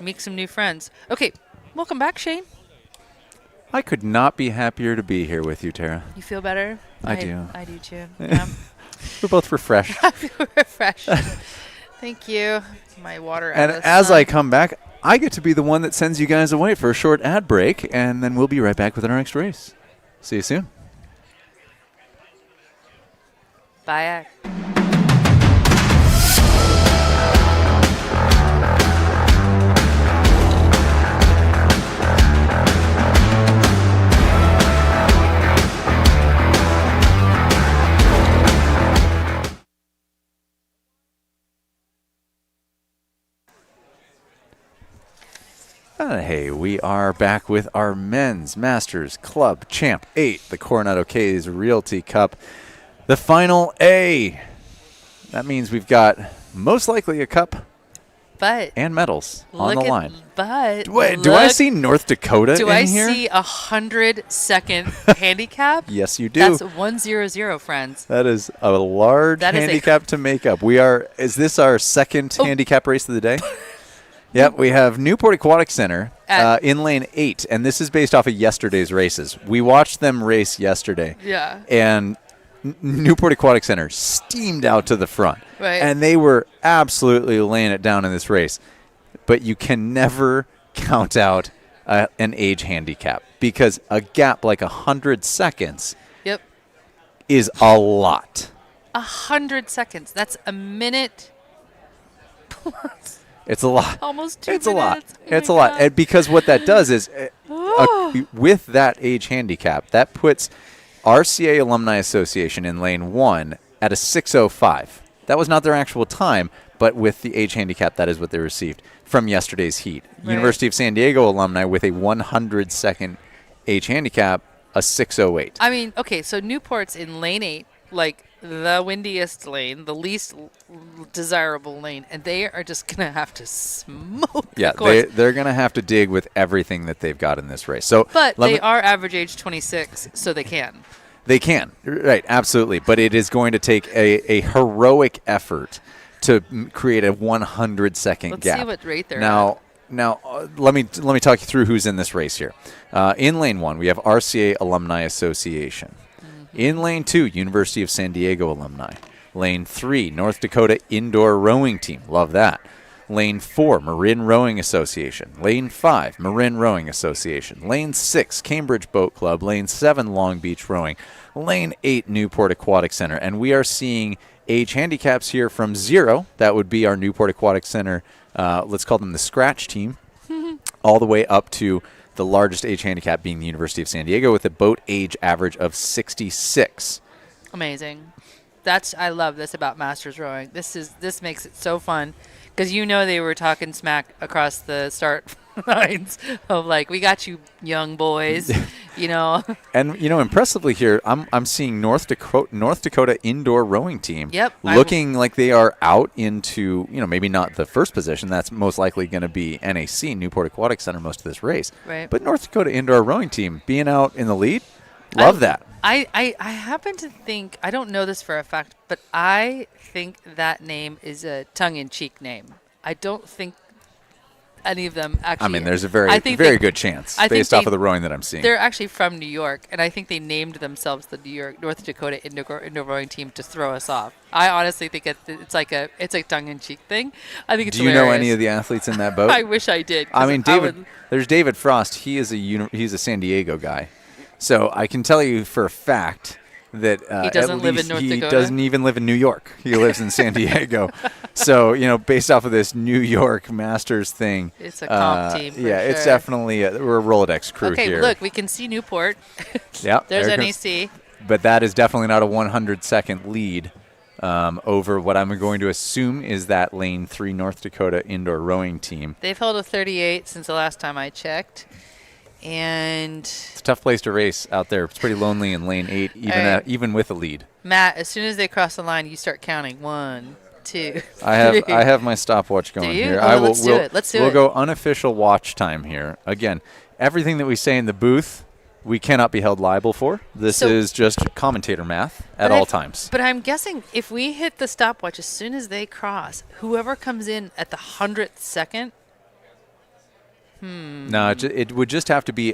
meet some new friends. Okay, welcome back, Shane. I could not be happier to be here with you, Tara. You feel better? I do. I do too. Yeah. We're both refreshed. I feel refreshed. Thank you. My water. And out of the as sun. I come back, I get to be the one that sends you guys away for a short ad break, and then we'll be right back with our next race. See you soon. Bye. Hey, we are back with our Men's Masters Club Champ 8, the Coronado K's Realty Cup, the final A. That means we've got most likely a cup and medals on the line. Wait, do I see North Dakota Do in I here? see 100-second handicap? Yes, you do. That's 100, friends. That is a large That is handicap to make up. Is this our second handicap race of the day? Yep, we have Newport Aquatic Center in lane 8, and this is based off of yesterday's races. We watched them race yesterday. Yeah. And Newport Aquatic Center steamed out to the front. Right. And they were absolutely laying it down in this race. But you can never count out an age handicap because a gap like 100 seconds is a lot. 100 seconds. That's a minute plus. It's a lot. Almost 2 minutes. minutes. It's a lot. And because what that does is, with that age handicap, that puts RCA Alumni Association in lane 1 at a 6:05. That was not their actual time, but with the age handicap, that is what they received from yesterday's heat. Right. University of San Diego alumni with a 100-second age handicap, a 6:08. I mean, okay, so Newport's in lane 8, like the windiest lane, the least desirable lane, and they are just going to have to smoke the course. They're going to have to dig with everything that they've got in this race. So, but they are average age 26, so they can. They can, right, absolutely. But it is going to take a heroic effort to create a 100-second gap. Let's see what rate they're at. Now, let me talk you through who's in this race here. In lane 1, we have RCA Alumni Association. In lane 2, University of San Diego alumni. Lane 3, North Dakota Indoor Rowing Team. Love that. Lane 4, Marin Rowing Association. Lane 5, Marin Rowing Association. Lane 6, Cambridge Boat Club. Lane 7, Long Beach Rowing. Lane 8, Newport Aquatic Center. And we are seeing age handicaps here from 0. That would be our Newport Aquatic Center, let's call them the scratch team, all the way up to the largest age handicap being the University of San Diego with a boat age average of 66. Amazing. I love this about Masters rowing. This makes it so fun because they were talking smack across the start lines of like, we got you young boys, And impressively here, I'm seeing North Dakota Indoor Rowing Team. Yep. Looking like they are out into, maybe not the first position. That's most likely going to be NAC, Newport Aquatic Center, most of this race. Right. But North Dakota Indoor Rowing Team being out in the lead, love that. I happen to think, I don't know this for a fact, but I think that name is a tongue-in-cheek name. I don't think any of them actually. I mean, there's a very good chance based off of the rowing that I'm seeing. They're actually from New York, and I think they named themselves the North Dakota Indoor Rowing Team to throw us off. I honestly think it's a tongue-in-cheek thing. I think it's Do you hilarious. know any of the athletes in that boat? I wish I did. I mean, there's David Frost. He's a San Diego guy. So I can tell you for a fact that he doesn't live in North Dakota. He doesn't even live in New York. He lives in San Diego. So, based off of this New York Masters thing. It's a comp team. Yeah, it's definitely we're a Rolodex crew here. Okay, look, we can see Newport. Yep. There's NAC. But that is definitely not a 100-second lead over what I'm going to assume is that lane 3 North Dakota Indoor Rowing Team. They've held a 38 since the last time I checked. And it's a tough place to race out there. It's pretty lonely in lane 8, even with a lead. Matt, as soon as they cross the line, you start counting 1, 2. I have my stopwatch going here. Let's do it. We'll go unofficial watch time here. Again, everything that we say in the booth, we cannot be held liable for. This is just commentator math at all times. But I'm guessing if we hit the stopwatch as soon as they cross, whoever comes in at the 100th second. No, it would just have to be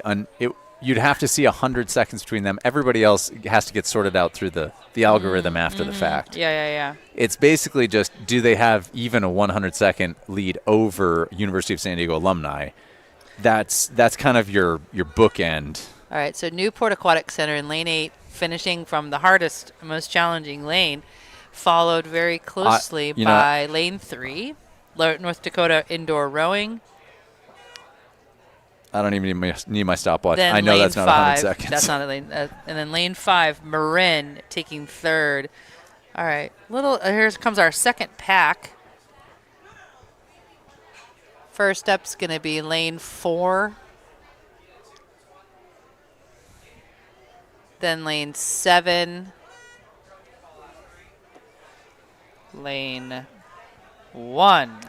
you'd have to see 100 seconds between them. Everybody else has to get sorted out through the algorithm after the fact. Yeah. It's basically just, do they have even a 100-second lead over University of San Diego alumni? That's kind of your bookend. All right, so Newport Aquatic Center in lane 8, finishing from the hardest, most challenging lane, followed very closely by lane 3, North Dakota Indoor Rowing. I don't even need my stopwatch. Then I know that's not 100 seconds. That's not a lane. And then lane 5, Marin taking 3rd. All right, here comes our second pack. First up's going to be lane 4. Then lane 7. Lane 1.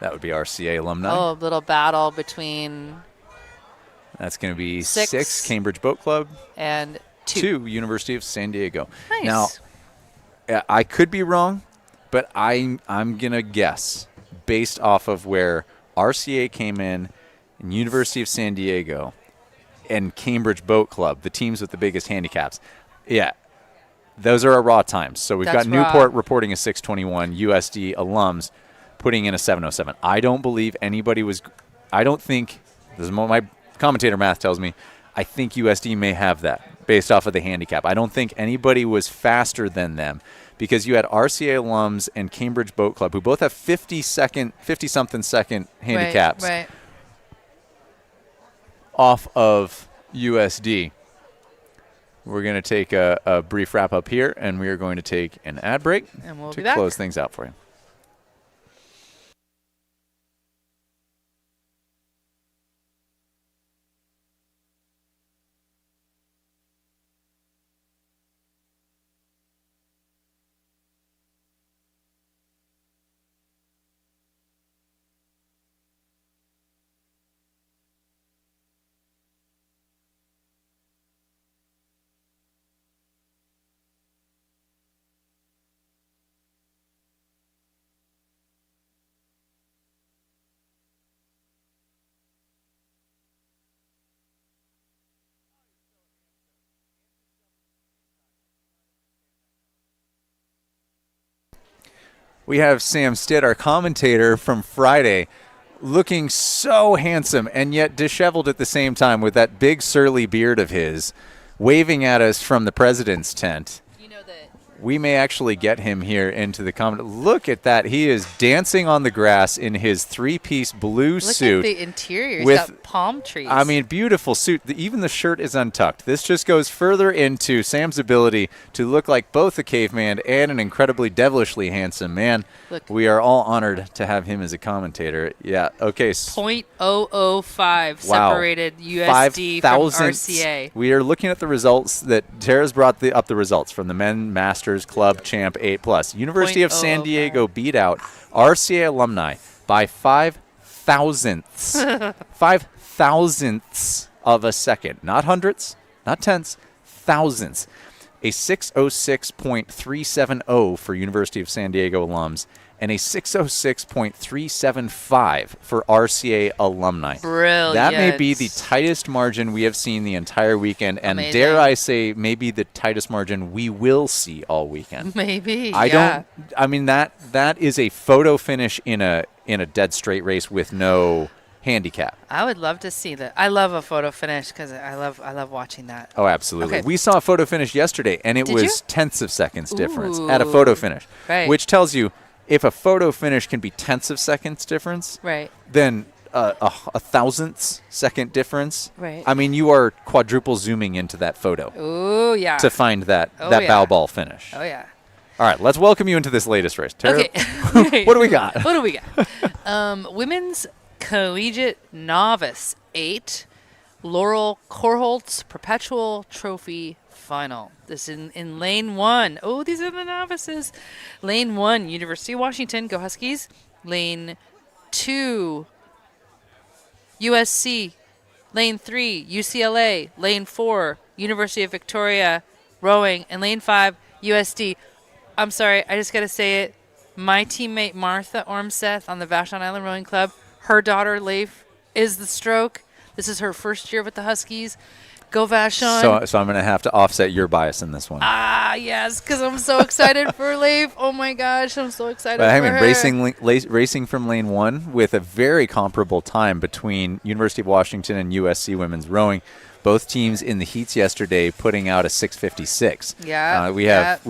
That would be RCA alumni. Oh, a little battle between... That's going to be 6 Cambridge Boat Club. And 2 University of San Diego. Nice. Now, I could be wrong, but I'm going to guess based off of where RCA came in and University of San Diego and Cambridge Boat Club, the teams with the biggest handicaps. Yeah, those are our raw times. So we've got Newport reporting a 621, USD alums putting in a 707. I don't believe anybody was – I don't think – this is what my commentator math tells me. I think USD may have that based off of the handicap. I don't think anybody was faster than them because you had RCA alums and Cambridge Boat Club who both have 50-something second handicaps off of USD. We're going to take a brief wrap up here, and we are going to take an ad break and we'll to close things out for you. we have Sam Stitt, our commentator from Friday, looking so handsome and yet disheveled at the same time with that big surly beard of his, waving at us from the president's tent. You know that. We may actually get him here into the comment. Look at that. He is dancing on the grass in his three-piece blue suit. Look at the interior. He's with, got palm trees. I mean, beautiful suit. Even the shirt is untucked. This just goes further into Sam's ability to look like both a caveman and an incredibly devilishly handsome man. Look. We are all honored to have him as a commentator. Yeah, okay. .005 separated USD from RCA. We are looking at the results that Tara's brought up the results from the Men Masters Club Champ 8+. University of San Diego beat out RCA alumni by 5 thousandths. 5 thousandths of a second. Not hundredths, not tenths, thousandths. A 606.370 for University of San Diego alums and a 606.375 for RCA alumni. Brilliant. That may be the tightest margin we have seen the entire weekend, and Amazing. dare I say, maybe the tightest margin we will see all weekend. Maybe. I mean that is a photo finish in a dead straight race with no handicap. I would love to see that. I love a photo finish because I love watching that. Oh, absolutely. Okay. We saw a photo finish yesterday, and it Did was you? tenths of seconds difference Ooh. at a photo finish, Right. which tells you if a photo finish can be tenths of seconds difference, Right. then a thousandths second difference. Right. I mean, you are quadruple zooming into that photo Oh, yeah. to find that yeah. bow ball finish. Oh, yeah. All right, let's welcome you into this latest race. Tara, Okay. what do we got? What do we got? Women's Collegiate Novice 8, Laurel Korholtz Perpetual Trophy Final. This in lane 1. Oh, these are the novices. Lane 1, University of Washington, go Huskies. Lane 2, USC. Lane 3, UCLA. Lane 4, University of Victoria, rowing. And lane 5, USD. I'm sorry, I just got to say it. My teammate Martha Ormseth on the Vashon Island Rowing Club, her daughter Leif is the stroke. This is her first year with the Huskies. Go Vashon. So I'm going to have to offset your bias in this one. Ah, yes, because I'm so excited for Leif. Oh, my gosh, I'm so excited for her. Racing from lane 1 with a very comparable time between University of Washington and USC women's rowing. Both teams in the heats yesterday putting out a 6:56. Yeah. We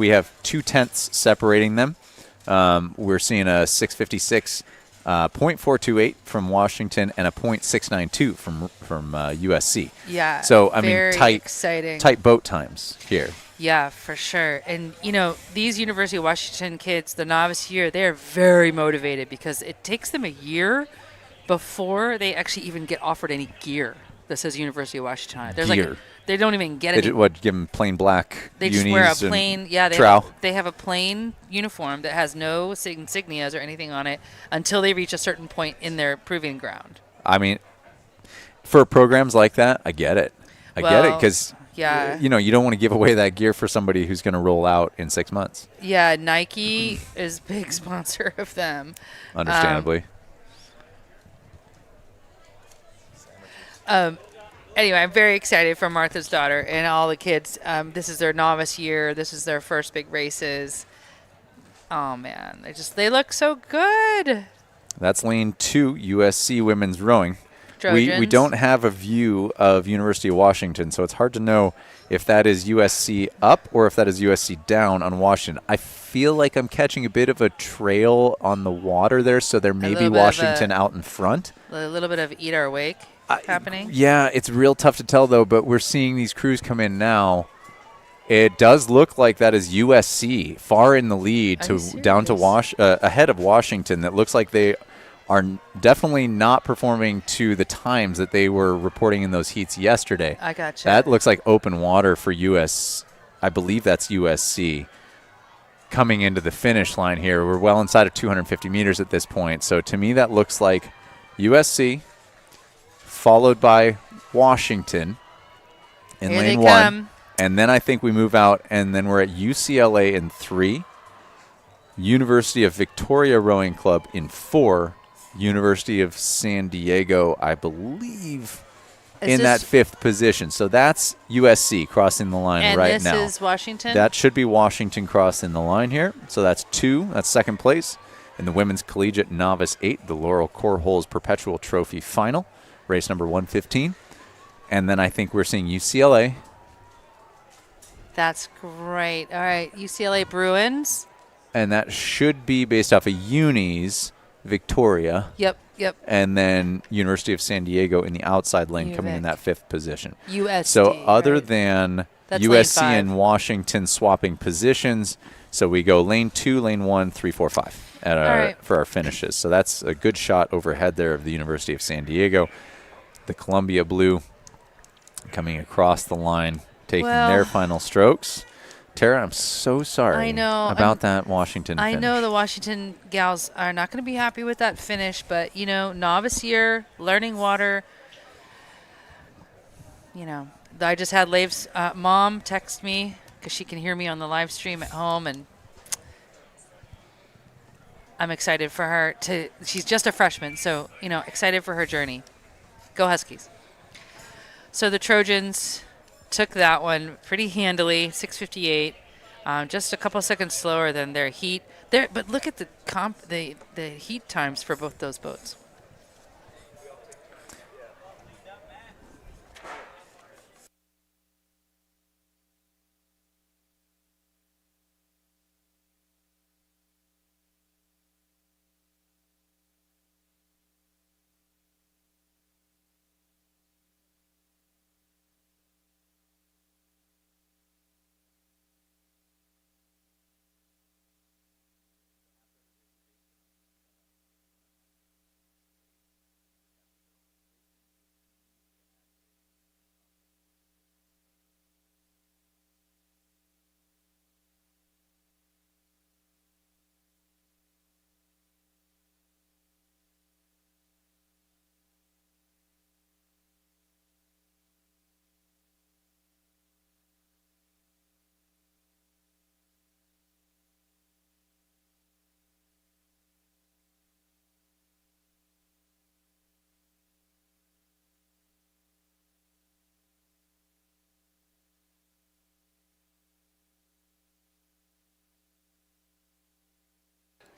have 2 tenths separating them. We're seeing a 6:56. .428 from Washington and a .692 from USC. Yeah. So I mean, very exciting. tight boat times here. Yeah, for sure. And, you know, these University of Washington kids, the novice year, they're very motivated because it takes them a year before they actually even get offered any gear that says University of Washington on it. There's Gear. like they don't even get They it. give them plain black They just unis wear a and plain, yeah, trowel. they have a plain uniform that has no insignias or anything on it until they reach a certain point in their proving ground. I mean, for programs like that, I get it. I get it because yeah. you know, you don't want to give away that gear for somebody who's going to roll out in 6 months. Yeah, Nike is big sponsor of them. Understandably. Anyway, I'm very excited for Martha's daughter and all the kids. This is their novice year. This is their first big races. Oh, man. They look so good. That's lane 2, USC women's rowing. We Trojans. don't have a view of University of Washington, so it's hard to know if that is USC up or if that is USC down on Washington. I feel like I'm catching a bit of a trail on the water there, so there may be little bit of Washington out in front. A little bit of eat our wake happening. Yeah, it's real tough to tell, though, but we're seeing these crews come in now. It does look like that is USC far in the lead down to ahead of Washington. That looks like they are definitely not performing to the times that they were reporting in those heats yesterday. I gotcha. That looks like open water for US. I believe that's USC coming into the finish line here. We're well inside of 250 meters at this point. So to me, that looks like USC followed by Washington in Here lane they 1. come. And then I think we move out, and then we're at UCLA in 3, University of Victoria Rowing Club in 4, University of San Diego, I believe, in that 5th position. So that's USC crossing the line right now. And this is Washington? That should be Washington crossing the line here. So that's 2. That's 2nd place. In the women's collegiate Novice 8, the Laurel Cornholes Perpetual Trophy Final, race number 115. And then I think we're seeing UCLA. That's great. All right, UCLA Bruins. And that should be based off of Uni's Victoria. Yep. And then University of San Diego in the outside lane coming in Vic. that 5th position. USD. So other right? than That's USC lane 5. and Washington swapping positions, so we go lane 2, lane 1, 3, 4, 5 for our finishes. So that's a good shot overhead there of the University of San Diego. The Columbia Blue coming across the line, taking their final strokes. Tara, I'm so sorry about that Washington finish. I know the Washington gals are not going to be happy with that finish, but, novice year, learning water. I just had Lave's mom text me because she can hear me on the live stream at home, and I'm excited for her she's just a freshman, so, excited for her journey. Go Huskies. So the Trojans took that one pretty handily, 6:58, just a couple seconds slower than their heat. But look at the heat times for both those boats.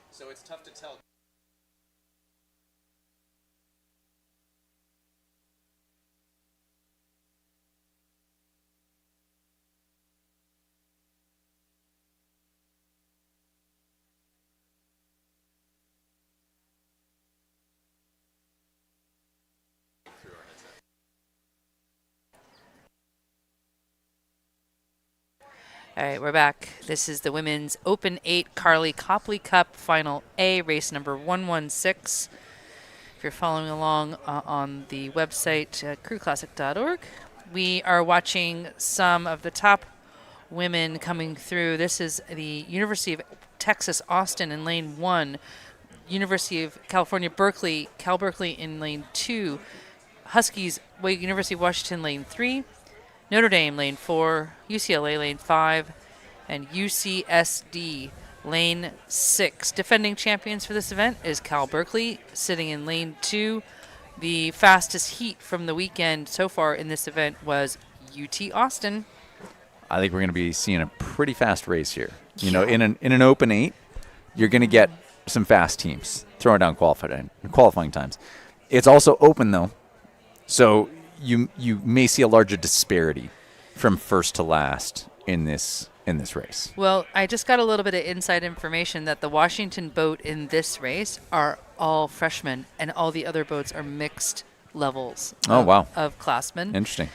So it's tough to tell. All right, we're back. This is the Women's Open 8 Carly Copley Cup Final A, race number 116. If you're following along on the website, crewclassic.org, we are watching some of the top women coming through. This is the University of Texas Austin in lane 1, University of California Berkeley, Cal Berkeley in lane 2, Huskies, University of Washington lane 3, Notre Dame lane 4, UCLA lane 5, and UCSD lane 6. Defending champions for this event is Cal Berkeley, sitting in lane 2. The fastest heat from the weekend so far in this event was UT Austin. I think we're going to be seeing a pretty fast race here. In an Open 8, you're going to get some fast teams throwing down qualifying times. It's also open, though, so you may see a larger disparity from first to last in this race. Well, I just got a little bit of inside information that the Washington boat in this race are all freshmen, and all the other boats are mixed levels of classmen. Interesting.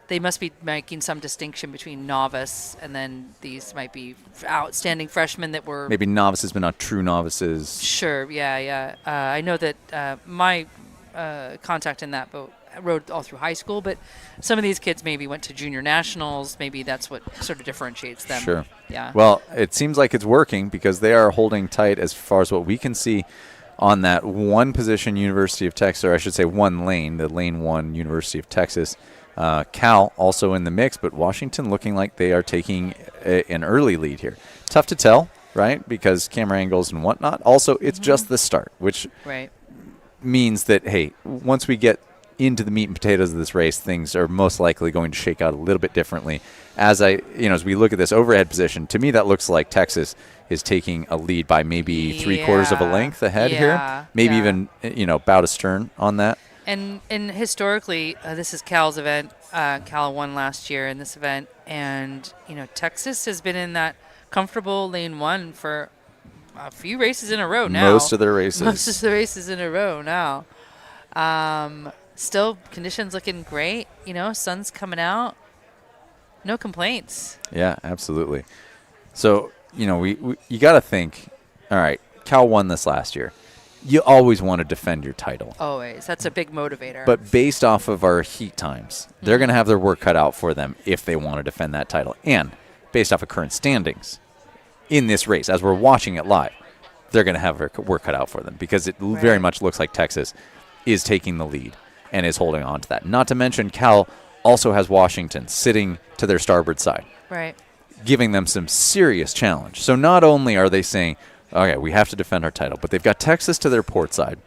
They must be making some distinction between novice, and then these might be outstanding freshmen that were... Maybe novices, but not true novices. Sure, yeah. I know that my contact in that boat rode all through high school, but some of these kids maybe went to junior nationals. Maybe that's what sort of differentiates them. Sure. Yeah. Well, it seems like it's working because they are holding tight as far as what we can see on that one position University of Texas, or I should say one lane, the lane 1 University of Texas. Cal also in the mix, but Washington looking like they are taking an early lead here. Tough to tell, right? Because camera angles and whatnot. Also, it's just the start, which means that, hey, once we get into the meat and potatoes of this race, things are most likely going to shake out a little bit differently. As we look at this overhead position, to me that looks like Texas is taking a lead by maybe 3/4 of a length ahead here, maybe even about astern on that. And historically, this is Cal's event. Cal won last year in this event, and Texas has been in that comfortable lane 1 for a few races in a row now. Most of the races in a row now. Still, conditions looking great. Sun's coming out. No complaints. Yeah, absolutely. So, you got to think, all right, Cal won this last year. You always want to defend your title. Always. That's a big motivator. But based off of our heat times, they're going to have their work cut out for them if they want to defend that title. And based off of current standings in this race, as we're watching it live, they're going to have their work cut out for them because it very much looks like Texas is taking the lead and is holding on to that. Not to mention Cal also has Washington sitting to their starboard side. Right. Giving them some serious challenge. So not only are they saying, okay, we have to defend our title, but they've got Texas to their port side,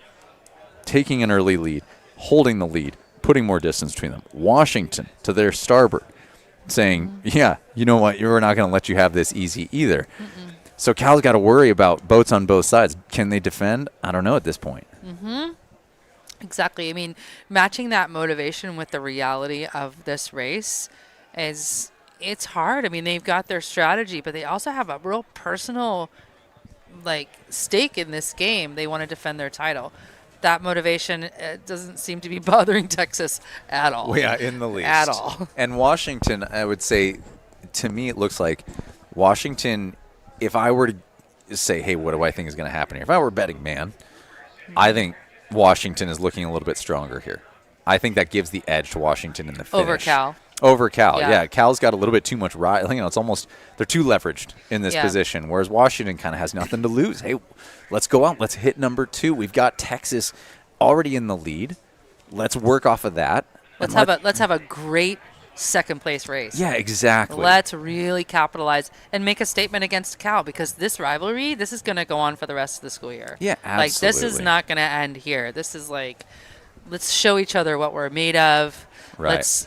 taking an early lead, holding the lead, putting more distance between them. Washington to their starboard, saying, yeah, you know what, we're not going to let you have this easy either. So Cal's got to worry about boats on both sides. Can they defend? I don't know at this point. Exactly. I mean, matching that motivation with the reality of this race it's hard. I mean, they've got their strategy, but they also have a real personal stake in this game. They want to defend their title. That motivation doesn't seem to be bothering Texas at all. Well, yeah, in the least. At all. And Washington, I would say, to me, it looks like Washington, if I were to say, hey, what do I think is going to happen here? If I were a betting man, I think Washington is looking a little bit stronger here. I think that gives the edge to Washington in the finish. Over Cal. Yeah. Cal's got a little bit too much ride. It's almost, they're too leveraged in this position, whereas Washington kind of has nothing to lose. Hey, let's go out. Let's hit number 2. We've got Texas already in the lead. Let's work off of that. Let's have a great second place race. Yeah, exactly. Let's really capitalize and make a statement against Cal, because this rivalry, this is going to go on for the rest of the school year. Yeah, absolutely. This is not going to end here. This is let's show each other what we're made of. Right. Let's,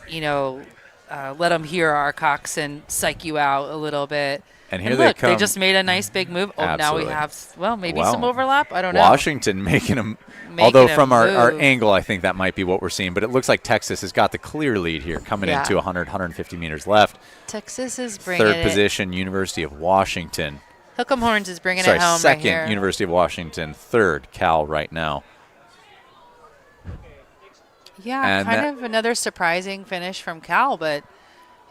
let them hear our cocks and psych you out a little bit. And here look, they come. They just made a nice big move. Oh, Absolutely. now we have, maybe some overlap. I don't know. Washington making them. Although from our angle, I think that might be what we're seeing. But it looks like Texas has got the clear lead here, coming into 150 meters left. Texas is bringing Third position, University of Washington. Hook'em Horns is bringing it home second, right here. University of Washington. Third, Cal right now. Yeah, and kind of another surprising finish from Cal, but,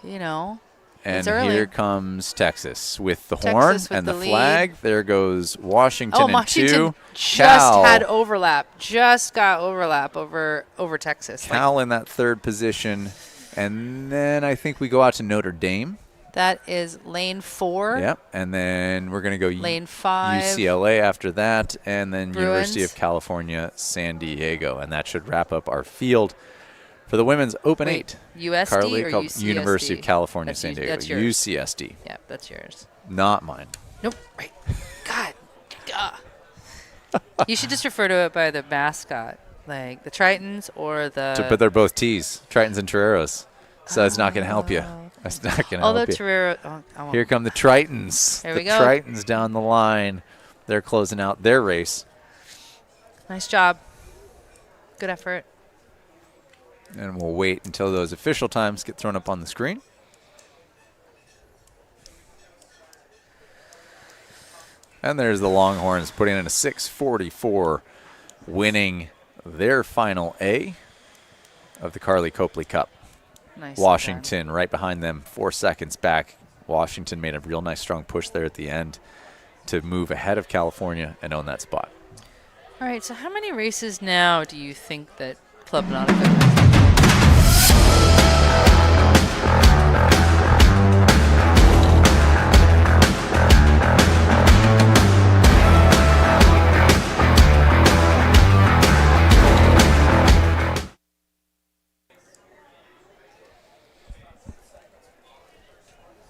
And it's early. here comes Texas with the horn and the flag. There goes Washington in 2. Washington just had overlap. Just got overlap over Texas. Cal in that third position. And then I think we go out to Notre Dame. That is lane 4. Yep. And then we're going to go lane 5. UCLA after that. And then Bruins. University of California, San Diego. And that should wrap up our field for the women's Open 8. USD Carly or UCSD? University of California, That's San Diego. That's yours. UCSD. Yeah, that's yours. Not mine. Nope. Right. God. You should just refer to it by the mascot, like the Tritons or the... But they're both T's, Tritons and Toreros. So it's not going to help you. It's not going to help you. Although Torero... Here come the Tritons. There we go. The Tritons down the line. They're closing out their race. Nice job. Good effort. And we'll wait until those official times get thrown up on the screen. And there's the Longhorns putting in a 6:44, winning their final A of the Carly Copley Cup. Nice. Washington right behind them, 4 seconds back. Washington made a real nice strong push there at the end to move ahead of California and own that spot. All right, so how many races now do you think that Club Nautica has?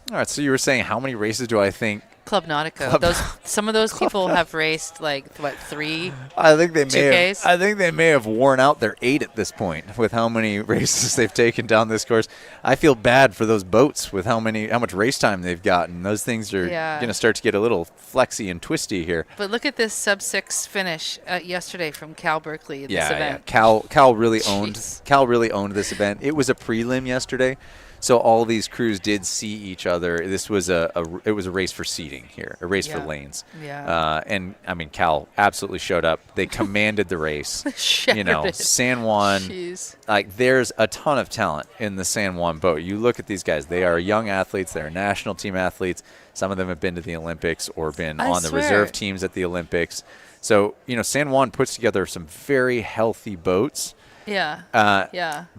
All right, so you were saying how many races do I think Club Nautico. Some of those people have raced like what 3? I think they 2Ks? I think they may have worn out their 8 at this point with how many races they've taken down this course. I feel bad for those boats with how much race time they've gotten. Those things are going to start to get a little flexy and twisty here. But look at this sub-6 finish yesterday from Cal Berkeley at this event. Yeah. Cal really owned this event. It was a prelim yesterday. So all these crews did see each other. This was it was a race for seating here, a race for lanes. Yeah. And I mean, Cal absolutely showed up. They commanded the race. San Juan. Jeez. Like, there's a ton of talent in the San Juan boat. You look at these guys. They are young athletes. They're national team athletes. Some of them have been to the Olympics or been on the reserve teams at the Olympics. So, San Juan puts together some very healthy boats. Yeah.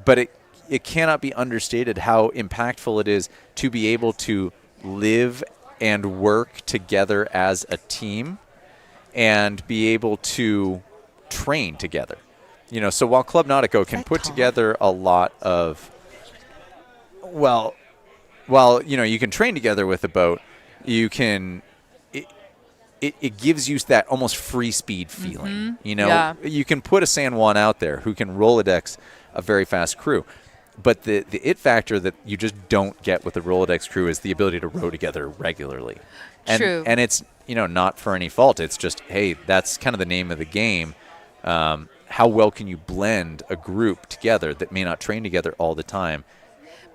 But it cannot be understated how impactful it is to be able to live and work together as a team and be able to train together. So while Club Nautico can put together a lot of, while you can train together with a boat, you can, it gives you that almost free speed feeling. You can put a San Juan out there who can Rolodex a very fast crew. But the it factor that you just don't get with the Rolodex crew is the ability to row together regularly. True. And it's, not for any fault. It's just, hey, that's kind of the name of the game. How well can you blend a group together that may not train together all the time?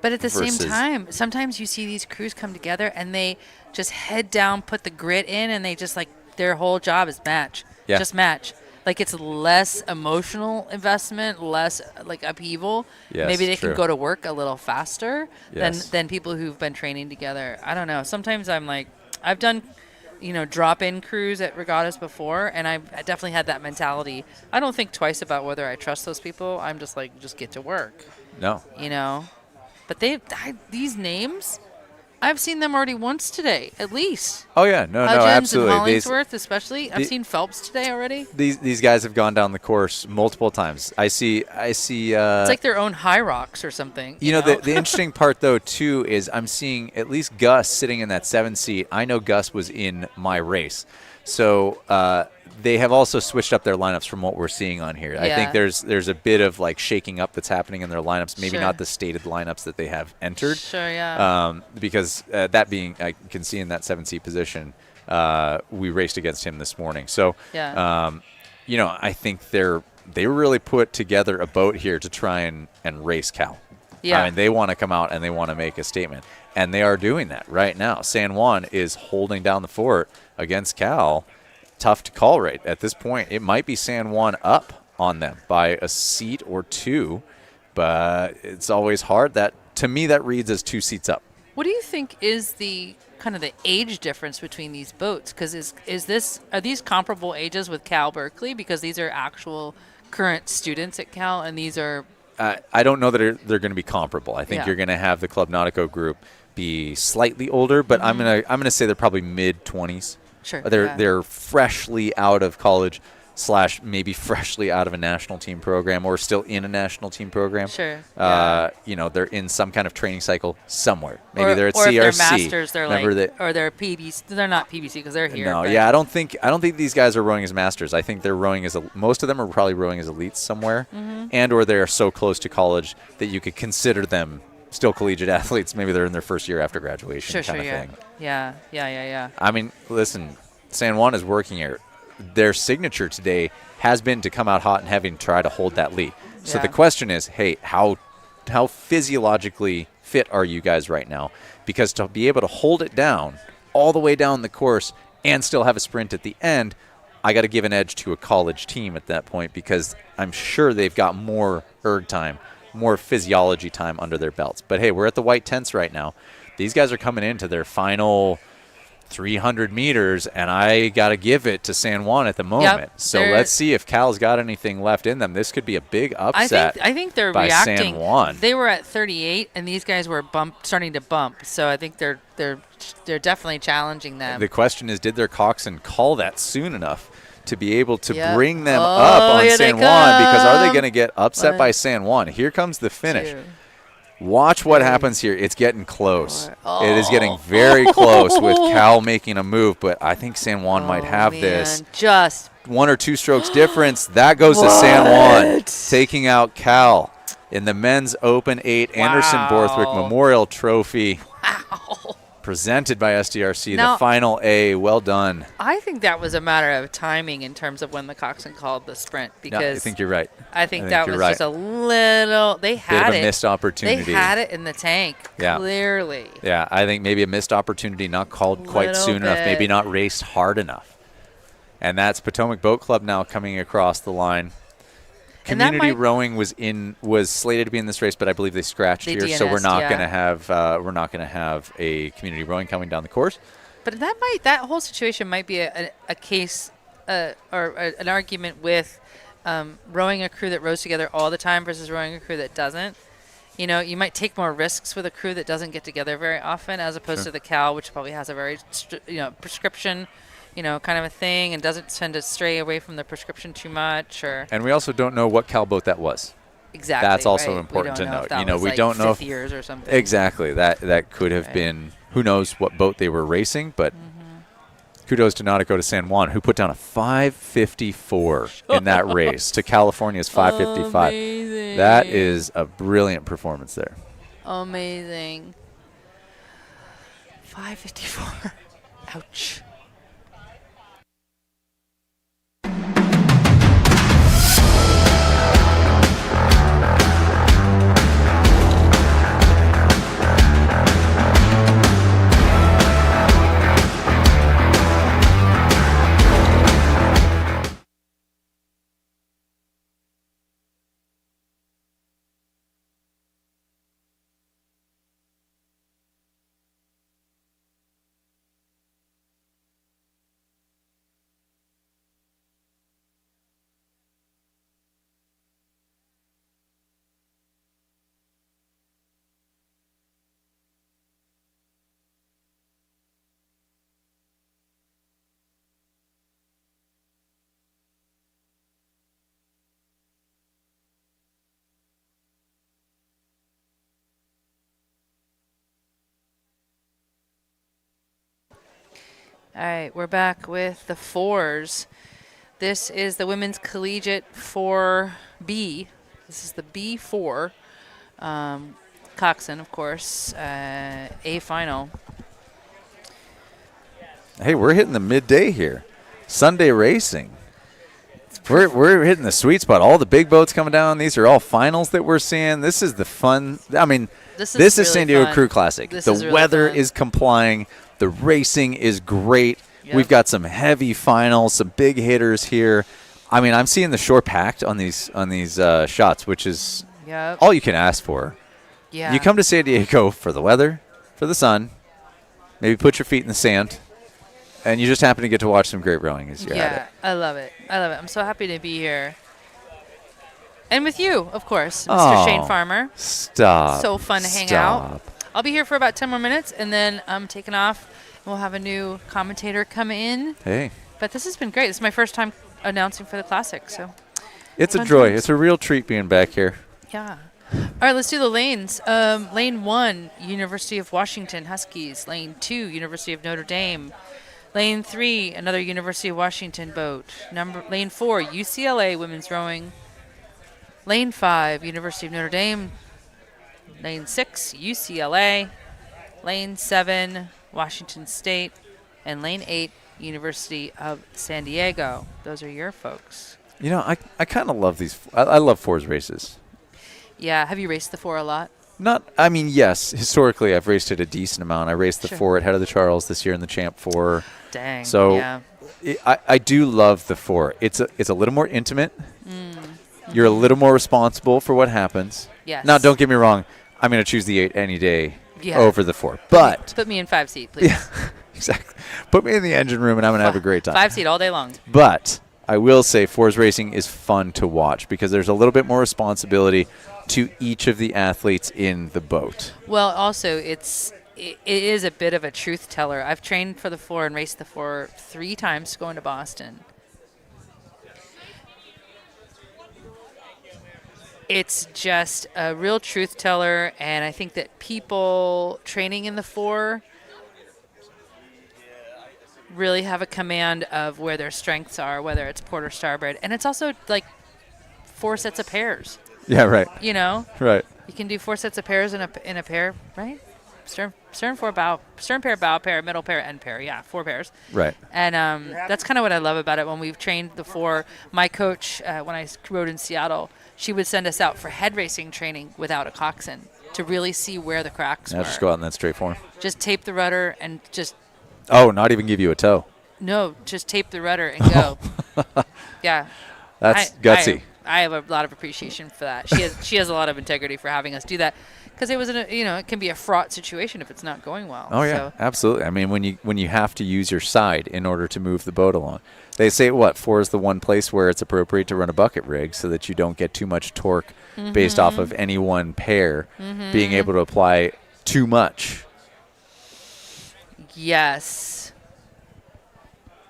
But at the same time, sometimes you see these crews come together and they just head down, put the grit in, and they just their whole job is match. Yeah. Just match. Like, it's less emotional investment, less upheaval. Yes, maybe they true. can go to work a little faster Yes. than people who've been training together. I don't know. Sometimes I'm like, I've done, drop-in crews at regattas before, and I definitely had that mentality. I don't think twice about whether I trust those people. I'm just like, just get to work. No. But these names, I've seen them already once today, at least. Oh, yeah. No, Hudgens absolutely. and Hollingsworth, especially. I've seen Phelps today already. These guys have gone down the course multiple times. I see. It's like their own high rocks or something. The interesting part, though, too, is I'm seeing at least Gus sitting in that 7 seat. I know Gus was in my race. So they have also switched up their lineups from what we're seeing on here. I think there's a bit of shaking up that's happening in their lineups. Maybe not the stated lineups that they have entered. Sure, yeah. Because that being, I can see in that 7 seat position, we raced against him this morning. So, I think they really put together a boat here to try and race Cal. Yeah. I mean, they want to come out and they want to make a statement. And they are doing that right now. San Juan is holding down the fort against Cal. Tough to call right at this point. It might be San Juan up on them by a seat or 2, but it's always hard. To me, that reads as 2 seats up. What do you think is the kind of the age difference between these boats? Because are these comparable ages with Cal Berkeley? Because these are actual current students at Cal, and these are. I don't know that they're going to be comparable. I think you're going to have the Club Nautico group be slightly older, but I'm gonna say they're probably mid-20s. Sure. They're freshly out of college / maybe freshly out of a national team program or still in a national team program. Sure. They're in some kind of training cycle somewhere. Maybe they're at or CRC. Or if they're masters, they're or they're PBC. They're not PBC because they're here. No, I don't think these guys are rowing as masters. I think they're rowing most of them are probably rowing as elites somewhere, and or they're so close to college that you could consider them still collegiate athletes. Maybe they're in their first year after graduation kind of thing. Yeah. I mean, listen, San Juan is working here. Their signature today has been to come out hot and heavy and try to hold that lead. So the question is, hey, how physiologically fit are you guys right now? Because to be able to hold it down all the way down the course and still have a sprint at the end, I got to give an edge to a college team at that point because I'm sure they've got more erg time, more physiology time under their belts. But, hey, we're at the white tents right now. These guys are coming into their final 300 meters, and I got to give it to San Juan at the moment. Yep, so let's see if Cal's got anything left in them. This could be a big upset. I think they're by reacting. San Juan. They were at 38, and these guys were starting to bump. So I think they're definitely challenging them. The question is, did their coxswain call that soon enough to be able to bring them up on San Juan? Because are they going to get upset by San Juan? Here comes the finish. Watch what happens here. It's getting close. It is getting very close with Cal making a move, but I think San Juan might have this. Just 1 or 2 strokes difference. That goes to San Juan, taking out Cal in the men's Open 8 Anderson Borthwick Memorial Trophy. wow. Presented by SDRC, Now, the final A. Well done. I think that was a matter of timing in terms of when the coxswain called the sprint because I think you're right. I think that was right. just a little. They had Bit of a missed opportunity. They had it in the tank. Yeah. Clearly. Yeah, I think maybe a missed opportunity, not called quite soon enough, maybe not raced hard enough. And that's Potomac Boat Club now coming across the line. Community rowing was slated to be in this race, but I believe they scratched here, so we're not going to have a community rowing coming down the course. But that whole situation might be a case or an argument with rowing a crew that rows together all the time versus rowing a crew that doesn't. You know, you might take more risks with a crew that doesn't get together very often, as opposed to the Cal, which probably has a very prescription. Kind of a thing, and doesn't tend to stray away from the prescription too much. And we also don't know what Cal boat that was. Exactly. That's also important to note. We don't know if years or something. Exactly. That could have been. Who knows what boat they were racing? But kudos to Nautico de San Juan, who put down a 5:54 in that race to California's 5:55. Amazing. That is a brilliant performance there. Amazing. 5:54. Ouch. All right, we're back with the fours. This is the women's collegiate 4B. This is the B4. Coxswain, of course, A final. Hey, we're hitting the midday here. Sunday racing. We're hitting the sweet spot. All the big boats coming down. These are all finals that we're seeing. This is the fun. I mean, this is really San Diego fun. Crew Classic. This The is really weather fun. is complying. The racing is great. Yep. We've got some heavy finals, some big hitters here. I mean, I'm seeing the shore packed on these shots, which is all you can ask for. Yeah. You come to San Diego for the weather, for the sun, maybe put your feet in the sand, and you just happen to get to watch some great rowing as you're at it. I love it. I'm so happy to be here. And with you, of course, Mr. Shane Farmer. Stop. So fun to hang out. I'll be here for about 10 more minutes, and then I'm taking off. We'll have a new commentator come in. Hey. But this has been great. This is my first time announcing for the Classic, so. It's a joy. It's a real treat being back here. Yeah. All right, let's do the lanes. Lane 1, University of Washington Huskies. Lane 2, University of Notre Dame. Lane 3, another University of Washington boat. Lane 4, UCLA women's rowing. Lane 5, University of Notre Dame. Lane 6, UCLA. Lane 7, Washington State. And Lane 8, University of San Diego. Those are your folks. You know, I kind of love these. I love fours races. Yeah. Have you raced the 4 a lot? Yes. Historically, I've raced it a decent amount. I raced the 4 at Head of the Charles this year in the Champ 4. Dang. So yeah. I do love the 4. It's a little more intimate. You're a little more responsible for what happens. Yes. Now, don't get me wrong. I'm going to choose the 8 any day Yeah. over the 4. But Put me in 5 seat, please. yeah, exactly. Put me in the engine room, and I'm going to have a great time. 5 seat all day long. But I will say fours racing is fun to watch because there's a little bit more responsibility to each of the athletes in the boat. Well, also, it is a bit of a truth teller. I've trained for the 4 and raced the 4 3 times going to Boston. It's just a real truth teller, and I think that people training in the 4 really have a command of where their strengths are, whether it's port or starboard. And it's also like 4 sets of pairs. Yeah, right. You know? Right. You can do 4 sets of pairs in a pair, right? Stern 4 bow, stern pair, bow pair, middle pair, end pair. Yeah, 4 pairs. Right. And that's kind of what I love about it. When we've trained the 4, my coach, when I rode in Seattle, she would send us out for head racing training without a coxswain to really see where the cracks were. Just go out in that straight form. Just tape the rudder and just. Oh, not even give you a toe. No, just tape the rudder and go. Yeah. That's gutsy. I have a lot of appreciation for that. She has a lot of integrity for having us do that, because it was it can be a fraught situation if it's not going well. Oh yeah, absolutely. I mean, when you have to use your side in order to move the boat along, they say 4 is the one place where it's appropriate to run a bucket rig so that you don't get too much torque based off of any one pair being able to apply too much. Yes.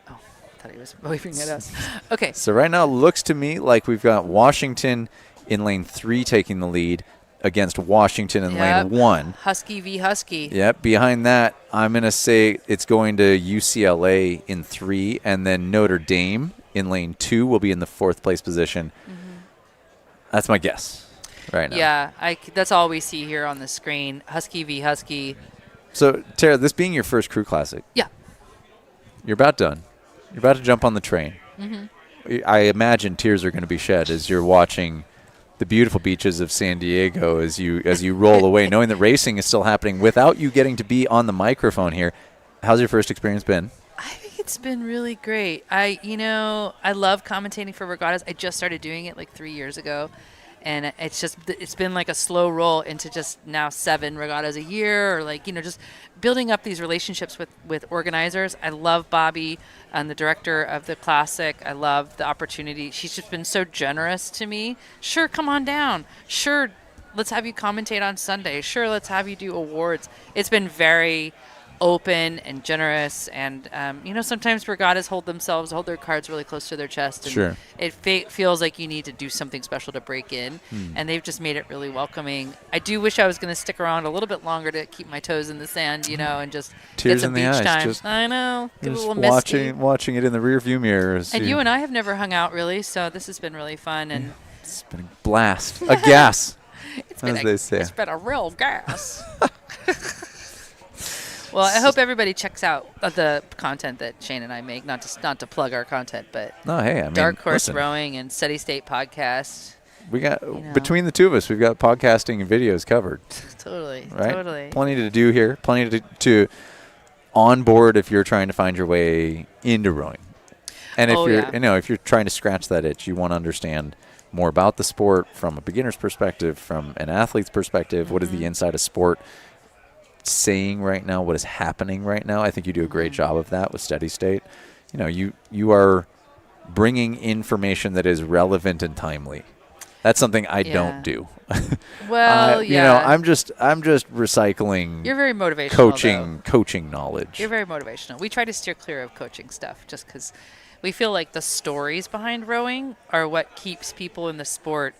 Oh, I thought he was waving at us. Okay. So right now it looks to me like we've got Washington in lane 3 taking the lead against Washington in lane 1. Husky v. Husky. Yep. Behind that, I'm going to say it's going to UCLA in 3, and then Notre Dame in lane 2 will be in the 4th place position. That's my guess right now. Yeah, that's all we see here on the screen. Husky v. Husky. So, Tara, this being your first crew classic. Yeah. You're about done. You're about to jump on the train. I imagine tears are going to be shed as you're watching the beautiful beaches of San Diego as you roll away, knowing that racing is still happening without you getting to be on the microphone here. How's your first experience been? I think it's been really great. I love commentating for regattas. I just started doing it like 3 years ago. And it's been like a slow roll into just now 7 regattas a year, or just building up these relationships with organizers. I love Bobby, the director of the Classic. I love the opportunity. She's just been so generous to me. Sure, come on down. Sure, let's have you commentate on Sunday. Sure, let's have you do awards. It's been very open and generous, and sometimes regattas hold their cards really close to their chest, and sure. It feels like you need to do something special to break in, and they've just made it really welcoming. I do wish I was going to stick around a little bit longer to keep my toes in the sand, and just tears get some in the beach eyes, time. I know, get a just little misty. watching it in the rearview mirror. And you and I have never hung out really, so this has been really fun, and it's been a blast, a gas, they say. It's been a real gas. Well, I hope everybody checks out the content that Shane and I make. Not to plug our content, but Dark Horse Rowing and Steady State Podcast. We got between the two of us, we've got podcasting and videos covered. Totally, right? Totally. Plenty to do here. Plenty to onboard if you're trying to find your way into rowing. And if if you're trying to scratch that itch, you want to understand more about the sport from a beginner's perspective, from an athlete's perspective. What is the inside of sport saying right now, what is happening right now? I think you do a great job of that with Steady State. You are bringing information that is relevant and timely. That's something I don't do. Well, I'm just recycling. You're very motivational. Coaching knowledge. You're very motivational. We try to steer clear of coaching stuff just because we feel like the stories behind rowing are what keeps people in the sport.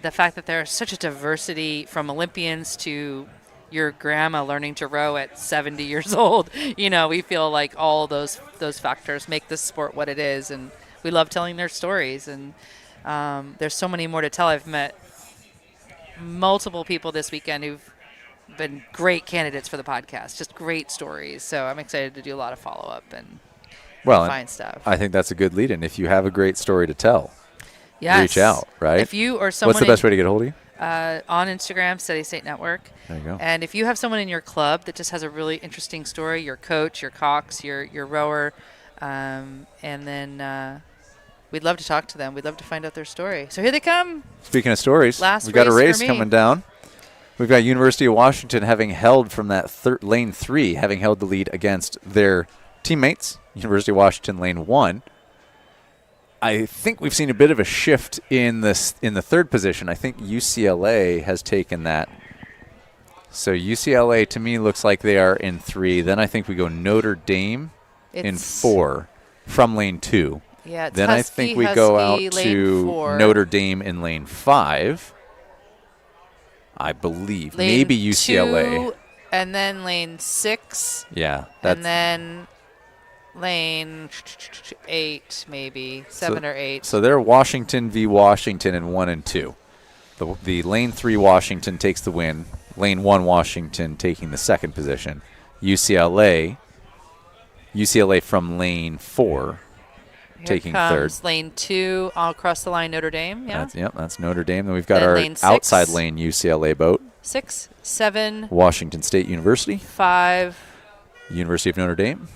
The fact that there's such a diversity from Olympians to your grandma learning to row at 70 years old. We feel like all those factors make this sport what it is, and we love telling their stories. And there's so many more to tell. I've met multiple people this weekend who've been great candidates for the podcast, just great stories. So I'm excited to do a lot of follow-up and find stuff. I think that's a good lead-in. If you have a great story to tell, reach out, right? If you or someone... What's the best way to get a hold of you? On Instagram, Steady State Network. There you go. And if you have someone in your club that just has a really interesting story, your coach, your cox, your rower, and then we'd love to talk to them. We'd love to find out their story. So here they come. Speaking of stories, we've got a race coming down. We've got University of Washington having held from that lane 3, having held the lead against their teammates, University of Washington lane 1. I think we've seen a bit of a shift in the 3rd position. I think UCLA has taken that. So UCLA to me looks like they are in 3. Then I think we go Notre Dame in 4 from lane 2. Yeah. Then I think we go out to Notre Dame in lane 5. I believe. Lane Maybe UCLA. 2, and then lane 6. Yeah. And then lane 8, maybe 7 or 8. So they're Washington v. Washington in 1 and 2. The lane 3 Washington takes the win. Lane 1 Washington taking the second position. UCLA from lane 4 taking third. Lane 2 all across the line, Notre Dame. Yeah. That's Notre Dame. Then we've got Then our lane 6. outside lane UCLA boat. 6, 7, Washington State University. 5. University of Notre Dame.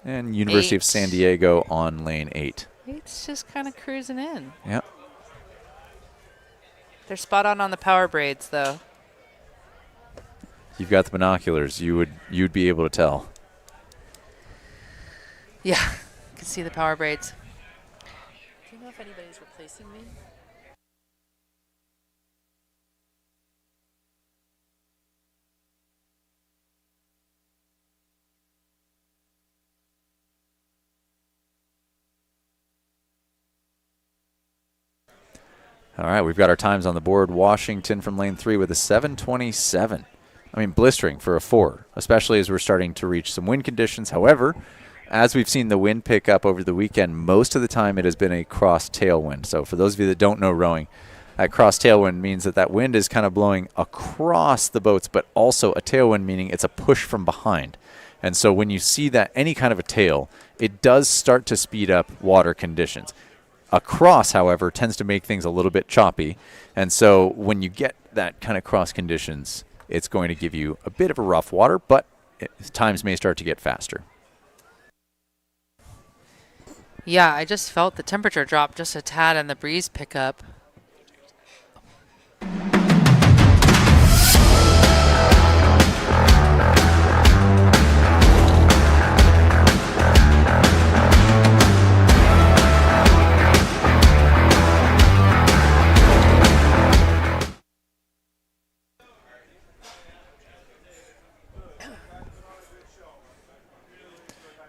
And University of 8. San Diego on lane 8. 8's just kind of cruising in. Yeah. They're spot on the power braids, though. You've got the binoculars. You'd be able to tell. Yeah, you can see the power braids. Do you know if anybody's replacing me? All right, we've got our times on the board. Washington from lane 3 with a 7:27. I mean, blistering for a 4, especially as we're starting to reach some wind conditions. However, as we've seen the wind pick up over the weekend, most of the time it has been a cross tailwind. So for those of you that don't know rowing, a cross tailwind means that wind is kind of blowing across the boats, but also a tailwind meaning it's a push from behind. And so when you see that any kind of a tail, it does start to speed up water conditions. Across, however, tends to make things a little bit choppy. And so when you get that kind of cross conditions, it's going to give you a bit of a rough water, but times may start to get faster. Yeah, I just felt the temperature drop just a tad and the breeze pick up.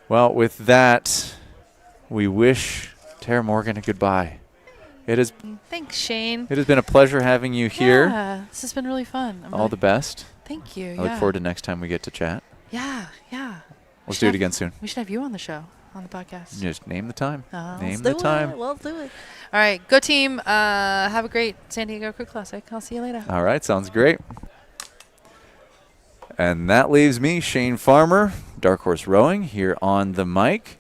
Well, with that, we wish Tara Morgan a goodbye. Thanks, Shane. It has been a pleasure having you here. Yeah, this has been really fun. All the best. Thank you. I look forward to next time we get to chat. Yeah. Let's do it again soon. We should have you on the show, on the podcast. Just name the time. Name the time. We'll do it. All right, go team. Have a great San Diego Crew Classic. I'll see you later. All right, sounds great. And that leaves me, Shane Farmer, Dark Horse Rowing, here on the mic,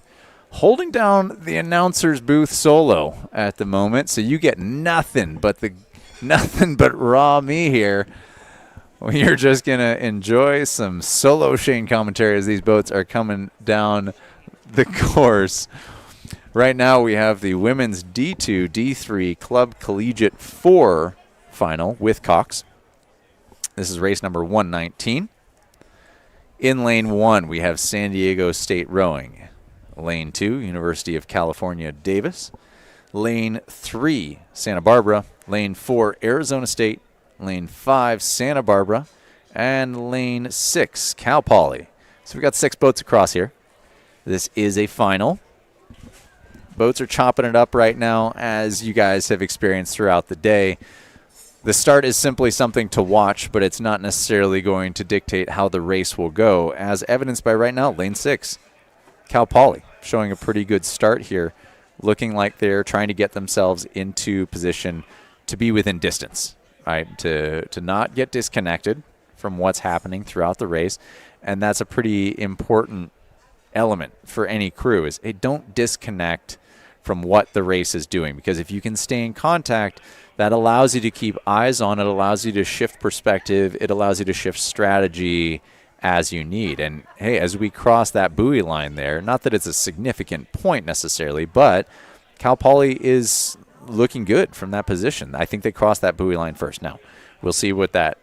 holding down the announcer's booth solo at the moment. So you get nothing but raw me here. You're just going to enjoy some solo Shane commentary as these boats are coming down the course. Right now we have the women's D2, D3 Club Collegiate 4 final with Cox. This is race number 119. In lane 1, we have San Diego State Rowing. Lane 2, University of California, Davis. Lane 3, Santa Barbara. Lane 4, Arizona State. Lane 5, Santa Barbara. And lane 6, Cal Poly. So we've got 6 boats across here. This is a final. Boats are chopping it up right now, as you guys have experienced throughout the day. The start is simply something to watch, but it's not necessarily going to dictate how the race will go, as evidenced by right now, lane 6, Cal Poly, showing a pretty good start here, looking like they're trying to get themselves into position to be within distance, right? To not get disconnected from what's happening throughout the race, and that's a pretty important element for any crew, is don't disconnect from what the race is doing, because if you can stay in contact, that allows you to keep eyes on it, allows you to shift perspective, it allows you to shift strategy as you need. And hey, as we cross that buoy line there, not that it's a significant point necessarily, but Cal Poly is looking good from that position. I think they crossed that buoy line first. Now, we'll see what that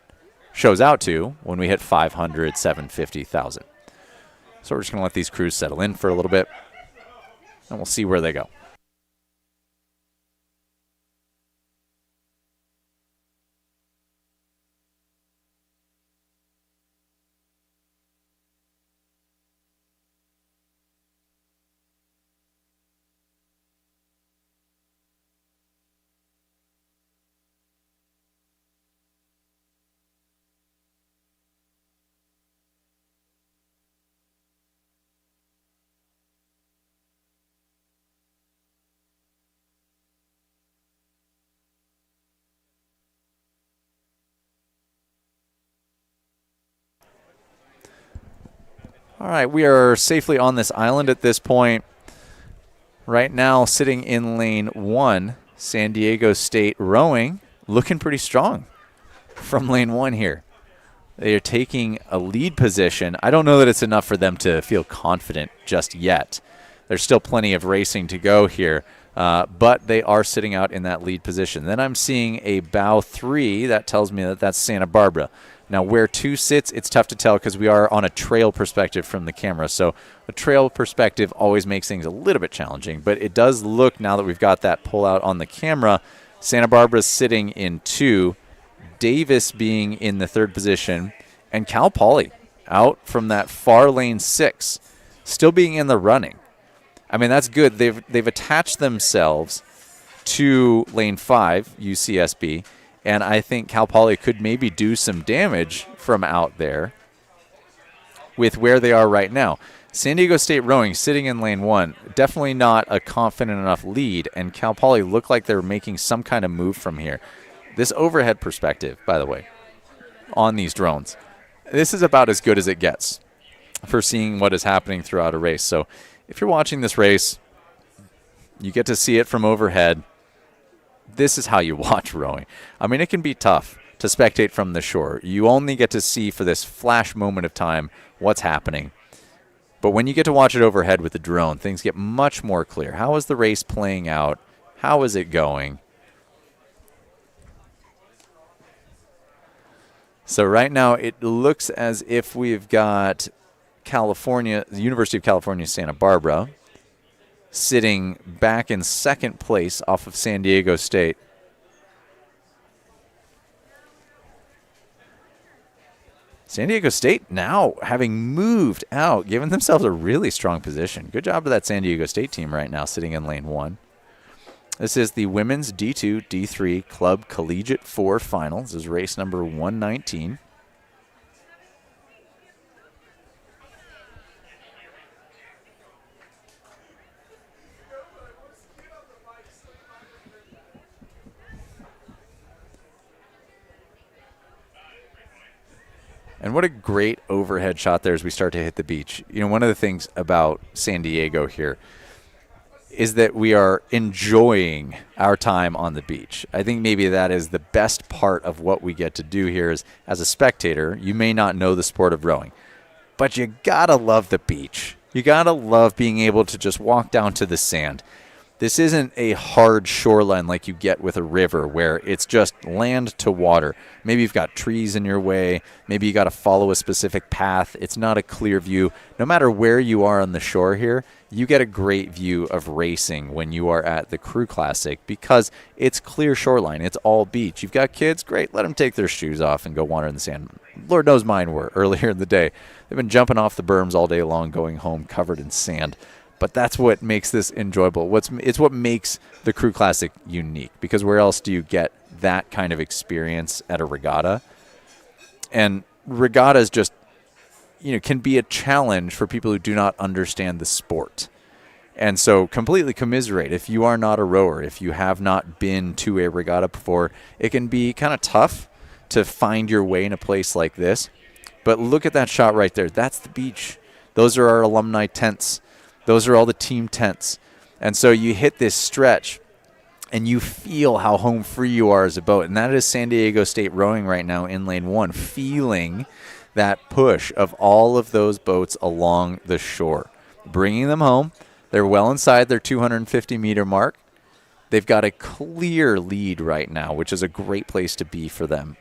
shows out to when we hit 500, 750,000. So we're just going to let these crews settle in for a little bit, and we'll see where they go. All right, we are safely on this island at this point. Right now, sitting in lane 1, San Diego State rowing, looking pretty strong from lane 1 here. They are taking a lead position. I don't know that it's enough for them to feel confident just yet. There's still plenty of racing to go here, but they are sitting out in that lead position. Then I'm seeing a bow 3. That tells me that that's Santa Barbara. Now, where 2 sits, it's tough to tell because we are on a trail perspective from the camera. So a trail perspective always makes things a little bit challenging, but it does look, now that we've got that pull out on the camera, Santa Barbara's sitting in 2, Davis being in the 3rd position, and Cal Poly out from that far lane 6, still being in the running. I mean, that's good. They've attached themselves to lane 5, UCSB, and I think Cal Poly could maybe do some damage from out there with where they are right now. San Diego State rowing sitting in lane 1, definitely not a confident enough lead, and Cal Poly looked like they were making some kind of move from here. This overhead perspective, by the way, on these drones, this is about as good as it gets for seeing what is happening throughout a race. So if you're watching this race, you get to see it from overhead. This is how you watch rowing. I mean, it can be tough to spectate from the shore. You only get to see for this flash moment of time what's happening. But when you get to watch it overhead with the drone, things get much more clear. How is the race playing out? How is it going? So right now it looks as if we've got California, the University of California, Santa Barbara, sitting back in 2nd place off of San Diego State. San Diego State now having moved out, giving themselves a really strong position. Good job to that San Diego State team right now sitting in lane 1. This is the women's D2, D3 Club Collegiate 4 final. This is race number 119. And what a great overhead shot there as we start to hit the beach. You know, one of the things about San Diego here is that we are enjoying our time on the beach. I think maybe that is the best part of what we get to do here is, as a spectator, you may not know the sport of rowing, but you gotta love the beach. You gotta love being able to just walk down to the sand. This isn't a hard shoreline like you get with a river where it's just land to water. Maybe you've got trees in your way. Maybe you got to follow a specific path. It's not a clear view. No matter where you are on the shore here, you get a great view of racing when you are at the Crew Classic because it's clear shoreline. It's all beach. You've got kids, great. Let them take their shoes off and go wander in the sand. Lord knows mine were earlier in the day. They've been jumping off the berms all day long, going home covered in sand. But that's what makes this enjoyable. It's what makes the Crew Classic unique, because where else do you get that kind of experience at a regatta? And regattas just, can be a challenge for people who do not understand the sport. And so completely commiserate. If you are not a rower, if you have not been to a regatta before, it can be kind of tough to find your way in a place like this. But look at that shot right there. That's the beach. Those are our alumni tents. Those are all the team tents. And so you hit this stretch and you feel how home free you are as a boat. And that is San Diego State rowing right now in lane 1, feeling that push of all of those boats along the shore, bringing them home. They're well inside their 250-meter mark. They've got a clear lead right now, which is a great place to be for them.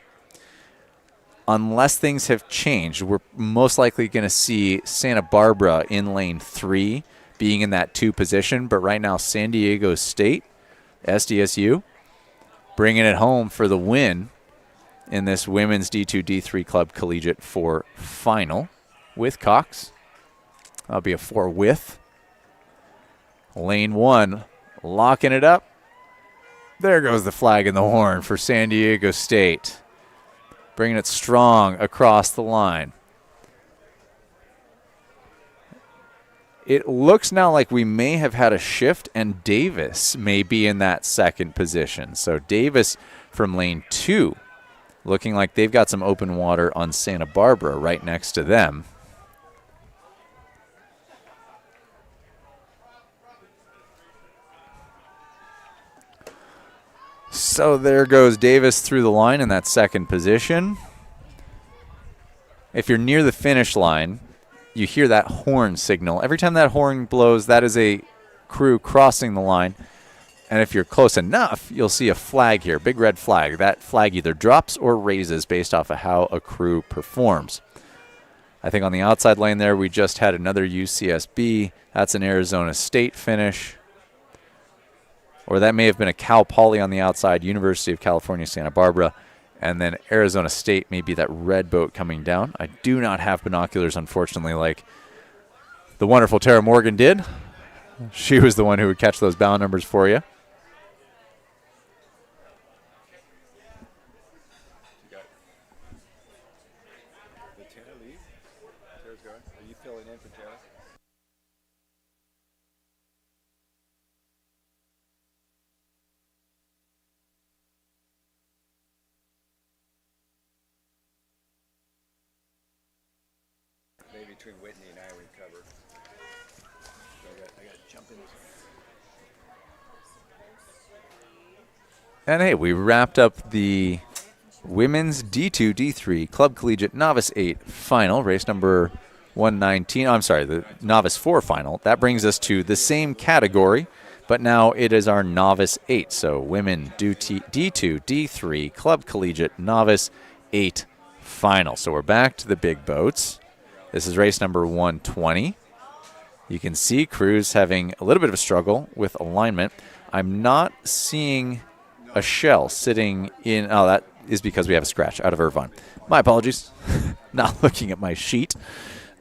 Unless things have changed, we're most likely going to see Santa Barbara in lane 3 being in that 2 position. But right now, San Diego State, SDSU, bringing it home for the win in this women's D2, D3 Club Collegiate 4 final with Cox. That'll be a 4 with. Lane 1, locking it up. There goes the flag and the horn for San Diego State. Bringing it strong across the line. It looks now like we may have had a shift, and Davis may be in that 2nd position. So Davis from lane 2, looking like they've got some open water on Santa Barbara right next to them. So there goes Davis through the line in that second position. If you're near the finish line, you hear that horn signal. Every time that horn blows, that is a crew crossing the line. And if you're close enough, you'll see a flag here, big red flag. That flag either drops or raises based off of how a crew performs. I think on the outside lane there, we just had another UCSB. That's an Arizona State finish. Or that may have been a Cal Poly on the outside, University of California, Santa Barbara. And then Arizona State may be that red boat coming down. I do not have binoculars, unfortunately, like the wonderful Tara Morgan did. She was the one who would catch those bow numbers for you. Are you filling in for Tara? Maybe between Whitney and I we cover. I got to jump in. And hey, we wrapped up the women's D2, D3 Club Collegiate Novice 8 final, race number 119. I'm sorry, the Novice 4 final. That brings us to the same category, but now it is our Novice 8. So women D2, D3 Club Collegiate Novice 8 final. So we're back to the big boats. This is race number 120. You can see crews having a little bit of a struggle with alignment. I'm not seeing a shell sitting in. Oh, that is because we have a scratch out of Irvine. My apologies. Not looking at my sheet.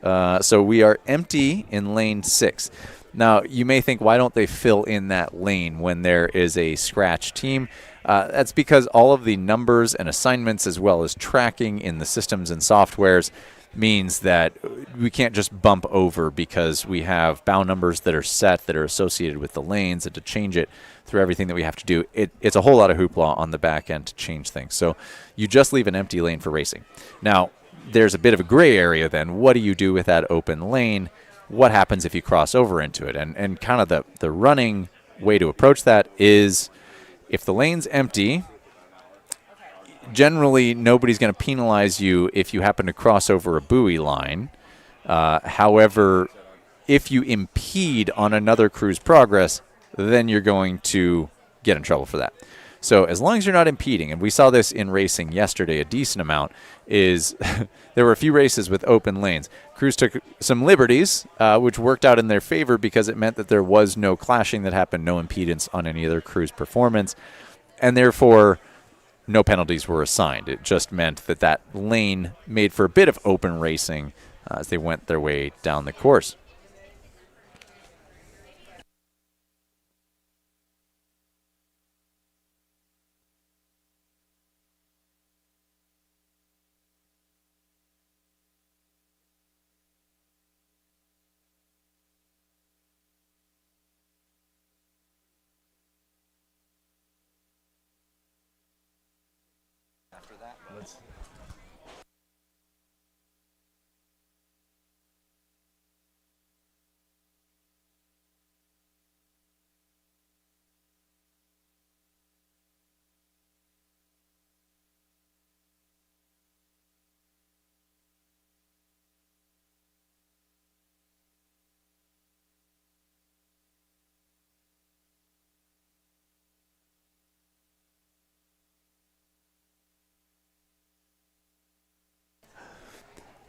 So we are empty in lane 6. Now, you may think, why don't they fill in that lane when there is a scratch team? That's because all of the numbers and assignments, as well as tracking in the systems and softwares, means that we can't just bump over because we have bow numbers that are set that are associated with the lanes, and to change it through everything that we have to do, it's a whole lot of hoopla on the back end to change things. So you just leave an empty lane for racing. Now, there's a bit of a gray area then. What do you do with that open lane? What happens if you cross over into it? And kind of the running way to approach that is, if the lane's empty, generally nobody's going to penalize you if you happen to cross over a buoy line. However, if you impede on another crew's progress, then you're going to get in trouble for that. So as long as you're not impeding, and we saw this in racing yesterday a decent amount, is there were a few races with open lanes. Crews took some liberties, which worked out in their favor because it meant that there was no clashing that happened, no impedance on any other crew's performance, and therefore no penalties were assigned. It just meant that that lane made for a bit of open racing as they went their way down the course.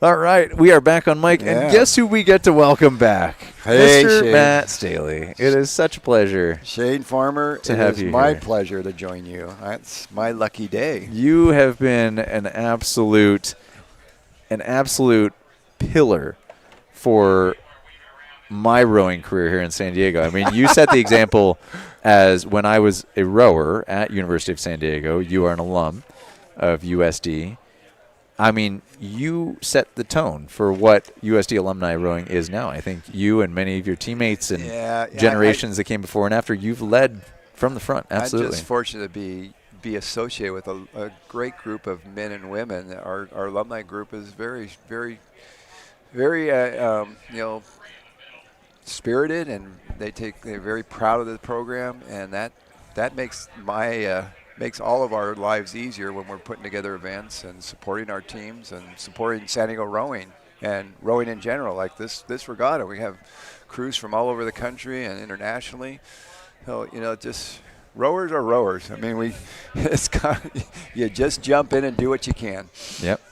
All right, we are back on mic, and guess who we get to welcome back? Hey, Mr. Shane. Matt Staley. It is such a pleasure. Shane Farmer, to have you my here. pleasure to join you. That's my lucky day. You have been an absolute pillar for my rowing career here in San Diego. I mean, you set the example as when I was a rower at University of San Diego. You are an alum of USD. I mean, you set the tone for what USD alumni rowing is now. I think you and many of your teammates and generations that came before and after, you've led from the front. Absolutely. I'm just fortunate to be associated with a great group of men and women. Our alumni group is very, very, very, spirited, and they're very proud of the program, and that makes my makes all of our lives easier when we're putting together events and supporting our teams and supporting San Diego rowing and rowing in general. Like this regatta, we have crews from all over the country and internationally. So, just rowers are rowers. I mean, you just jump in and do what you can. Yep.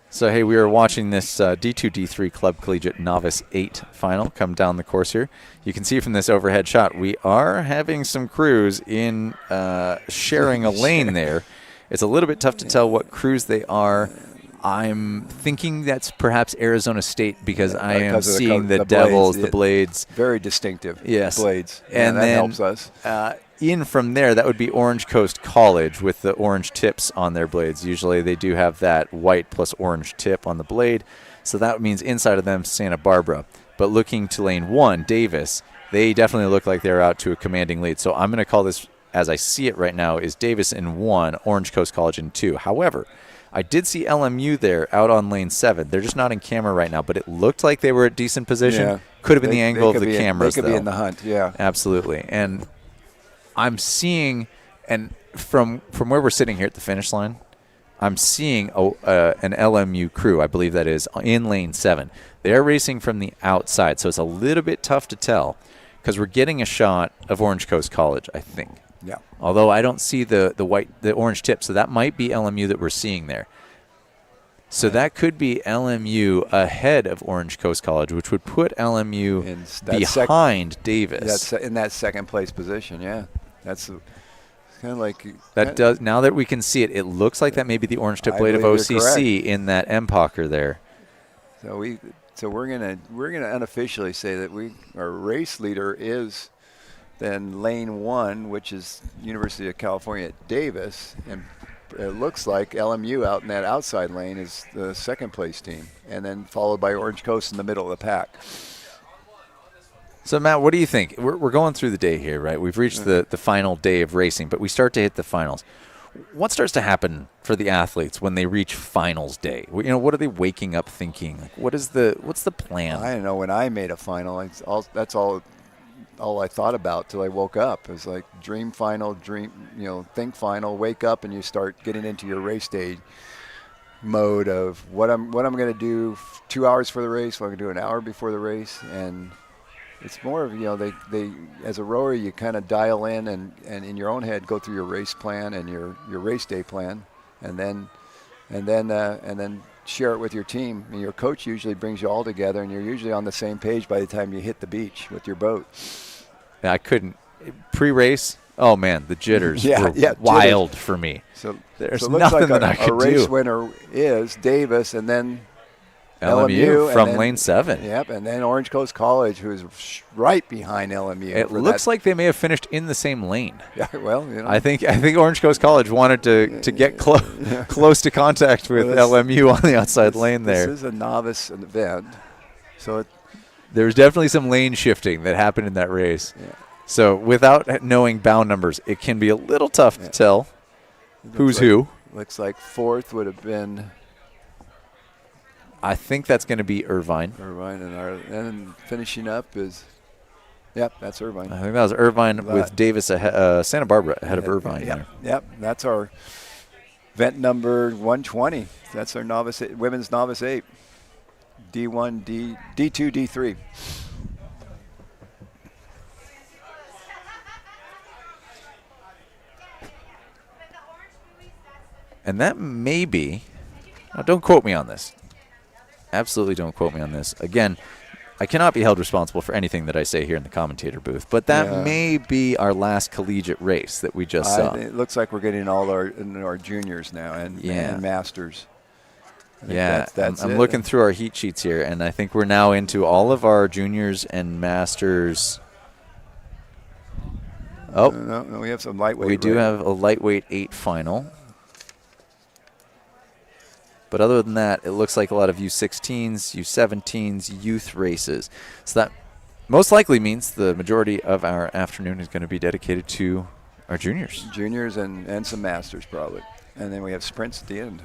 So, hey, we are watching this D2, D3 Club Collegiate Novice 8 final come down the course here. You can see from this overhead shot, we are having some crews in sharing a lane there. It's a little bit tough to tell what crews they are. I'm thinking that's perhaps Arizona State because I am seeing the Devils, the Blades. Very distinctive. Yes. Blades. And that then, helps us. In from there, that would be Orange Coast College with the orange tips on their blades. Usually they do have that white plus orange tip on the blade. So that means inside of them, Santa Barbara. But looking to lane 1, Davis, they definitely look like they're out to a commanding lead. So I'm going to call this, as I see it right now, is Davis in 1, Orange Coast College in 2. However, I did see LMU there out on lane 7. They're just not in camera right now, but it looked like they were at decent position. Yeah. Could have been the angle of the cameras, though. They could be in the hunt, yeah. Absolutely. And I'm seeing, and from where we're sitting here at the finish line, I'm seeing an LMU crew, I believe that is, in lane 7. They're racing from the outside, so it's a little bit tough to tell because we're getting a shot of Orange Coast College, I think. Yeah. Although I don't see the orange tip, so that might be LMU that we're seeing there. So that could be LMU ahead of Orange Coast College, which would put LMU behind Davis. That's in that second place position, yeah. That's kind of like that does. Now that we can see it, it looks like that may be the orange tip blade of OCC in that M-Pocker there. So we're gonna unofficially say that our race leader is then lane 1, which is University of California at Davis, and it looks like LMU out in that outside lane is the second place team, and then followed by Orange Coast in the middle of the pack. So, Matt, what do you think? We're going through the day here, right? We've reached the final day of racing, but we start to hit the finals. What starts to happen for the athletes when they reach finals day? What are they waking up thinking? Like, what's the plan? I don't know. When I made a final, that's all I thought about till I woke up. It was like dream final, think final, wake up, and you start getting into your race day mode of what I'm going to do 2 hours for the race, what I'm going to do an hour before the race, and it's more of, they as a rower, you kind of dial in and in your own head go through your race plan and your race day plan, and then share it with your team. And your coach usually brings you all together, and you're usually on the same page by the time you hit the beach with your boat. I couldn't pre-race. Oh man, the jitters were wild for me. So there's it looks nothing like that I could do. A race winner is Davis, and then LMU from lane 7. Yep, and then Orange Coast College, who's right behind LMU. It looks like they may have finished in the same lane. Yeah, well, I think Orange Coast College wanted to get close to contact with LMU on the outside lane there. This is a novice event, so there's definitely some lane shifting that happened in that race. Yeah. So without knowing bound numbers, it can be a little tough to tell who's who. Looks like 4th would have been. I think that's going to be Irvine. And finishing up is, that's Irvine. I think that was Irvine with Davis ahead, Santa Barbara ahead of Irvine. Yep, that's our event number 120. That's our women's novice 8, D1, D2, D3. And that may be, now don't quote me on this. Absolutely don't quote me on this. Again, I cannot be held responsible for anything that I say here in the commentator booth, but that may be our last collegiate race that we just saw. It looks like we're getting all our juniors now and masters. I'm looking through our heat sheets here, and I think we're now into all of our juniors and masters. Oh, no, we have some lightweight. We do have a lightweight 8 final. But other than that, it looks like a lot of U16s, U17s, youth races. So that most likely means the majority of our afternoon is going to be dedicated to our juniors. Juniors and some masters probably. And then we have sprints at the end.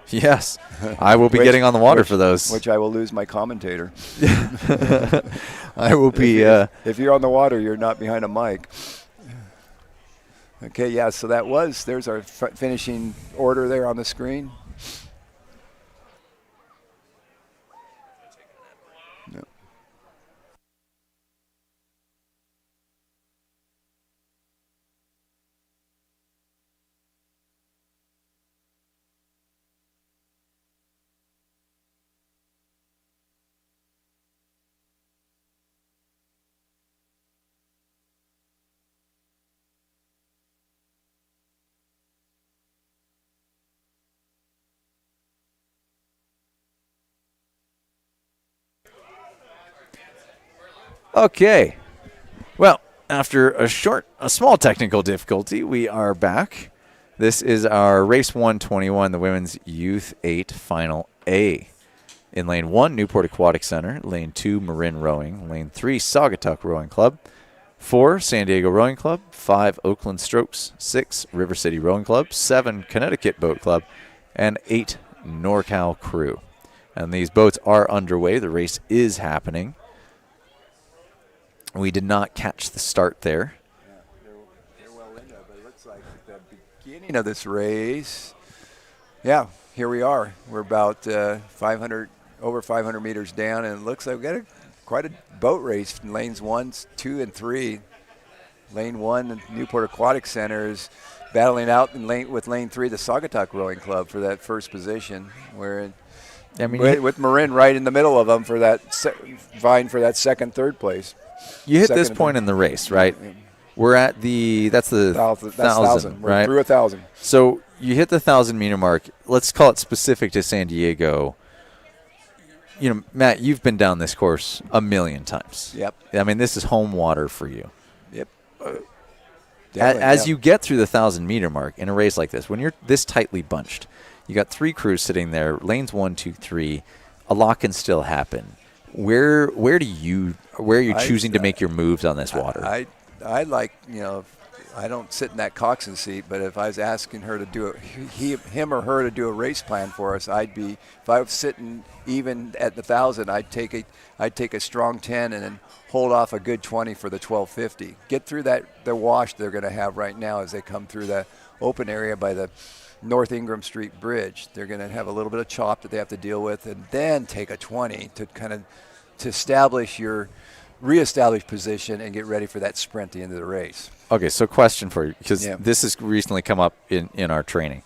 Yes. I will be getting on the water for those. Which I will lose my commentator. I will be. If you're on the water, you're not behind a mic. Okay, yeah, so there's our finishing order there on the screen. Yep. Okay. Well, after a small technical difficulty, we are back. This is our Race 121, the Women's Youth 8 Final A. In Lane 1, Newport Aquatic Center. Lane 2, Marin Rowing. Lane 3, Saugatuck Rowing Club. 4, San Diego Rowing Club. 5, Oakland Strokes. 6, River City Rowing Club. 7, Connecticut Boat Club. And 8, NorCal Crew. And these boats are underway. The race is happening. We did not catch the start there. Yeah, they're well into it, but it looks like the beginning of this race. Yeah, here we are. We're about over 500 meters down, and it looks like we got quite a boat race in lanes 1, 2, and 3. Lane 1, the Newport Aquatic Center is battling out with lane 3, the Saugatuck Rowing Club, for that first position. With Marin right in the middle of them for that vying for that second, third place. You hit this point in the race, right? Yeah. We're at that's the 1,000, We're right? through 1,000. So you hit the 1,000-meter mark. Let's call it specific to San Diego. You know, Matt, you've been down this course a million times. Yep. I mean, this is home water for you. Yep. As you get through the 1,000-meter mark in a race like this, when you're this tightly bunched, you got 3 crews sitting there, lanes 1, 2, 3. A lot can still happen. Where are you choosing to make your moves on this water? I like, I don't sit in that coxswain seat, but if I was asking her to do him or her to do a race plan for us, if I was sitting even at the 1,000, I'd take a strong 10 and then hold off a good 20 for the 1250. Get through the wash they're going to have right now as they come through the open area by the North Ingram Street Bridge. They're going to have a little bit of chop that they have to deal with, and then take a 20 to reestablish position and get ready for that sprint at the end of the race. Okay, so question for you, because this has recently come up in our training.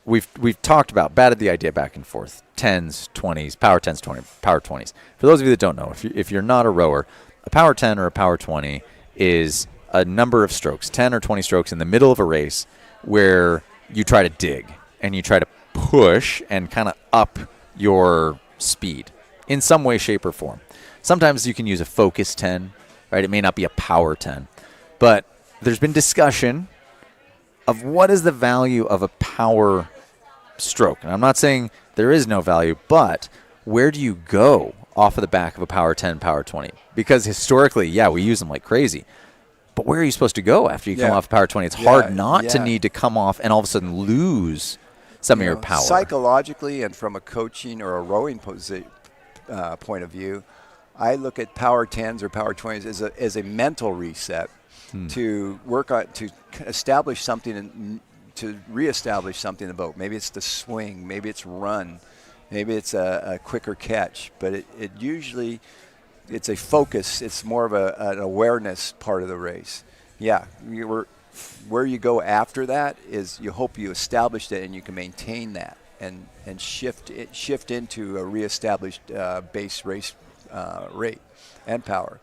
We've talked about, batted the idea back and forth, 10s, 20s, power 10s, power 20s. For those of you that don't know, if you're not a rower, a power 10 or a power 20 is a number of strokes, 10 or 20 strokes in the middle of a race where you try to dig and you try to push and kind of up your speed in some way, shape, or form. Sometimes you can use a focus 10, right? It may not be a power 10. But there's been discussion of what is the value of a power stroke. And I'm not saying there is no value, but where do you go off of the back of a power 10, power 20? Because historically, we use them like crazy. But where are you supposed to go after you come off power 20? It's hard not to need to come off and all of a sudden lose some of your power. Psychologically and from a coaching or a rowing point of view, I look at power 10s or power 20s as a mental reset to work on, to establish something and to reestablish something in the boat. Maybe it's the swing, maybe it's run, maybe it's a quicker catch, but it usually it's a focus. It's more of an awareness part of the race. Where you go after that is you hope you established it and you can maintain that and shift into a reestablished base race rate and power.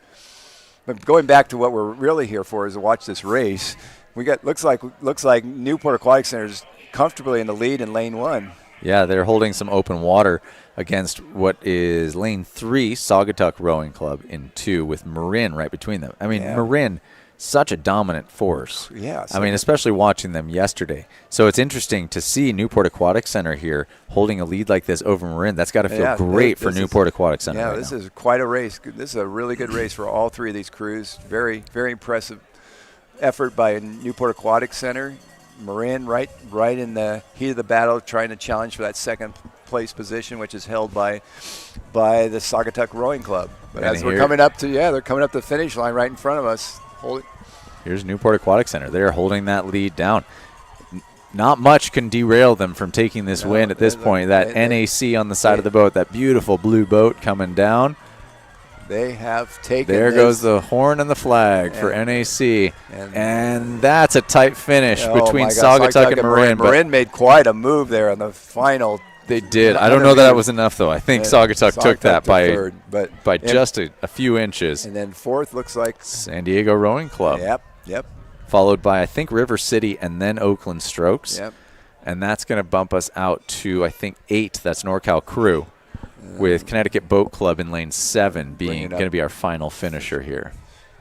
But going back to what we're really here for is to watch this race. We got looks like Newport Aquatic Center is comfortably in the lead in lane 1. Yeah, they're holding some open water against what is lane 3, Saugatuck Rowing Club in 2, with Marin right between them. I mean, Marin, such a dominant force. Yeah. I mean, especially watching them yesterday. So it's interesting to see Newport Aquatic Center here holding a lead like this over Marin. That's got to feel great for Newport Aquatic Center. Yeah, this is quite a race. This is a really good race for all 3 of these crews. Very, very impressive effort by Newport Aquatic Center. Marin right in the heat of the battle, trying to challenge for that second place position, which is held by the Saugatuck Rowing Club. But as we're coming up to they're coming up the finish line right in front of us. Here's Newport Aquatic Center. They're holding that lead down. Not much can derail them from taking this win at this point. That NAC on the side of the boat, that beautiful blue boat coming down. They have taken There goes the horn and the flag for NAC. And that's a tight finish between Saugatuck and Marin. Marin made quite a move there on the final. They did. I don't know that was enough, though. I think Saugatuck took that by just a few inches. And then fourth looks like San Diego Rowing Club. Yep. Followed by, I think, River City and then Oakland Strokes. Yep. And that's going to bump us out to, I think, 8. That's NorCal Crew, with Connecticut Boat Club in lane 7 being going to be our final finisher here.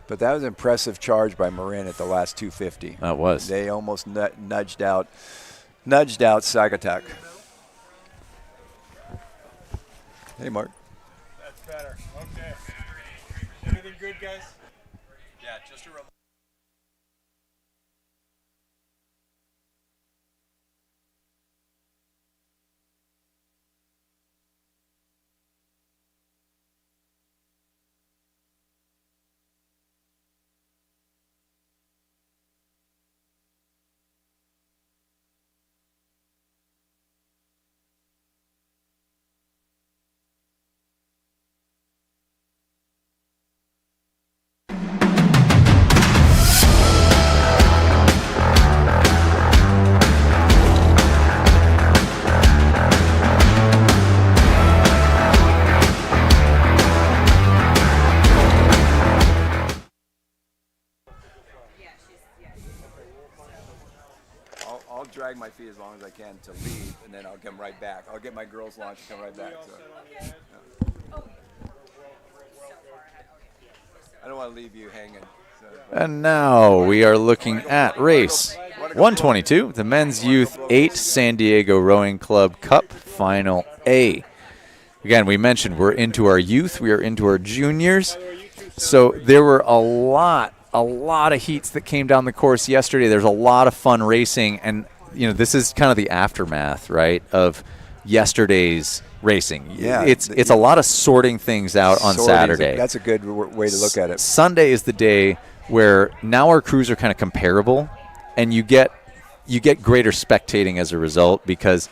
But that was an impressive charge by Marin at the last 250. That was. They almost nudged out Saugatuck. Hey, Mark. That's better. Okay. Anything good, guys? Yeah, just a reminder. I'll drag my feet as long as I can to leave, and then I'll come right back. I'll get my girls' launch and come right back. So. I don't want to leave you hanging. So. And now we are looking at race 122, the Men's Youth 8 San Diego Rowing Club Cup Final A. Again, we mentioned we're into our youth, we are into our juniors. So there were a lot of heats that came down the course yesterday. There's a lot of fun racing, and this is kind of the aftermath, right, of yesterday's racing. Yeah, it's a lot of sorting things out on Saturday. That's a good way to look at it. Sunday is the day where now our crews are kind of comparable, and you get greater spectating as a result, because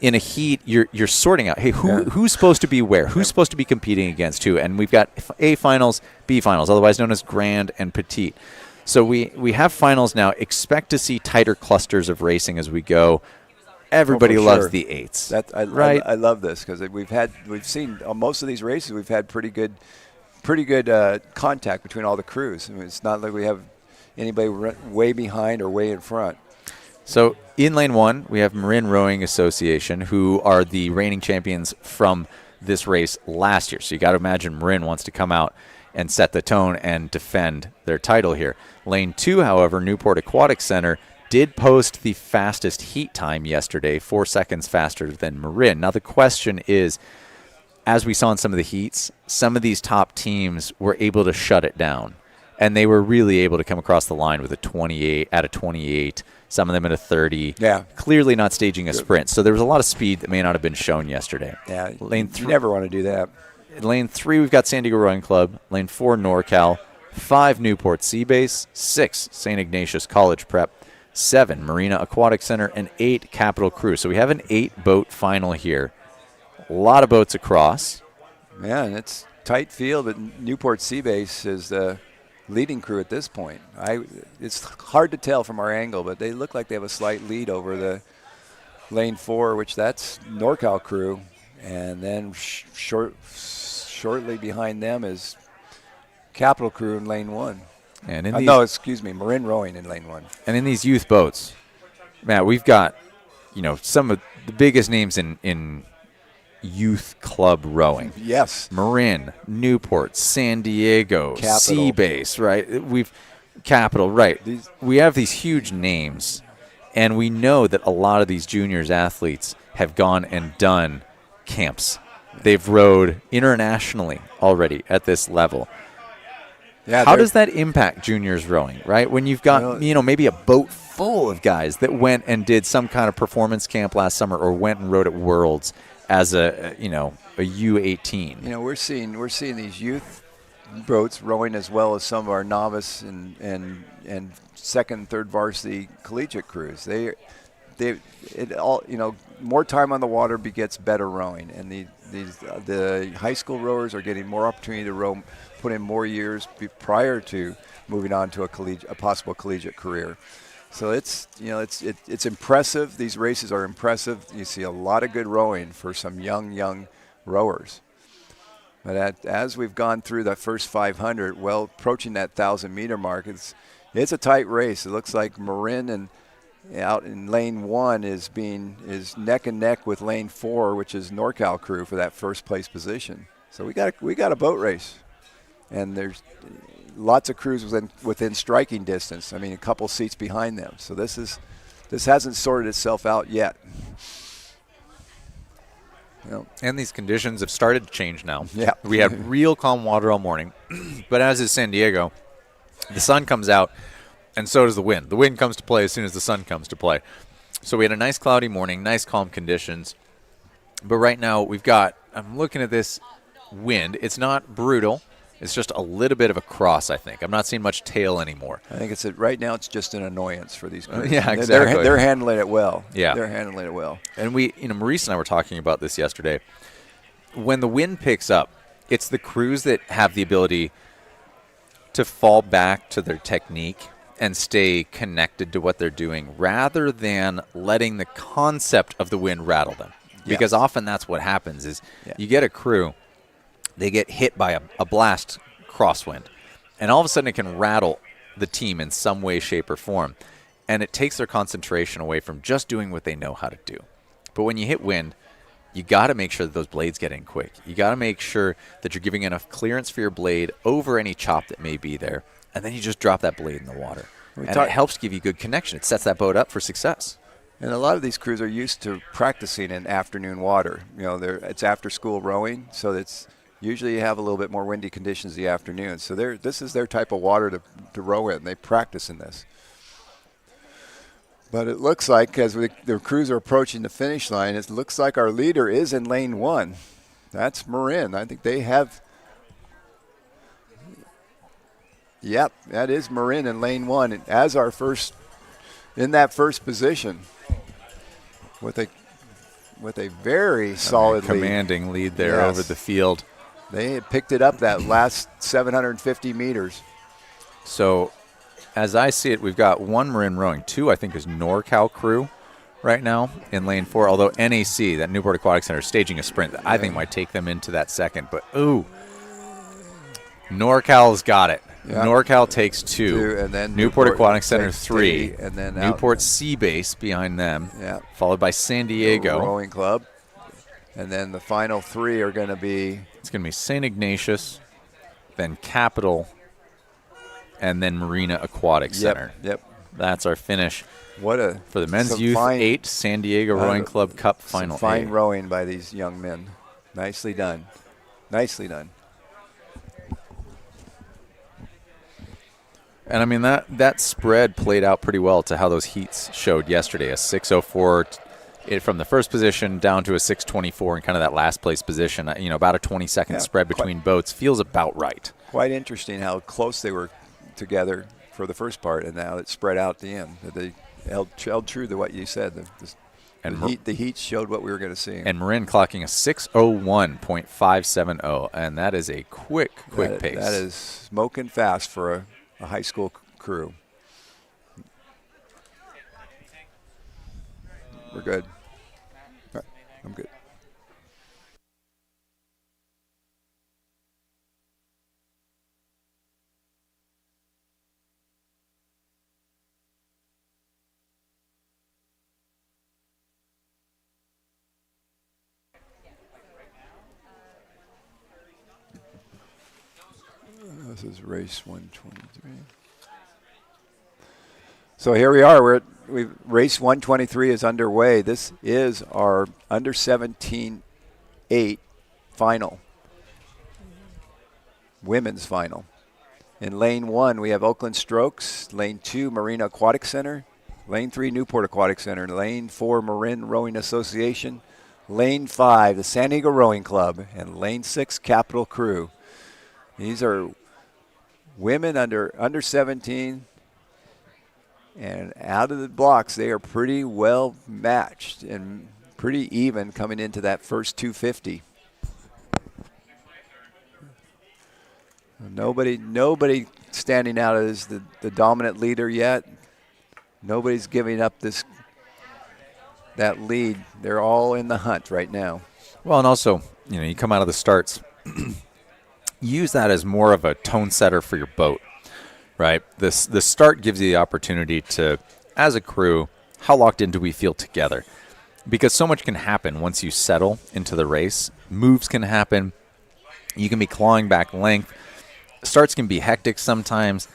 in a heat you're sorting out, hey, who's supposed to be where, who's supposed to be competing against who, and we've got A finals, B finals, otherwise known as Grand and Petite. So we have finals now. Expect to see tighter clusters of racing as we go. Everybody loves the 8s. Right? I love this because we've seen on most of these races we've had pretty good contact between all the crews. I mean, it's not like we have anybody way behind or way in front. So in lane 1, we have Marin Rowing Association, who are the reigning champions from this race last year. So you got to imagine Marin wants to come out and set the tone and defend their title here. Lane 2, however, Newport Aquatic Center did post the fastest heat time yesterday, 4 seconds faster than Marin. Now the question is, as we saw in some of the heats, some of these top teams were able to shut it down, and they were really able to come across the line with a 28 out of 28. Some of them at a 30. Yeah. Clearly not staging a sprint. So there was a lot of speed that may not have been shown yesterday. Yeah. Lane 3. You never want to do that. Lane 3, we've got San Diego Rowing Club. Lane 4, NorCal. 5, Newport Seabase. 6, St. Ignatius College Prep. 7, Marina Aquatic Center. And 8, Capital Crew. So we have an 8-boat final here. A lot of boats across. Yeah, and it's tight field, but Newport Seabase is the leading crew at this point. It's hard to tell from our angle, but they look like they have a slight lead over the lane 4, which that's NorCal crew, and then shortly behind them is Capital Crew in lane 1. And in Marin Rowing in lane 1. And in these youth boats, Matt, we've got some of the biggest names in youth club rowing. Yes. Marin, Newport, San Diego, Capital. Seabase, right? Capital, right. We have these huge names, and we know that a lot of these juniors athletes have gone and done camps. They've rowed internationally already at this level. Yeah, how does that impact juniors rowing, right? When you've got, maybe a boat full of guys that went and did some kind of performance camp last summer or went and rowed at Worlds as a U18. We're seeing these youth boats rowing as well as some of our novice and second and third varsity collegiate crews. More time on the water begets better rowing, and the high school rowers are getting more opportunity to row, put in more years prior to moving on to a possible collegiate career. So it's impressive. These races are impressive. You see a lot of good rowing for some young rowers. But as we've gone through that first 500, well, approaching that 1,000-meter mark, it's a tight race. It looks like Marin and out in lane 1 is neck and neck with lane 4, which is NorCal crew for that first place position. So we got a boat race, and there's lots of crews within striking distance. I mean, a couple seats behind them. So this hasn't sorted itself out yet. And these conditions have started to change now. Yeah. We have real calm water all morning, but as is San Diego, the sun comes out, and so does the wind. The wind comes to play as soon as the sun comes to play. So we had a nice cloudy morning, nice calm conditions. But right now I'm looking at this wind. It's not brutal. It's just a little bit of a cross, I think. I'm not seeing much tail anymore. I think right now it's just an annoyance for these crews. Yeah, exactly. They're handling it well. Yeah. They're handling it well. And Maurice and I were talking about this yesterday. When the wind picks up, it's the crews that have the ability to fall back to their technique and stay connected to what they're doing rather than letting the concept of the wind rattle them. Because often that's what happens is you get a crew, they get hit by a blast crosswind, and all of a sudden it can rattle the team in some way, shape, or form. And it takes their concentration away from just doing what they know how to do. But when you hit wind, you got to make sure that those blades get in quick. You got to make sure that you're giving enough clearance for your blade over any chop that may be there, and then you just drop that blade in the water. And it helps give you good connection. It sets that boat up for success. And a lot of these crews are used to practicing in afternoon water. It's after school rowing, so it's usually you have a little bit more windy conditions in the afternoon. So this is their type of water to row in. They practice in this. But it looks like as the crews are approaching the finish line, it looks like our leader is in lane 1. That's Marin. I think they have. Yep, that is Marin in lane 1 as our first in that first position with a very solid commanding lead there over the field. They had picked it up that last 750 meters. So as I see it, we've got one Marin rowing. 2, I think, is NorCal crew right now in lane 4, although NAC, that Newport Aquatic Center, is staging a sprint that I think might take them into that second. But, NorCal's got it. Yeah. NorCal takes 2, and then Newport Aquatic Center 3, and then Newport Sea Base behind them, followed by San Diego Rowing Club, and then the final 3 are going to be. It's going to be St. Ignatius, then Capital, and then Marina Aquatic Center. Yep. That's our finish. For the men's U18 San Diego Rowing Club Cup Final. Fine rowing by these young men. Nicely done. Nicely done. And I mean that spread played out pretty well to how those heats showed yesterday. A 6:04 from the first position down to a 6:24 in kind of that last place position. About a 20-second spread between boats feels about right. Quite interesting how close they were together for the first part, and now it spread out at the end. They held true to what you said. The heat showed what we were going to see. And Marin clocking a 6:01.570, and that is a quick pace. That is smoking fast for a high school crew. We're good. All right, I'm good. This is race 123. So here we are. Race 123 is underway. This is our U17 Eight final, women's final. In lane 1, we have Oakland Strokes. Lane 2, Marina Aquatic Center. Lane 3, Newport Aquatic Center. Lane 4, Marin Rowing Association. Lane 5, the San Diego Rowing Club. And Lane 6, Capital Crew. These are women under 17, and out of the blocks, they are pretty well matched and pretty even coming into that first 250. Nobody standing out as the dominant leader yet. Nobody's giving up that lead. They're all in the hunt right now. Well, and also, you come out of the starts, use that as more of a tone setter for your boat, right? The start gives you the opportunity to, as a crew, how locked in do we feel together? Because so much can happen once you settle into the race. Moves can happen. You can be clawing back length. Starts can be hectic sometimes.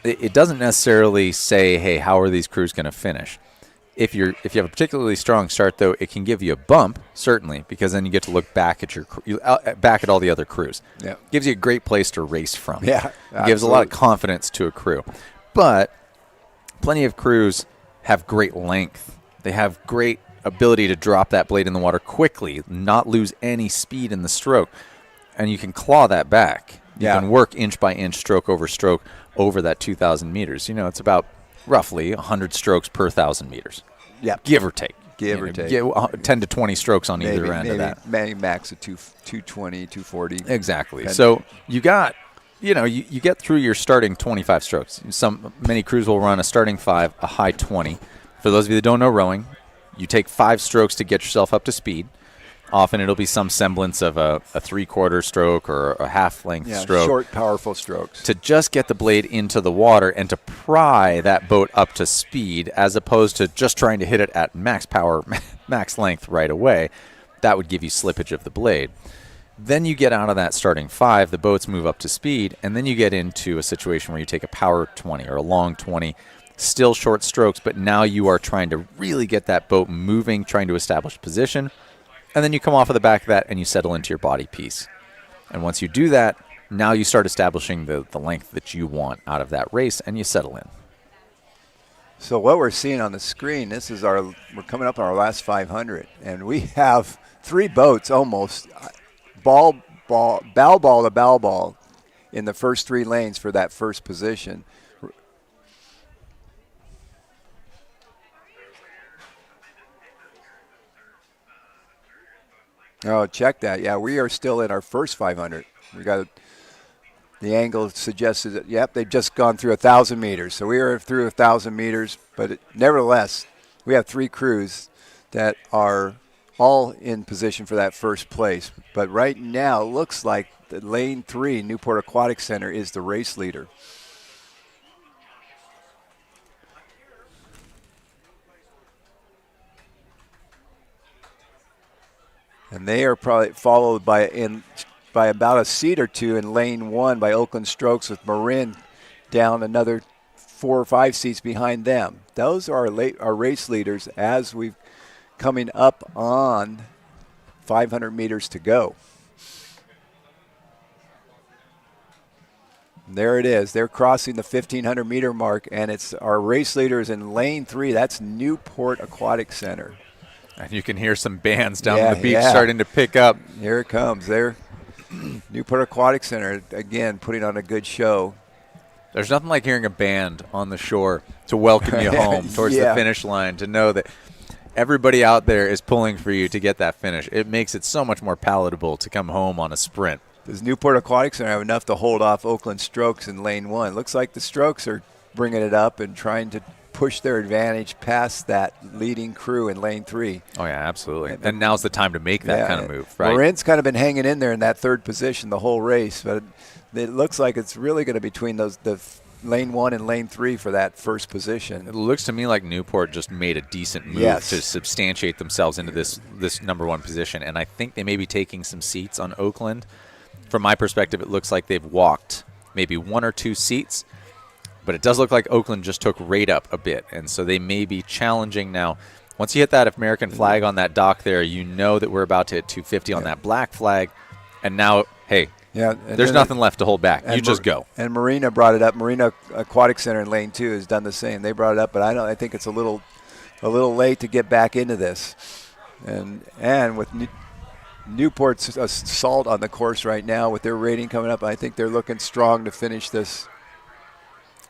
It doesn't necessarily say, hey, how are these crews going to finish? If you have a particularly strong start, though, it can give you a bump, certainly, because then you get to look back at back at all the other crews. Yeah. Gives you a great place to race from. Yeah, it gives a lot of confidence to a crew. But plenty of crews have great length. They have great ability to drop that blade in the water quickly, not lose any speed in the stroke, and you can claw that back. You can work inch by inch, stroke over that 2,000 meters. It's about roughly 100 strokes per 1,000 meters. Yeah. Give or take. Give or take. 10 to 20 strokes on either end of that. Maybe max of 220, 240. Exactly. So you got, you get through your starting 25 strokes. Many crews will run a starting 5, a high 20. For those of you that don't know rowing, you take 5 strokes to get yourself up to speed. Often it'll be some semblance of a 3/4 stroke or a half-length stroke. Short, powerful strokes. To just get the blade into the water and to pry that boat up to speed, as opposed to just trying to hit it at max power, max length right away. That would give you slippage of the blade. Then you get out of that starting 5, the boats move up to speed, and then you get into a situation where you take a power 20 or a long 20, still short strokes, but now you are trying to really get that boat moving, trying to establish position. And then you come off of the back of that and you settle into your body piece. And once you do that, now you start establishing the length that you want out of that race, and you settle in. So what we're seeing on the screen, we're coming up on our last 500, and we have 3 boats almost bow ball to bow ball in the first 3 lanes for that first position. Oh, check that. Yeah, we are still in our first 500. We got the angle suggested that, yep, they've just gone through 1,000 meters. So we are through 1,000 meters, but nevertheless, we have 3 crews that are all in position for that first place. But right now, it looks like the lane 3, Newport Aquatic Center, is the race leader. And they are probably followed by about a seat or 2 in lane 1 by Oakland Strokes, with Marin down another 4 or 5 seats behind them. Those are our race leaders as we've coming up on 500 meters to go. And there it is. They're crossing the 1,500 meter mark, and it's our race leaders in lane 3. That's Newport Aquatic Center. And you can hear some bands down the beach starting to pick up. Here it comes. There, Newport Aquatic Center, again, putting on a good show. There's nothing like hearing a band on the shore to welcome you home towards the finish line, to know that everybody out there is pulling for you to get that finish. It makes it so much more palatable to come home on a sprint. Does Newport Aquatic Center have enough to hold off Oakland Strokes in lane 1? Looks like the Strokes are bringing it up and trying to push their advantage past that leading crew in lane 3. Oh, yeah, absolutely. And now's the time to make that kind of move, right? Marin's kind of been hanging in there in that 3rd position the whole race, but it looks like it's really going to be between the lane 1 and lane 3 for that first position. It looks to me like Newport just made a decent move to substantiate themselves into this number 1 position, and I think they may be taking some seats on Oakland. From my perspective, it looks like they've walked maybe 1 or 2 seats, but it does look like Oakland just took rate up a bit, and so they may be challenging now. Once you hit that American flag on that dock there, you know that we're about to hit 250 on that black flag, and now, hey, there's nothing left to hold back. You just go. And Marina brought it up. Marina Aquatic Center in lane 2 has done the same. They brought it up, but I think it's a little late to get back into this. And with Newport's assault on the course right now, with their rating coming up, I think they're looking strong to finish this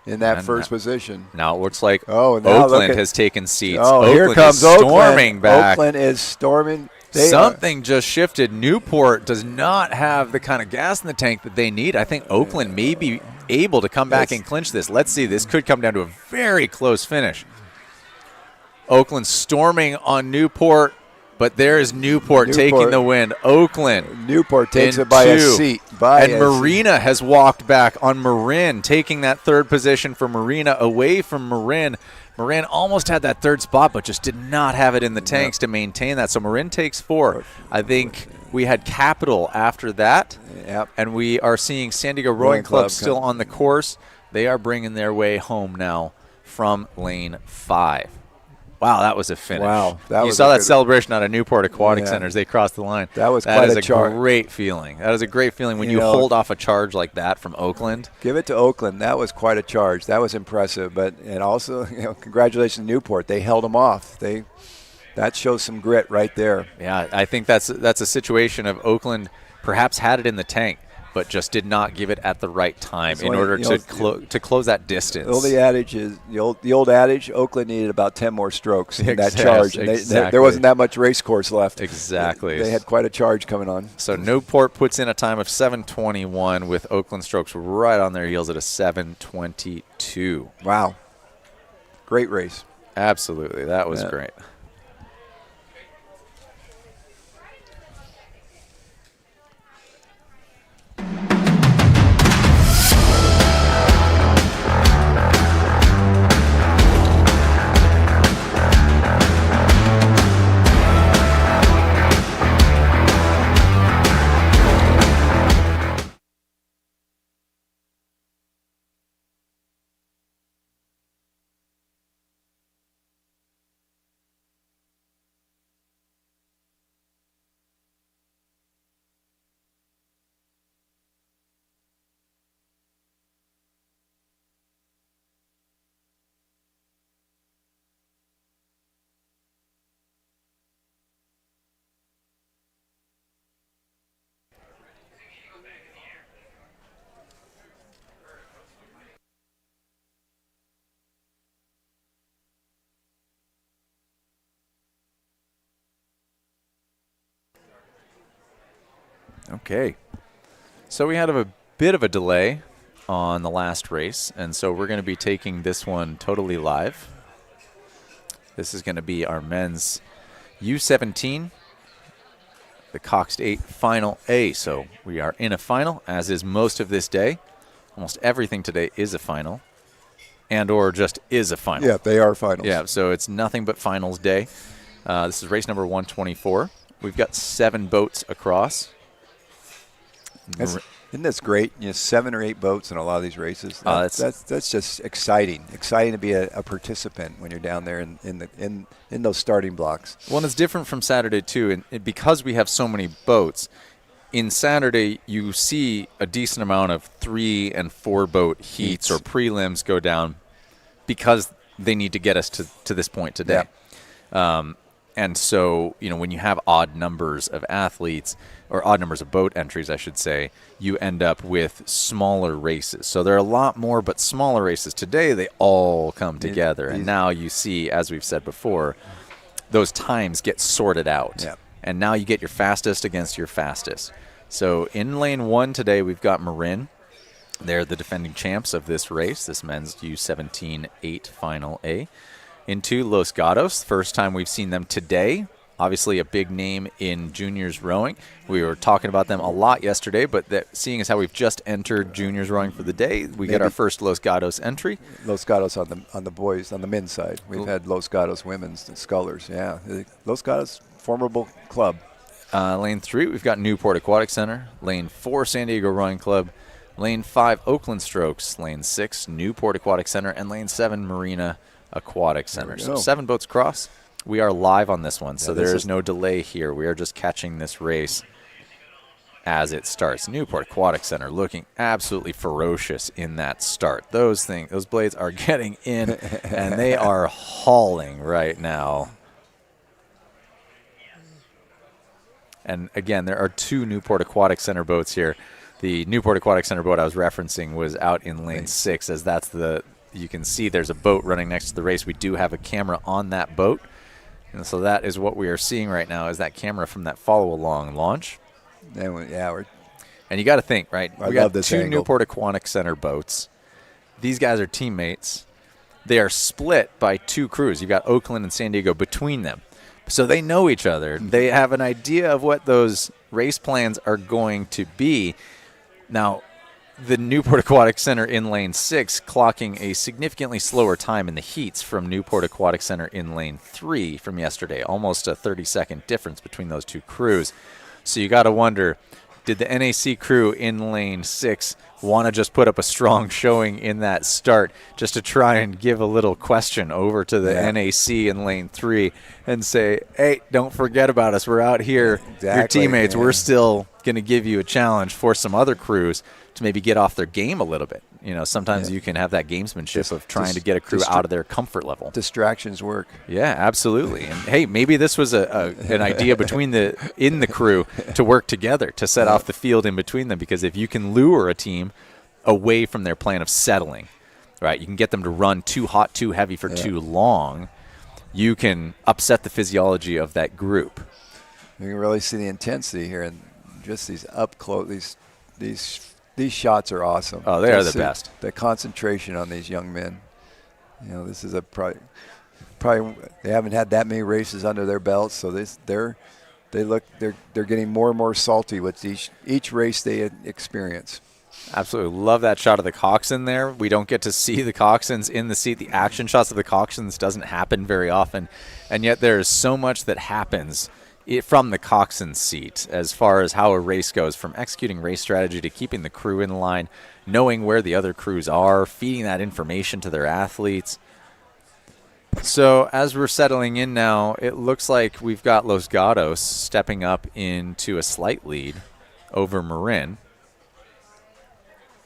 in that And first position. Now it looks like Oh, now Oakland look has taken seats. Oh, Oakland here comes is storming Oakland. back. Oakland is storming. Something just shifted. Newport does not have the kind of gas in the tank that they need. I think Oakland may be able to come back and clinch this. Let's see. This could come down to a very close finish. Oakland storming on Newport, but there is Newport taking the win. Oakland. Newport takes it by a seat. Marina has walked back on Marin, taking that third position for Marina away from Marin. Marin almost had that third spot, but just did not have it in the tanks to maintain that. So Marin takes 4. I think we had Capital after that, and we are seeing San Diego Rowing Club still on the course. They are bringing their way home now from lane 5. Wow, that was a finish. Wow. You saw that celebration out of Newport Aquatic Center as they crossed the line. That was quite a charge. Great feeling. That is a great feeling when you hold off a charge like that from Oakland. Give it to Oakland. That was quite a charge. That was impressive. And also, congratulations to Newport. They held them off. That shows some grit right there. Yeah, I think that's a situation of Oakland perhaps had it in the tank, but just did not give it at the right time in order to close that distance. The old adage, Oakland needed about 10 more strokes in that charge. And there wasn't that much race course left. Exactly. They had quite a charge coming on. So Newport puts in a time of 7:21 with Oakland strokes right on their heels at a 7:22. Wow. Great race. Absolutely. That was great. Okay. So we had a bit of a delay on the last race, and so we're going to be taking this one totally live. This is going to be our men's U17, the Coxed 8 Final A. So we are in a final, as is most of this day. Almost everything today is a final, and or just is a final. Yeah, they are finals. Yeah, so it's nothing but finals day. This is race number 124. We've got 7 boats across. Isn't this great? 7 or 8 boats in a lot of these races. That's just exciting. Exciting to be a participant when you're down there in those starting blocks. Well, and it's different from Saturday too, and because we have so many boats. In Saturday, you see a decent amount of 3 and 4 boat heats or prelims go down because they need to get us to this point today. Yeah. And so, when you have odd numbers of athletes, or odd numbers of boat entries, I should say, you end up with smaller races. So there are a lot more, but smaller races. Today, they all come together. And now you see, as we've said before, those times get sorted out. Yeah. And now you get your fastest against your fastest. So in lane 1 today, we've got Marin. They're the defending champs of this race, this men's U17 Eight Final A. In 2, Los Gatos, first time we've seen them today. Obviously a big name in juniors rowing. We were talking about them a lot yesterday, but seeing as how we've just entered juniors rowing for the day, we get our first Los Gatos entry. Los Gatos on the boys, on the men's side. We've had Los Gatos women's scullers. Yeah, Los Gatos, formidable club. Lane 3, we've got Newport Aquatic Center. Lane 4, San Diego Rowing Club. Lane 5, Oakland Strokes. Lane 6, Newport Aquatic Center. And Lane 7, Marina Aquatic Center. So 7 boats across. We are live on this one, so there is no delay here. We are just catching this race as it starts. Newport Aquatic Center looking absolutely ferocious in that start. Those blades are getting in, and they are hauling right now. And again, there are 2 Newport Aquatic Center boats here. The Newport Aquatic Center boat I was referencing was out in lane 6, as that's the you can see there's a boat running next to the race. We do have a camera on that boat. And so that is what we are seeing right now, is that camera from that follow-along launch. And you got to think, right? I we love got this 2 angle. Newport Aquatic Center boats. These guys are teammates. They are split by 2 crews. You've got Oakland and San Diego between them. So they know each other. They have an idea of what those race plans are going to be. Now, the Newport Aquatic Center in lane 6 clocking a significantly slower time in the heats from Newport Aquatic Center in lane 3 from yesterday. Almost a 30-second difference between those 2 crews. So you got to wonder, did the NAC crew in lane 6 want to just put up a strong showing in that start just to try and give a little question over to the NAC in lane 3 and say, hey, don't forget about us. We're out here. Your teammates, we're still going to give you a challenge for some other crews to maybe get off their game a little bit. Sometimes you can have that gamesmanship of trying to get a crew out of their comfort level. Distractions work. Yeah, absolutely. And hey, maybe this was an idea in the crew to work together to set off the field in between them, because if you can lure a team away from their plan of settling, right, you can get them to run too hot, too heavy for too long, you can upset the physiology of that group. You can really see the intensity here, and just these up close, these shots are awesome. Oh, they are the best. The concentration on these young men. This is probably they haven't had that many races under their belts, so they're getting more and more salty with each race they experience. Absolutely. Love that shot of the coxswain there. We don't get to see the coxswains in the seat. The action shots of the coxswains doesn't happen very often, and yet there is so much that happens from the coxswain seat as far as how a race goes, from executing race strategy to keeping the crew in line, knowing where the other crews are, feeding that information to their athletes. So as we're settling in now, it looks like we've got Los Gatos stepping up into a slight lead over Marin.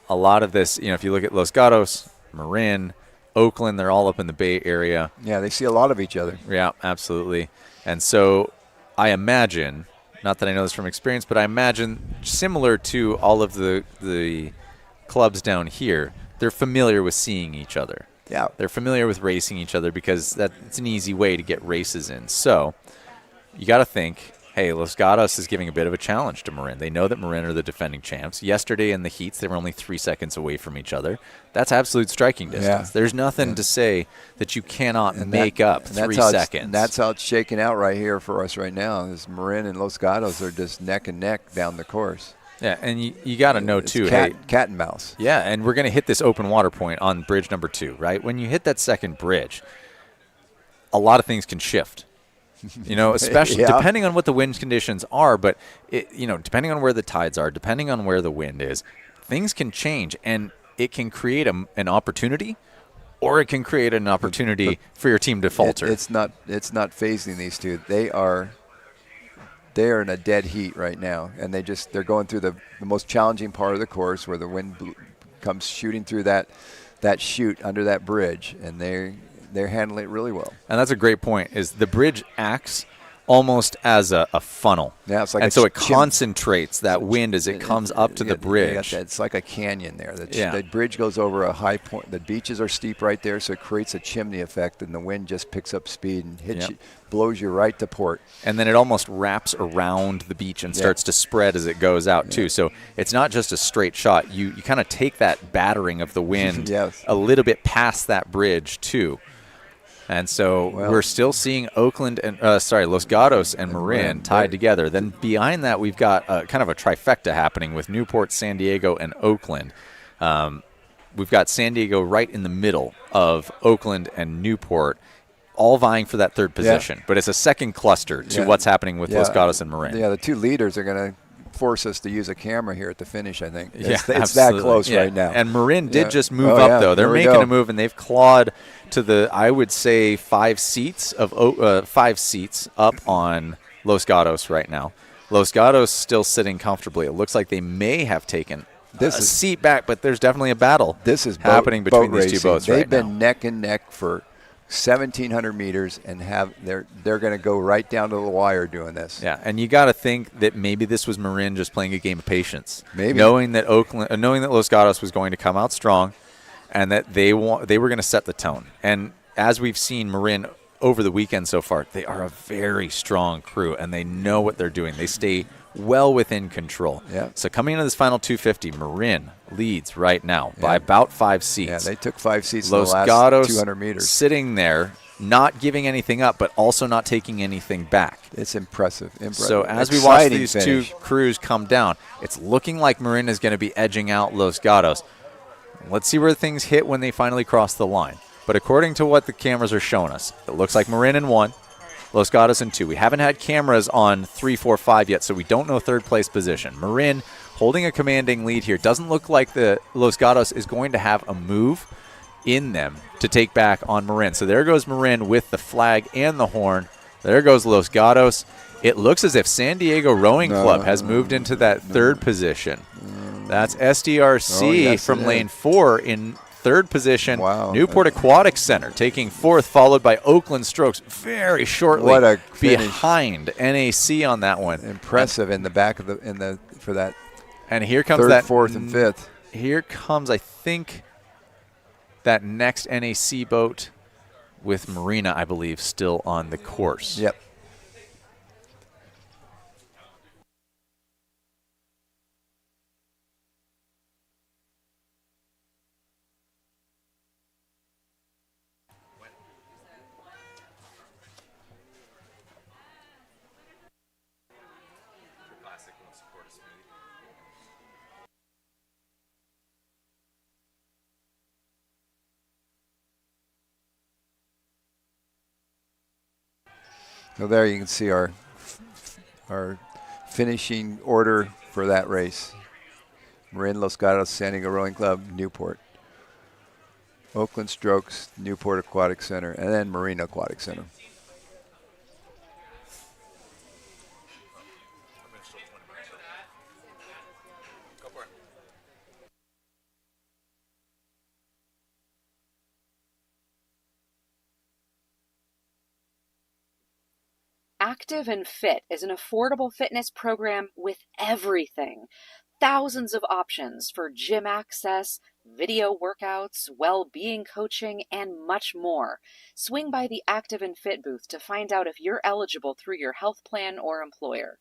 A lot of this, if you look at Los Gatos, Marin, Oakland, they're all up in the Bay Area. Yeah, they see a lot of each other. Yeah, absolutely. And so I imagine, not that I know this from experience, but I imagine similar to all of the clubs down here, they're familiar with seeing each other. Yeah. They're familiar with racing each other because it's an easy way to get races in. So you got to think, hey, Los Gatos is giving a bit of a challenge to Marin. They know that Marin are the defending champs. Yesterday in the heats, they were only 3 seconds away from each other. That's absolute striking distance. Yeah. There's nothing to say that you cannot make up 3 seconds. That's how it's shaking out right here for us right now. Is Marin and Los Gatos are just neck and neck down the course. Yeah, and you got to know, too, cat and mouse. Yeah, and we're going to hit this open water point on bridge number 2, right? When you hit that second bridge, a lot of things can shift. Especially depending on what the wind conditions are, but depending on where the tides are, depending on where the wind is, things can change, and it can create an opportunity, or it can create an opportunity for your team to falter. It's not phasing these two. They are in a dead heat right now, and they're going through the most challenging part of the course where the wind comes shooting through that chute under that bridge, and they're handling it really well. And that's a great point, is the bridge acts almost as a funnel. Yeah, it's like and so it concentrates that wind as it comes up to the bridge. It's like a canyon there. The bridge goes over a high point. The beaches are steep right there, so it creates a chimney effect, and the wind just picks up speed and hits you, blows you right to port. And then it almost wraps around the beach and starts to spread as it goes out, too. So it's not just a straight shot. You kind of take that battering of the wind a little bit past that bridge, too. And so we're still seeing Los Gatos and Marin tied together. Then behind that, we've got kind of a trifecta happening with Newport, San Diego, and Oakland. We've got San Diego right in the middle of Oakland and Newport, all vying for that third position. Yeah. But it's a second cluster to what's happening with Los Gatos and Marin. Yeah, the two leaders are going to force us to use a camera here at the finish, I think. It's that close right now. And Marin did just move up, though. They're making a move, and they've clawed to I would say, 5 seats up on Los Gatos right now. Los Gatos still sitting comfortably. It looks like they may have taken a seat back, but there's definitely a battle happening between these two boats right now. They've been neck and neck for 1,700 meters, and they're going to go right down to the wire doing this. Yeah, and you got to think that maybe this was Marin just playing a game of patience. Maybe knowing that Los Gatos was going to come out strong, and that they were going to set the tone. And as we've seen Marin over the weekend so far, they are a very strong crew, and they know what they're doing. They stay well within control. Yeah. So coming into this final 250, Marin leads right now by about 5 seats. Yeah, they took 5 seats Los in the last Gatos 200 meters. sitting there, not giving anything up, but also not taking anything back. It's impressive. So as we watch these two crews come down, it's looking like Marin is going to be edging out Los Gatos. Let's see where things hit when they finally cross the line. But according to what the cameras are showing us, it looks like Marin in 1, Los Gatos in 2. We haven't had cameras on 3, 4, 5 yet, so we don't know third place position. Marin holding a commanding lead here. Doesn't look like the Los Gatos is going to have a move in them to take back on Marin. So there goes Marin with the flag and the horn. There goes Los Gatos. It looks as if San Diego Rowing Club has moved into that third position. That's SDRC from lane 4 in third position. Wow. Newport Aquatic Center taking 4th, followed by Oakland Strokes very shortly What a finish. behind NAC on that one. Impressive in the back of the for that. And here comes third, that 4th, and 5th. Here comes, I think, that next NAC boat with Marina, I believe, still on the course. Yep. So there you can see our finishing order for that race. Marin, Los Gatos, San Diego Rowing Club, Newport. Oakland Strokes, Newport Aquatic Center, and then Marina Aquatic Center. Active and Fit is an affordable fitness program with everything. Thousands of options for gym access, video workouts, well-being coaching, and much more. Swing by the Active and Fit booth to find out if you're eligible through your health plan or employer.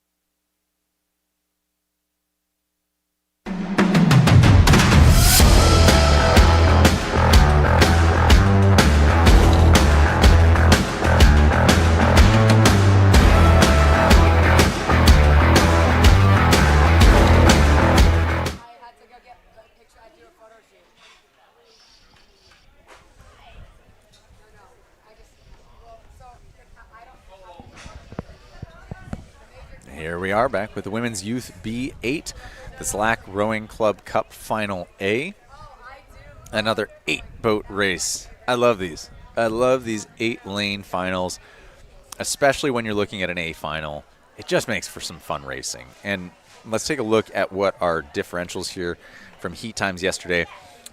Here we are back with the Women's Youth B8, the Slack Rowing Club Cup Final A. Another 8-boat race. I love these. I love these 8-lane finals, especially when you're looking at an A final. It just makes for some fun racing. And let's take a look at what our differentials here from heat times yesterday.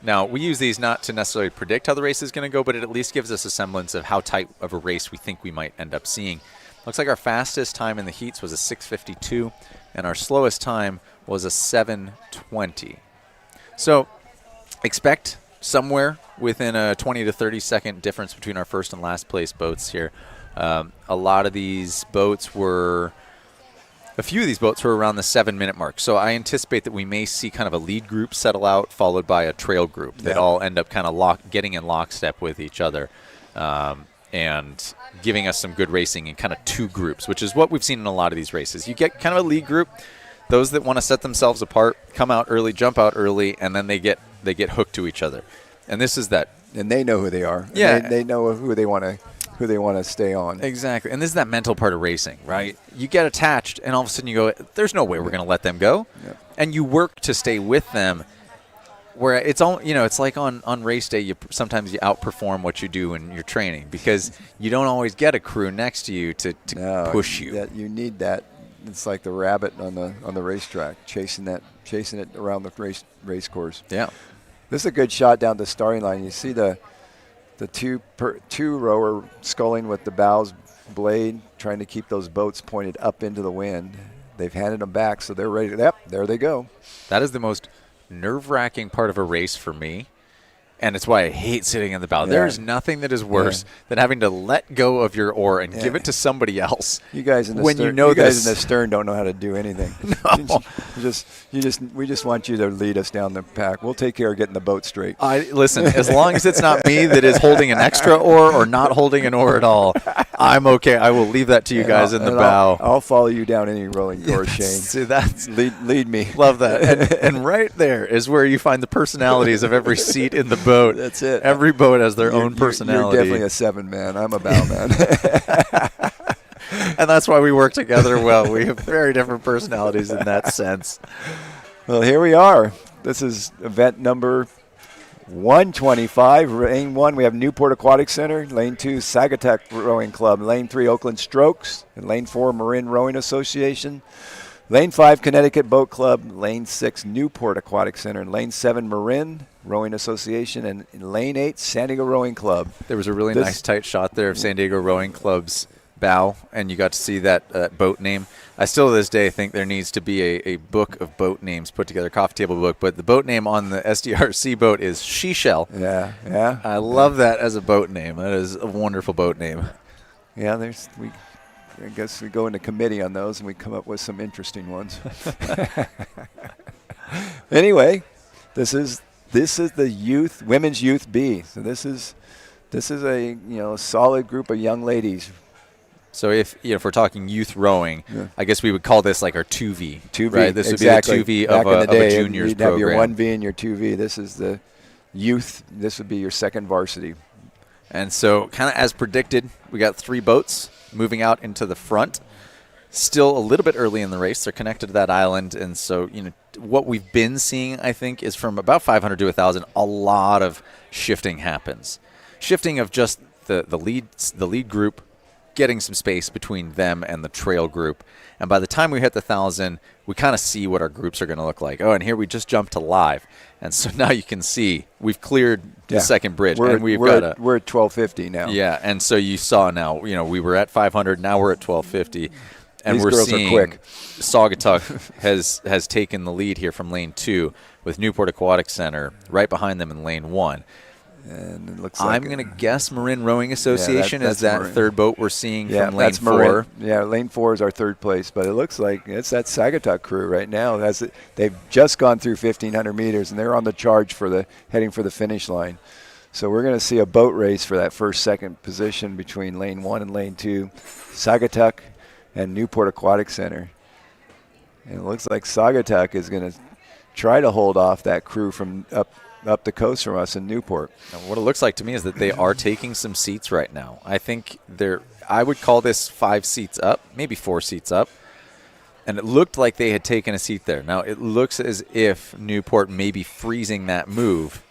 Now, we use these not to necessarily predict how the race is going to go, but it at least gives us a semblance of how tight of a race we think we might end up seeing. Looks like our fastest time in the heats was a 6:52, and our slowest time was a 7:20. So expect somewhere within a 20 to 30 second difference between our first and last place boats here. A lot of these boats were, a few of these boats were around the 7-minute mark. So I anticipate that we may see kind of a lead group settle out, followed by a trail group that all end up kind of getting in lockstep with each other. And giving us some good racing in kind of two groups, which is what we've seen in a lot of these races. You get kind of a lead group, those that want to set themselves apart, come out early, jump out early, and then they get hooked to each other. And this is that. And they know who they are. Yeah. They know who they want to stay on. Exactly. And this is that mental part of racing, right? You get attached, and all of a sudden you go, there's no way we're going to let them go. Yep. And you work to stay with them. Where it's all, it's like on race day, sometimes you outperform what you do in your training because you don't always get a crew next to you to push you. You need that. It's like the rabbit on the racetrack, chasing it around the race course. Yeah. This is a good shot down the starting line. You see the two rower sculling with the bows blade, trying to keep those boats pointed up into the wind. They've handed them back, so they're ready. Yep, there they go. That is the most nerve-wracking part of a race for me And it's why I hate sitting in the bow. Yeah. There is nothing that is worse than having to let go of your oar and give it to somebody else. You guys in the when stern, you know guys this. in the stern don't know how to do anything. No. We just want you to lead us down the pack. We'll take care of getting the boat straight. Listen, as long as it's not me that is holding an extra oar or not holding an oar at all, I'm okay. I will leave that to you guys in the bow. I'll follow you down any rowing course, Shane. See, that's lead me. Love that. And right there is where you find the personalities of every seat in the boat. That's it. Every boat has their own personality. You're definitely a 7 man. I'm a bow man. And that's why we work together well. We have very different personalities in that sense. Well, here we are. This is event number 125. Lane 1, we have Newport Aquatic Center. Lane 2, Saugatuck Rowing Club. Lane 3, Oakland Strokes. And Lane 4, Marin Rowing Association. Lane 5, Connecticut Boat Club. Lane 6, Newport Aquatic Center. And Lane 7, Marin Rowing Association. And in Lane 8, San Diego Rowing Club. There was a really nice tight shot there of San Diego Rowing Club's bow, and you got to see that boat name. I still to this day think there needs to be a book of boat names put together, coffee table book, but the boat name on the SDRC boat is She Shell. Yeah. I love that as a boat name. That is a wonderful boat name. Yeah, I guess we go into committee on those and we come up with some interesting ones. Anyway, this is the women's youth B. So this is a solid group of young ladies. So if we're talking youth rowing, I guess we would call this like our 2V. 2V, right? This exactly. would be the 2V Back in the day, of a juniors you'd program. have your 1V and your 2V. This is the youth. This would be your second varsity. And so kind of as predicted, we got 3 boats moving out into the front. Still a little bit early in the race. They're connected to that island. And so, what we've been seeing, I think, is from about 500 to 1,000, a lot of shifting happens. Shifting of just the lead group, getting some space between them and the trail group. And by the time we hit the 1,000, we kind of see what our groups are going to look like. Oh, and here we just jumped to live. And so now you can see we've cleared the second bridge. We're at 1250 now. Yeah, and so you saw now, we were at 500, now we're at 1250. And These we're girls seeing are quick. Saugatuck has taken the lead here from lane 2 with Newport Aquatic Center right behind them in lane 1. And it looks like I'm going to guess Marin Rowing Association is that Marin. Third boat we're seeing from lane that's 4. Marin. Yeah, lane 4 is our third place, but it looks like it's that Saugatuck crew right now. They've just gone through 1,500 meters, and they're on the charge heading for the finish line. So we're going to see a boat race for that second position between lane 1 and lane 2, Saugatuck and Newport Aquatic Center. And it looks like Saugatuck is going to try to hold off that crew from up the coast from us in Newport. And what it looks like to me is that they are taking some seats right now. I think I would call this 5 seats up, maybe 4 seats up. And it looked like they had taken a seat there. Now it looks as if Newport may be freezing that move.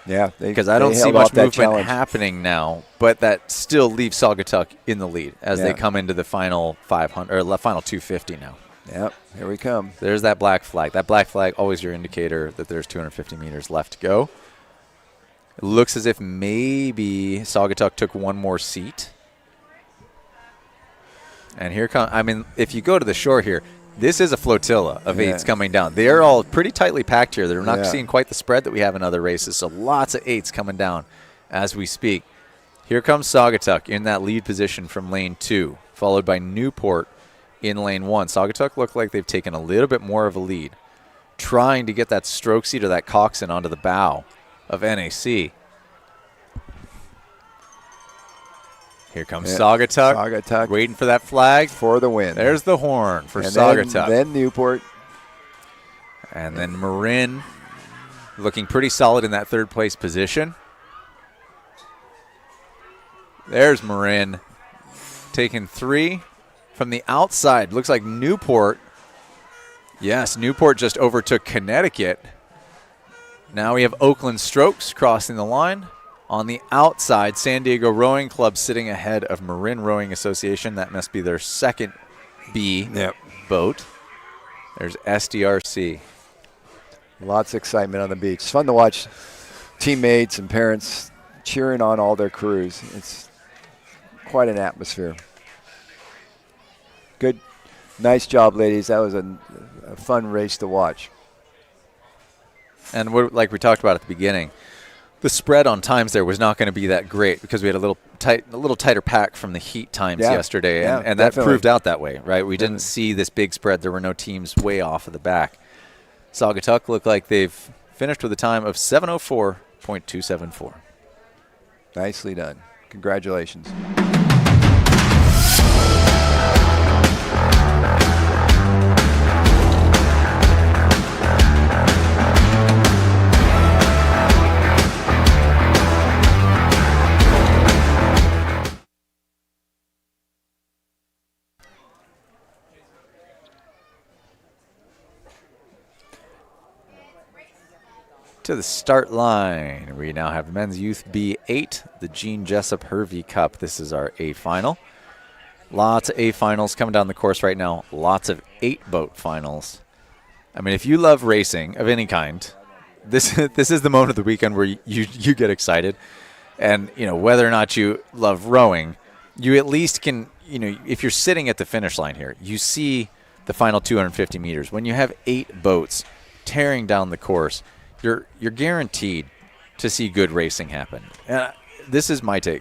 Yeah, because I don't see much movement happening now, but that still leaves Saugatuck in the lead as they come into the final 500 or the final 250 now. Yep, here we come. There's that black flag. That black flag always your indicator that there's 250 meters left to go. It looks as if maybe Saugatuck took one more seat. And here comes, if you go to the shore here, this is a flotilla of 8s coming down. They're all pretty tightly packed here. They're not seeing quite the spread that we have in other races, so lots of 8s coming down as we speak. Here comes Saugatuck in that lead position from lane 2, followed by Newport in lane 1. Saugatuck look like they've taken a little bit more of a lead, trying to get that stroke seat or that coxswain onto the bow of NAC. Here comes Saugatuck, waiting for that flag. For the win. There's the horn for Saugatuck. Then Newport. And then Marin looking pretty solid in that third place position. There's Marin taking 3 from the outside. Looks like Newport. Yes, Newport just overtook Connecticut. Now we have Oakland Strokes crossing the line. On the outside, San Diego Rowing Club sitting ahead of Marin Rowing Association. That must be their second B boat. There's SDRC. Lots of excitement on the beach. It's fun to watch teammates and parents cheering on all their crews. It's quite an atmosphere. Good. Nice job, ladies. That was a fun race to watch. And like we talked about at the beginning, the spread on times there was not going to be that great because we had a little tighter pack from the heat times yesterday, and that proved out that way, right? We didn't see this big spread. There were no teams way off of the back. Saugatuck look like they've finished with a time of 7:04.274. Nicely done. Congratulations. To the start line, we now have men's youth B8, the Gene Jessup Hervey Cup. This is our A final. Lots of A finals coming down the course right now. Lots of 8-boat finals. I mean, if you love racing of any kind, this is the moment of the weekend where you get excited. And, you know, whether or not you love rowing, you at least can, you know, if you're sitting at the finish line here, you see the final 250 meters. When you have 8 boats tearing down the course, you're guaranteed to see good racing happen. This is my take.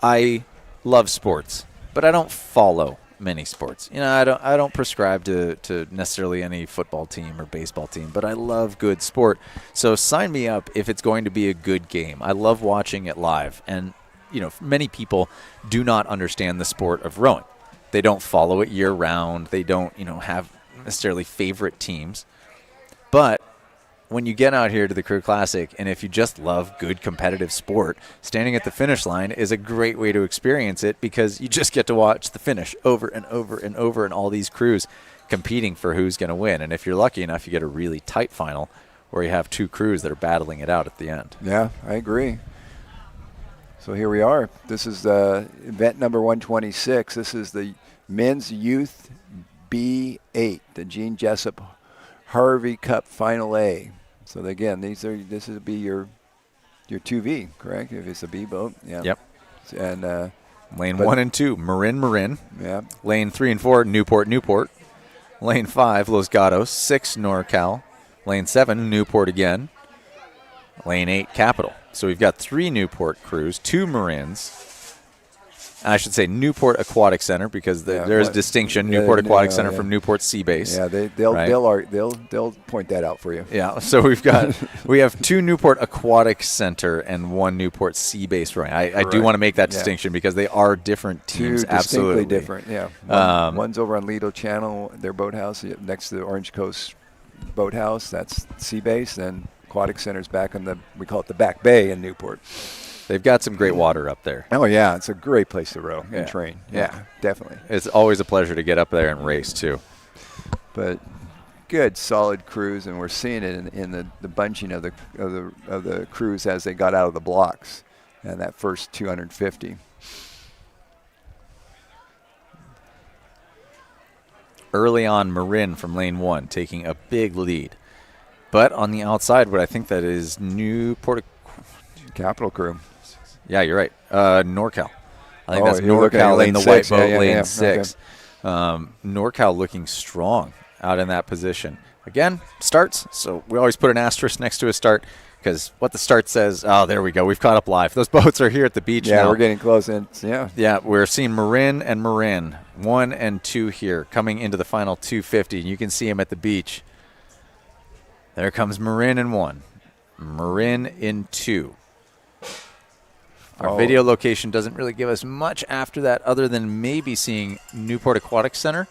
I love sports, but I don't follow many sports. You know, I don't prescribe to necessarily any football team or baseball team, but I love good sport. So sign me up if it's going to be a good game. I love watching it live. And, you know, many people do not understand the sport of rowing. They don't follow it year round. They don't, you know, have necessarily favorite teams. But when you get out here to the Crew Classic, and if you just love good competitive sport, standing at the finish line is a great way to experience it because you just get to watch the finish over and over and over and all these crews competing for who's going to win. And if you're lucky enough, you get a really tight final where you have 2 crews that are battling it out at the end. Yeah, I agree. So here we are. This is the event number 126. This is the men's youth B8, the Gene Jessup Harvey Cup Final A. So again, this would be your 2V, correct? If it's a B boat, yeah. Yep. And lane 1 and 2, Marin. Yeah. Lane 3 and 4, Newport. Lane 5, Los Gatos. 6, NorCal. Lane 7, Newport again. Lane 8, Capital. So we've got 3 Newport crews, 2 Marins. I should say Newport Aquatic Center because there's distinction. Newport Aquatic Center from Newport Sea Base. Yeah, they'll point that out for you. Yeah, so we have 2 Newport Aquatic Center and 1 Newport Sea Base. Right, I do want to make that distinction because they are different teams. 2 absolutely different. Yeah, one's over on Lido Channel, their boathouse next to the Orange Coast Boathouse. That's Sea Base. Then Aquatic Center's back on we call it the Back Bay in Newport. They've got some great water up there. Oh, yeah. It's a great place to row and train. Yeah, definitely. It's always a pleasure to get up there and race, too. But good, solid crews, and we're seeing it in the bunching of the crews as they got out of the blocks and that first 250. Early on, Marin from lane 1 taking a big lead. But on the outside, what I think that is Newport Capital crew. Yeah, you're right. NorCal. I think that's NorCal in the white boat, lane 6. Okay. NorCal looking strong out in that position. Again, starts. So we always put an asterisk next to a start because what the start says, oh, there we go. We've caught up live. Those boats are here at the beach now. Yeah, we're getting close. Yeah, we're seeing Marin and Marin, 1 and 2 here, coming into the final 250. And you can see them at the beach. There comes Marin in 1. Marin in 2. Our video location doesn't really give us much after that other than maybe seeing Newport Aquatic Center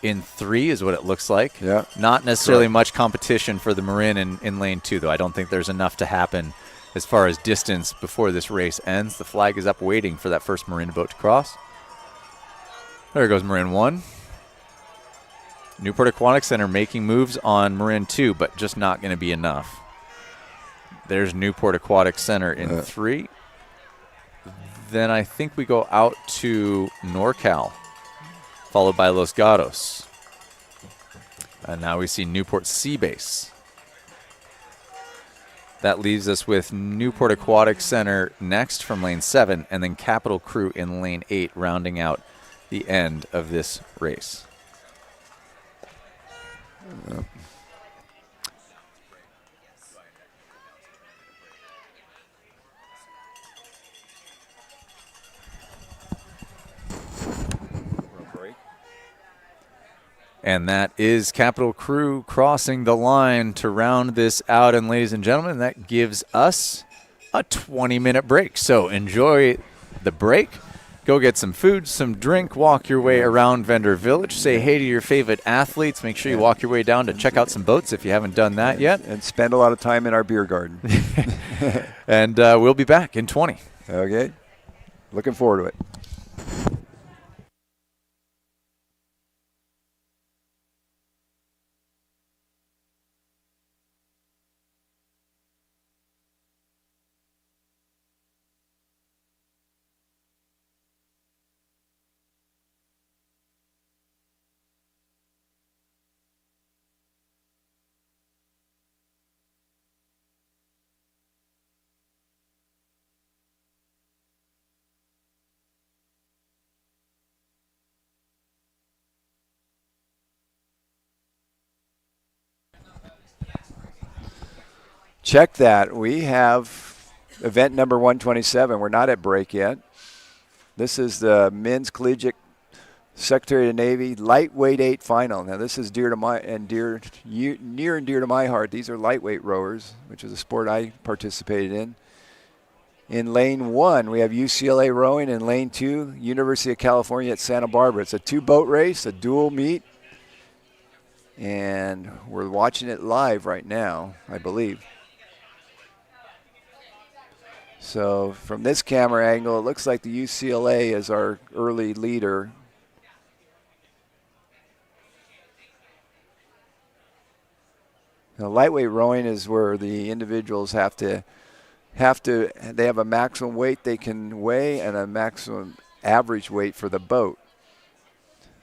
in 3 is what it looks like. Yeah. Not necessarily much competition for the Marin in lane 2, though. I don't think there's enough to happen as far as distance before this race ends. The flag is up waiting for that first Marin boat to cross. There goes Marin 1. Newport Aquatic Center making moves on Marin 2, but just not going to be enough. There's Newport Aquatic Center in 3. Then I think we go out to NorCal, followed by Los Gatos. And now we see Newport Sea Base. That leaves us with Newport Aquatic Center next from lane 7, and then Capital Crew in lane 8, rounding out the end of this race. And that is Capital Crew crossing the line to round this out. And ladies and gentlemen, that gives us a 20-minute break. So enjoy the break. Go get some food, some drink, walk your way around Vendor Village. Say hey to your favorite athletes. Make sure you walk your way down to check out some boats if you haven't done that yet. And spend a lot of time in our beer garden. And we'll be back in 20. Okay. Looking forward to it. Check that. We have event number 127. We're not at break yet. This is the men's collegiate Secretary of the Navy lightweight 8 final. Now this is near and dear to my heart. These are lightweight rowers, which is a sport I participated in. In lane 1, we have UCLA rowing. In lane 2, University of California at Santa Barbara. It's a 2-boat race, a dual meet. And we're watching it live right now, I believe. So from this camera angle, it looks like the UCLA is our early leader. Now, lightweight rowing is where the individuals they have a maximum weight they can weigh and a maximum average weight for the boat.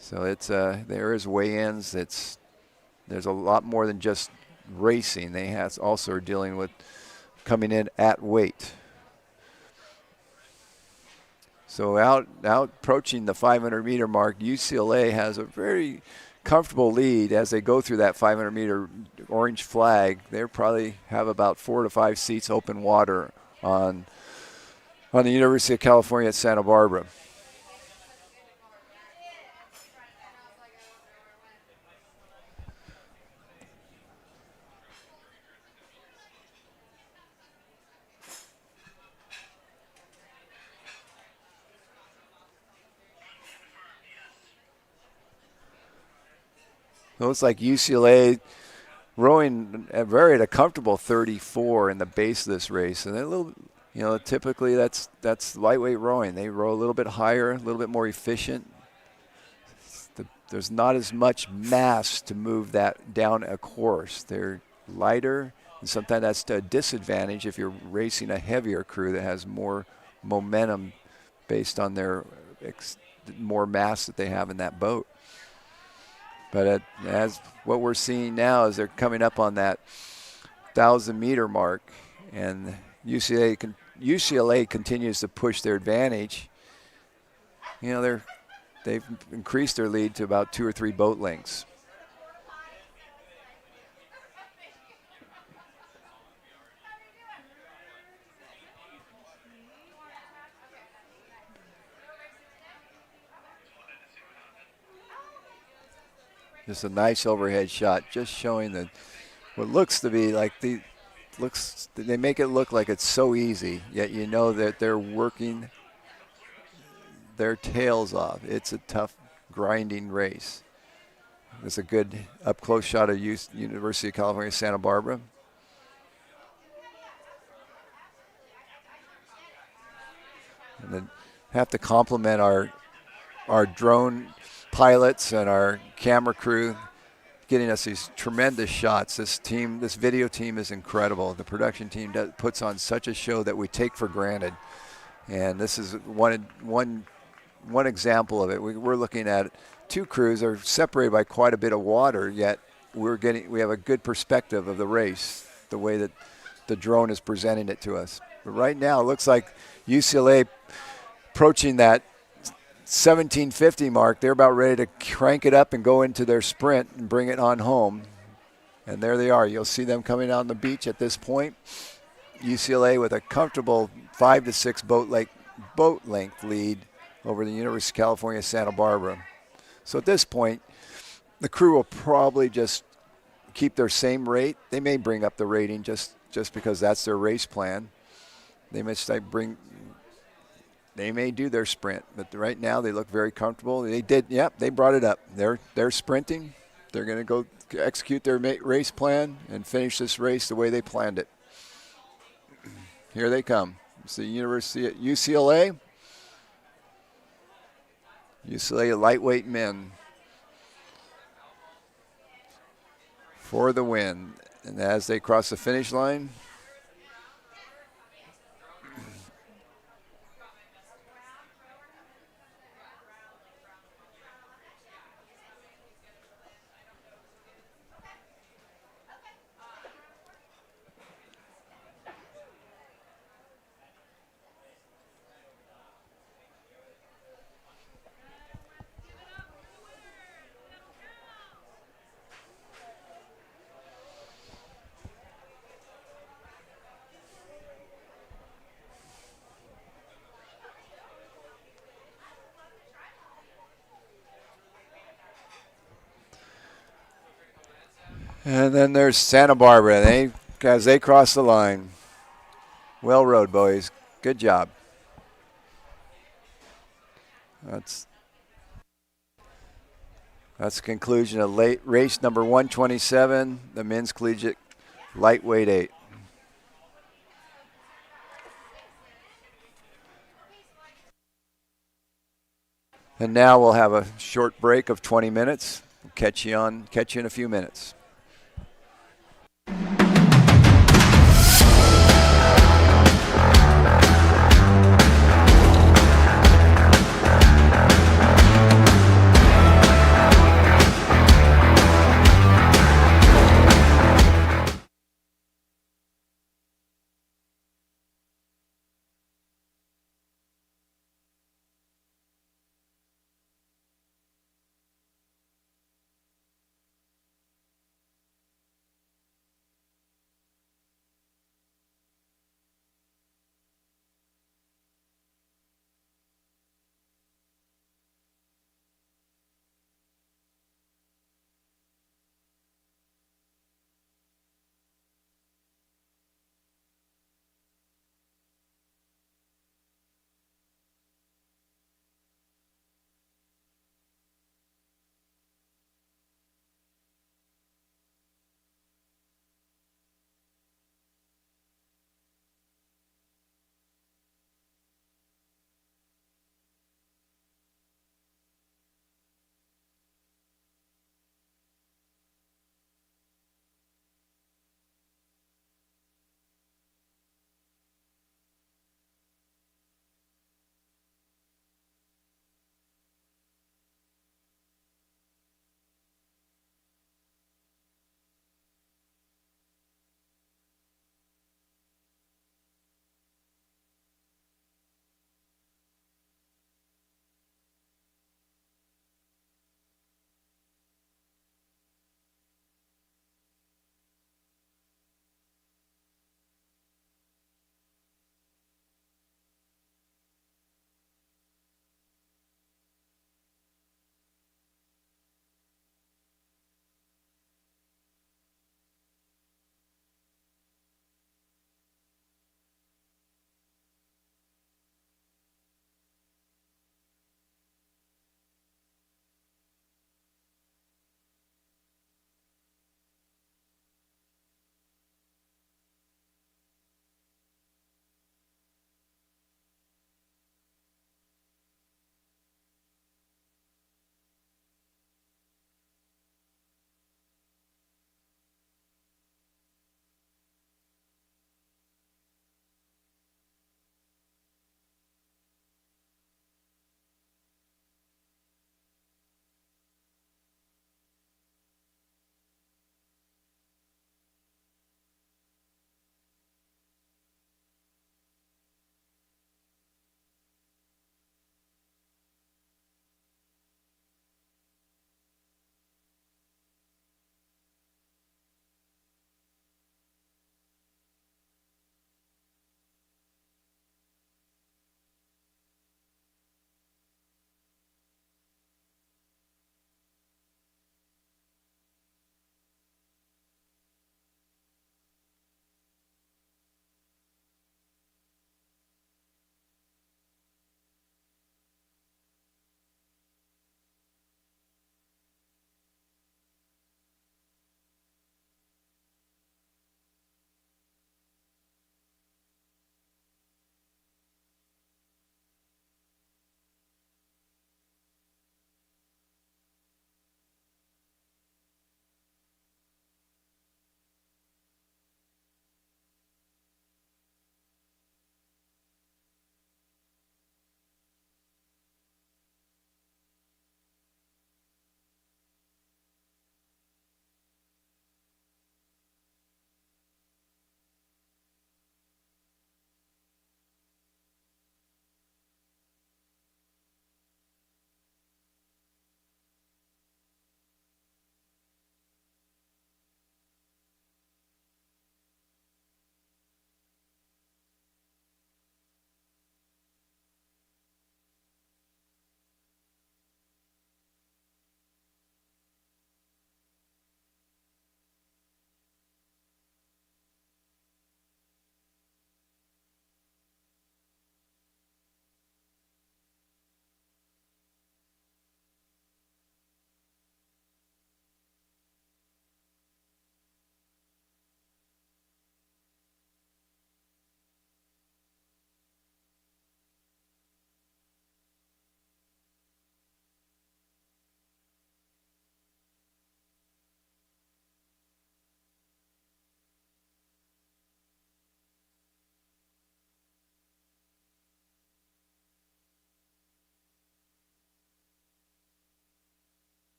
So it's there is weigh-ins. There's a lot more than just racing. They also are dealing with coming in at weight. So out approaching the 500-meter mark, UCLA has a very comfortable lead as they go through that 500-meter orange flag. They probably have about 4 to 5 seats open water on the University of California at Santa Barbara. Looks like UCLA rowing at a comfortable 34 in the base of this race, and a little, typically that's lightweight rowing. They row a little bit higher, a little bit more efficient. There's not as much mass to move that down a course. They're lighter, and sometimes that's a disadvantage if you're racing a heavier crew that has more momentum based on their more mass that they have in that boat. But as what we're seeing now is they're coming up on that 1,000-meter mark, and UCLA continues to push their advantage. They've increased their lead to about 2 or 3 boat lengths. Just a nice overhead shot, just showing what looks to be like they make it look like it's so easy, yet you know that they're working their tails off. It's a tough, grinding race. It's a good up-close shot of University of California, Santa Barbara. And then have to compliment our drone pilots and our camera crew getting us these tremendous shots. This video team is incredible. The production team puts on such a show that we take for granted. And this is one example of it. We're looking at 2 crews that are separated by quite a bit of water, yet we have a good perspective of the race, the way that the drone is presenting it to us. But right now, it looks like UCLA approaching that 1750 mark. They're about ready to crank it up and go into their sprint and bring it on home. And there they are. You'll see them coming on the beach at this point. UCLA with a comfortable 5 to 6 boat length lead over the University of California, Santa Barbara. So at this point, the crew will probably just keep their same rate. They may bring up the rating just because that's their race plan. They may do their sprint, but right now they look very comfortable. They did, they brought it up. They're sprinting. They're going to go execute their race plan and finish this race the way they planned it. Here they come. It's the University at UCLA. UCLA lightweight men for the win. And as they cross the finish line, and then there's Santa Barbara. As they cross the line. Well rode, boys. Good job. That's the conclusion of race number 127, the men's collegiate lightweight 8. And now we'll have a short break of 20 minutes. Catch you in a few minutes.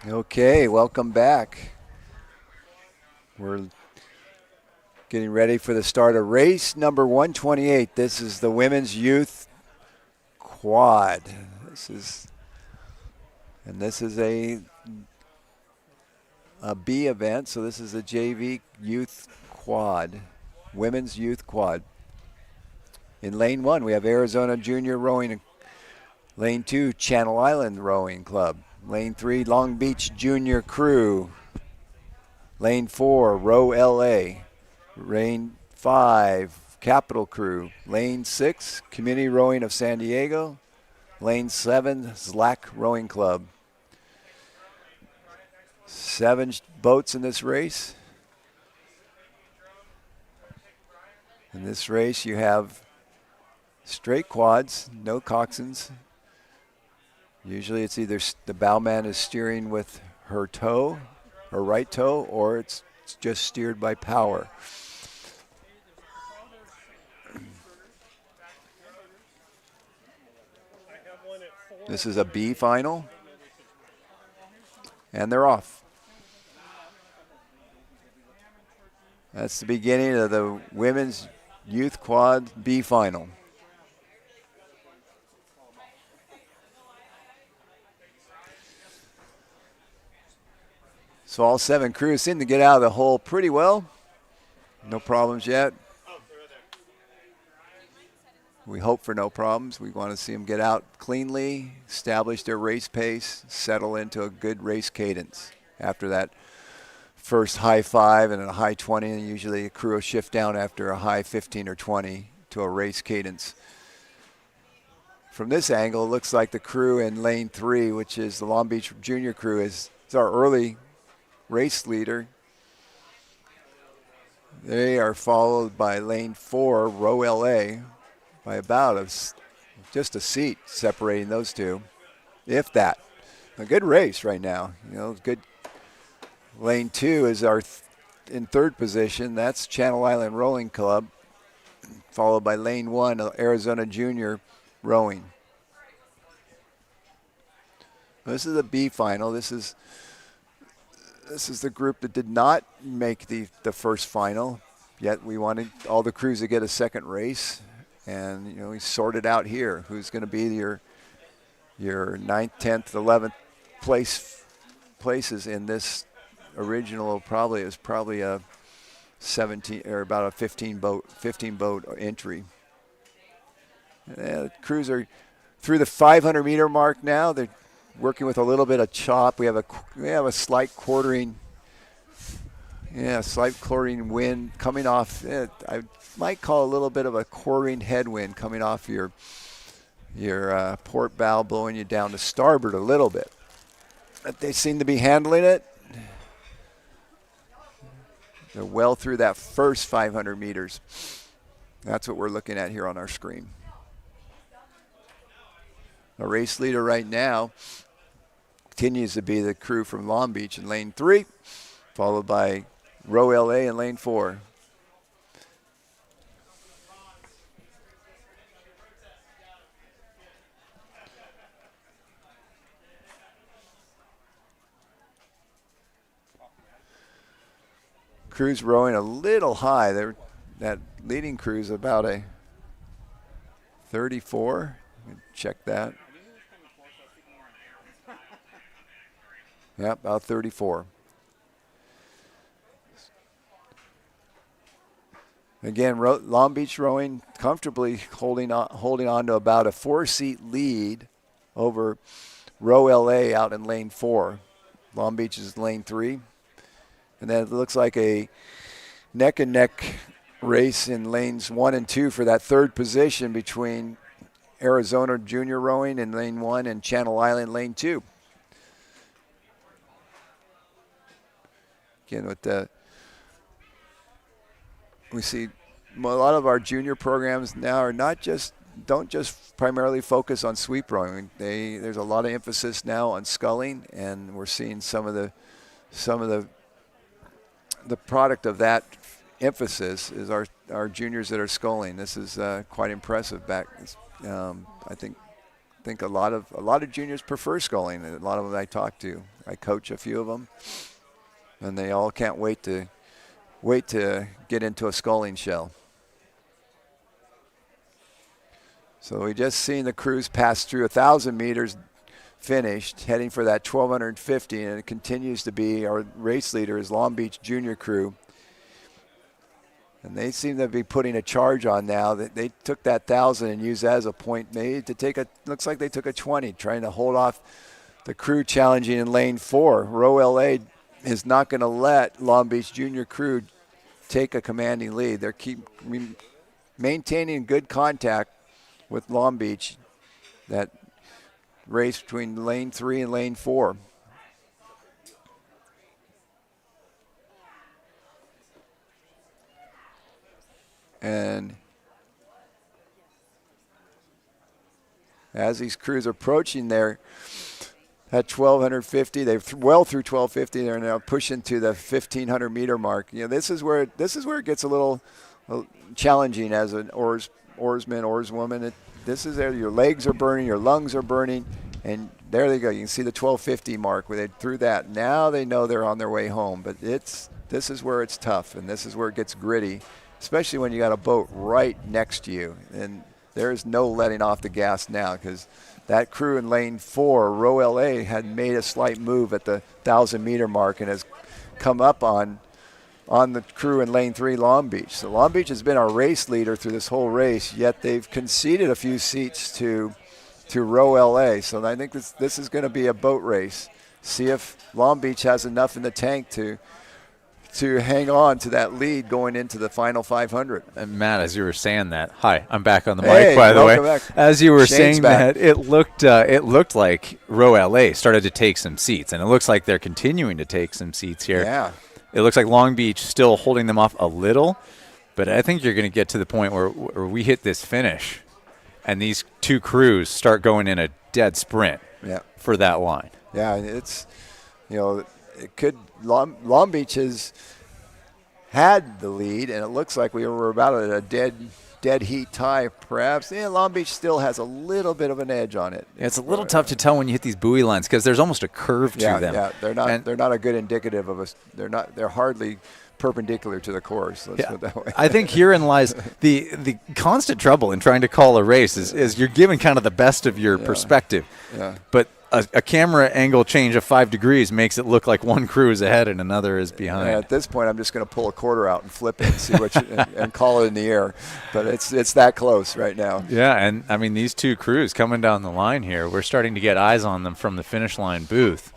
Okay, welcome back. We're getting ready for the start of race number 128. This is the Women's Youth Quad. This is a B event, so this is a JV Youth Quad, Women's Youth Quad. In lane 1, we have Arizona Junior Rowing. Lane 2, Channel Island Rowing Club. Lane 3, Long Beach Junior Crew. Lane 4, Row LA. Lane 5, Capital Crew. Lane 6, Community Rowing of San Diego. Lane 7, Slack Rowing Club. 7 boats in this race. In this race, you have straight quads, no coxswains. Usually it's either the bowman is steering with her toe, her right toe, or it's just steered by power. This is a B final, and they're off. That's the beginning of the Women's Youth Quad B final. So all 7 crews seem to get out of the hole pretty well. No problems yet. We hope for no problems. We want to see them get out cleanly, establish their race pace, settle into a good race cadence. After that first high 5 and a high 20, and usually a crew will shift down after a high 15 or 20 to a race cadence. From this angle, it looks like the crew in lane 3, which is the Long Beach Junior Crew, is our early race leader. They are followed by lane 4, Row LA, by about just a seat separating those two, if that. A good race right now. Good. Lane 2 is in third position. That's Channel Island Rowing Club, followed by lane 1, Arizona Junior Rowing. This is a B final. This is the group that did not make the first final, yet we wanted all the crews to get a second race. And, we sorted out here who's going to be your 9th, 10th, 11th places in this original. It was probably a 17 or about a 15 boat entry. Crews are through the 500 meter mark now. They're working with a little bit of chop. We have a slight quartering wind coming off. I might call a little bit of a quartering headwind coming off your port bow, blowing you down to starboard a little bit. But they seem to be handling it. They're well through that first 500 meters. That's what we're looking at here on our screen. The race leader right now continues to be the crew from Long Beach in lane 3, followed by Row LA in lane 4. Crew's rowing a little high. That leading crew's about a 34. Check that. Yep, about 34. Again, Long Beach rowing comfortably holding on to about a 4-seat lead over Row LA out in lane 4. Long Beach is lane 3. And then it looks like a neck-and-neck race in lanes 1 and 2 for that third position between Arizona Junior Rowing in lane 1 and Channel Island lane 2. Again, we see a lot of our junior programs now are don't just primarily focus on sweep rowing. There's a lot of emphasis now on sculling, and we're seeing some of the product of that emphasis is our juniors that are sculling. This is quite impressive. I think a lot of juniors prefer sculling. A lot of them I talk to I coach a few of them, and they all can't wait to get into a sculling shell. So we just seen the crews pass through 1,000 meters, finished, heading for that 1,250, and it continues to be our race leader is Long Beach Junior Crew. And they seem to be putting a charge on now. They took that 1,000 and used that as a point made to take looks like they took a 20, trying to hold off the crew challenging in lane 4. Row LA is not going to let Long Beach Junior Crew take a commanding lead. They're maintaining good contact with Long Beach, that race between lane 3 and lane 4. And as these crews are approaching there at 1,250, they're well through 1,250. They're now pushing to the 1,500 meter mark. You know, this is where it gets a little challenging as an oarsman, oarswoman. This is there. Your legs are burning, your lungs are burning, and there they go. You can see the 1,250 mark where they threw that. Now they know they're on their way home, but this is where it's tough, and this is where it gets gritty, especially when you got a boat right next to you. And there's no letting off the gas now, because that crew in lane 4, Row LA, had made a slight move at the 1,000 meter mark and has come up on the crew in lane 3, Long Beach. So Long Beach has been our race leader through this whole race, yet they've conceded a few seats to Row LA. So I think this is going to be a boat race. See if Long Beach has enough in the tank to hang on to that lead going into the final 500. And Matt, as you were saying that, hi, I'm back on the mic, by the way. Back. As you were Shane's saying back. that, it looked like Row LA started to take some seats, and it looks like they're continuing to take some seats here. Yeah. It looks like Long Beach still holding them off a little, but I think you're going to get to the point where we hit this finish, and these two crews start going in a dead sprint for that line. Yeah, it's, it could. Long Beach has had the lead, and it looks like we were about at a dead heat tie, perhaps. Yeah, Long Beach still has a little bit of an edge on it. It's a little tough to tell when you hit these buoy lines because there's almost a curve to them. Yeah, they're not a good indicative of us. They're hardly perpendicular to the course. Let's put it that way. I think herein lies the constant trouble in trying to call a race is you're giving kind of the best of your perspective. Yeah. But a camera angle change of 5 degrees makes it look like one crew is ahead and another is behind. At this point, I'm just going to pull a quarter out and flip it and see and call it in the air. But it's that close right now. Yeah, and I mean these two crews coming down the line here, we're starting to get eyes on them from the finish line booth.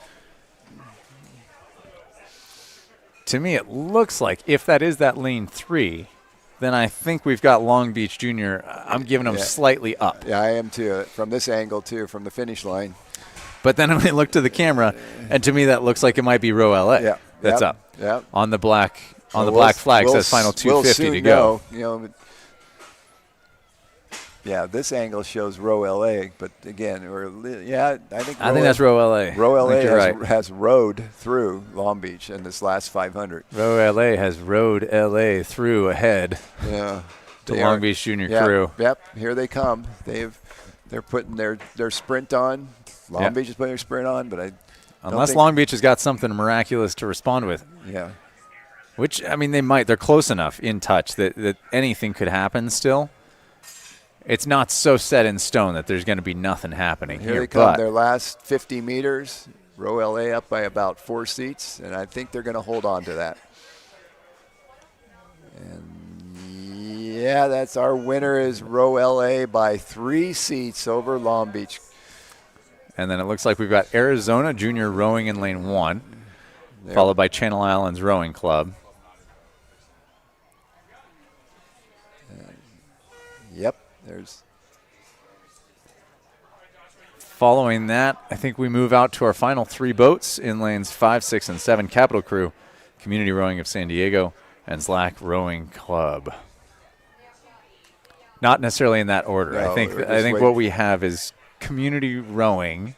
To me, it looks like if that is that lane 3, then I think we've got Long Beach Junior. I'm giving them slightly up. Yeah, I am too. From this angle too, from the finish line. But then when I look to the camera, and to me that looks like it might be Row LA. Yeah, that's up. Yeah. On the black black flag says final 250 to go. Yeah, this angle shows Row LA, but again, I think that's Row LA. Row LA has rowed through Long Beach in this last 500. Row LA has rowed LA through ahead. Yeah. To Long Beach Junior crew. Yep, here they come. They're putting their sprint on. Long Beach is putting their sprint on, but unless Long Beach has got something miraculous to respond with. Yeah. Which, I mean, they might. They're close enough in touch that anything could happen still. It's not so set in stone that there's going to be nothing happening here. Here they come, their last 50 meters. Row LA up by about 4 seats, and I think they're going to hold on to that. And that's our winner is Row LA by 3 seats over Long Beach. And then it looks like we've got Arizona Junior rowing in lane 1, followed by Channel Islands Rowing Club. Following that, I think we move out to our final 3 boats in lanes 5, 6, and 7. Capital Crew, Community Rowing of San Diego, and Slack Rowing Club. Not necessarily in that order. No, I think what we have is Community Rowing,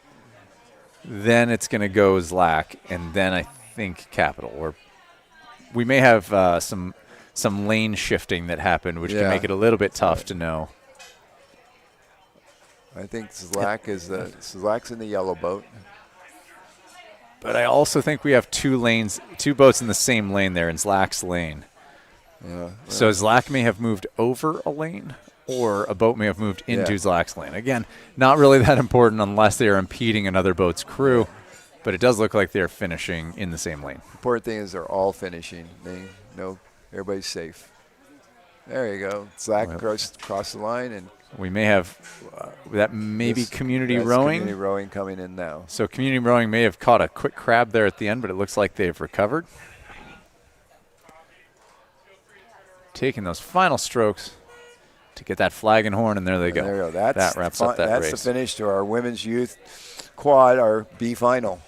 then it's going to go Slack, and then I think Capital. Or we may have some lane shifting that happened, which can make it a little bit tough to know. I think Slack's in the yellow boat. But I also think we have two boats in the same lane there in Zlak's lane. Yeah. So Zlak may have moved over a lane, or a boat may have moved into Zlak's lane. Again, not really that important unless they are impeding another boat's crew, but it does look like they're finishing in the same lane. Important thing is they're all finishing. Everybody's safe. There you go. Zlak crossed the line, and we may have that maybe community rowing. Community rowing coming in now. So community rowing may have caught a quick crab there at the end, but it looks like they've recovered. Taking those final strokes to get that flag and horn, and there they go. There you go. That wraps up that race. That's the finish to our women's youth quad, our B final.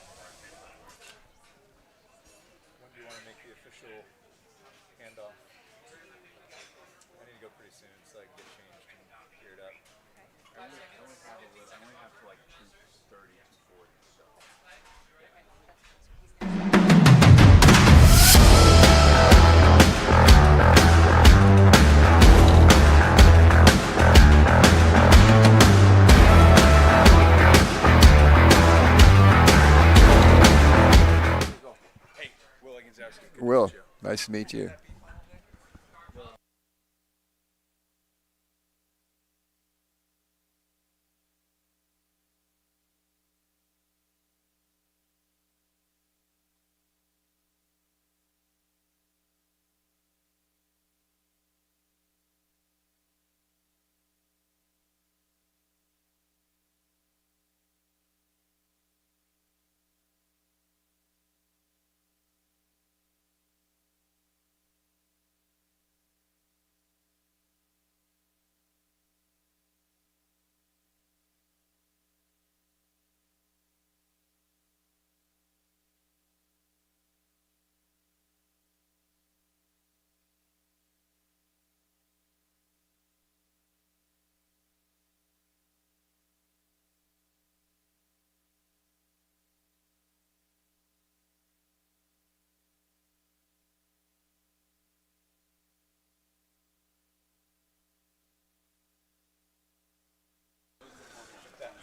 When do you want to make the official handoff? I need to go pretty soon so I can get changed and geared up. I only have to like 2:30 to 40. Will, nice to meet you.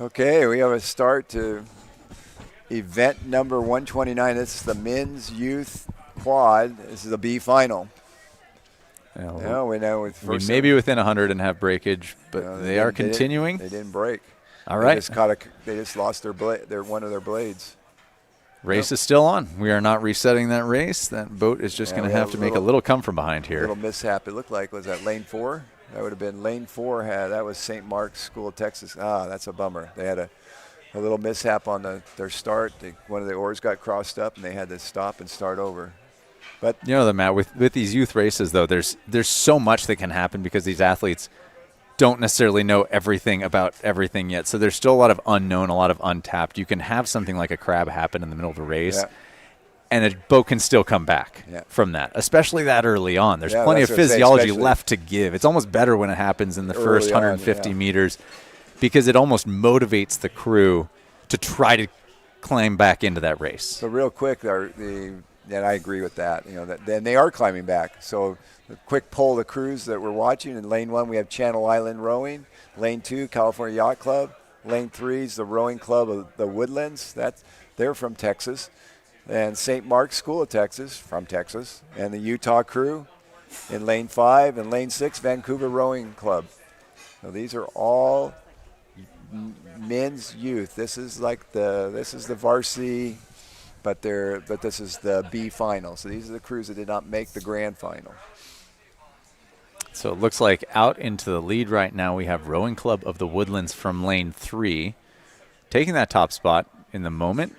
Okay, we have a start to event number 129. This is the men's youth quad. This is the B final. We may be within 100 and have breakage, but they are continuing. They didn't break. All right. They just lost one of their blades. Race is still on. We are not resetting that race. That boat is just going to have to make a little come from behind here. A little mishap. It looked like, was that lane 4? That would have been lane 4. That was St. Mark's School of Texas. That's a bummer. They had a little mishap on their start. One of the oars got crossed up, and they had to stop and start over. But Matt, with these youth races, though, there's so much that can happen because these athletes don't necessarily know everything about everything yet. So there's still a lot of unknown, a lot of untapped. You can have something like a crab happen in the middle of a race, and a boat can still come back from that, especially that early on. There's plenty of physiology left to give. It's almost better when it happens in the first 150 meters because it almost motivates the crew to try to climb back into that race. So real quick, and I agree with that. Then they are climbing back. So a quick poll of the crews that we're watching. In lane 1, we have Channel Island Rowing. Lane 2, California Yacht Club. Lane 3 is the Rowing Club of the Woodlands. They're from Texas. And St. Mark's School of Texas, from Texas. And the Utah crew in lane 5. And lane 6, Vancouver Rowing Club. So these are all men's youth. This is the varsity, but this is the B final. So these are the crews that did not make the grand final. So it looks like out into the lead right now we have Rowing Club of the Woodlands from lane 3, taking that top spot in the moment.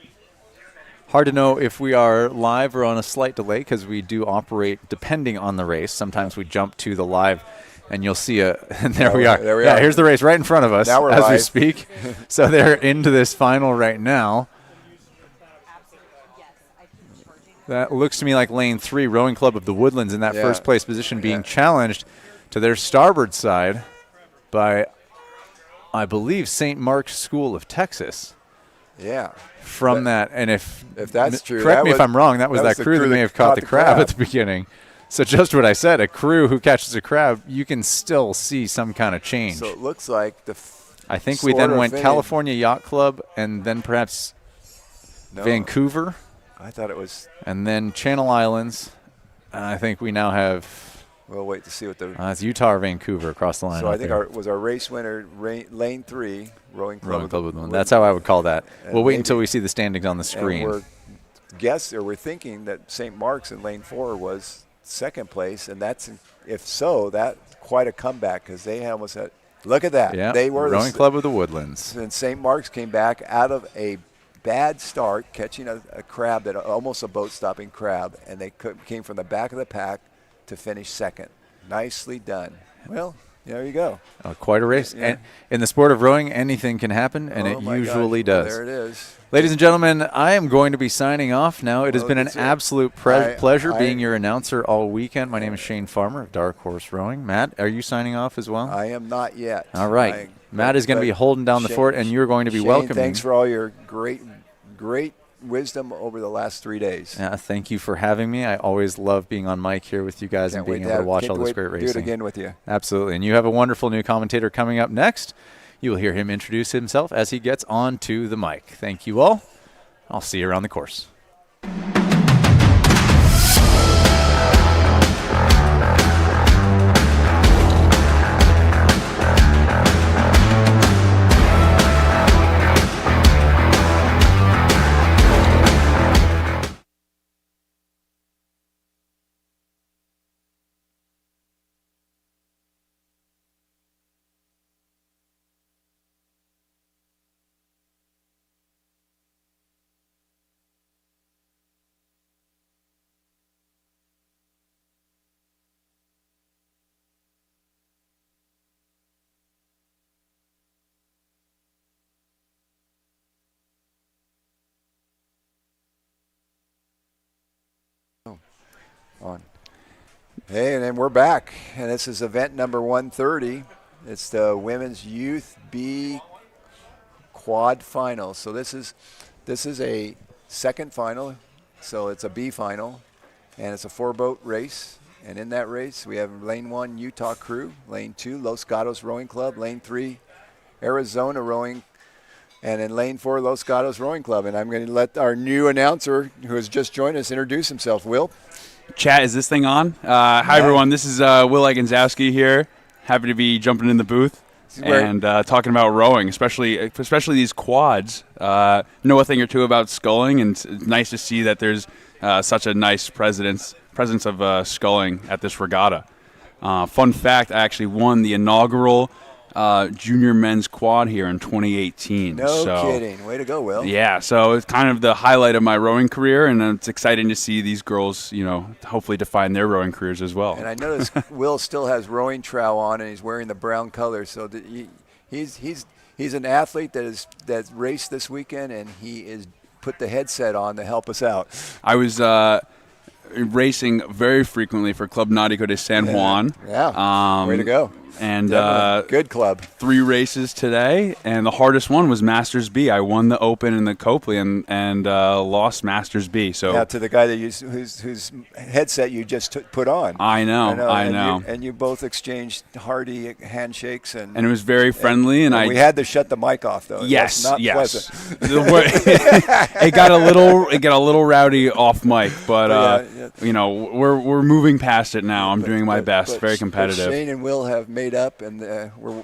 Hard to know if we are live or on a slight delay because we do operate depending on the race. Sometimes we jump to the live, and you'll see and there we are. There we are. Here's the race right in front of us now we're as live. we speak. So they're into this final right now. That looks to me like lane 3, Rowing Club of the Woodlands in that first place position being challenged to their starboard side by, I believe, St. Mark's School of Texas. Yeah. From that, and if that's true, correct me if I'm wrong, that was that crew that may have caught the crab at the beginning. So just what I said, a crew who catches a crab, you can still see some kind of change. So it looks like I think we then went California Yacht Club and then perhaps Vancouver. I thought it was. And then Channel Islands. And I think we now have. We'll wait to see what the. It's Utah or Vancouver across the line. So I think our race winner, lane 3, Rowing Club. With one. That's how I would call that. We'll wait until we see the standings on the screen. We're thinking that St. Mark's in lane 4 was second place, and if so, that's quite a comeback because they almost had. Look at that. Yeah, they were Rowing Club of the Woodlands. And St. Mark's came back out of a bad start, catching a crab, almost a boat-stopping crab, and they came from the back of the pack to finish second. Nicely done. Well, there you go. Quite a race. Yeah. And in the sport of rowing, anything can happen, and it usually does. There it is. Ladies and gentlemen, I am going to be signing off now. It has been an absolute pleasure being your announcer all weekend. My name is Shane Farmer of Dark Horse Rowing. Matt, are you signing off as well? I am not yet. All right. Matt is going to be holding down the fort, and you're going to be welcoming. Thanks for all your great wisdom over the last 3 days. Yeah, thank you for having me. I always love being on mic here with you guys and being able to watch all this great racing. Do it again with you. Absolutely. And you have a wonderful new commentator coming up next. You will hear him introduce himself as he gets onto the mic. Thank you all. I'll see you around the course. On. Hey, and then we're back, and this is event number 130. It's the Women's Youth B Quad Final. So this is a second final, so it's a B final, and it's a 4-boat race. And in that race, we have lane 1 Utah Crew, lane 2 Los Gatos Rowing Club, lane 3 Arizona Rowing, and in lane 4 Los Gatos Rowing Club. And I'm going to let our new announcer, who has just joined us, introduce himself. Will? Chat, is this thing on? Hi, everyone. This is Will Eganzowski here. Happy to be jumping in the booth and talking about rowing, especially these quads. Know a thing or two about sculling, and it's nice to see that there's such a nice presence of sculling at this regatta. Fun fact, I actually won the inaugural junior men's quad here in 2018. No kidding. Way to go, Will. Yeah, so it's kind of the highlight of my rowing career, and it's exciting to see these girls, hopefully define their rowing careers as well. And I notice Will still has rowing trowel on, and he's wearing the brown color. So he's an athlete that's raced this weekend, and he is put the headset on to help us out. I was racing very frequently for Club Náutico de San Juan. Yeah, way to go. And good club. 3 races today, and the hardest one was Masters B. I won the Open in the Copley and lost Masters B. So to the guy that whose headset you just put on. I know. And you both exchanged hearty handshakes, and it was very friendly. And we had to shut the mic off though. Yes, That's not yes. It got a little rowdy off mic, but we're moving past it now. I'm doing my best. Very competitive. Shane and Will have made up, and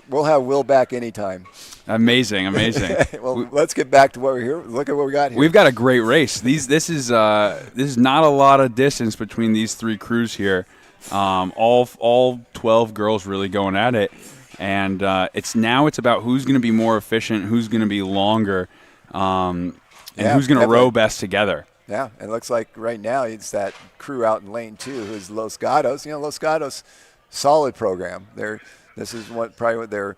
we'll have Will back anytime. Amazing. Well, let's get back to what we're here. Look at what we got here. We've got a great race. This is not a lot of distance between these 3 crews here. All 12 girls really going at it, and it's about who's going to be more efficient, who's going to be longer, and who's going to row best together. Yeah, it looks like right now it's that crew out in lane 2 who's Los Gatos. Los Gatos, solid program. This is probably their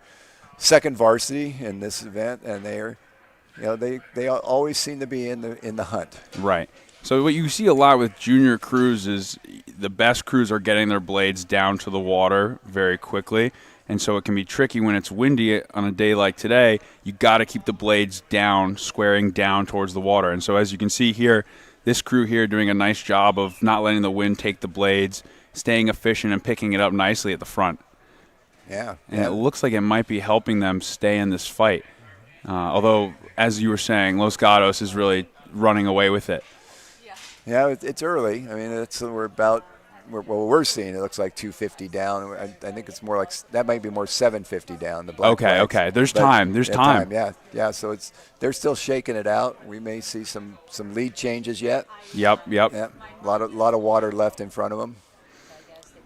second varsity in this event, and they always seem to be in the hunt. Right. So what you see a lot with junior crews is the best crews are getting their blades down to the water very quickly, and so it can be tricky when it's windy on a day like today. You got to keep the blades down, squaring down towards the water. And so as you can see here, this crew here doing a nice job of not letting the wind take the blades, staying efficient and picking it up nicely at the front. Yeah. And it looks like it might be helping them stay in this fight. Although, as you were saying, Los Gatos is really running away with it. Yeah, it's early. I mean, we're seeing it looks like 250 down. I think it's more like that might be more 750 down. The black flags. Okay. There's time. There's time. Yeah. So they're still shaking it out. We may see some lead changes yet. Yep. Yeah, a lot of water left in front of them.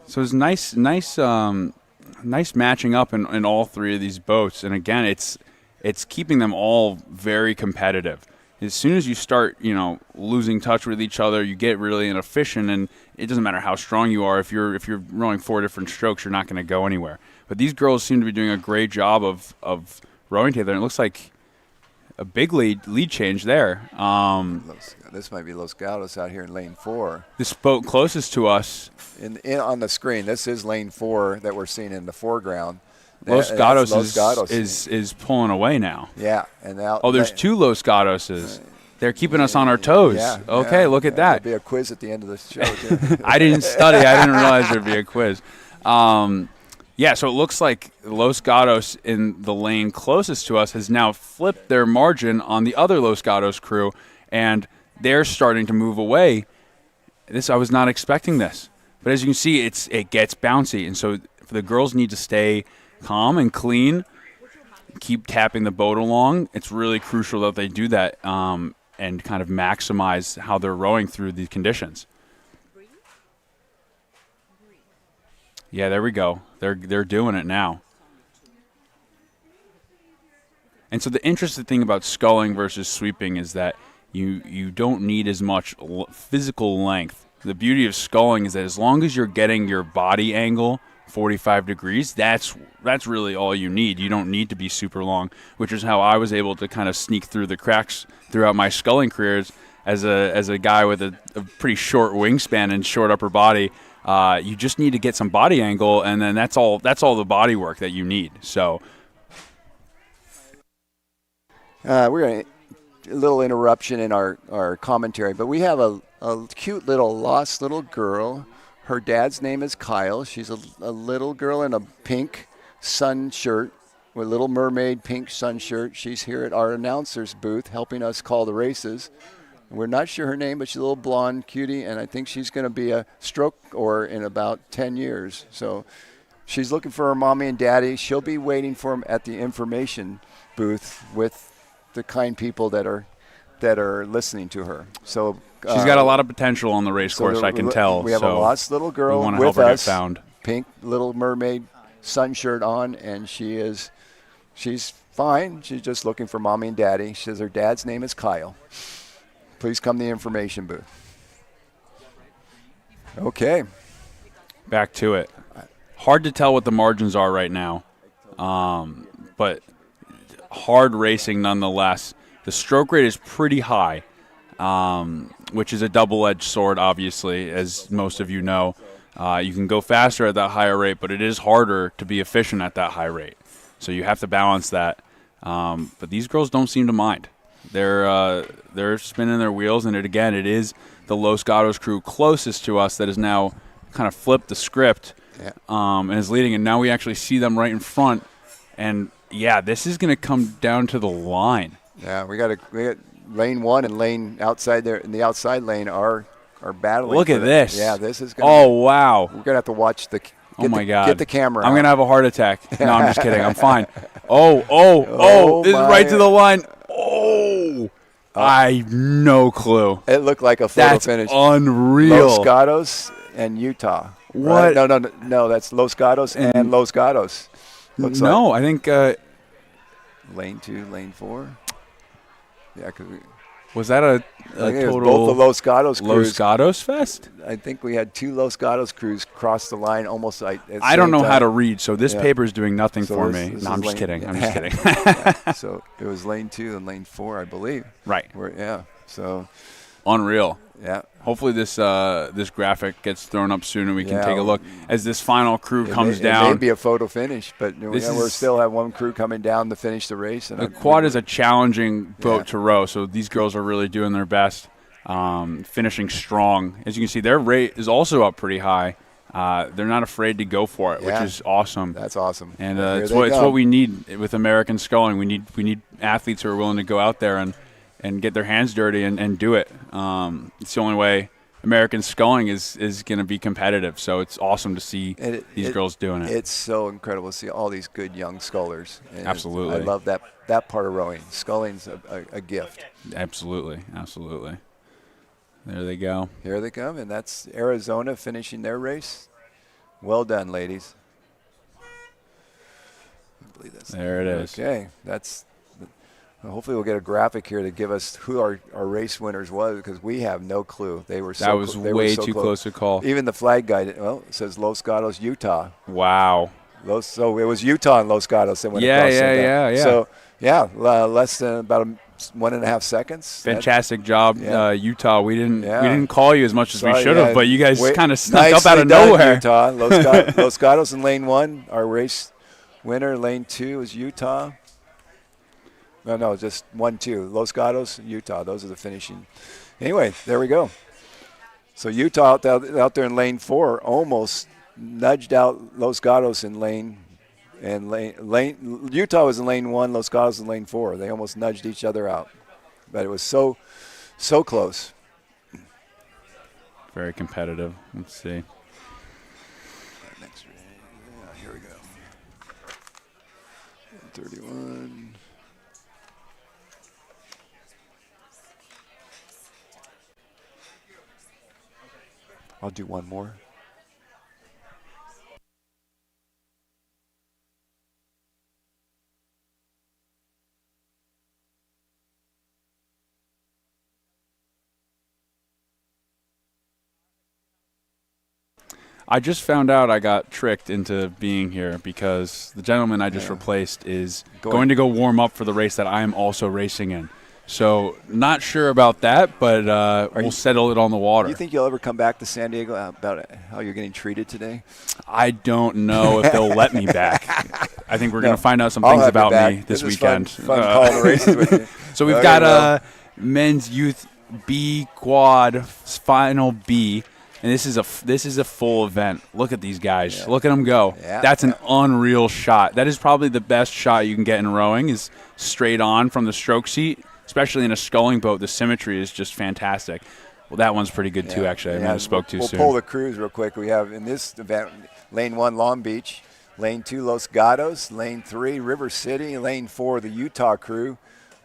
So it's nice matching up in all three of these boats. And again, it's keeping them all very competitive. As soon as you start, losing touch with each other, you get really inefficient, and it doesn't matter how strong you are. If you're rowing 4 different strokes, you're not going to go anywhere. But these girls seem to be doing a great job of rowing together. And it looks like a big lead change there. This might be Los Gatos out here in lane 4. This boat closest to us. On the screen, this is lane 4 that we're seeing in the foreground. Los Gatos is pulling away now. Yeah, and now there's 2 Los Gatoses. They're keeping us on our toes. Yeah, okay, look at that. There'll be a quiz at the end of the show, too. I didn't study. I didn't realize there'd be a quiz. So it looks like Los Gatos in the lane closest to us has now flipped their margin on the other Los Gatos crew, and they're starting to move away. I was not expecting this. But as you can see, it gets bouncy, and so the girls need to stay calm and clean, keep tapping the boat along. It's really crucial that they do that and kind of maximize how they're rowing through these conditions. Yeah, there we go. They're doing it now. And so the interesting thing about sculling versus sweeping is that you don't need as much physical length. The beauty of sculling is that as long as you're getting your body angle 45 degrees, that's really all you need. You don't need to be super long, which is how I was able to kind of sneak through the cracks throughout my sculling careers as a guy with a pretty short wingspan and short upper body. You just need to get some body angle, and then that's all the body work that you need. So we're going to a little interruption in our commentary, but we have a cute lost little girl. Her dad's name is Kyle. She's a little girl in a pink sun shirt, with Little Mermaid pink sun shirt. She's here at our announcer's booth helping us call the races. We're not sure her name, but she's a little blonde cutie, and I think she's going to be a stroke oar in about 10 years. So she's looking for her mommy and daddy. She'll be waiting for them at the information booth with the kind people that are listening to her. So she's got a lot of potential on the race course, I can tell. We have a lost little girl with us, get found. Pink Little Mermaid sun shirt on, and she's fine. She's just looking for mommy and daddy. She says her dad's name is Kyle. Please come to the information booth. Okay. Back to it. Hard to tell what the margins are right now, but hard racing nonetheless. The stroke rate is pretty high, which is a double-edged sword, obviously, as most of you know. You can go faster at that higher rate, but it is harder to be efficient at that high rate. So you have to balance that. But these girls don't seem to mind. They're spinning their wheels, and it is the Los Gatos crew closest to us that has now kind of flipped the script and is leading. And now we actually see them right in front. And, this is going to come down to the line. Yeah, we got lane 1 and lane outside there in the outside lane are battling. Look at this. Yeah, this is going to wow. We're going to have to watch God. Get the camera I'm out. going to have a heart attack. No, I'm just kidding. I'm fine. This is right to the line. I no clue. It looked like a photo finish. That's unreal. Los Gatos and Utah. What? Right? No, that's Los Gatos and Los Gatos. I think lane 2, lane 4. Yeah, was that a total both the Los Gatos crews. Los Gatos fest? I think we had 2 Los Gatos crews cross the line almost. I don't know how to read, so this paper is doing nothing for me. No, I'm just kidding. I'm just kidding. So it was lane 2 and lane 4, I believe. Right. So unreal. Yeah. Hopefully this graphic gets thrown up soon and we can take a look as this final crew comes down. It may be a photo finish, but we still have one crew coming down to finish the race. And the quad is a challenging boat to row, so these girls are really doing their best, finishing strong. As you can see, their rate is also up pretty high. They're not afraid to go for it, which is awesome. That's awesome. And it's what we need with American sculling. We need athletes who are willing to go out there and and get their hands dirty and do it. It's the only way American sculling is going to be competitive. So it's awesome to see these girls doing it. It's so incredible to see all these good young scullers. And Absolutely. I love that part of rowing. Sculling's a gift. Absolutely. There they go. Here they come, and that's Arizona finishing their race. Well done, ladies. I believe that's there it is. Okay, hopefully we'll get a graphic here to give us who our race winners was, because we have no clue. They were that was way too close to call. Even the flag guy, it says Los Gatos, Utah. Wow. So it was Utah and Los Gatos that went across. Yeah. So, less than about 1.5 seconds. Fantastic job, Utah. We didn't Yeah. call you as much as we should have, but you guys kind of snuck nicely up out of done, nowhere. Utah. Los Gatos in lane 1. Our race winner, lane 2, is Utah. No, just 1, 2. Los Gatos, Utah. Those are the finishing. Anyway, there we go. So Utah out there in lane 4 almost nudged out Los Gatos in lane. Utah was in lane 1, Los Gatos in lane 4. They almost nudged each other out, but it was so close. Very competitive. Let's see. Next, here we go. 31. I'll do one more. I just found out I got tricked into being here because the gentleman I just replaced is going to go warm up for the race that I am also racing in. So not sure about that, but we'll settle it on the water. Do you think you'll ever come back to San Diego about how you're getting treated today? I don't know if they'll let me back. I think we're going to find out some things about me this weekend. Fun calling the races with you. So we've got men's youth B quad final B. And this is a full event. Look at these guys. Yeah. Look at them go. Yeah. That's an unreal shot. That is probably the best shot you can get in rowing, is straight on from the stroke seat, especially in a sculling boat. The symmetry is just fantastic. Well, that one's pretty good, too, actually. I might have spoke too soon. We'll pull the crews real quick. We have, in this event, lane 1, Long Beach. Lane 2, Los Gatos. Lane 3, River City. Lane 4, the Utah crew.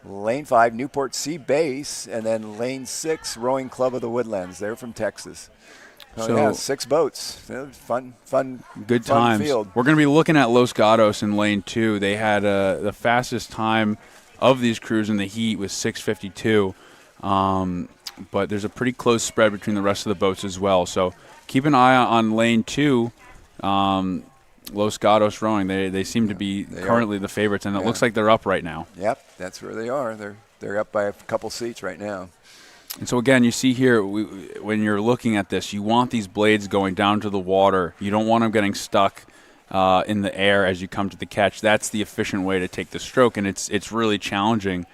Lane 5, Newport Sea Base. And then lane 6, Rowing Club of the Woodlands. They're from Texas. So 6 boats. Fun, good fun times. Field. We're going to be looking at Los Gatos in lane 2. They had the fastest time of these crews in the heat was 6:52. But there's a pretty close spread between the rest of the boats as well. So keep an eye on lane 2. Los Gatos rowing. They seem to be currently the favorites, and it looks like they're up right now. Yep, that's where they are. They're up by a couple seats right now. And so, again, you see here, when you're looking at this, you want these blades going down to the water. You don't want them getting stuck in the air as you come to the catch. That's the efficient way to take the stroke, and it's really challenging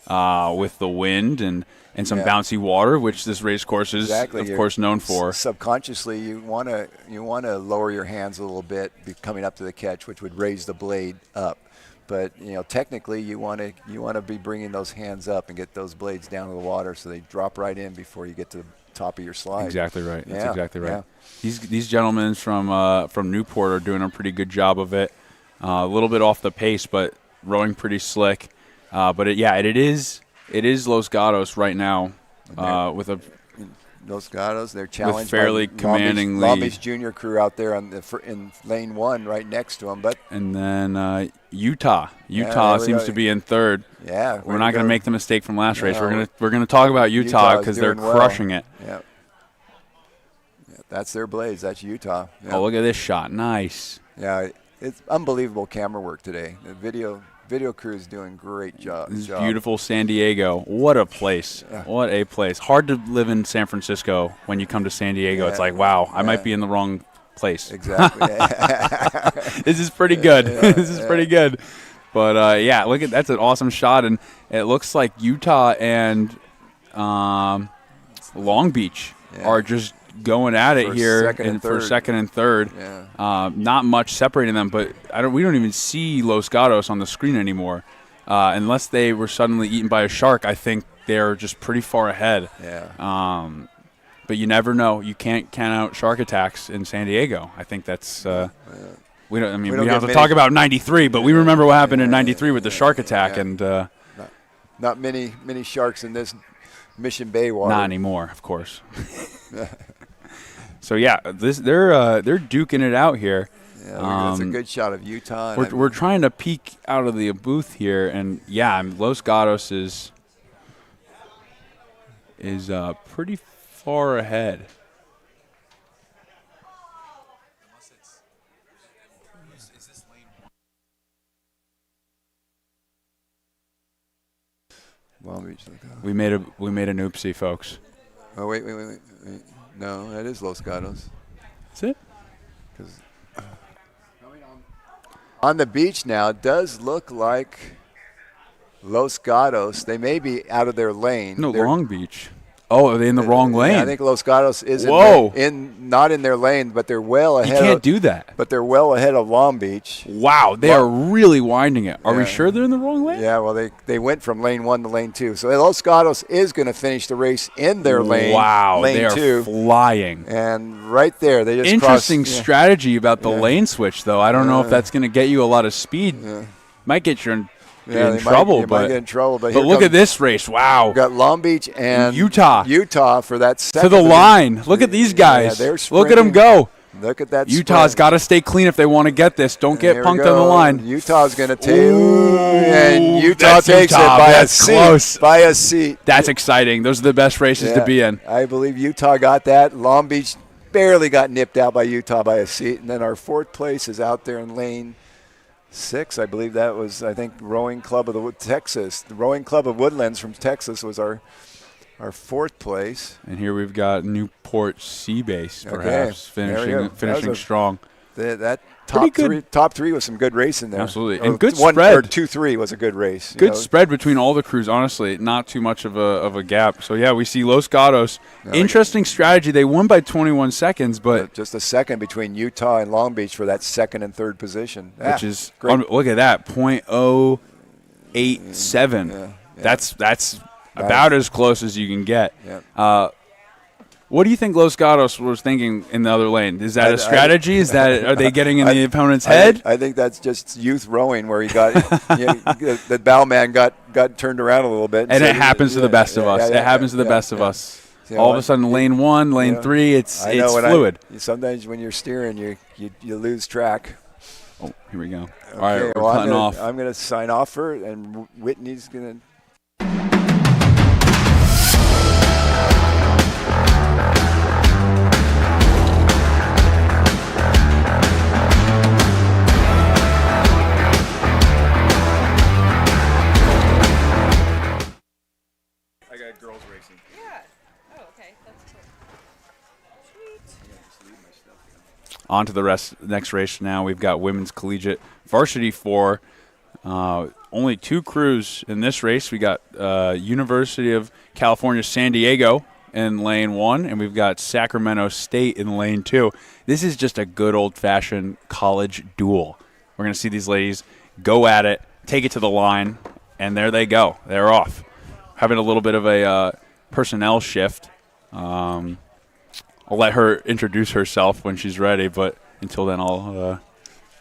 with the wind and some bouncy water, which this race course is, of course, known for. Subconsciously, you want to lower your hands a little bit coming up to the catch, which would raise the blade up. But technically, you want to be bringing those hands up and get those blades down to the water so they drop right in before you get to the top of your slide. Exactly right. That's exactly right. Yeah. These gentlemen from Newport are doing a pretty good job of it. A little bit off the pace, but rowing pretty slick. But it is Los Gatos right now with a. Los Gatos, they're challenged with fairly by commanding Long Beach Junior crew out there in lane 1 right next to them. And then Utah seems to be in third. Yeah. We're not going to make the mistake from last race. We're going to talk about Utah because they're crushing it. Yeah. That's their blades. That's Utah. Yeah. Oh, look at this shot. Nice. Yeah, it's unbelievable camera work today. The video crew is doing great job. This is beautiful San Diego. What a place. What a place. Hard to live in San Francisco when you come to San Diego. It's like, wow, I might be in the wrong place. Exactly. This is pretty good. This is pretty good. But, look at that's an awesome shot. And it looks like Utah and Long Beach are just going at it here for second and third. Yeah. Not much separating them, but we don't even see Los Gatos on the screen anymore. Unless they were suddenly eaten by a shark, I think they're just pretty far ahead. Yeah. But you never know. You can't count out shark attacks in San Diego. I think that's we don't. I mean, we don't have to talk about '93, but we remember what happened in '93 with the shark attack, and not many sharks in this Mission Bay water. Not anymore, of course. So yeah, they're duking it out here. Yeah, that's a good shot of Utah. We're trying to peek out of the booth here, and yeah, Los Gatos is pretty far ahead. We made an oopsie, folks. Oh wait. No, that is Los Gatos. That's it. 'Cause on the beach now, it does look like Los Gatos. They may be out of their lane. No, Long Beach. Oh, are they in the wrong lane? Yeah, I think Los Gatos is not in their lane, but they're well ahead. You can't do that. But they're well ahead of Long Beach. Wow, they are really winding it. Are we sure they're in the wrong lane? Yeah, well, they went from lane 1 to lane 2. So Los Gatos is going to finish the race in their lane. Wow, lane they are 2. Flying. And right there, they just Interesting strategy about the lane switch, though. I don't know if that's going to get you a lot of speed. Might get you in trouble, might get in trouble. But look at this race. Wow. We've got Long Beach and Utah for that second. To the line. Look at these guys. Yeah, look at them go. Look at that. Utah's got to stay clean if they want to get this. Don't get punked on the line. Utah's going to take, and Utah takes it by a seat. That's exciting. Those are the best races to be in. I believe Utah got that. Long Beach barely got nipped out by Utah by a seat, and then our 4th place is out there in lane 6. I believe that was, Rowing Club of Texas. The Rowing Club of Woodlands from Texas was our 4th place. And here we've got Newport Sea Base, perhaps, finishing strong. That top three was some good racing there. Absolutely. And good spread. 2-3 was a good race. Good spread between all the crews, honestly. Not too much of a gap. So, yeah, we see Los Gatos. Interesting strategy. They won by 21 seconds, but just a second between Utah and Long Beach for that 2nd and 3rd position. Which is, look at that, .087. That's about as close as you can get. Yeah. What do you think Los Gatos was thinking in the other lane? Is that a strategy? Are they getting in the opponent's head? I think that's just youth rowing where he got the bowman got turned around a little bit. And it happens to the best of us. It happens to the best of us. All of a sudden, lane 1, lane 3, it's fluid. Sometimes when you're steering, you lose track. Oh, here we go. All right, we're cutting off. I'm going to sign off for it, and Whitney's going to. Girls racing. Yeah. Oh, okay. That's cool. Sweet. On to the next race now. We've got Women's Collegiate Varsity 4. Only 2 crews in this race. We got University of California, San Diego in lane 1, and we've got Sacramento State in lane 2. This is just a good old-fashioned college duel. We're going to see these ladies go at it, take it to the line, and there they go. They're off. Having a little bit of a personnel shift. I'll let her introduce herself when she's ready, but until then I'll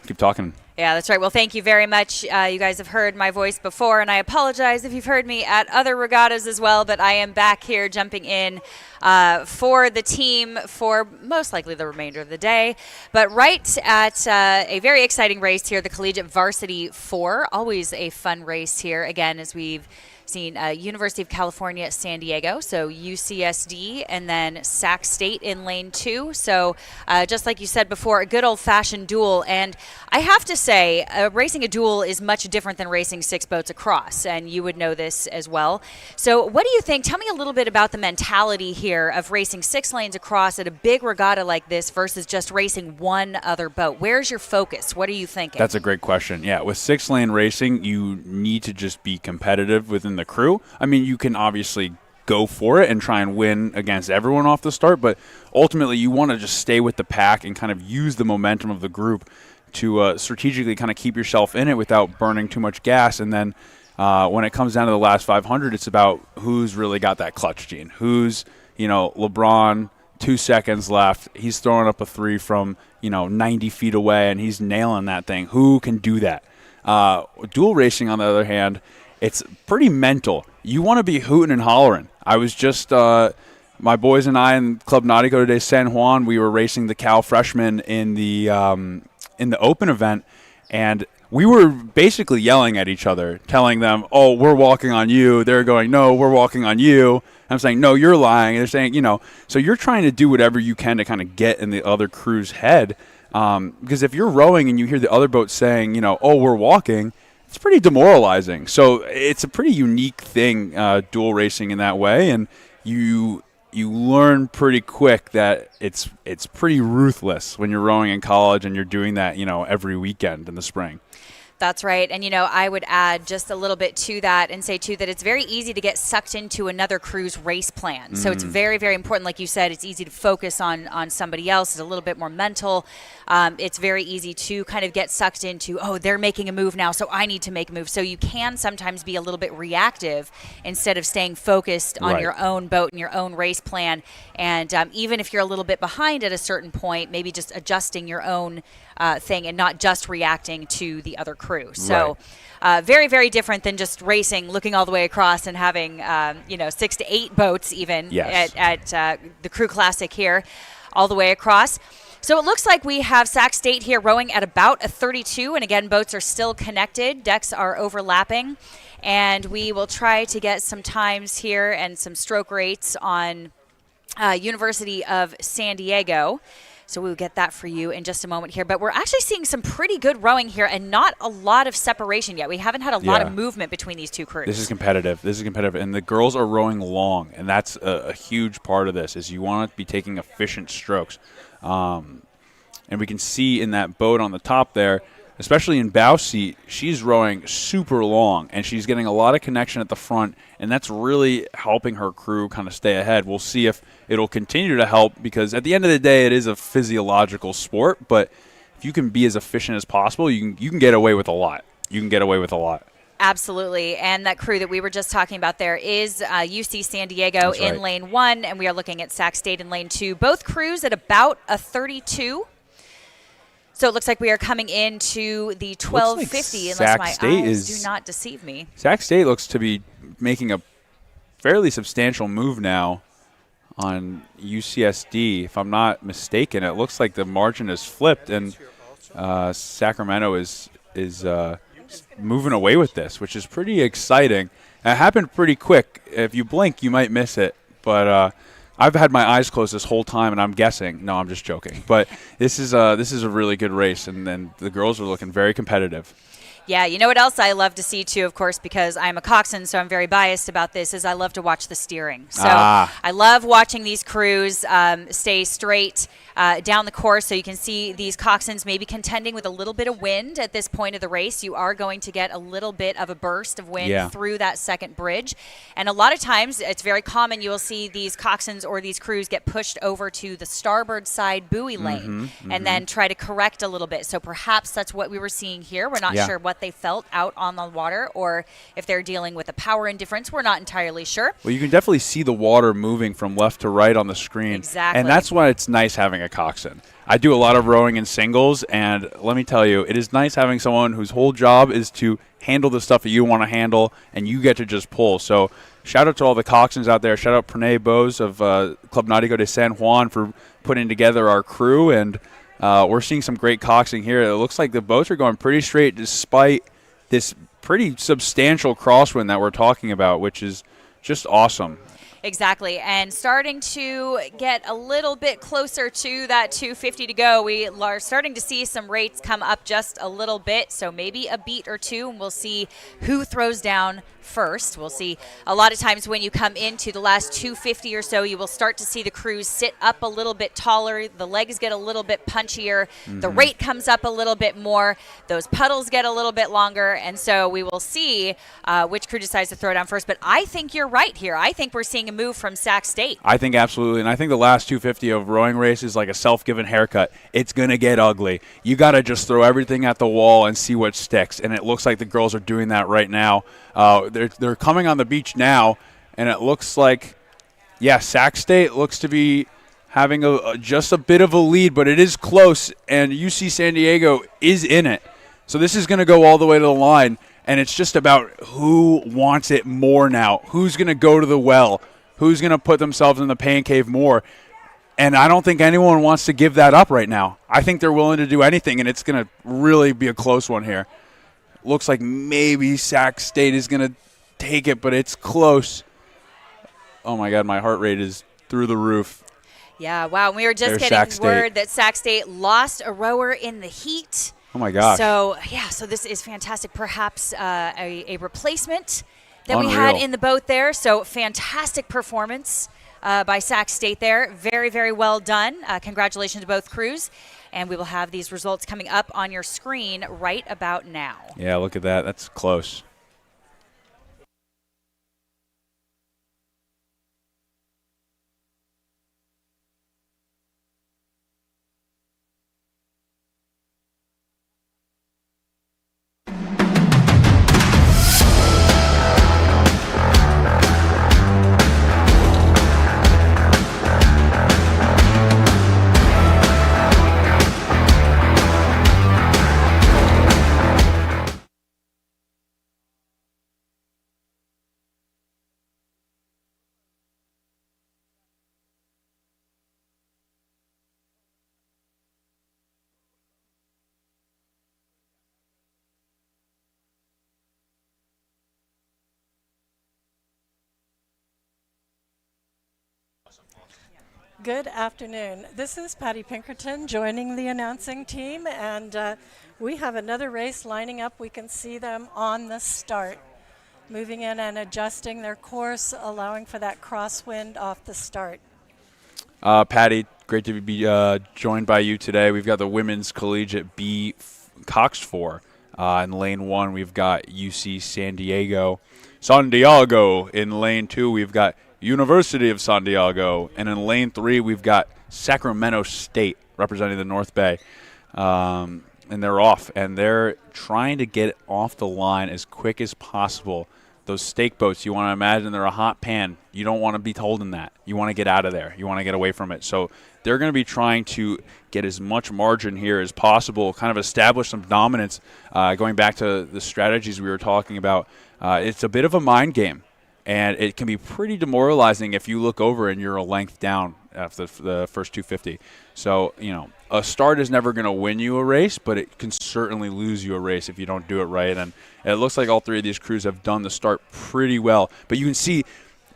keep talking. Yeah, that's right. Well, thank you very much. You guys have heard my voice before, and I apologize if you've heard me at other regattas as well, but I am back here jumping in for the team for most likely the remainder of the day. But right at a very exciting race here, the Collegiate Varsity 4. Always a fun race here, again, as we've seen University of California, San Diego, so UCSD, and then Sac State in lane 2. So just like you said before, a good old-fashioned duel. And I have to say, racing a duel is much different than racing 6 boats across, and you would know this as well. So what do you think? Tell me a little bit about the mentality here of racing 6 lanes across at a big regatta like this versus just racing one other boat. Where's your focus? What are you thinking? That's a great question. Yeah, with 6-lane racing, you need to just be competitive within the crew. I mean, you can obviously go for it and try and win against everyone off the start, but ultimately you want to just stay with the pack and kind of use the momentum of the group to strategically kind of keep yourself in it without burning too much gas, and then When it comes down to the last 500, it's about who's really got that clutch gene. Who's, LeBron, 2 seconds left. He's throwing up a three from, 90 feet away, and he's nailing that thing. Who can do that? Dual racing, on the other hand, it's pretty mental. You want to be hooting and hollering. I was just my boys and I in Club Nautico de San Juan, we were racing the Cal freshmen in the open event, and we were basically yelling at each other, telling them, oh, we're walking on you. They're going, no, we're walking on you. I'm saying, no, you're lying. And they're saying, so you're trying to do whatever you can to kind of get in the other crew's head. Because if you're rowing and you hear the other boat saying, oh, we're walking, it's pretty demoralizing. So it's a pretty unique thing, dual racing in that way. And you learn pretty quick that it's pretty ruthless when you're rowing in college and you're doing that, every weekend in the spring. That's right. And, I would add just a little bit to that and say, too, that it's very easy to get sucked into another crew's race plan. So it's very, very important. Like you said, it's easy to focus on somebody else. It's a little bit more mental. It's very easy to kind of get sucked into, oh, they're making a move now, so I need to make a move. So you can sometimes be a little bit reactive instead of staying focused on your own boat and your own race plan. And even if you're a little bit behind at a certain point, maybe just adjusting your own thing and not just reacting to the other crew. So very, very different than just racing, looking all the way across and having, 6 to 8 boats even at the Crew Classic here all the way across. So it looks like we have Sac State here rowing at about a 32. And again, boats are still connected. Decks are overlapping. And we will try to get some times here and some stroke rates on University of San Diego. So we'll get that for you in just a moment here. But we're actually seeing some pretty good rowing here and not a lot of separation yet. We haven't had a lot of movement between these two crews. This is competitive. And the girls are rowing long, and that's a huge part of this is you want to be taking efficient strokes. And we can see in that boat on the top there, especially in bow seat, she's rowing super long, and she's getting a lot of connection at the front, and that's really helping her crew kind of stay ahead. We'll see if it'll continue to help because at the end of the day, it is a physiological sport, but if you can be as efficient as possible, you can get away with a lot. Absolutely. And that crew that we were just talking about there is UC San Diego in lane 1, and we are looking at Sac State in lane 2. Both crews at about a 32. So it looks like we are coming into the 1250, unless my eyes do not deceive me. Sac State looks to be making a fairly substantial move now on UCSD. If I'm not mistaken, it looks like the margin is flipped, and Sacramento is moving away with this, which is pretty exciting. And it happened pretty quick. If you blink, you might miss it, but I've had my eyes closed this whole time, and I'm guessing. No, I'm just joking. But this is a really good race, and then the girls are looking very competitive. Yeah, you know what else I love to see, too, of course, because I'm a coxswain, so I'm very biased about this, is I love to watch the steering. So I love watching these crews stay straight down the course, so you can see these coxswains maybe contending with a little bit of wind at this point of the race. You are going to get a little bit of a burst of wind through that second bridge. And a lot of times, it's very common you will see these coxswains or these crews get pushed over to the starboard side buoy lane and then try to correct a little bit. So perhaps that's what we were seeing here. We're not sure what they felt out on the water or if they're dealing with a power indifference. We're not entirely sure. Well, you can definitely see the water moving from left to right on the screen. Exactly. And that's why it's nice having a coxswain. I do a lot of rowing in singles, and let me tell you, it is nice having someone whose whole job is to handle the stuff that you want to handle, and you get to just pull. So shout out to all the coxswains out there. Shout out Pranay Bose of Club Nautico de San Juan for putting together our crew, and we're seeing some great coxswain here. It looks like the boats are going pretty straight despite this pretty substantial crosswind that we're talking about, which is just awesome. Exactly, and starting to get a little bit closer to that 250 to go. We are starting to see some rates come up just a little bit, so maybe a beat or two, and we'll see who throws down first. We'll see a lot of times when you come into the last 250 or so, you will start to see the crews sit up a little bit taller. The legs get a little bit punchier. The rate comes up a little bit more. Those puddles get a little bit longer, and so we will see which crew decides to throw down first. But I think you're right here. I think we're seeing a a move from Sac State. I think absolutely, and I think the last 250 of rowing race is like a self-given haircut. It's going to get ugly. You got to just throw everything at the wall and see what sticks, and it looks like the girls are doing that right now. They're coming on the beach now, and it looks like, Sac State looks to be having just a bit of a lead, but it is close, and UC San Diego is in it. So this is going to go all the way to the line, and it's just about who wants it more now. Who's going to go to the well? Who's going to put themselves in the pain cave more? And I don't think anyone wants to give that up right now. I think they're willing to do anything, and it's going to really be a close one here. Looks like maybe Sac State is going to take it, but it's close. Oh, my God, my heart rate is through the roof. Yeah, wow. We were just getting word that Sac State lost a rower in the heat. Oh, my gosh. So this is fantastic. Perhaps a replacement that we had in the boat there. So fantastic performance by Sac State there. Very, very well done. Congratulations to both crews. And we will have these results coming up on your screen right about now. Yeah, look at that. That's close. Good afternoon. This is Patty Pinkerton joining the announcing team, and we have another race lining up. We can see them on the start, moving in and adjusting their course, allowing for that crosswind off the start. Patty, great to be joined by you today. We've got the women's collegiate B Cox 4. In lane 1, we've got UC San Diego. In lane 2, we've got University of San Diego. And in lane 3, we've got Sacramento State representing the North Bay. And they're off, and they're trying to get off the line as quick as possible. Those stake boats, you want to imagine they're a hot pan. You don't want to be holding that. You want to get out of there. You want to get away from it. So they're going to be trying to get as much margin here as possible, kind of establish some dominance. Going back to the strategies we were talking about, it's a bit of a mind game. And it can be pretty demoralizing if you look over and you're a length down after the first 250. So, a start is never going to win you a race, but it can certainly lose you a race if you don't do it right. And it looks like all three of these crews have done the start pretty well. But you can see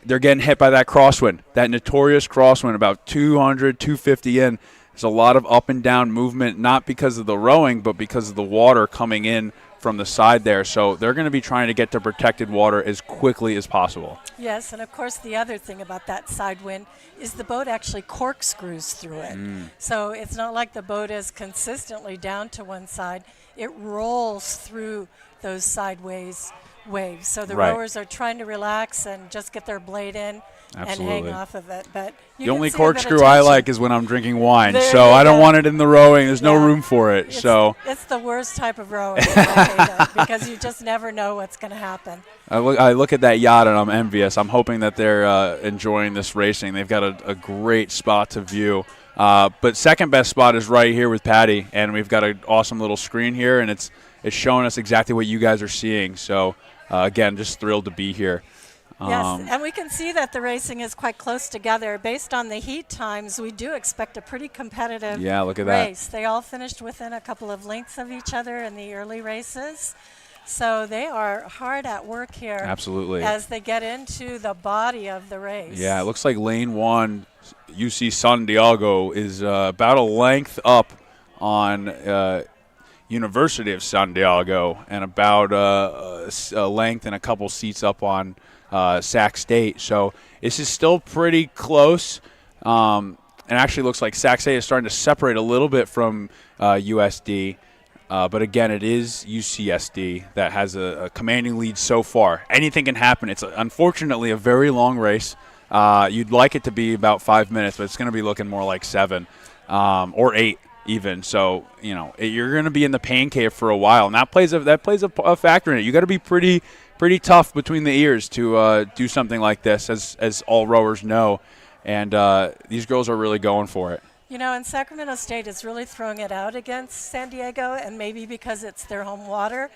they're getting hit by that crosswind, that notorious crosswind, about 200, 250 in. There's a lot of up and down movement, not because of the rowing, but because of the water coming in from the side there. So they're going to be trying to get to protected water as quickly as possible. Yes, and of course the other thing about that side wind is the boat actually corkscrews through it. So it's not like the boat is consistently down to one side. It rolls through those sideways waves. So the rowers are trying to relax and just get their blade in and hang off of it. But the only corkscrew I like is when I'm drinking wine, so I don't want it in the rowing. There's no room for it. It's the worst type of rowing. I hate it because you just never know what's going to happen. I look at that yacht and I'm envious. I'm hoping that they're enjoying this racing. They've got a great spot to view. But second best spot is right here with Patty, and we've got an awesome little screen here, and it's showing us exactly what you guys are seeing. So again, just thrilled to be here. Yes, and we can see that the racing is quite close together. Based on the heat times, we do expect a pretty competitive race. They all finished within a couple of lengths of each other in the early races. So they are hard at work here. Absolutely. As they get into the body of the race. Yeah, it looks like lane 1, UC San Diego, is about a length up on University of San Diego and about a length and a couple seats up on Sac State. So this is still pretty close. And actually looks like Sac State is starting to separate a little bit from USD. But again, it is UCSD that has a commanding lead so far. Anything can happen. It's unfortunately a very long race. You'd like it to be about 5 minutes, but it's going to be looking more like 7 or 8 even. So, you're going to be in the pain cave for a while, and that plays a factor in it. You got to be pretty tough between the ears to do something like this, as all rowers know. And these girls are really going for it. And Sacramento State is really throwing it out against San Diego, and maybe because it's their home water.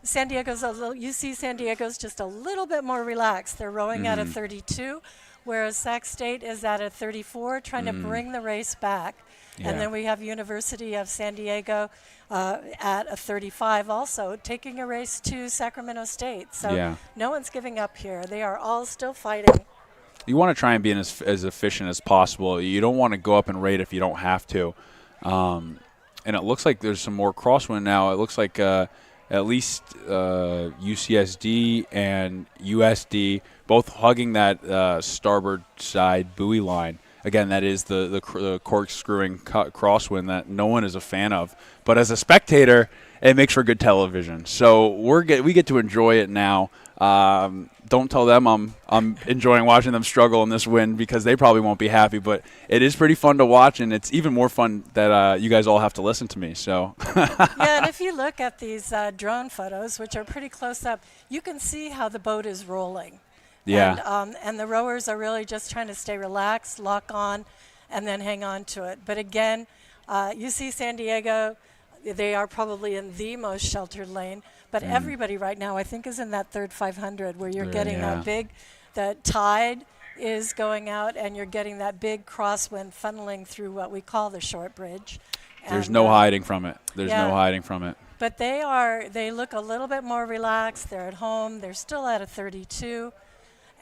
UC San Diego's just a little bit more relaxed. They're rowing at a 32, whereas Sac State is at a 34, trying to bring the race back. Yeah. And then we have University of San Diego at a 35 also, taking a race to Sacramento State. So no one's giving up here. They are all still fighting. You want to try and be as efficient as possible. You don't want to go up and rate if you don't have to. And it looks like there's some more crosswind now. It looks like at least UCSD and USD both hugging that starboard side buoy line. Again, that is the corkscrewing crosswind that no one is a fan of. But as a spectator, it makes for good television. So we get to enjoy it now. Don't tell them I'm enjoying watching them struggle in this wind, because they probably won't be happy. But it is pretty fun to watch, and it's even more fun that you guys all have to listen to me. So yeah, and if you look at these drone photos, which are pretty close up, you can see how the boat is rolling. Yeah. And the rowers are really just trying to stay relaxed, lock on, and then hang on to it. But again, UC San Diego, they are probably in the most sheltered lane. But everybody right now, I think, is in that third 500 where you're getting the tide is going out, and you're getting that big crosswind funneling through what we call the short bridge. There's no hiding from it. There's no hiding from it. But they look a little bit more relaxed. They're at home. They're still at a 32.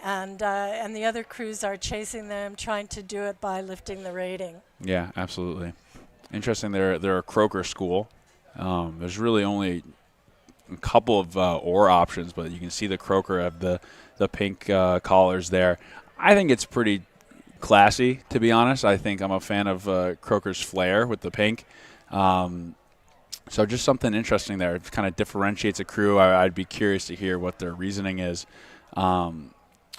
And the other crews are chasing them, trying to do it by lifting the rating. Yeah, absolutely. Interesting. They're a Croker school. There's really only a couple of oar options, but you can see the Croker have the pink collars there. I think it's pretty classy, to be honest. I think I'm a fan of Croker's flair with the pink. So just something interesting there. It kind of differentiates a crew. I'd be curious to hear what their reasoning is.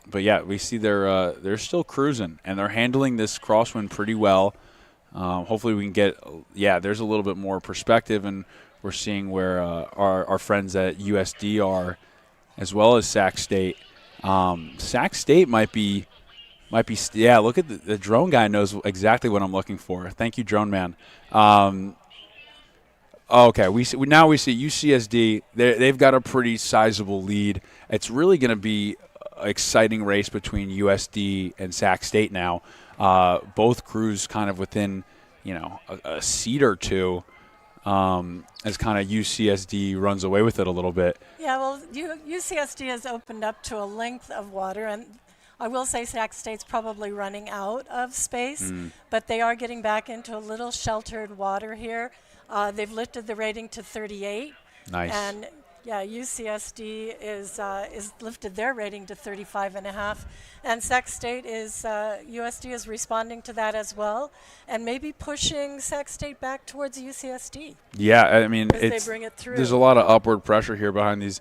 But yeah, we see they're still cruising, and they're handling this crosswind pretty well. Hopefully we can get, there's a little bit more perspective, and we're seeing where our friends at USD are, as well as Sac State. Sac State might be. Look at the drone guy knows exactly what I'm looking for. Thank you, drone man. Okay, we see UCSD. They've got a pretty sizable lead. It's really going to be exciting race between USD and Sac State now. Both crews kind of within, a seat or two, as kind of UCSD runs away with it a little bit. Yeah, well, UCSD has opened up to a length of water, and I will say Sac State's probably running out of space, but they are getting back into a little sheltered water here. They've lifted the rating to 38. Nice. And UCSD is lifted their rating to 35.5, and Sac State USD is responding to that as well, and maybe pushing Sac State back towards UCSD. Yeah, I mean, they bring it through. There's a lot of upward pressure here behind these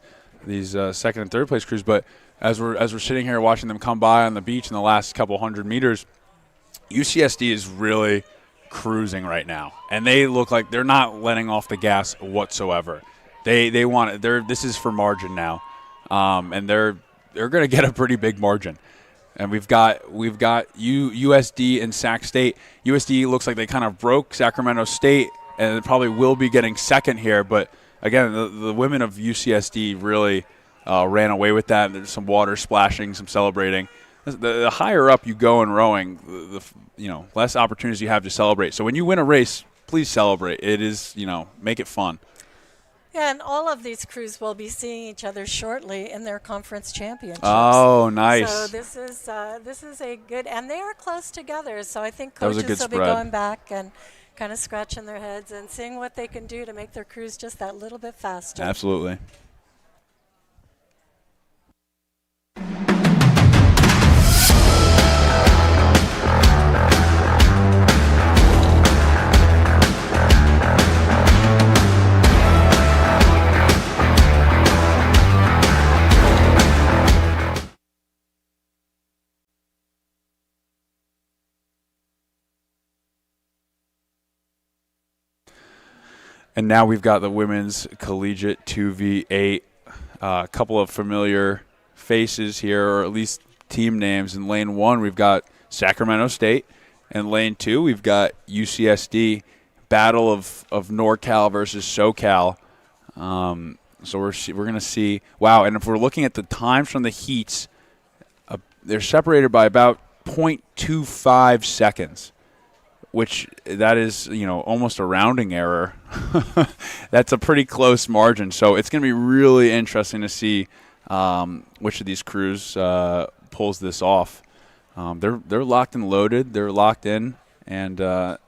second and third place crews, but as we're sitting here watching them come by on the beach in the last couple hundred meters, UCSD is really cruising right now, and they look like they're not letting off the gas whatsoever. They want it. This is for margin now, and they're going to get a pretty big margin. And we've got USD and Sac State. USD looks like they kind of broke Sacramento State, and it probably will be getting second here. But again, the women of UCSD really ran away with that. There's some water splashing, some celebrating. The higher up you go in rowing, the less opportunities you have to celebrate. So when you win a race, please celebrate. It is, make it fun. Yeah, and all of these crews will be seeing each other shortly in their conference championships. Oh, nice. So this is a good, and they are close together. So I think coaches will be going back and kind of scratching their heads and seeing what they can do to make their crews just that little bit faster. Absolutely. And now we've got the women's collegiate 2v8. A couple of familiar faces here, or at least team names. In lane 1, we've got Sacramento State. In lane 2, we've got UCSD. Battle of NorCal versus SoCal. So we're going to see. Wow, and if we're looking at the times from the heats, they're separated by about 0.25 seconds. Which that is, almost a rounding error. That's a pretty close margin. So it's going to be really interesting to see which of these crews pulls this off. They're locked and loaded. They're locked in, and we're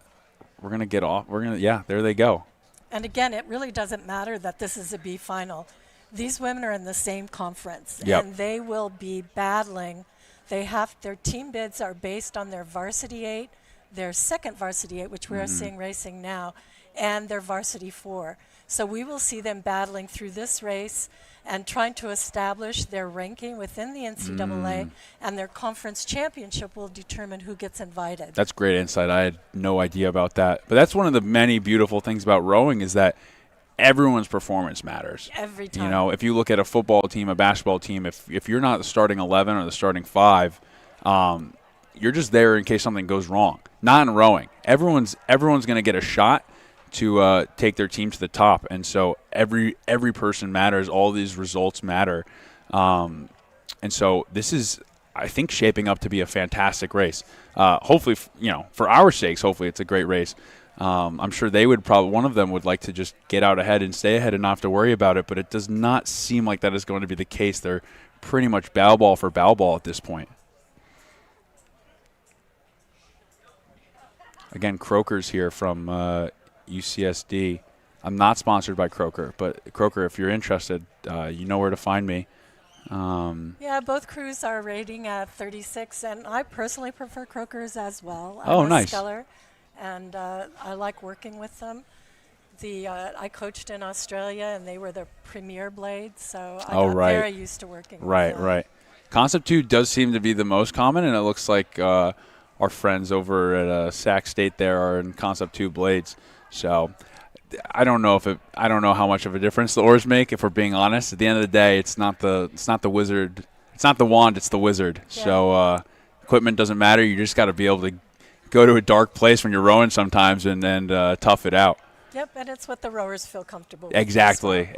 going to get off. There they go. And again, it really doesn't matter that this is a B final. These women are in the same conference, and they will be battling. Their team bids are based on their Varsity 8, their second Varsity 8, which we are seeing racing now, and their Varsity 4. So we will see them battling through this race and trying to establish their ranking within the NCAA, and their conference championship will determine who gets invited. That's great insight. I had no idea about that. But that's one of the many beautiful things about rowing is that everyone's performance matters. Every time. If you look at a football team, a basketball team, if you're not the starting 11 or the starting 5, you're just there in case something goes wrong. Not in rowing. Everyone's going to get a shot to take their team to the top, and so every person matters. All these results matter, and so this is, I think, shaping up to be a fantastic race. Hopefully, for our sakes, hopefully it's a great race. I'm sure they would one of them would like to just get out ahead and stay ahead and not have to worry about it, but it does not seem like that is going to be the case. They're pretty much bow ball for bow ball at this point. Again, Croker's here from UCSD. I'm not sponsored by Croker, but Croker, if you're interested, you know where to find me. Yeah, both crews are rating at 36, and I personally prefer Croker's as well. I'm nice. A sculler, and I like working with them. I coached in Australia, and they were the premier blades, so I got very used to working with them. Right. Concept 2 does seem to be the most common, and it looks like our friends over at Sac State there are in Concept 2 blades. So I don't know how much of a difference the oars make, if we're being honest. At the end of the day, it's not the wizard. It's not the wand, it's the wizard. Yeah. So equipment doesn't matter. You just got to be able to go to a dark place when you're rowing sometimes and tough it out. Yep, and it's what the rowers feel comfortable with. Exactly.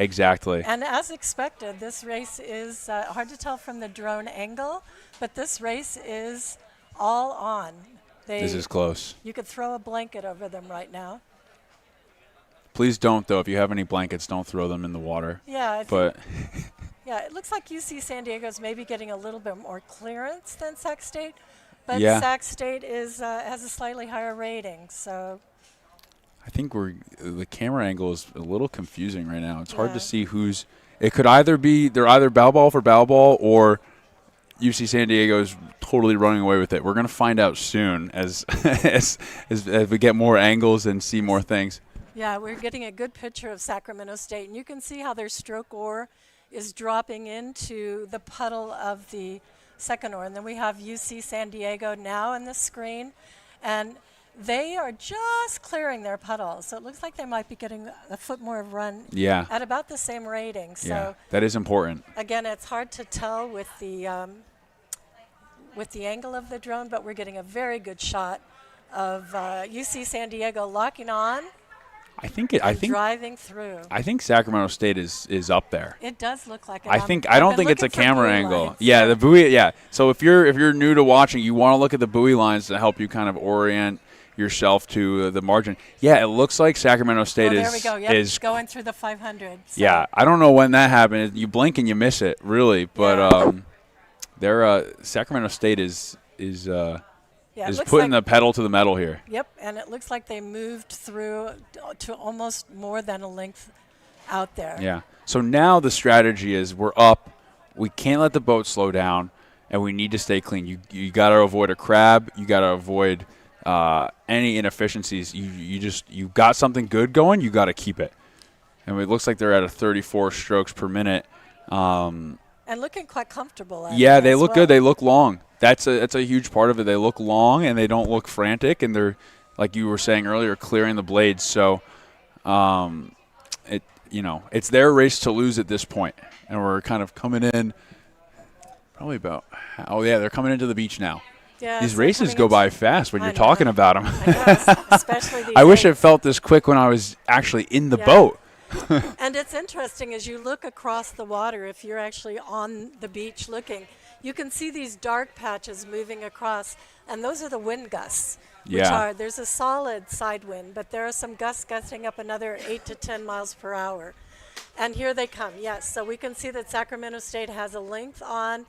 And as expected, this race is hard to tell from the drone angle, but this race is all on. This is close. You could throw a blanket over them right now. Please don't, though. If you have any blankets, don't throw them in the water. Yeah, yeah, it looks like UC San Diego's maybe getting a little bit more clearance than Sac State, but Sac State has a slightly higher rating. So I think the camera angle is a little confusing right now. It's hard to see who's. It could either be they're either bow ball for bow ball, or UC San Diego is totally running away with it. We're going to find out soon as we get more angles and see more things. Yeah, we're getting a good picture of Sacramento State, and you can see how their stroke oar is dropping into the puddle of the second oar. And then we have UC San Diego now on the screen, and they are just clearing their puddle. So it looks like they might be getting a foot more of run at about the same rating. So that is important. Again, it's hard to tell with the angle of the drone, but we're getting a very good shot of UC San Diego locking on. I think driving through. I think Sacramento State is up there. It does look like it. I don't think it's a camera angle. Lines. Yeah, the buoy. Yeah. So if you're new to watching, you want to look at the buoy lines to help you kind of orient yourself to the margin. Yeah, it looks like Sacramento State there we go. Yep, is going through the 500. So. Yeah, I don't know when that happened. You blink and you miss it, really. But Sacramento State is putting the pedal to the metal here. Yep, and it looks like they moved through to almost more than a length out there. Yeah. So now the strategy is we're up. We can't let the boat slow down, and we need to stay clean. You got to avoid a crab. You got to avoid any inefficiencies. You got something good going. You got to keep it. And it looks like they're at a 34 strokes per minute. And looking quite comfortable. Yeah, they look good. They look long. That's a huge part of it. They look long and they don't look frantic, and they're, like you were saying earlier, clearing the blades. So It's their race to lose at this point, and we're kind of coming in. Probably about. Oh yeah, they're coming into the beach now. Yeah, these so races go by fast when you're talking about them. Especially these I wish it felt this quick when I was actually in the boat. And it's interesting as you look across the water, if you're actually on the beach looking, you can see these dark patches moving across, and those are the wind gusts. There's a solid side wind, but there are some gusts gusting up another 8 to 10 miles per hour. And here they come, yes. So we can see that Sacramento State has a length on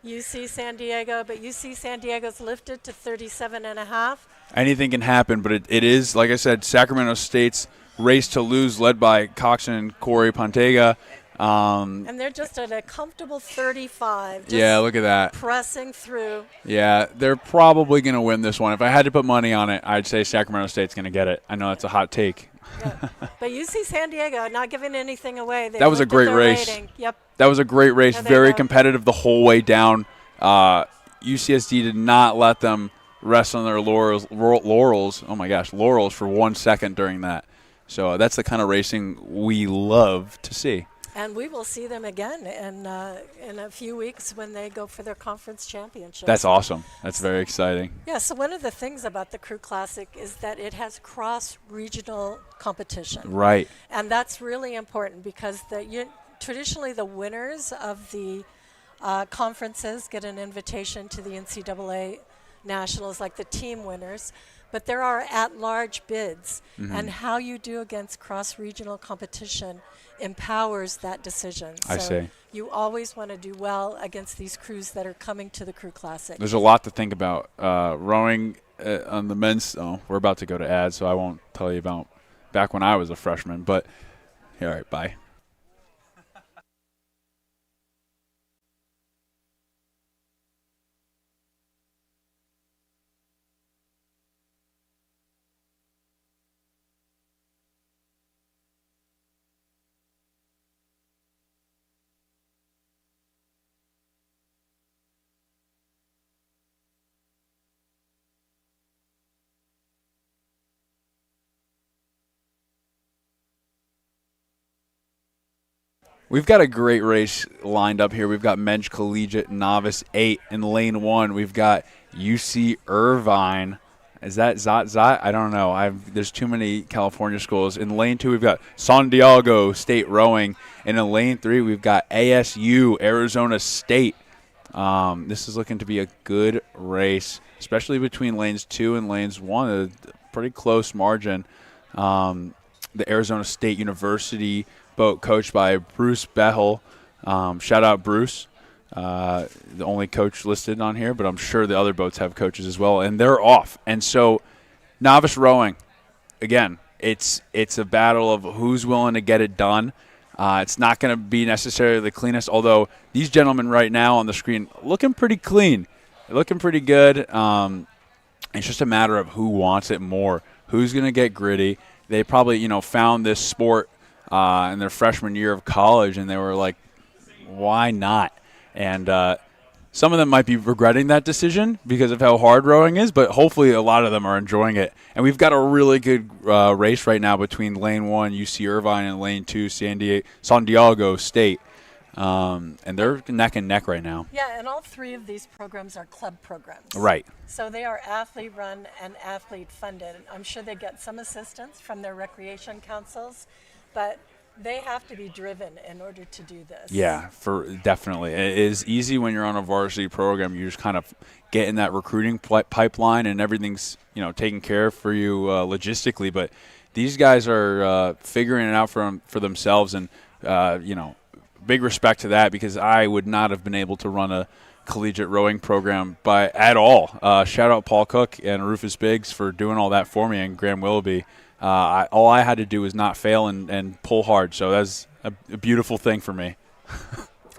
UC San Diego, but UC San Diego's lifted to 37.5. Anything can happen, but it is, like I said, Sacramento State's race to lose, led by Coxon and Corey Pontega. And they're just at a comfortable 35. Yeah, look at that. Pressing through. Yeah, they're probably going to win this one. If I had to put money on it, I'd say Sacramento State's going to get it. I know that's a hot take. Yeah. But UC San Diego, not giving anything away. That was a great race. Rating. Yep. That was a great race. Very competitive the whole way down. UCSD did not let them rest on their laurels. Oh, my gosh, laurels for 1 second during that. So that's the kind of racing we love to see. And we will see them again in a few weeks when they go for their conference championship. That's awesome. That's very exciting. Yeah, so one of the things about the Crew Classic is that it has cross-regional competition. Right. And that's really important because traditionally the winners of the conferences get an invitation to the NCAA Nationals, like the team winners. But there are at-large bids, and how you do against cross-regional competition empowers that decision. I see. You always want to do well against these crews that are coming to the Crew Classic. There's a lot to think about. Rowing on the men's, we're about to go to ads, so I won't tell you about back when I was a freshman. But, all right, bye. We've got a great race lined up here. We've got Men's Collegiate Novice 8 in lane 1. We've got UC Irvine. Is that Zot? I don't know. There's too many California schools. In lane 2, we've got San Diego State Rowing. And in lane 3, we've got ASU, Arizona State. This is looking to be a good race, especially between lanes 2 and lanes 1. A pretty close margin. The Arizona State University boat coached by Bruce Behel. Shout out Bruce, the only coach listed on here, but I'm sure the other boats have coaches as well, and they're off. And so novice rowing, again, it's a battle of who's willing to get it done. It's not going to be necessarily the cleanest, although these gentlemen right now on the screen looking pretty clean, looking pretty good. It's just a matter of who wants it more, who's going to get gritty. They probably, found this sport in their freshman year of college, and they were like, why not? And some of them might be regretting that decision because of how hard rowing is, but hopefully a lot of them are enjoying it. And we've got a really good race right now between lane 1, UC Irvine, and lane 2, San Diego State. And they're neck and neck right now. Yeah, and all 3 of these programs are club programs. Right. So they are athlete-run and athlete-funded. I'm sure they get some assistance from their recreation councils, but they have to be driven in order to do this. Yeah, definitely. It is easy when you're on a varsity program. You just kind of get in that recruiting pipeline and everything's, taken care of for you logistically. But these guys are figuring it out for themselves, and, big respect to that because I would not have been able to run a collegiate rowing program at all. Shout out Paul Cook and Rufus Biggs for doing all that for me, and Graham Willoughby. All I had to do was not fail and pull hard, so that's a beautiful thing for me.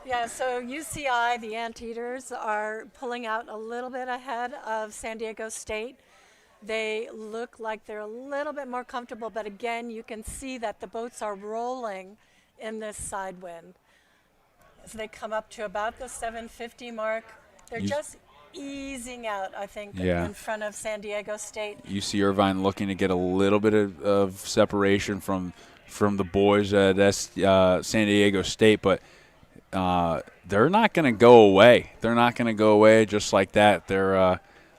Yeah, so UCI, the Anteaters, are pulling out a little bit ahead of San Diego State. They look like they're a little bit more comfortable, but again, you can see that the boats are rolling in this side wind. As they come up to about the 750 mark, they're easing out, I think, Yeah. in front of San Diego State. UC Irvine looking to get a little bit of separation from the boys at San Diego State, but they're not going to go away. They're not going to go away just like that.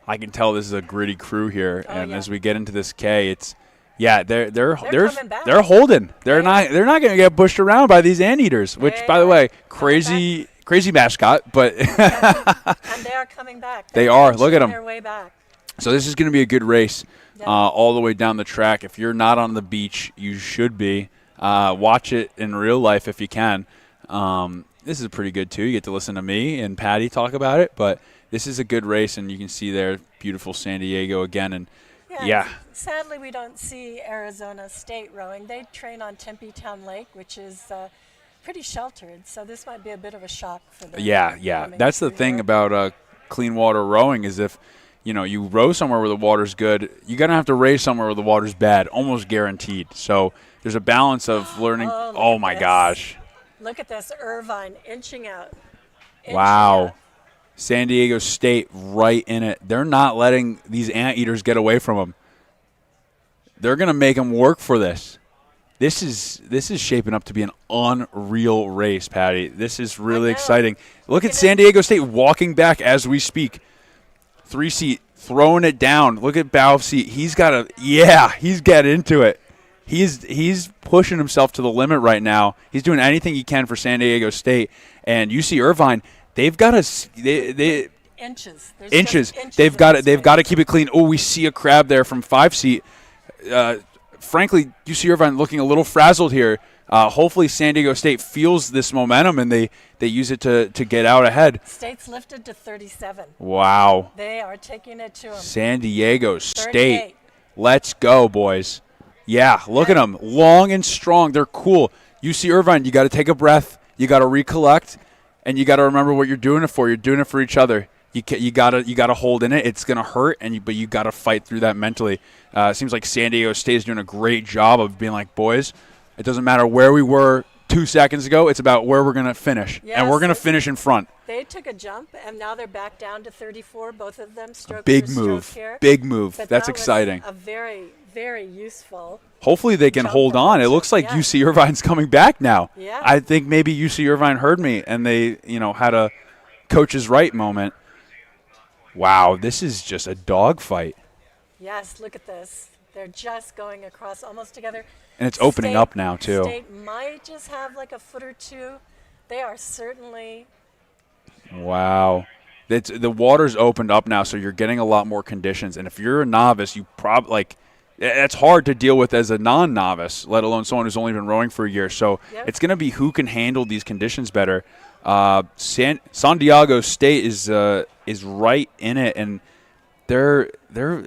I can tell this is a gritty crew here, and as we get into this K, it's they're holding. They're not going to get pushed around by these anteaters, which, by the way, crazy mascot, but and they are coming back. They are. Look at them. Their way back. So this is going to be a good race all the way down the track. If you're not on the beach, you should be. Watch it in real life if you can. This is pretty good, too. You get to listen to me and Patty talk about it, but this is a good race, and you can see there beautiful San Diego again. And sadly, we don't see Arizona State rowing. They train on Tempe Town Lake, which is pretty sheltered, so this might be a bit of a shock for them. Yeah. That's the thing about clean water rowing is if you row somewhere where the water's good, you're going to have to race somewhere where the water's bad, almost guaranteed. So there's a balance of learning. Oh my gosh. Look at this, Irvine inching out. Wow. San Diego State right in it. They're not letting these anteaters get away from them. They're going to make them work for this. This is shaping up to be an unreal race, Patty. This is really exciting. Look at San Diego State walking back as we speak. 3 seat, throwing it down. Look at bow seat. He's getting into it. He's pushing himself to the limit right now. He's doing anything he can for San Diego State. And UC Irvine, they've got to inches. They've got to keep it clean. Oh, we see a crab there from 5 seat. Frankly, UC Irvine looking a little frazzled here. Hopefully San Diego State feels this momentum and they use it to get out ahead. State's lifted to 37. Wow. They are taking it to them. San Diego State. 38. Let's go, boys. Yeah, look at them. Long and strong. They're cool. UC Irvine, you got to take a breath. You got to recollect, and you got to remember what you're doing it for. You're doing it for each other. You gotta hold in it. It's gonna hurt, but you gotta fight through that mentally. It seems like San Diego State is doing a great job of being like, boys, it doesn't matter where we were 2 seconds ago. It's about where we're gonna finish, and we're gonna finish in front. They took a jump, and now they're back down to 34. Both of them stroke Big for move. stroke here. Big move. But That's that was exciting. a very, very useful. Hopefully they can hold on. It looks like UC Irvine's coming back now. Yeah. I think maybe UC Irvine heard me, and they had a coach's right moment. Wow, this is just a dogfight. Yes, look at this. They're just going across almost together. And it's opening up now, too. State might just have like a foot or two. They are certainly. Wow. The water's opened up now, so you're getting a lot more conditions. And if you're a novice, you probably, it's hard to deal with as a non-novice, let alone someone who's only been rowing for a year. So it's going to be who can handle these conditions better. San Diego State is right in it, and they're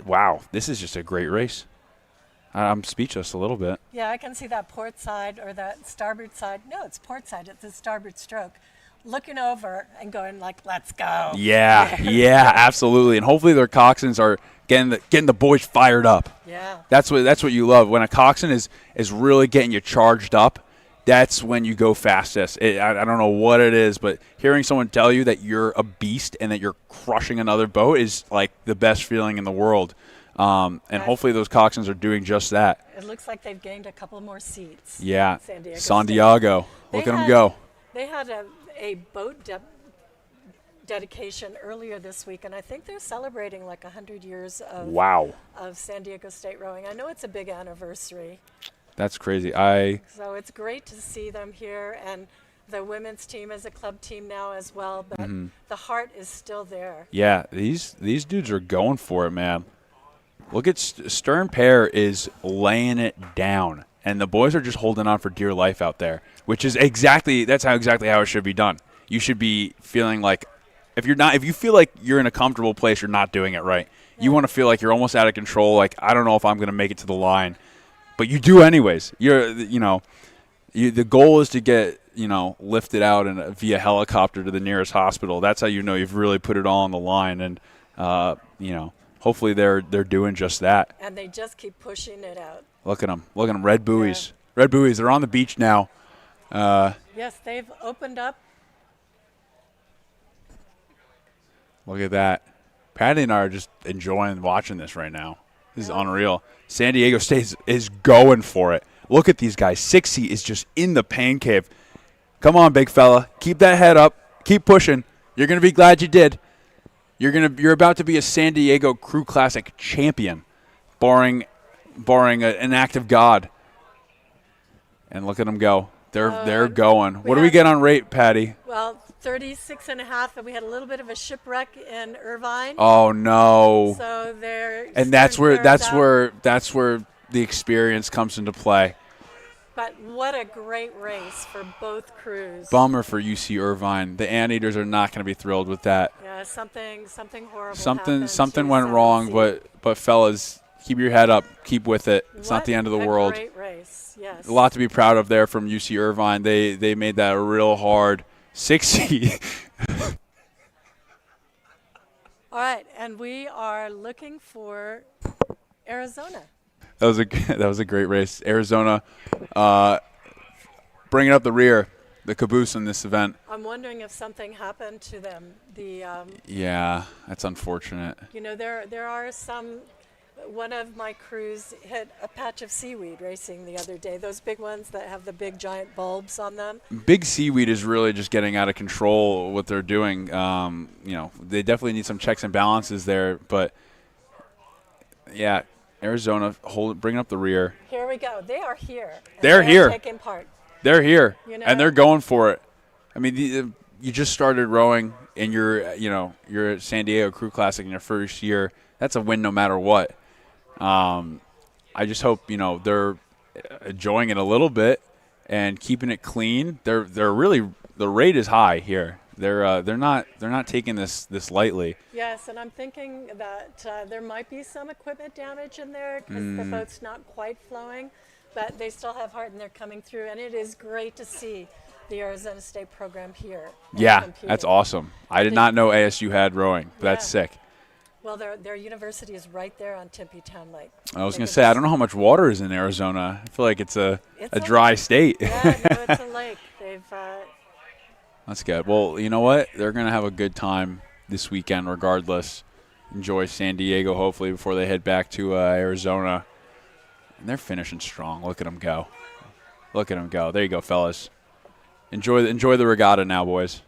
wow. This is just a great race. I'm speechless a little bit. Yeah, I can see that port side or that starboard side. No, it's port side. It's the starboard stroke. Looking over and going like, "Let's go." Yeah, absolutely. And hopefully their coxswains are getting the boys fired up. Yeah. That's what you love when a coxswain is really getting you charged up. That's when you go fastest. I don't know what it is, but hearing someone tell you that you're a beast and that you're crushing another boat is like the best feeling in the world. And hopefully those coxswains are doing just that. It looks like they've gained a couple more seats. Yeah, San Diego. Look at them go. They had a boat dedication earlier this week, and I think they're celebrating like 100 years of San Diego State rowing. I know it's a big anniversary. That's crazy. So it's great to see them here, and the women's team is a club team now as well, but the heart is still there. Yeah, these dudes are going for it, man. Look at Stern Pair is laying it down, and the boys are just holding on for dear life out there, which is exactly how it should be done. You should be feeling like if you feel like you're in a comfortable place, you're not doing it right. Yeah. You want to feel like you're almost out of control, like I don't know if I'm going to make it to the line. But you do anyways. The goal is to get lifted out via helicopter to the nearest hospital. That's how you've really put it all on the line, and hopefully they're doing just that. And they just keep pushing it out. Look at them, red buoys. Yeah. Red buoys. They're on the beach now. Yes, they've opened up. Look at that. Patty and I are just enjoying watching this right now. This is unreal. San Diego State is going for it. Look at these guys. 6C is just in the pain cave. Come on, big fella. Keep that head up. Keep pushing. You're going to be glad you did. You're about to be a San Diego Crew Classic champion, barring an act of God. And look at them go. They're going. What do we get on rate, Patty? Well, 36.5, and we had a little bit of a shipwreck in Irvine. Oh no! So and that's where the experience comes into play. But what a great race for both crews. Bummer for UC Irvine. The Anteaters are not going to be thrilled with that. Yeah, something horrible. Something went wrong, but fellas, keep your head up. Keep with it. It's not the end of the world. Great race. Yes. A lot to be proud of there from UC Irvine. They made that real hard. 60. All right, and we are looking for Arizona. That was a great race. Arizona bringing up the rear, the caboose in this event. I'm wondering if something happened to them. Yeah, that's unfortunate. You know, there are some. One of my crews hit a patch of seaweed racing the other day. Those big ones that have the big giant bulbs on them. Big seaweed is really just getting out of control what they're doing. They definitely need some checks and balances there. But, yeah, Arizona bringing up the rear. Here we go. They are here. They're here. Taking part. They're here, and they're going for it. I mean, you just started rowing, and you're at San Diego Crew Classic in your first year. That's a win no matter what. I just hope they're enjoying it a little bit and keeping it clean. They're really, the rate is high here. They're not taking this lightly. Yes, and I'm thinking that there might be some equipment damage in there because the boat's not quite flowing, but they still have heart and they're coming through. And it is great to see the Arizona State program here. Yeah, that's awesome. I did not know ASU had rowing. That's sick. Well, their university is right there on Tempe Town Lake. I was going to say, I don't know how much water is in Arizona. I feel like it's a dry state. Yeah, no, it's a lake. That's good. Well, you know what? They're going to have a good time this weekend regardless. Enjoy San Diego, hopefully, before they head back to Arizona. And they're finishing strong. Look at them go. Look at them go. There you go, fellas. Enjoy the regatta now, boys.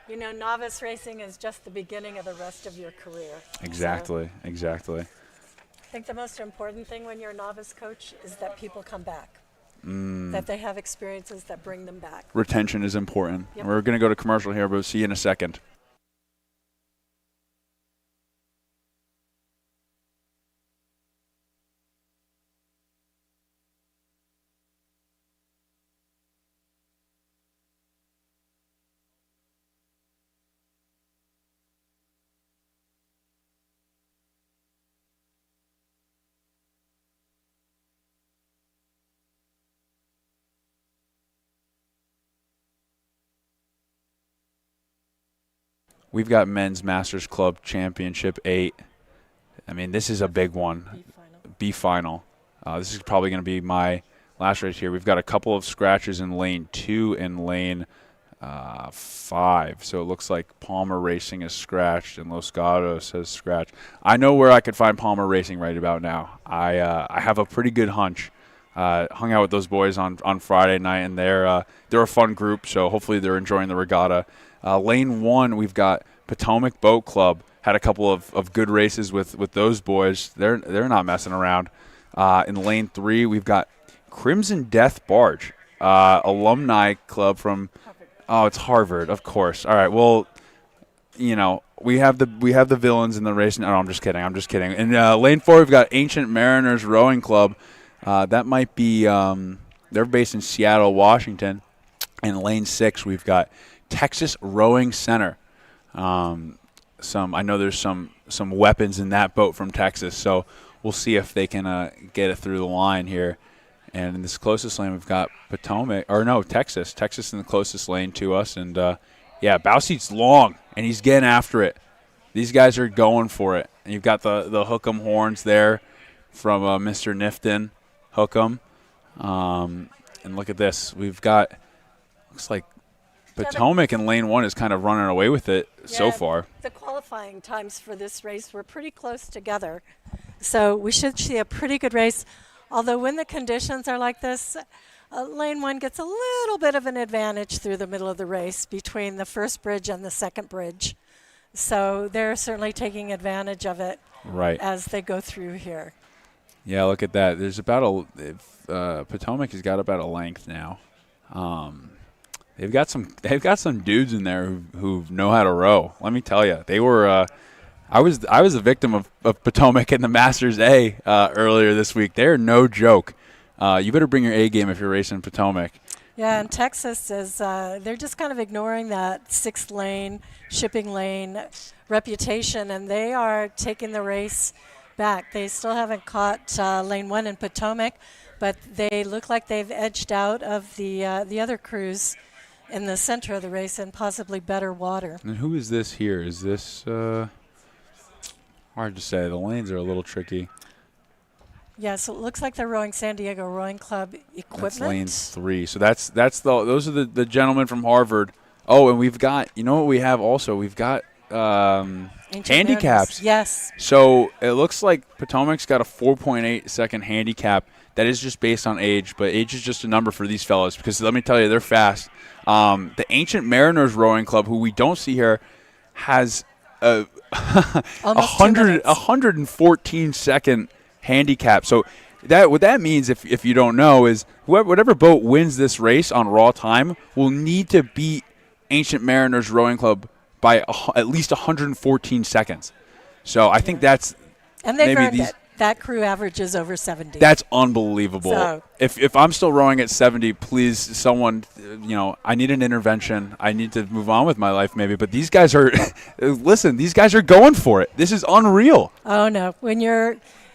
You know, novice racing is just the beginning of the rest of your career. Exactly. I think the most important thing when you're a novice coach is that people come back, that they have experiences that bring them back. Retention is important. Yep. We're going to go to commercial here, but we'll see you in a second. We've got Men's Masters Club Championship 8. I mean, this is a big one. B final. This is probably going to be my last race here. We've got a couple of scratches in lane 2 and lane 5. So it looks like Palmer Racing is scratched and Los Gatos has scratched. I know where I could find Palmer Racing right about now. I have a pretty good hunch. Hung out with those boys on Friday night, and they're a fun group, so hopefully they're enjoying the regatta. Lane 1, we've got Potomac Boat Club. Had a couple of good races with those boys. They're not messing around. In lane 3, we've got Crimson Death Barge, alumni club from it's Harvard, of course. All right, well, we have the villains in the race. No, I'm just kidding. In lane 4, we've got Ancient Mariners Rowing Club. That might be they're based in Seattle, Washington. In lane 6, we've got Texas Rowing Center. I know there's some weapons in that boat from Texas, so we'll see if they can get it through the line here. And in this closest lane, we've got Texas. Texas in the closest lane to us. And, Bowseat's long, and he's getting after it. These guys are going for it. And you've got the hook-em horns there from Mr. Nifton. Hook 'em. And look at this. We've got, looks like Potomac in lane 1 is kind of running away with it so far. The qualifying times for this race were pretty close together. So we should see a pretty good race. Although when the conditions are like this, lane 1 gets a little bit of an advantage through the middle of the race between the first bridge and the second bridge. So they're certainly taking advantage of it as they go through here. Yeah, look at that. There's about Potomac has got about a length now. They've got some dudes in there who know how to row. Let me tell you, they were. I was a victim of Potomac in the Masters A earlier this week. They're no joke. You better bring your A game if you're racing Potomac. Yeah, and Texas is they're just kind of ignoring that 6th lane, shipping lane reputation, and they are taking the race back. They still haven't caught lane 1 in Potomac, but they look like they've edged out of the other crews in the center of the race and possibly better water. And who is this here? Is this hard to say? The lanes are a little tricky. Yeah, so it looks like they're rowing San Diego Rowing Club equipment. That's lane 3. So those are the gentlemen from Harvard. Oh, and we've got, you know what we have also? We've got handicaps. Yes. So it looks like Potomac's got a 4.8 second handicap. That is just based on age, but age is just a number for these fellas because let me tell you, they're fast. The Ancient Mariners Rowing Club, who we don't see here, has a 114 second handicap. So what that means, if you don't know, is whatever boat wins this race on raw time will need to beat Ancient Mariners Rowing Club by at least 114 seconds. So I think that's and they've earned it. That crew averages over 70. That's unbelievable. So, if I'm still rowing at 70, please, someone, I need an intervention. I need to move on with my life maybe. But these guys are, listen, these guys are going for it. This is unreal. Oh, no.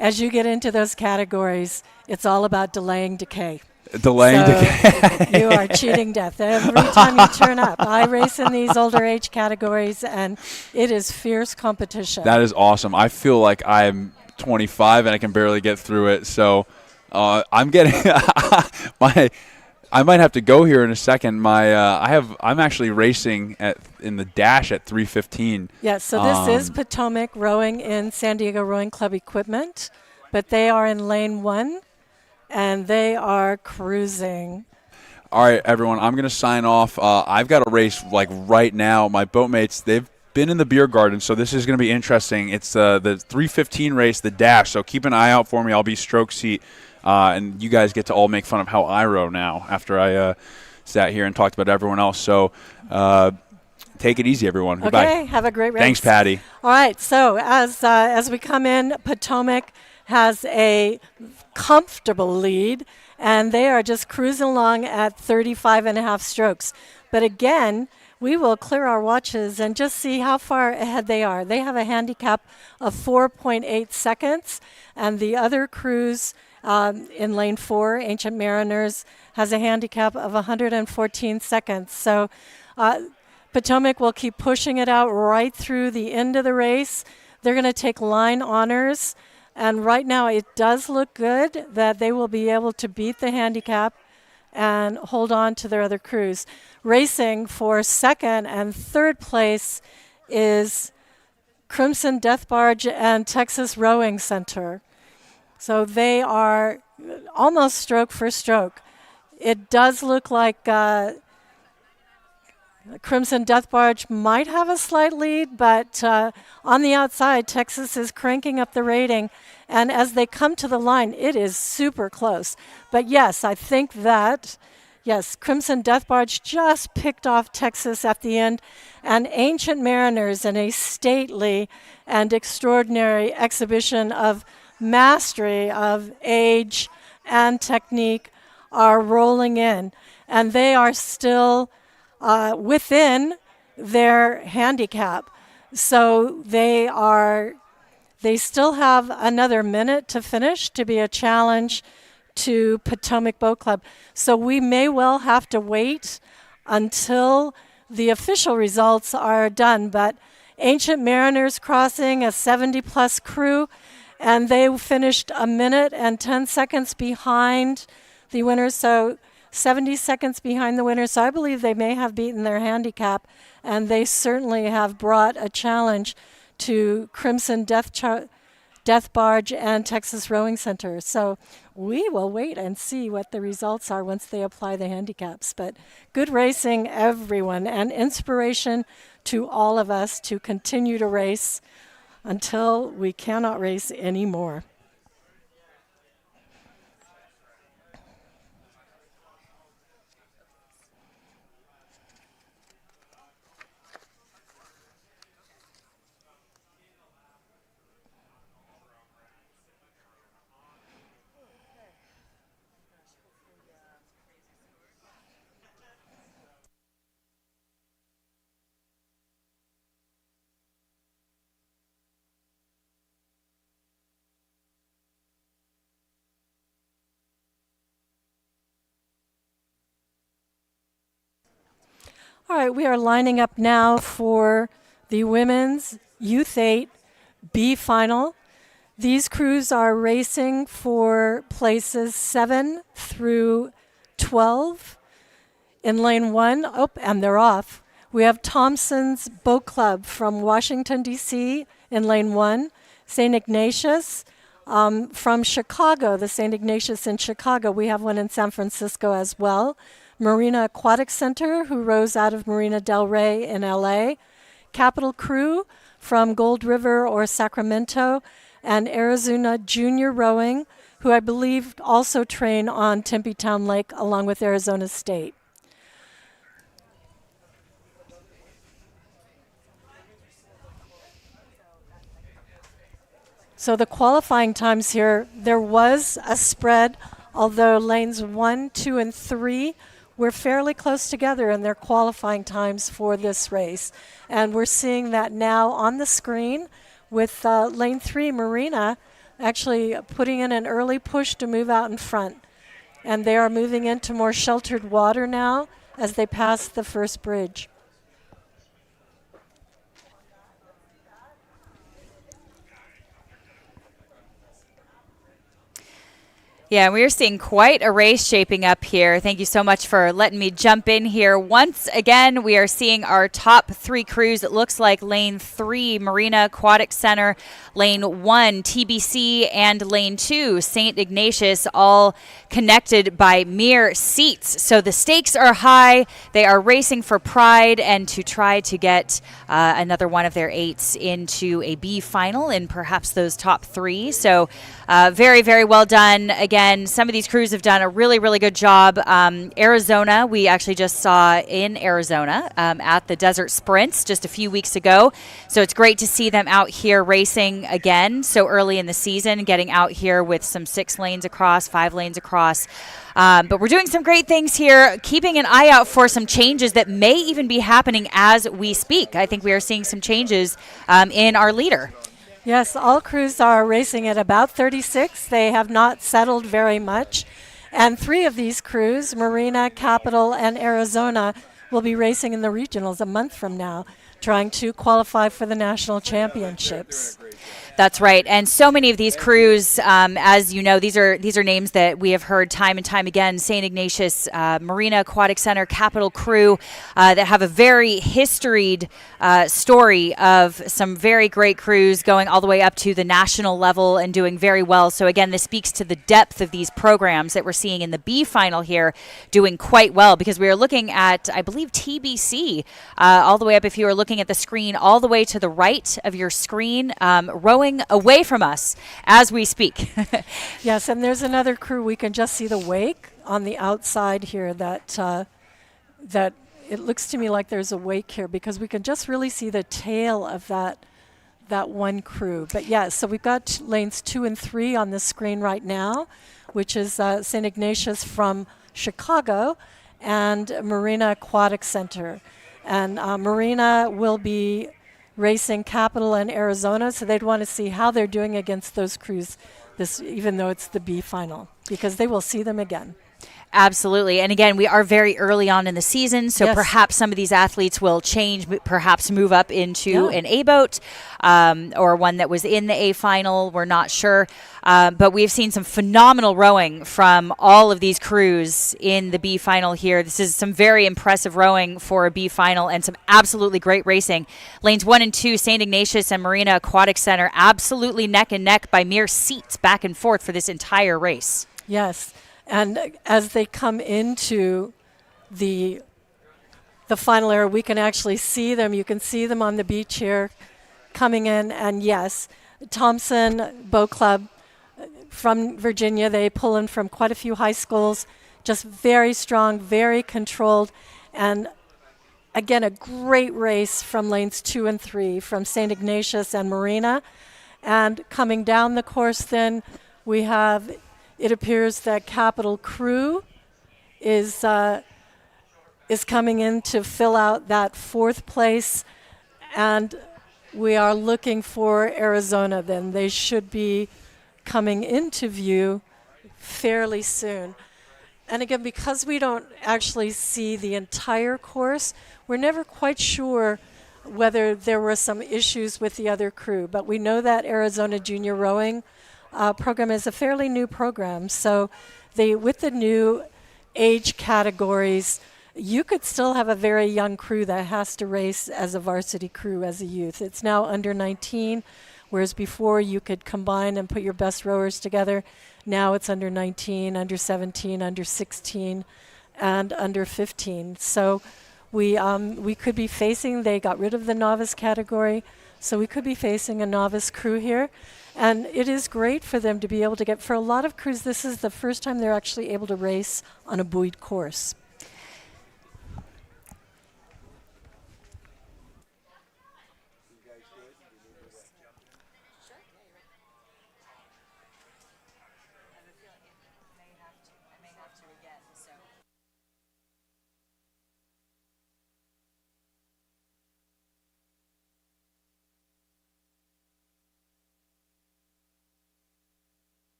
As you get into those categories, it's all about delaying decay. Decay. You are cheating death every time you turn up. I race in these older age categories, and it is fierce competition. That is awesome. I feel like I'm 25 and I can barely get through it. So I'm getting I might have to go here in a second. I'm actually racing in the dash at 3:15. Yeah, so this is Potomac rowing in San Diego Rowing Club equipment, but they are in lane 1 and they are cruising. All right, everyone, I'm going to sign off. I've got a race like right now. My boatmates, they've been in the beer garden, so this is going to be interesting. It's the 3:15 race, the dash, so keep an eye out for me. I'll be stroke seat, and you guys get to all make fun of how I row now after I sat here and talked about everyone else. So take it easy, everyone. Goodbye. Okay, have a great race. Thanks, Patty. All right, so as we come in, Potomac has a comfortable lead, and they are just cruising along at 35.5 strokes. But again, we will clear our watches and just see how far ahead they are. They have a handicap of 4.8 seconds, and the other crews in lane 4, Ancient Mariners, has a handicap of 114 seconds. So Potomac will keep pushing it out right through the end of the race. They're going to take line honors, and right now it does look good that they will be able to beat the handicap and hold on to their other crews. Racing for second and third place is Crimson Death Barge and Texas Rowing Center. So they are almost stroke for stroke. It does look like Crimson Death Barge might have a slight lead, but on the outside, Texas is cranking up the rating. And as they come to the line, it is super close. But yes, I think that, Crimson Death Barge just picked off Texas at the end. And Ancient Mariners, in a stately and extraordinary exhibition of mastery of age and technique, are rolling in. And they are still within their handicap. So they still have another minute to finish to be a challenge to Potomac Boat Club. So we may well have to wait until the official results are done. But Ancient Mariners crossing a 70-plus crew, and they finished a minute and 10 seconds behind the winners. So 70 seconds behind the winner, so I believe they may have beaten their handicap, and they certainly have brought a challenge to Crimson Death Barge and Texas Rowing Center. So we will wait and see what the results are once they apply the handicaps. But good racing, everyone, and inspiration to all of us to continue to race until we cannot race anymore. All right, we are lining up now for the women's Youth 8 B final. These crews are racing for places 7 through 12 in lane 1. Oh, and they're off. We have Thompson's Boat Club from Washington, D.C. in lane 1. St. Ignatius from Chicago, the St. Ignatius in Chicago. We have one in San Francisco as well. Marina Aquatic Center, who rows out of Marina Del Rey in LA, Capital Crew from Gold River or Sacramento, and Arizona Junior Rowing, who I believe also train on Tempe Town Lake along with Arizona State. So the qualifying times here, there was a spread, although lanes 1, 2, and 3 we're fairly close together in their qualifying times for this race. And we're seeing that now on the screen with lane 3, Marina, actually putting in an early push to move out in front. And they are moving into more sheltered water now as they pass the first bridge. Yeah, we are seeing quite a race shaping up here. Thank you so much for letting me jump in here. Once again, we are seeing our top 3 crews. It looks like lane 3, Marina Aquatic Center, lane 1, TBC, and lane 2, St. Ignatius, all connected by mere seats. So the stakes are high. They are racing for pride and to try to get another one of their 8s into a B final and perhaps those top 3. So very, very well done. Again, some of these crews have done a really, really good job. Arizona, we actually just saw in Arizona at the Desert Sprints just a few weeks ago. So it's great to see them out here racing again so early in the season, getting out here with some 6 lanes across, 5 lanes across. But we're doing some great things here, keeping an eye out for some changes that may even be happening as we speak. I think we are seeing some changes in our leader. Yes, all crews are racing at about 36. They have not settled very much. And 3 of these crews, Marina, Capital, and Arizona, will be racing in the regionals a month from now, trying to qualify for the national championships. That's right. And so many of these crews, as you know, these are names that we have heard time and time again. St. Ignatius, Marina Aquatic Center, Capital Crew, that have a very historied story of some very great crews going all the way up to the national level and doing very well. So again, this speaks to the depth of these programs that we're seeing in the B final here doing quite well, because we are looking at, I believe, TBC all the way up, if you are looking at the screen, all the way to the right of your screen, rowing away from us as we speak. Yes, and there's another crew. We can just see the wake on the outside here that it looks to me like there's a wake here because we can just really see the tail of that one crew. But yeah, so we've got lanes 2 and 3 on the screen right now, which is St. Ignatius from Chicago and Marina Aquatic Center. And Marina will be racing Capital in Arizona, so they'd want to see how they're doing against those crews, even though it's the B final, because they will see them again. Absolutely. And again, we are very early on in the season, so Yes. perhaps some of these athletes will change, perhaps move up into an A boat or one that was in the A final. We're not sure. But we've seen some phenomenal rowing from all of these crews in the B final here. This is some very impressive rowing for a B final and some absolutely great racing. Lanes 1 and 2, St. Ignatius and Marina Aquatic Center, absolutely neck and neck by mere seats back and forth for this entire race. Yes. And as they come into the final area, we can actually see them. You can see them on the beach here coming in. And yes, Thompson Boat Club from Virginia, they pull in from quite a few high schools, just very strong, very controlled. And again, a great race from lanes 2 and 3 from St. Ignatius and Marina. And coming down the course then, we have... It appears that Capital Crew is coming in to fill out that 4th place, and we are looking for Arizona then. They should be coming into view fairly soon. And again, because we don't actually see the entire course, we're never quite sure whether there were some issues with the other crew, but we know that Arizona Junior Rowing program is a fairly new program. So with the new age categories, you could still have a very young crew that has to race as a varsity crew as a youth. It's now under 19, whereas before you could combine and put your best rowers together. Now it's under 19, under 17, under 16, and under 15. So we could be facing, they got rid of the novice category, so we could be facing a novice crew here. And it is great for them to be able to get, for a lot of crews, this is the first time they're actually able to race on a buoyed course.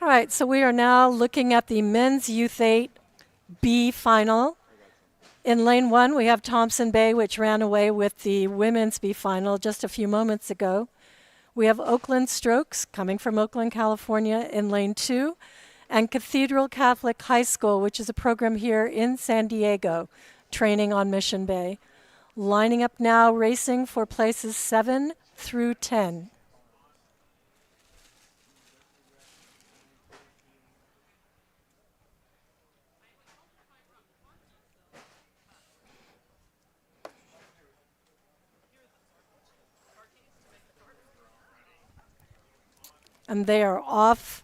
All right, so we are now looking at the men's Youth 8 B final. In lane 1, we have Thompson Bay, which ran away with the women's B final just a few moments ago. We have Oakland Strokes coming from Oakland, California in lane 2, and Cathedral Catholic High School, which is a program here in San Diego, training on Mission Bay. Lining up now, racing for places 7 through 10. And they are off.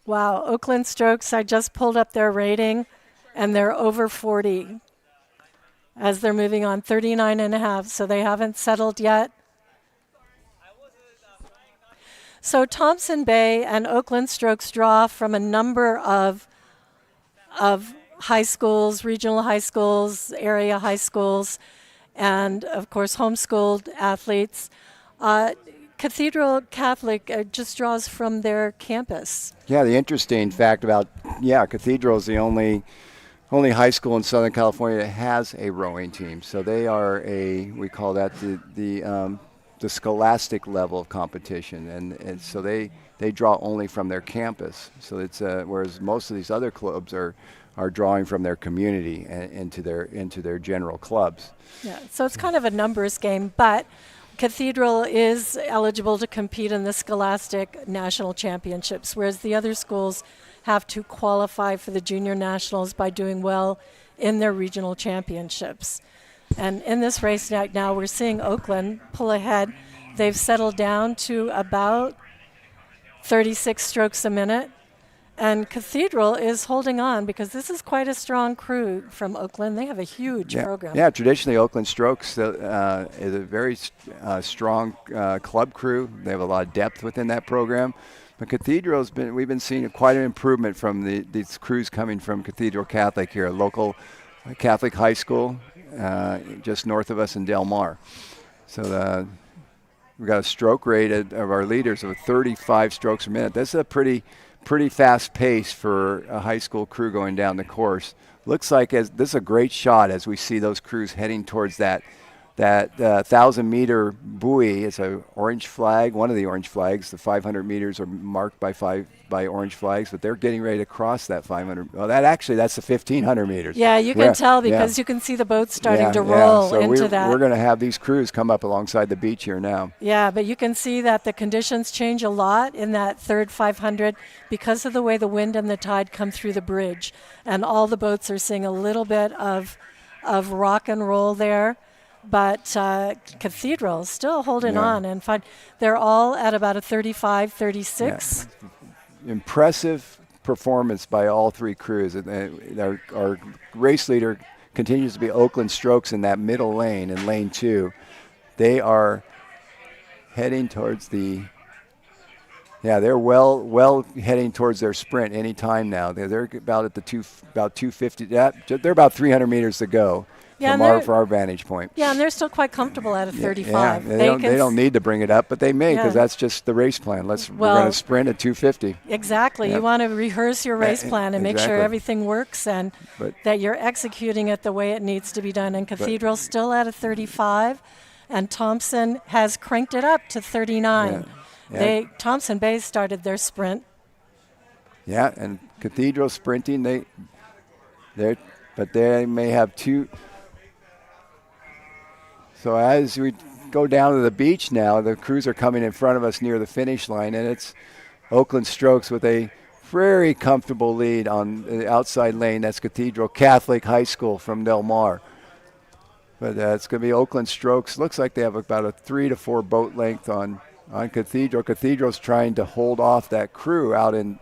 Wow, Oakland Strokes, I just pulled up their rating, and they're over 40 as they're moving on, 39.5, so they haven't settled yet. So Thompson Bay and Oakland Strokes draw from a number of high schools, regional high schools, area high schools, and of course homeschooled athletes. Cathedral Catholic just draws from their campus. Yeah, the interesting fact about, Cathedral is the only high school in Southern California that has a rowing team. So they are we call that the scholastic level of competition, and so they draw only from their campus. So it's whereas most of these other clubs are drawing from their community and into their general clubs. Yeah, so it's kind of a numbers game, but Cathedral is eligible to compete in the Scholastic National Championships, whereas the other schools have to qualify for the Junior Nationals by doing well in their regional championships. And in this race right now, we're seeing Oakland pull ahead. They've settled down to about 36 strokes a minute. And Cathedral is holding on because this is quite a strong crew from Oakland. They have a huge program. Yeah, traditionally Oakland Strokes is a very strong club crew. They have a lot of depth within that program. But we've been seeing quite an improvement from these crews coming from Cathedral Catholic here, a local Catholic high school just north of us in Del Mar. So we've got a stroke rate of our leaders of 35 strokes per minute. That's a pretty fast pace for a high school crew going down the course. Looks like this is a great shot as we see those crews heading towards that 1,000-meter buoy. It's an orange flag, one of the orange flags. The 500 meters are marked by orange flags, but they're getting ready to cross that 500. Well, that's the 1,500 meters. Yeah, you can tell because you can see the boats starting to roll into that. We're going to have these crews come up alongside the beach here now. Yeah, but you can see that the conditions change a lot in that third 500 because of the way the wind and the tide come through the bridge. And all the boats are seeing a little bit of rock and roll there. But Cathedral is still holding on and fine. They're all at about a 35, 36. Yeah. Impressive performance by all three crews. Our race leader continues to be Oakland Strokes in that middle lane, in lane 2. They are heading towards they're well heading towards their sprint any time now. They're about at about 250. They're about 300 meters to go. For our vantage point. Yeah, and they're still quite comfortable at a 35. Yeah, they don't need to bring it up, but they may because that's just the race plan. We're going to sprint at 250. Exactly. You want to rehearse your race plan and make sure everything works and that you're executing it the way it needs to be done. And Cathedral's still at a 35, and Thompson has cranked it up to 39. Thompson Bay started their sprint. Yeah, and Cathedral sprinting, but they may have two. So as we go down to the beach now, the crews are coming in front of us near the finish line, and it's Oakland Strokes with a very comfortable lead on the outside lane. That's Cathedral Catholic High School from Del Mar. But it's going to be Oakland Strokes. Looks like they have about a 3 to 4 boat length on Cathedral. Cathedral's trying to hold off that crew out in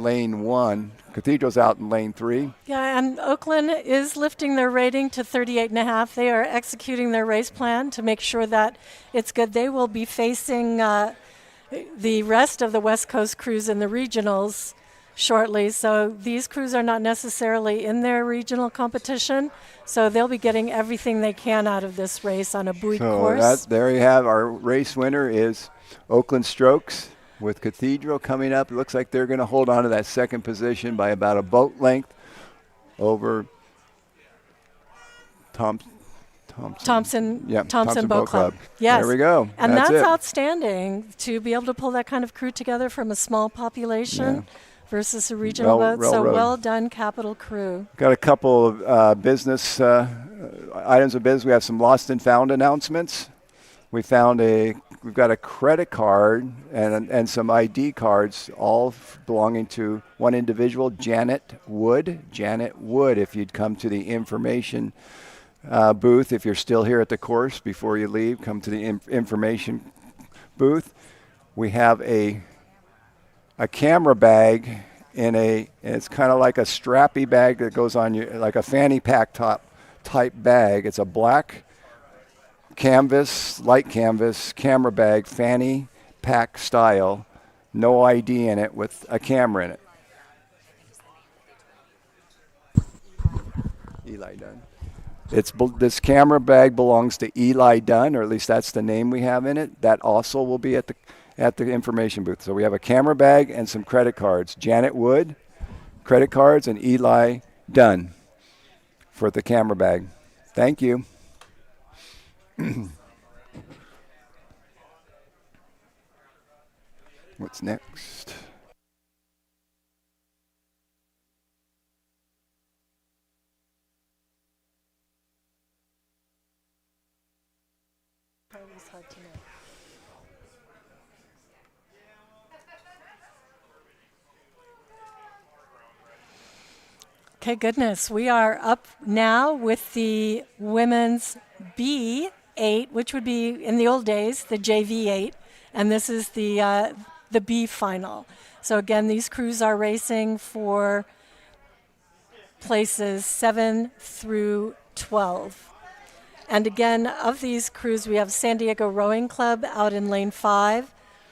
lane 1. Cathedral's out in lane 3. Yeah, and Oakland is lifting their rating to 38.5. They are executing their race plan to make sure that it's good. They will be facing the rest of the West Coast crews in the regionals shortly. So these crews are not necessarily in their regional competition. So they'll be getting everything they can out of this race on a buoy course. There you have our race winner is Oakland Strokes. With Cathedral coming up, it looks like they're going to hold on to that second position by about a boat length over Thompson Boat Club. Yes. There we go. And that's outstanding to be able to pull that kind of crew together from a small population versus a regional boat. So well done, Capital Crew. Got a couple of business items of business. We have some lost and found announcements. We've got a credit card and some ID cards, all belonging to one individual, Janet Wood. Janet Wood, if you'd come to the information booth, if you're still here at the course before you leave, come to the information booth. We have a camera bag and it's kind of like a strappy bag that goes on you, like a fanny pack type bag. It's a black light canvas camera bag, fanny pack style, no ID in it with a camera in it. Eli Dunn. This camera bag belongs to Eli Dunn, or at least that's the name we have in it. That also will be at the information booth. So we have a camera bag and some credit cards. Janet Wood, credit cards, and Eli Dunn for the camera bag. Thank you. What's next? Okay, goodness. We are up now with the women's B8, which would be, in the old days, the JV8, and this is the B final. So again, these crews are racing for places 7 through 12. And again, of these crews, we have San Diego Rowing Club out in lane 5,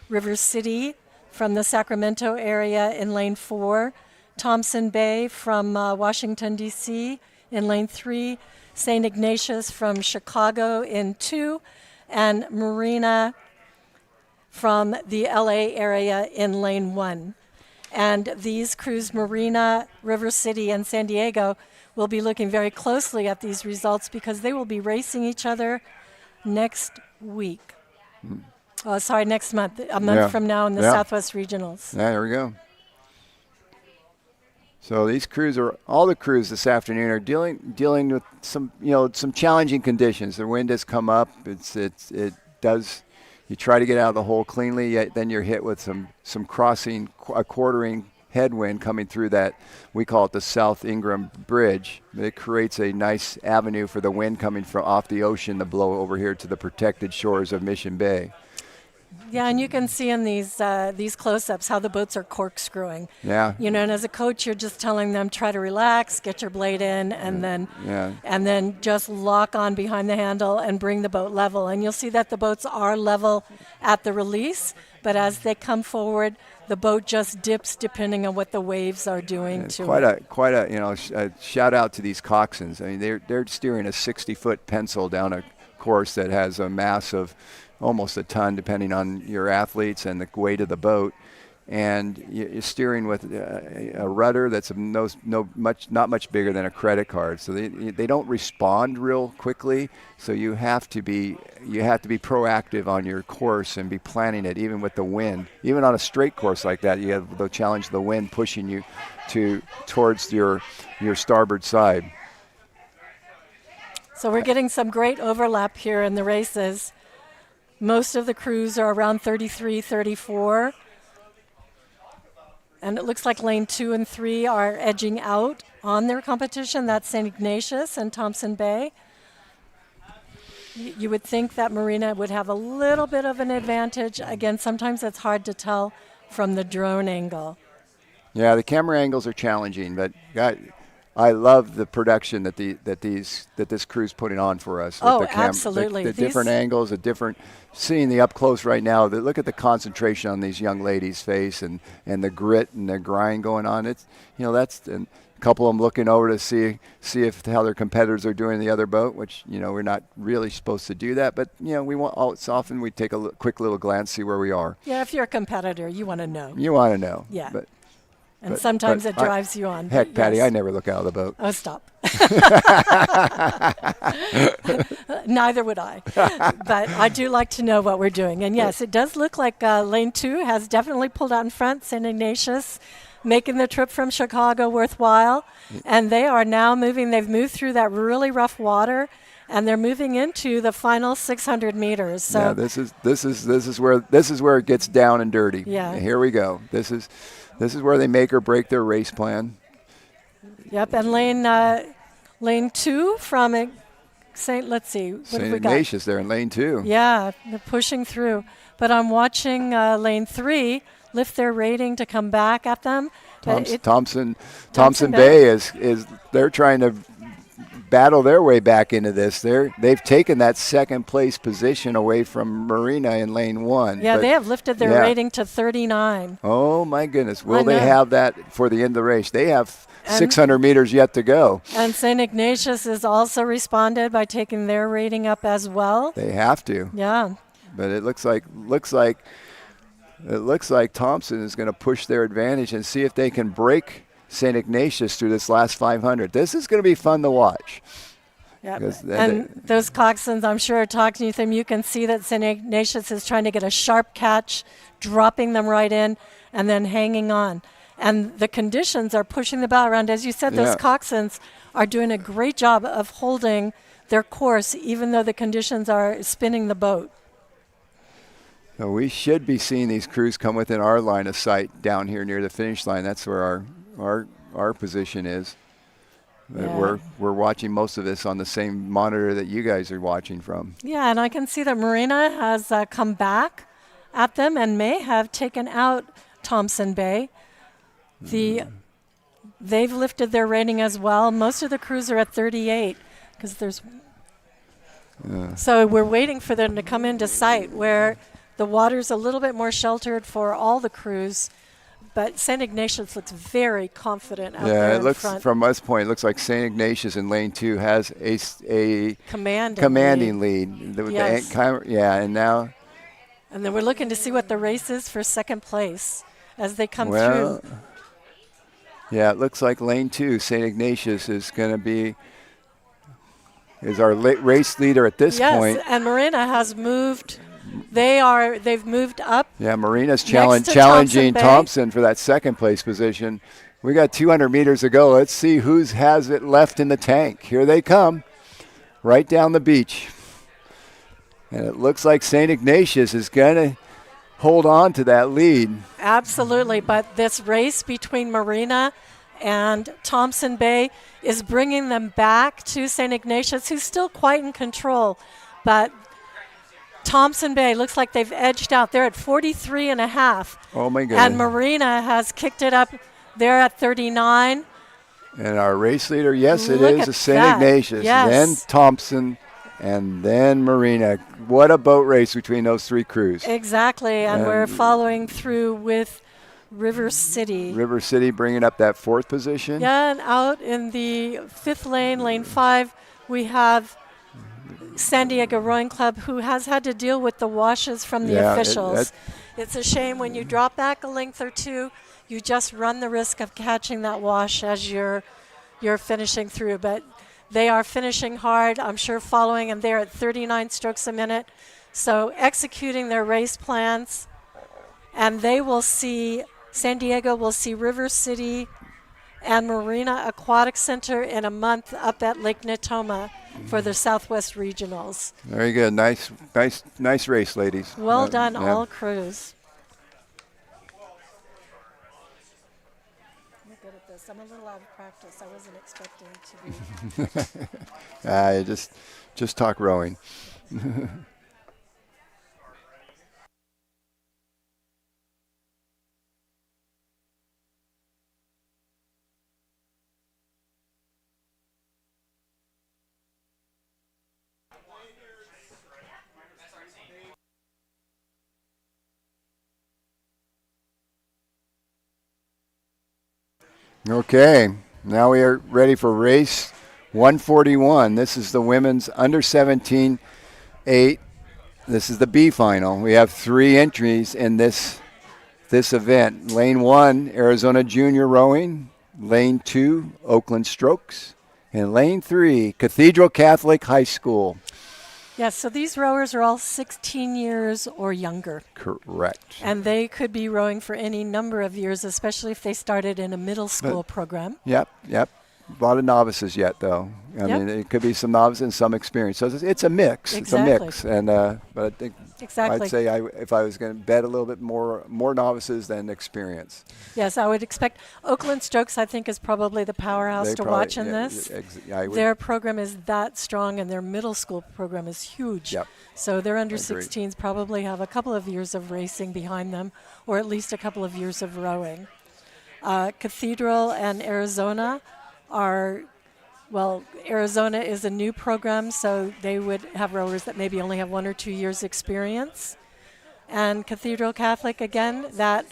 River City from the Sacramento area in lane 4, Thompson Bay from Washington, D.C. in lane 3, St. Ignatius from Chicago in 2, and Marina from the LA area in lane 1. And these crews, Marina, River City, and San Diego, will be looking very closely at these results because they will be racing each other next week. Oh, sorry, next month, a month from now in the Southwest Regionals. Yeah, there we go. So these crews all the crews this afternoon are dealing with some challenging conditions. The wind has come up. It does. You try to get out of the hole cleanly, yet then you're hit with some crossing, a quartering headwind coming through that, we call it the South Ingram Bridge. It creates a nice avenue for the wind coming from off the ocean to blow over here to the protected shores of Mission Bay. Yeah, and you can see in these close-ups how the boats are corkscrewing. Yeah. And as a coach, you're just telling them, try to relax, get your blade in, and then just lock on behind the handle and bring the boat level. And you'll see that the boats are level at the release, but as they come forward, the boat just dips depending on what the waves are doing to it. Quite a shout out to these coxswains. I mean, they're steering a 60-foot pencil down a course that has a mass of almost a ton, depending on your athletes and the weight of the boat. And you're steering with a rudder that's not much bigger than a credit card. So they don't respond real quickly. So you have to be proactive on your course and be planning it, even with the wind. Even on a straight course like that, you have the challenge of the wind pushing you towards your starboard side. So we're getting some great overlap here in the races. Most of the crews are around 33, 34. And it looks like lane 2 and 3 are edging out on their competition. That's St. Ignatius and Thompson Bay. You would think that Marina would have a little bit of an advantage. Again, sometimes it's hard to tell from the drone angle. Yeah, the camera angles are challenging, but I love the production that this crew's putting on for us. Oh, with the absolutely. The different angles, seeing the up close right now. Look at the concentration on these young ladies' face and the grit and the grind going on. It's and a couple of them looking over to see how their competitors are doing in the other boat, which we're not really supposed to do that, but it's often we take a quick little glance, see where we are. Yeah, if you're a competitor, you want to know. You want to know. Yeah. And sometimes it drives you on. Heck, Patty, I never look out of the boat. Oh, stop. Neither would I. But I do like to know what we're doing. And yes, it does look like lane 2 has definitely pulled out in front. St. Ignatius making the trip from Chicago worthwhile. And they are now moving. They've moved through that really rough water, and they're moving into the final 600 meters. So yeah, this is where it gets down and dirty. Yeah. Here we go. This is where they make or break their race plan. Yep, and lane 2 from St. Ignatius there in lane 2. Yeah, they're pushing through. But I'm watching lane 3 lift their rating to come back at them. Thompson Bay is they're trying to battle their way back into this. They've taken that second place position away from Marina in lane 1. Yeah, they have lifted their rating to 39. Oh my goodness. Will they have that for the end of the race? They have 600 meters yet to go. And St. Ignatius has also responded by taking their rating up as well. They have to. Yeah. But it looks like Thompson is going to push their advantage and see if they can break St. Ignatius through this last 500. This is going to be fun to watch. Yep. And those coxswains, I'm sure, are talking to them. You can see that St. Ignatius is trying to get a sharp catch, dropping them right in, and then hanging on. And the conditions are pushing the bow around. As you said, those coxswains are doing a great job of holding their course, even though the conditions are spinning the boat. So we should be seeing these crews come within our line of sight down here near the finish line. That's where our position is. Yeah. We're watching most of this on the same monitor that you guys are watching from. Yeah, and I can see that Marina has come back at them and may have taken out Thompson Bay. They've lifted their rating as well. Most of the crews are at 38 because there's. So we're waiting for them to come into sight where the water's a little bit more sheltered for all the crews. But St. Ignatius looks very confident out there in front. Yeah, from us point, it looks like St. Ignatius in lane 2 has a commanding lead. Yes. And now. And then we're looking to see what the race is for second place as they come through. Yeah, it looks like lane 2, St. Ignatius is going to be our race leader at this point. Yes, and Marina has moved. They've moved up. Yeah, Marina's challenging Thompson for that second place position. We got 200 meters to go. Let's see who has it left in the tank. Here they come, right down the beach. And it looks like St. Ignatius is going to hold on to that lead. Absolutely, but this race between Marina and Thompson Bay is bringing them back to St. Ignatius, who's still quite in control. But Thompson Bay looks like they've edged out. They're at 43.5. Oh, my goodness. And Marina has kicked it up. They're at 39. And our race leader, yes, it is St. Ignatius. Yes. Then Thompson, and then Marina. What a boat race between those three crews. Exactly, and we're following through with River City. River City bringing up that fourth position. Yeah, and out in the fifth lane, lane 5, we have San Diego Rowing Club, who has had to deal with the washes from the officials. It's a shame when you drop back a length or two, you just run the risk of catching that wash as you're finishing through. But they are finishing hard, I'm sure, following, and they're at 39 strokes a minute. So executing their race plans, and they will see, San Diego will see River City and Marina Aquatic Center in a month up at Lake Natoma for the Southwest Regionals. Very good. Nice race, ladies. Well done, all crews. I'm good at this. I'm a little out of practice. I wasn't expecting to be. Just talk rowing. Okay, now we are ready for race 141. This is the women's U17 Eight. This is the B final. We have 3 entries in this event. Lane 1, Arizona Junior Rowing. Lane 2, Oakland Strokes. And lane 3, Cathedral Catholic High School. Yes, so these rowers are all 16 years or younger. Correct. And they could be rowing for any number of years, especially if they started in a middle school program. Yep. A lot of novices yet, though. I mean, it could be some novices and some experience. So it's a mix. Exactly. It's a mix. And but I think I'd say if I was going to bet a little bit more novices than experience. Yes, I would expect Oakland Strokes, I think, is probably the powerhouse to watch in this. Their program is that strong, and their middle school program is huge. Yep. So their under-16s probably have a couple of years of racing behind them, or at least a couple of years of rowing. Cathedral and Arizona Arizona is a new program, so they would have rowers that maybe only have 1 or 2 years experience. And Cathedral Catholic, again, that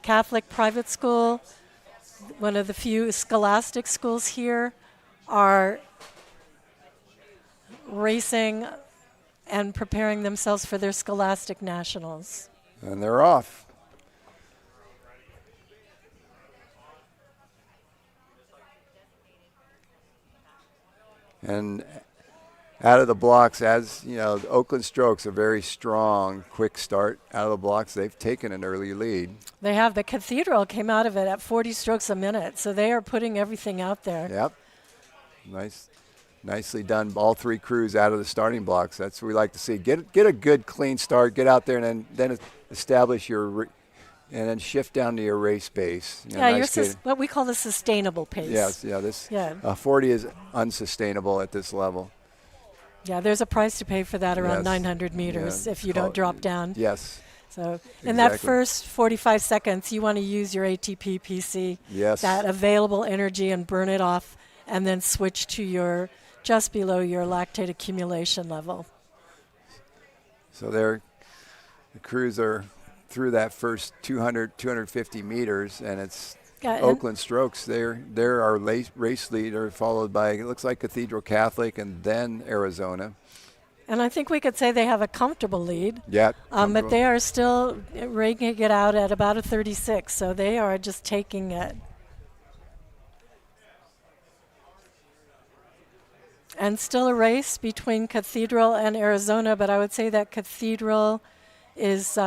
Catholic private school, one of the few scholastic schools here, are racing and preparing themselves for their scholastic nationals. And they're off. And out of the blocks, as you know, the Oakland Strokes are very strong, quick start out of the blocks. They've taken an early lead. They have. The Cathedral came out of it at 40 strokes a minute, so they are putting everything out there. Yep. Nicely done. All 3 crews out of the starting blocks. That's what we like to see. Get a good, clean start. Get out there and then establish and then shift down to your race pace. What we call the sustainable pace. Yes, 40 is unsustainable at this level. Yeah, there's a price to pay for that around 900 meters if you don't drop down. Yes. So in that first 45 seconds, you want to use your ATP PC, Yes. that available energy, and burn it off, and then switch to your just below your lactate accumulation level. So the crews are through that first 250 meters, and it's Oakland Strokes. They're our race leader, followed by, it looks like Cathedral Catholic and then Arizona. And I think we could say they have a comfortable lead. Yeah. But they are still raking it out at about a 36, so they are just taking it. And still a race between Cathedral and Arizona, but I would say that Cathedral is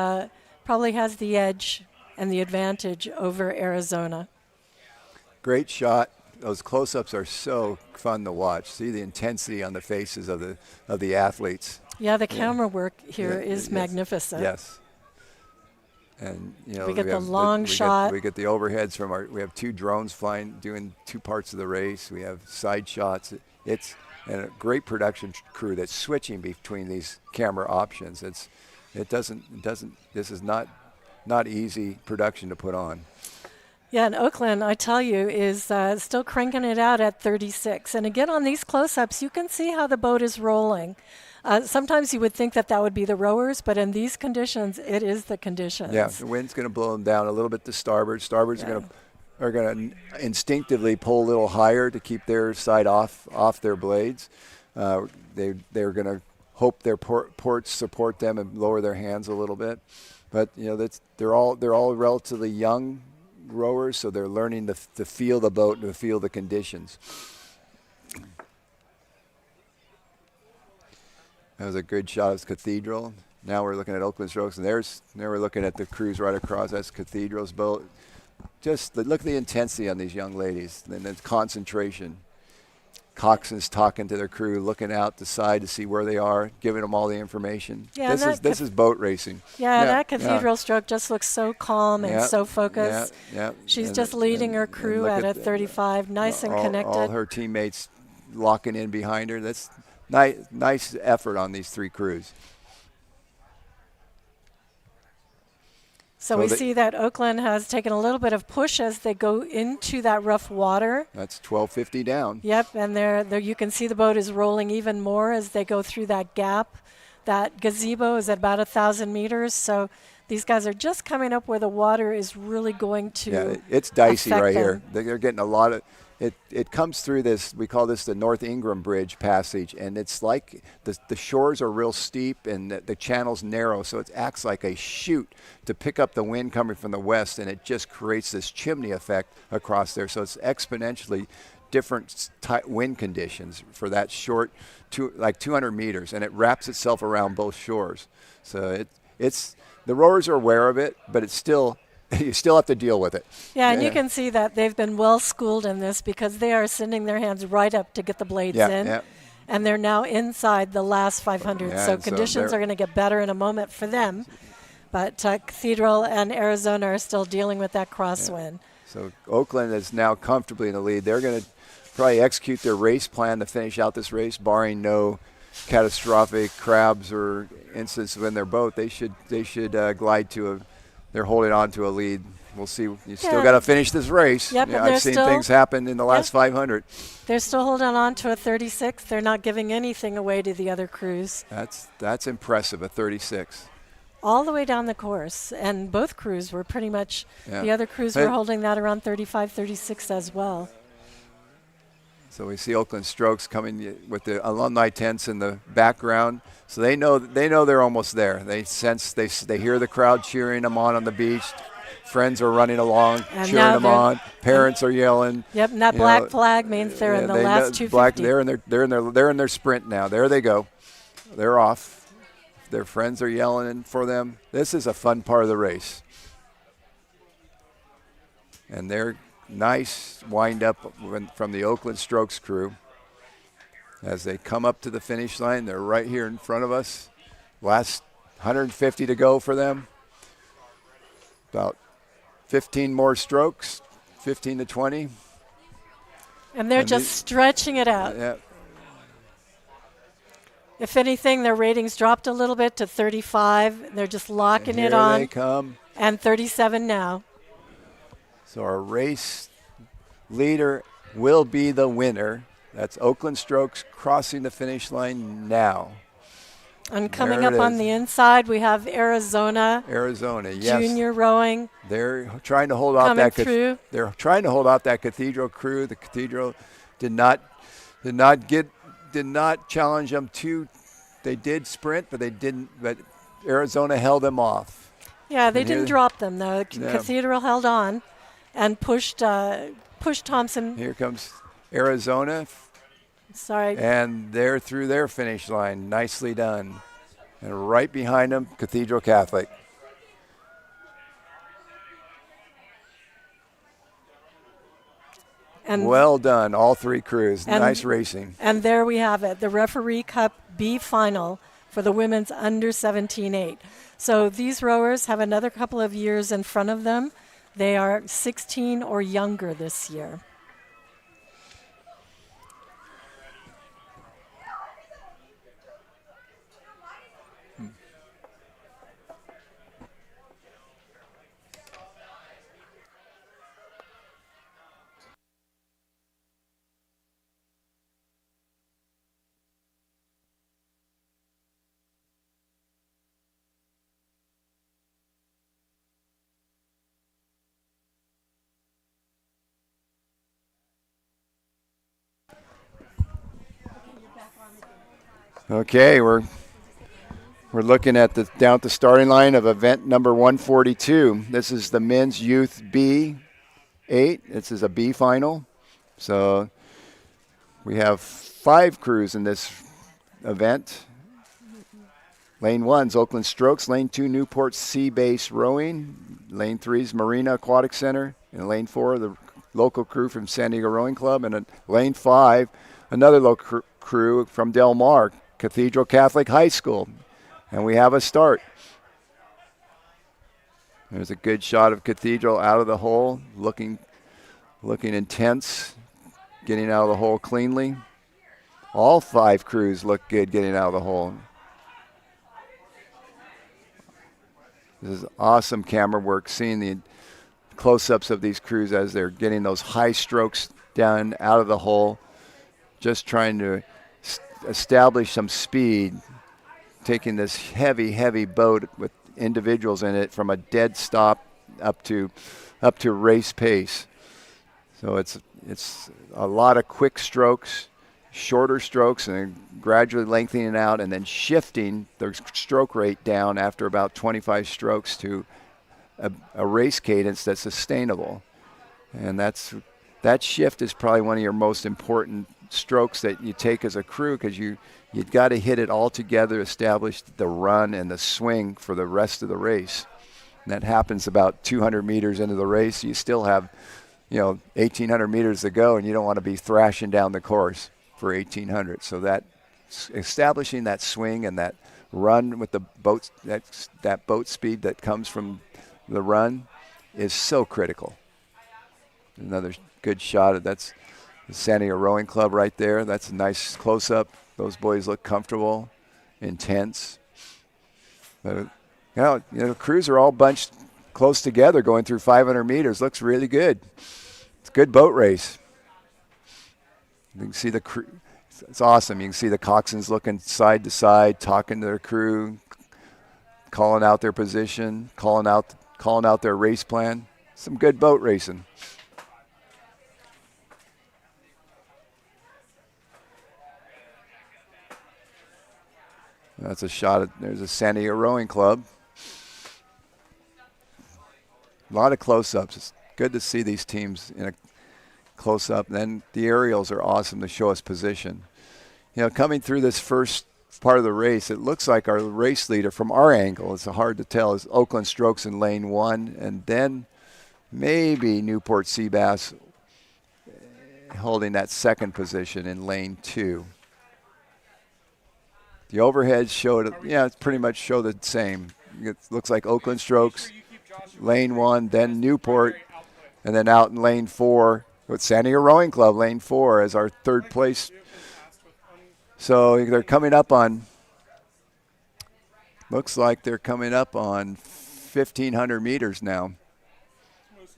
probably has the edge and the advantage over Arizona. Great shot. Those close-ups are so fun to watch. See the intensity on the faces of the athletes. Yeah, the camera work here is magnificent. Yes. And we get the long shot. We get the overheads from we have 2 drones flying, doing 2 parts of the race. We have side shots. It's a great production crew that's switching between these camera options. This is not easy production to put on. Yeah, and Oakland, I tell you, is still cranking it out at 36. And again, on these close-ups, you can see how the boat is rolling. Sometimes you would think that would be the rowers, but in these conditions, it is the conditions. Yeah, the wind's going to blow them down a little bit to starboard. Starboard's are going to instinctively pull a little higher to keep their side off their blades. They're going to hope their ports support them and lower their hands a little bit. But they're all relatively young rowers, so they're learning to feel the boat and to feel the conditions. That was a good shot of Cathedral. Now we're looking at Oakland Strokes, and now we're looking at the cruise right across. That's Cathedral's boat. Just look at the intensity on these young ladies, and the concentration. Coxswain's talking to their crew, looking out the side to see where they are, giving them all the information. Yeah, this is boat racing. Yeah, that Cathedral stroke just looks so calm and so focused. Yeah. She's just leading her crew at a 35, nice and connected. All her teammates locking in behind her. That's nice effort on these 3 crews. So we see that Oakland has taken a little bit of push as they go into that rough water. That's 1250 down. Yep, and there you can see the boat is rolling even more as they go through that gap. That gazebo is at about 1,000 meters, so these guys are just coming up where the water is really going to it's dicey right them. here. They're getting a lot of it comes through this, we call this the North Ingram Bridge passage, and it's like the shores are real steep and the channel's narrow, so it acts like a chute to pick up the wind coming from the west, and it just creates this chimney effect across there. So it's exponentially different wind conditions for that short, like 200 meters, and it wraps itself around both shores. So it's the rowers are aware of it, but it's still you still have to deal with it. Yeah, and you can see that they've been well schooled in this because they are sending their hands right up to get the blades in. Yeah. And they're now inside the last 500. So conditions are going to get better in a moment for them. But Cathedral and Arizona are still dealing with that crosswind. So Oakland is now comfortably in the lead. They're going to probably execute their race plan to finish out this race, barring no catastrophic crabs or incidents within their boat. They should glide to they're holding on to a lead. We'll see. You still got to finish this race. Yep, I've seen things happen in the last 500. They're still holding on to a 36. They're not giving anything away to the other crews. That's impressive, a 36. All the way down the course. And both crews were pretty much, the other crews were holding that around 35, 36 as well. So we see Oakland Strokes coming with the alumni tents in the background. So they know they're almost there. They sense, they hear the crowd cheering them on the beach. Friends are running along, cheering them on. Parents are yelling. Yep, and that black flag means they're in the last 250. They're in their sprint now. There they go. They're off. Their friends are yelling for them. This is a fun part of the race. And they're nice wind up from the Oakland Strokes crew. As they come up to the finish line, they're right here in front of us. Last 150 to go for them. About 15 more strokes, 15 to 20. And they're just stretching it out. Yeah. If anything, their ratings dropped a little bit to 35. They're just locking it on. Here they come. And 37 now. So our race leader will be the winner. That's Oakland Strokes crossing the finish line now. And coming up on the inside, we have Arizona. Arizona, yes. Junior rowing. They're trying to hold off that. They're trying to hold off that Cathedral crew. The Cathedral did not challenge them too. They did sprint, but they didn't. But Arizona held them off. Yeah, they didn't drop them though. Cathedral held on, and pushed Thompson. Here comes Arizona. Sorry. And they're through their finish line. Nicely done. And right behind them, Cathedral Catholic. And well done, all three crews. Nice racing. And there we have it, the Referee Cup B final for the women's under 17-8. So these rowers have another couple of years in front of them. They are 16 or younger this year. Okay, we're looking at down at the starting line of event number 142. This is the men's youth B8. This is a B final. So we have 5 crews in this event. Lane 1's Oakland Strokes. Lane 2, Newport Sea Base Rowing. Lane 3's Marina Aquatic Center. And Lane 4, the local crew from San Diego Rowing Club. And Lane 5, another local crew from Del Mar, Cathedral Catholic High School. And we have a start. There's a good shot of Cathedral out of the hole, looking intense, getting out of the hole cleanly. All 5 crews look good getting out of the hole. This is awesome camera work, seeing the close-ups of these crews as they're getting those high strokes down out of the hole, just trying to establish some speed, taking this heavy boat with individuals in it from a dead stop up to race pace. So it's a lot of quick strokes, shorter strokes, and gradually lengthening out and then shifting the stroke rate down after about 25 strokes to a race cadence that's sustainable. And that shift is probably one of your most important strokes that you take as a crew, because you've got to hit it all together, establish the run and the swing for the rest of the race. And that happens about 200 meters into the race. You still have 1,800 meters to go, and you don't want to be thrashing down the course for 1,800. So that establishing that swing and that run with the boat, that boat speed that comes from the run is so critical. Another good shot of that's the San Diego Rowing Club right there. That's a nice close-up. Those boys look comfortable, intense. But crews are all bunched close together going through 500 meters. Looks really good. It's a good boat race. You can see the crew. It's awesome. You can see the coxswains looking side to side, talking to their crew, calling out their position, calling out their race plan. Some good boat racing. That's a shot there's a San Diego Rowing Club. A lot of close-ups. It's good to see these teams in a close-up. And then the aerials are awesome to show us position. Coming through this first part of the race, it looks like our race leader from our angle, it's hard to tell, is Oakland Strokes in lane 1, and then maybe Newport Sea Bass holding that second position in lane 2. The overheads showed, it's pretty much show the same. It looks like Oakland Strokes, lane 1, then Newport, and then out in lane 4 with San Diego Rowing Club, lane 4 as our third place. So they're coming up on Looks like they're coming up on 1,500 meters now.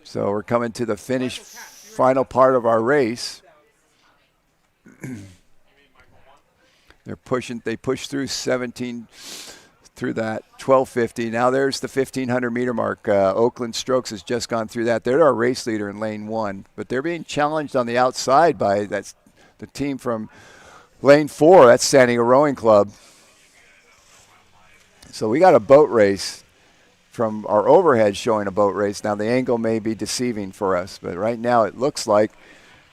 So we're coming to the final part of our race. They push through 17 through that 1250. Now there's the 1,500 meter mark. Oakland Strokes has just gone through that. They're our race leader in lane 1, but they're being challenged on the outside by the team from lane 4. That's San Diego Rowing Club. So we got a boat race from our overhead showing a boat race. Now the angle may be deceiving for us, but right now it looks like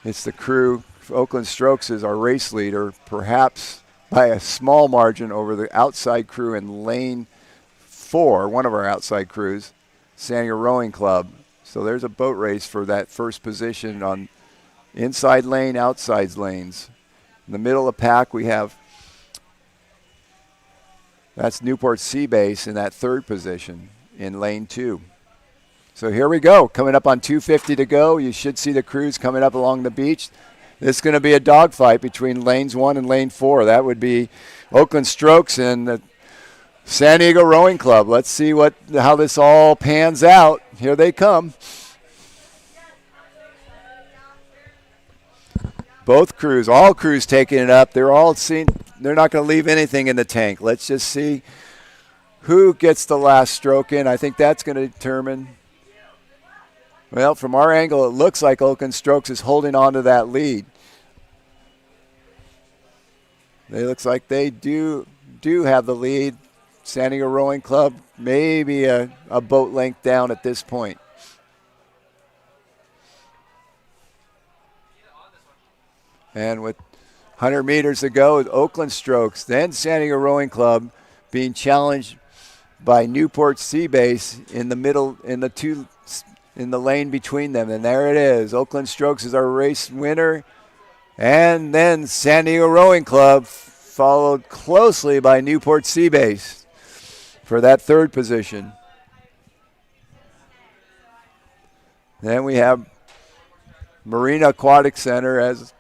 it's the crew. Oakland Strokes is our race leader, perhaps by a small margin over the outside crew in lane 4, one of our outside crews, San Diego Rowing Club. So there's a boat race for that first position on inside lane, outside lanes. In the middle of the pack, we have that's Newport Sea Base in that third position in lane 2. So here we go. Coming up on 250 to go. You should see the crews coming up along the beach. This is going to be a dogfight between lanes 1 and lane 4. That would be Oakland Strokes and the San Diego Rowing Club. Let's see how this all pans out. Here they come. Both crews, all crews taking it up. They're not going to leave anything in the tank. Let's just see who gets the last stroke in. I think that's going to determine. Well, from our angle, it looks like Oakland Strokes is holding on to that lead. It looks like they do have the lead. San Diego Rowing Club maybe a boat length down at this point. And with 100 meters to go, Oakland Strokes, then San Diego Rowing Club being challenged by Newport Sea Base in the middle, in the lane between them. And there it is. Oakland Strokes is our race winner. And then San Diego Rowing Club, followed closely by Newport Sea Base for that third position. Then we have Marina Aquatic Center as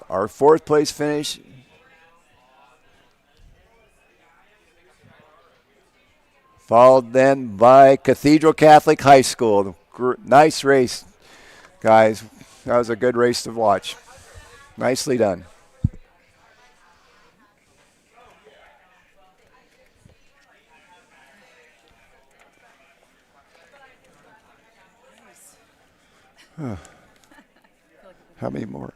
our fourth place finish. Followed then by Cathedral Catholic High School. Nice race, guys. That was a good race to watch. Nicely done. How many more?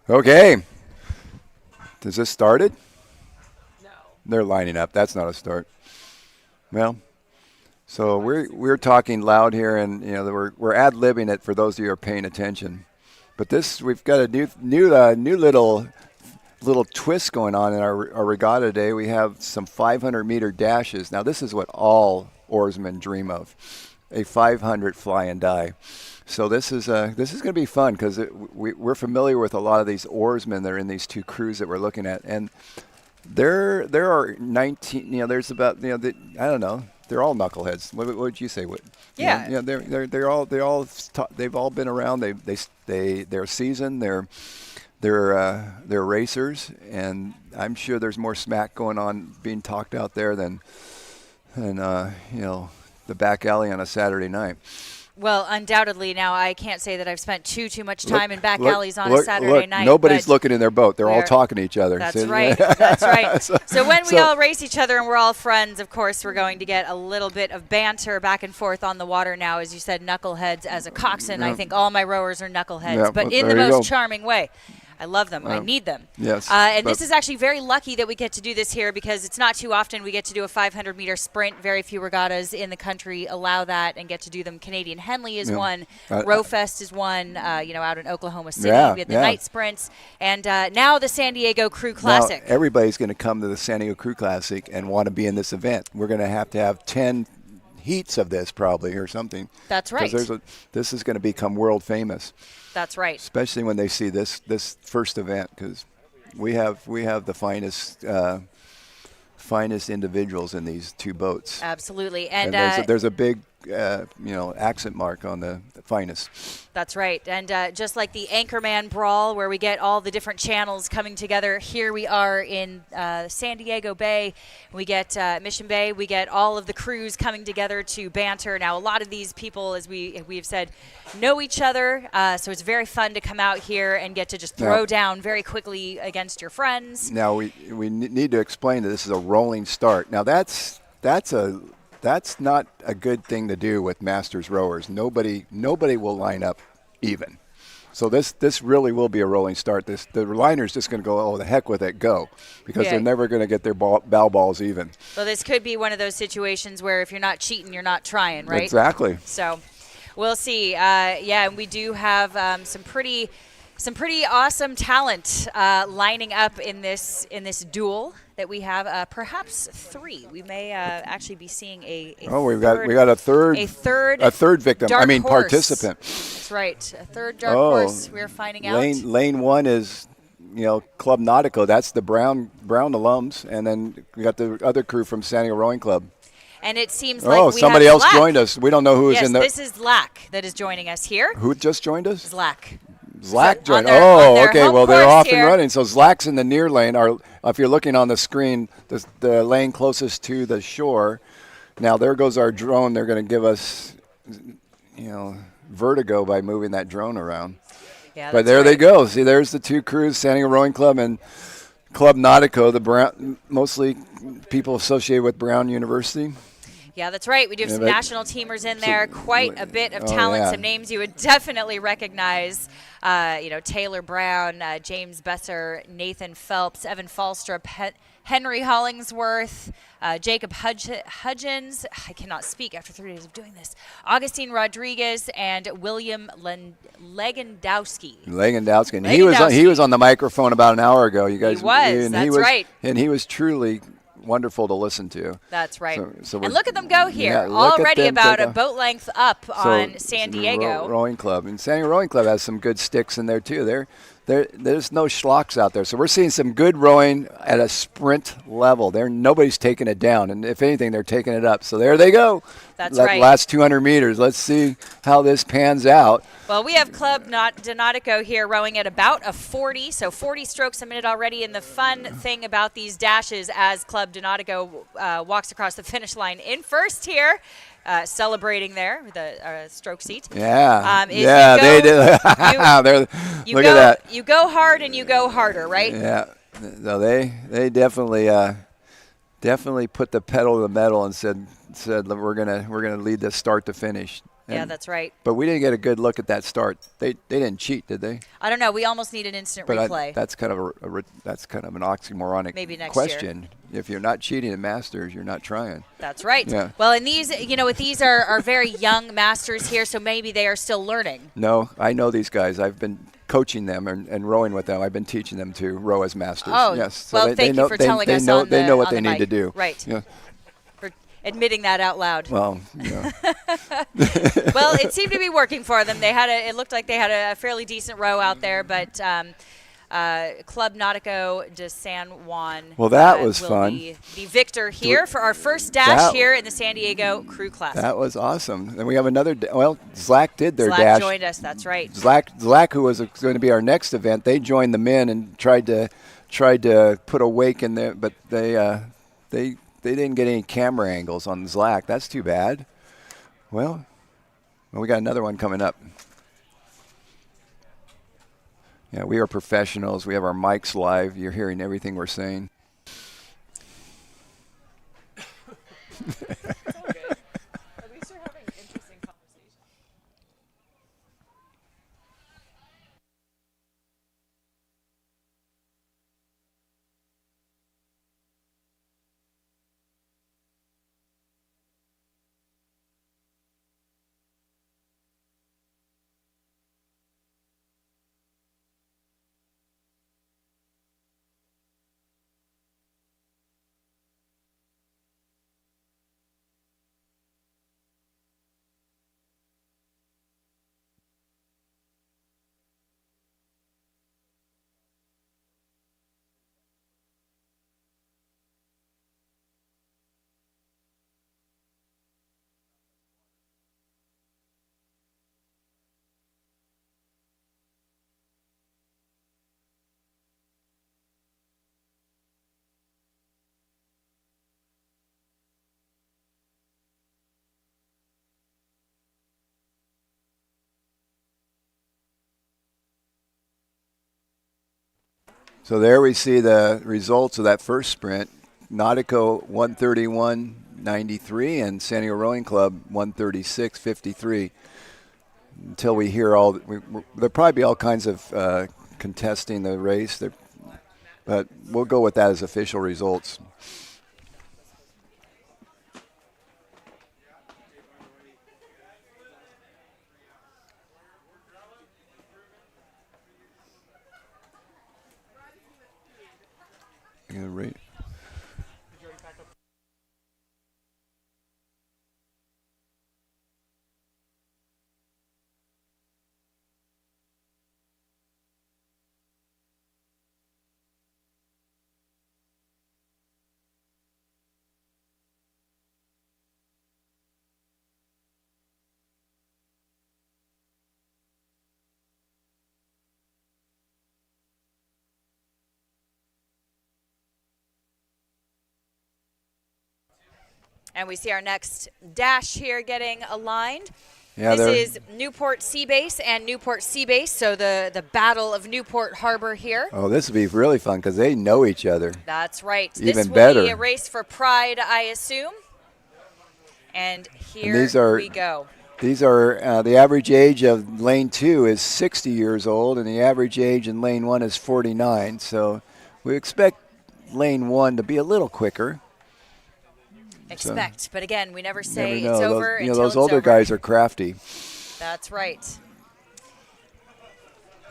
Okay. Is this started? No. They're lining up. That's not a start. Well, so we're talking loud here, and we're ad-libbing it for those of you who are paying attention. But we've got a new little twist going on in our regatta today. We have some 500-meter dashes. Now this is what all oarsmen dream of, a 500 fly and die. So this is going to be fun because we're familiar with a lot of these oarsmen that are in these two crews that we're looking at, and there are 19. There's about I don't know. They're all knuckleheads. What would you say? Yeah. They've all been around. They're seasoned. They're racers, and I'm sure there's more smack going on being talked out there than the back alley on a Saturday night. Well, undoubtedly. Now, I can't say that I've spent too much time in back alleys on a Saturday night. Nobody's looking in their boat. They're all talking to each other. That's right. That's right. So when we all race each other and we're all friends, of course, we're going to get a little bit of banter back and forth on the water now. As you said, knuckleheads. As a coxswain, I think all my rowers are knuckleheads, but in the most charming way. I love them. I need them. Yes. And this is actually very lucky that we get to do this here because it's not too often we get to do a 500-meter sprint. Very few regattas in the country allow that and get to do them. Canadian Henley is one. Rowfest is one, out in Oklahoma City. We had the night sprints. And now the San Diego Crew Classic. Now everybody's going to come to the San Diego Crew Classic and want to be in this event. We're going to have 10 heats of this probably or something. That's right. Because this is going to become world famous. That's right. Especially when they see this first event, because we have the finest individuals in these two boats. Absolutely, and there's a big accent mark on the finest. That's right, and just like the Anchorman Brawl, where we get all the different channels coming together, here we are in San Diego Bay. We get Mission Bay. We get all of the crews coming together to banter. Now, a lot of these people, as we have said, know each other, so it's very fun to come out here and get to just throw down very quickly against your friends. Now, we need to explain that this is a rolling start. Now, that's not a good thing to do with Masters rowers. Nobody will line up even. So this really will be a rolling start. The liner's just going to go, oh, the heck with it, go, because they're never going to get their bow balls even. Well, this could be one of those situations where if you're not cheating, you're not trying, right? Exactly. So we'll see. And we do have some pretty awesome talent lining up in this duel that we have. Perhaps three. We may actually be seeing we got a third victim. Horse. Participant. That's right. A third dark horse. We're finding out. Lane one is Club Nautico. That's the Brown alums, and then we got the other crew from San Diego Rowing Club. And it seems like somebody else joined us. We don't know who is in there. Yes, this is Lack that is joining us here. Who just joined us? Zlack joined. Okay. Well, they're off and running. So Zlack's in the near lane. If you're looking on the screen, the lane closest to the shore. Now there goes our drone. They're going to give us, vertigo by moving that drone around. Yeah, but there they go. See, there's the two crews, San Diego Rowing Club and Club Nautico. The Brown, mostly people associated with Brown University. Yeah, that's right. We do have some national teamers in there. Quite a bit of talent. Some names you would definitely recognize. Taylor Brown, James Besser, Nathan Phelps, Evan Falstrup, Henry Hollingsworth, Jacob Hudgens. I cannot speak after 3 days of doing this. Augustine Rodriguez and William Legandowski. And he was on the microphone about an hour ago. You guys. He was. That's right. And he was truly wonderful to listen to. That's right. So and look at them go here. Already about a boat length up on San Diego. Rowing Club. And San Diego Rowing Club has some good sticks in there, too. There's no schlocks out there. So we're seeing some good rowing at a sprint level. Nobody's taking it down. And if anything, they're taking it up. So there they go. That's right. Last 200 meters. Let's see how this pans out. Well, we have Club Donautico here rowing at about a 40, so 40 strokes a minute already. And the fun thing about these dashes as Club Donautico walks across the finish line in first here, celebrating there with a stroke seat. Yeah. They did. Look at that. You go hard and you go harder, right? Yeah. No, they definitely put the pedal to the metal and said we're gonna lead this start to finish. Yeah, that's right. But we didn't get a good look at that start. They didn't cheat, did they? I don't know. We almost need an instant But replay. that's kind of that's kind of an oxymoronic Maybe next question. year. If you're not cheating at Masters, you're not trying. That's right. Yeah. Well, and these, with these are very young masters here, so maybe they are still learning. No, I know these guys. I've been coaching them and rowing with them. I've been teaching them to row as masters. Oh, yes. So well, thank you for telling us on they know what the they need mic. to do. Right. Yeah. For admitting that out loud. Well, yeah. Well, it seemed to be working for them. It looked like they had a fairly decent row out there, but Club Nautico de San Juan Well, that was will fun. be the victor here for our first dash here in the San Diego Crew Classic. That was awesome. And we have another. Zlack did their Zlack dash. joined us. That's right. Zlack, who was going to be our next event, they joined the men and tried to put a wake in there, but they didn't get any camera angles on Zlack. That's too bad. Well, we got another one coming up. Yeah, we are professionals. We have our mics live. You're hearing everything we're saying. It's all good. At least you're having interesting conversation. So there we see the results of that first sprint. Nautico 131.93 and San Diego Rowing Club 136.53. Until we hear there'll probably be all kinds of contesting the race, but we'll go with that as official results. Right. And we see our next dash here getting aligned. Yeah, this is Newport Sea Base and Newport Sea Base, so the Battle of Newport Harbor here. Oh, this would be really fun because they know each other. That's right. Even this will better. be a race for pride, I assume. And here we go. These are the average age of lane 2 is 60 years old, and the average age in lane 1 is 49. So we expect lane 1 to be a little quicker. But again, we never say never it's know. over until those it's older over. guys are crafty. That's right.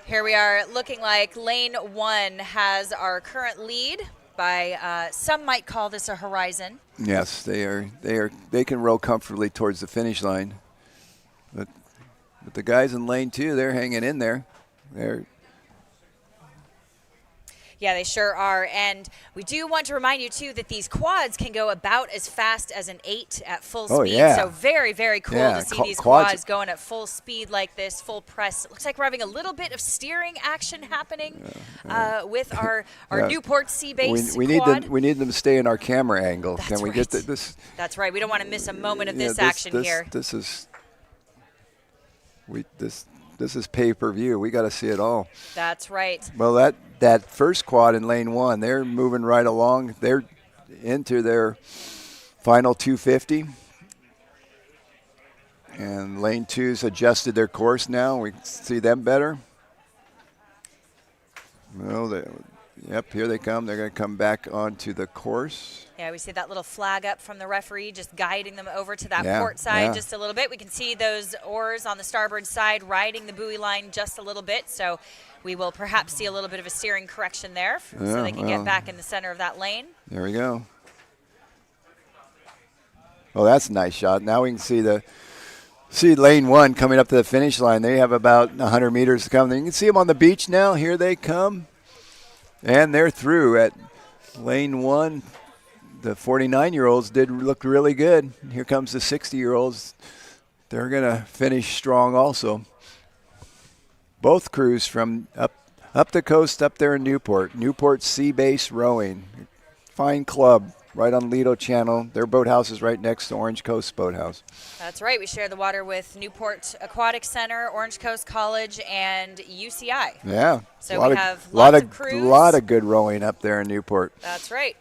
Here we are looking like lane 1 has our current lead by, some might call this a horizon. Yes, they can row comfortably towards the finish line. But the guys in lane 2, they're hanging in there. Yeah, they sure are. And we do want to remind you, too, that these quads can go about as fast as an 8 at full speed. Oh, yeah. So very, very cool to see these quads going at full speed like this, full press. It looks like we're having a little bit of steering action happening with our Newport Sea Base quad. We need them to stay in our camera angle. That's Can we right. get this? That's right. We don't want to miss a moment of this action here. This is pay-per-view. We got to see it all. That's right. Well, that first quad in lane 1, they're moving right along. They're into their final 250. And lane 2's adjusted their course now. We can see them better. Well, yep, here they come. They're going to come back onto the course. Yeah, we see that little flag up from the referee just guiding them over to that Yeah, port side yeah. just a little bit. We can see those oars on the starboard side riding the buoy line just a little bit. So we will perhaps see a little bit of a steering correction there so they can get back in the center of that lane. There we go. Well, that's a nice shot. Now we can see lane 1 coming up to the finish line. They have about 100 meters to come. You can see them on the beach now. Here they come. And they're through at lane 1. The 49-year-olds did look really good. Here comes the 60-year-olds. They're going to finish strong also. Both crews from up the coast up there in Newport. Newport Sea Base Rowing. Fine club right on Lido Channel. Their boathouse is right next to Orange Coast Boathouse. That's right. We share the water with Newport Aquatic Center, Orange Coast College, and UCI. Yeah. So we have lots of crews. A lot of good rowing up there in Newport. That's right.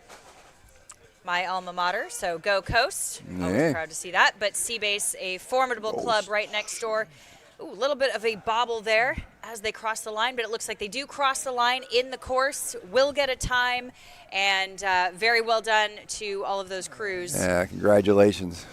My alma mater, so go Coast. Always Yeah. proud to see that. But Seabase, a formidable club right next door. Ooh, a little bit of a bobble there as they cross the line, but it looks like they do cross the line in the course, will get a time, and very well done to all of those crews. Yeah, congratulations.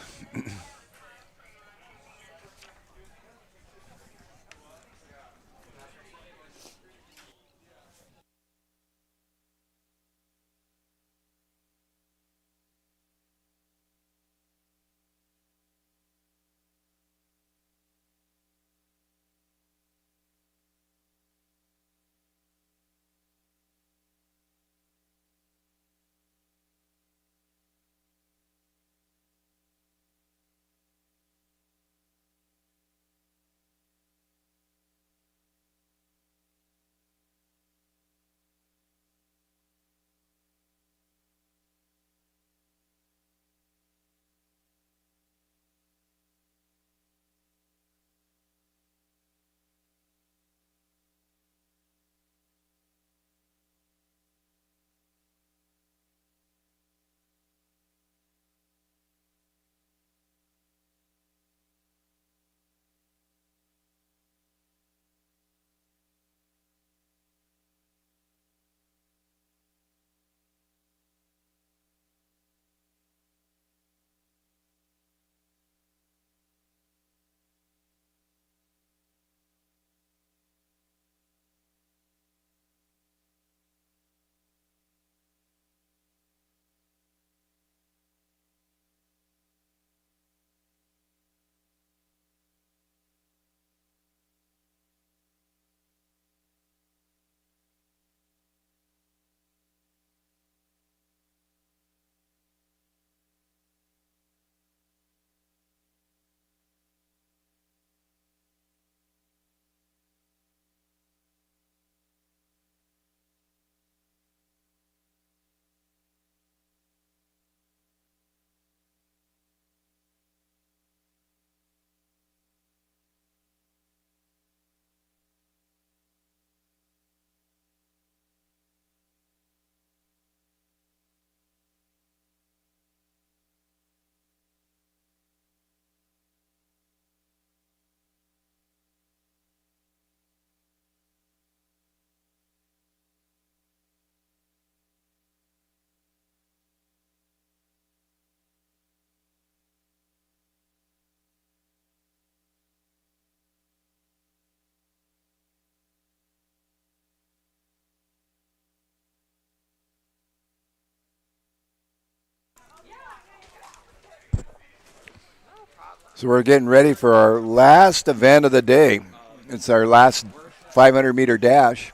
So we're getting ready for our last event of the day. It's our last 500-meter dash.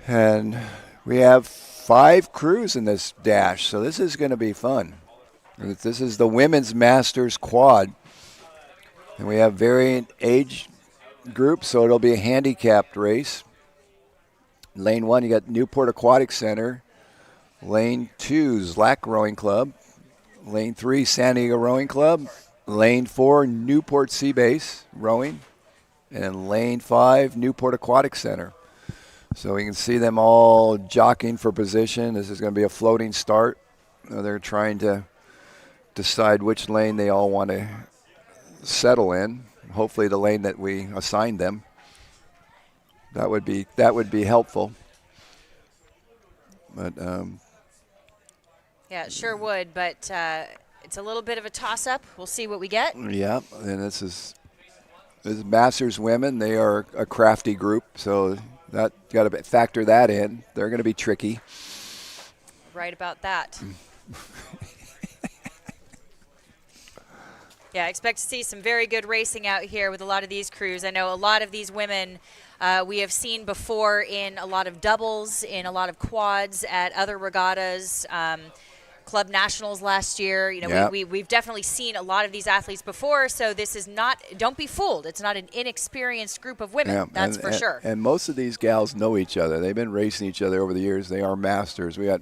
And we have 5 crews in this dash, so this is going to be fun. This is the Women's Masters Quad. And we have variant age groups, so it'll be a handicapped race. Lane 1, you got Newport Aquatic Center. Lane 2, Zlack Rowing Club. Lane 3, San Diego Rowing Club. Lane 4, Newport Sea Base Rowing. And Lane 5, Newport Aquatic Center. So we can see them all jockeying for position. This is going to be a floating start. They're trying to decide which lane they all want to settle in. Hopefully the lane that we assigned them. That would be helpful. But yeah, it sure would. But it's a little bit of a toss-up. We'll see what we get. yeah, and this is Masters women. They are a crafty group, so that got to factor that in. They're going to be tricky. Right about that. Yeah, I expect to see some very good racing out here with a lot of these crews. I know a lot of these women we have seen before in a lot of doubles, in a lot of quads at other regattas, club nationals last year. You know, yeah. we've definitely seen a lot of these athletes before, so this is not, don't be fooled. It's not an inexperienced group of women, Yeah, that's for sure. And most of these gals know each other. They've been racing each other over the years. They are masters. We got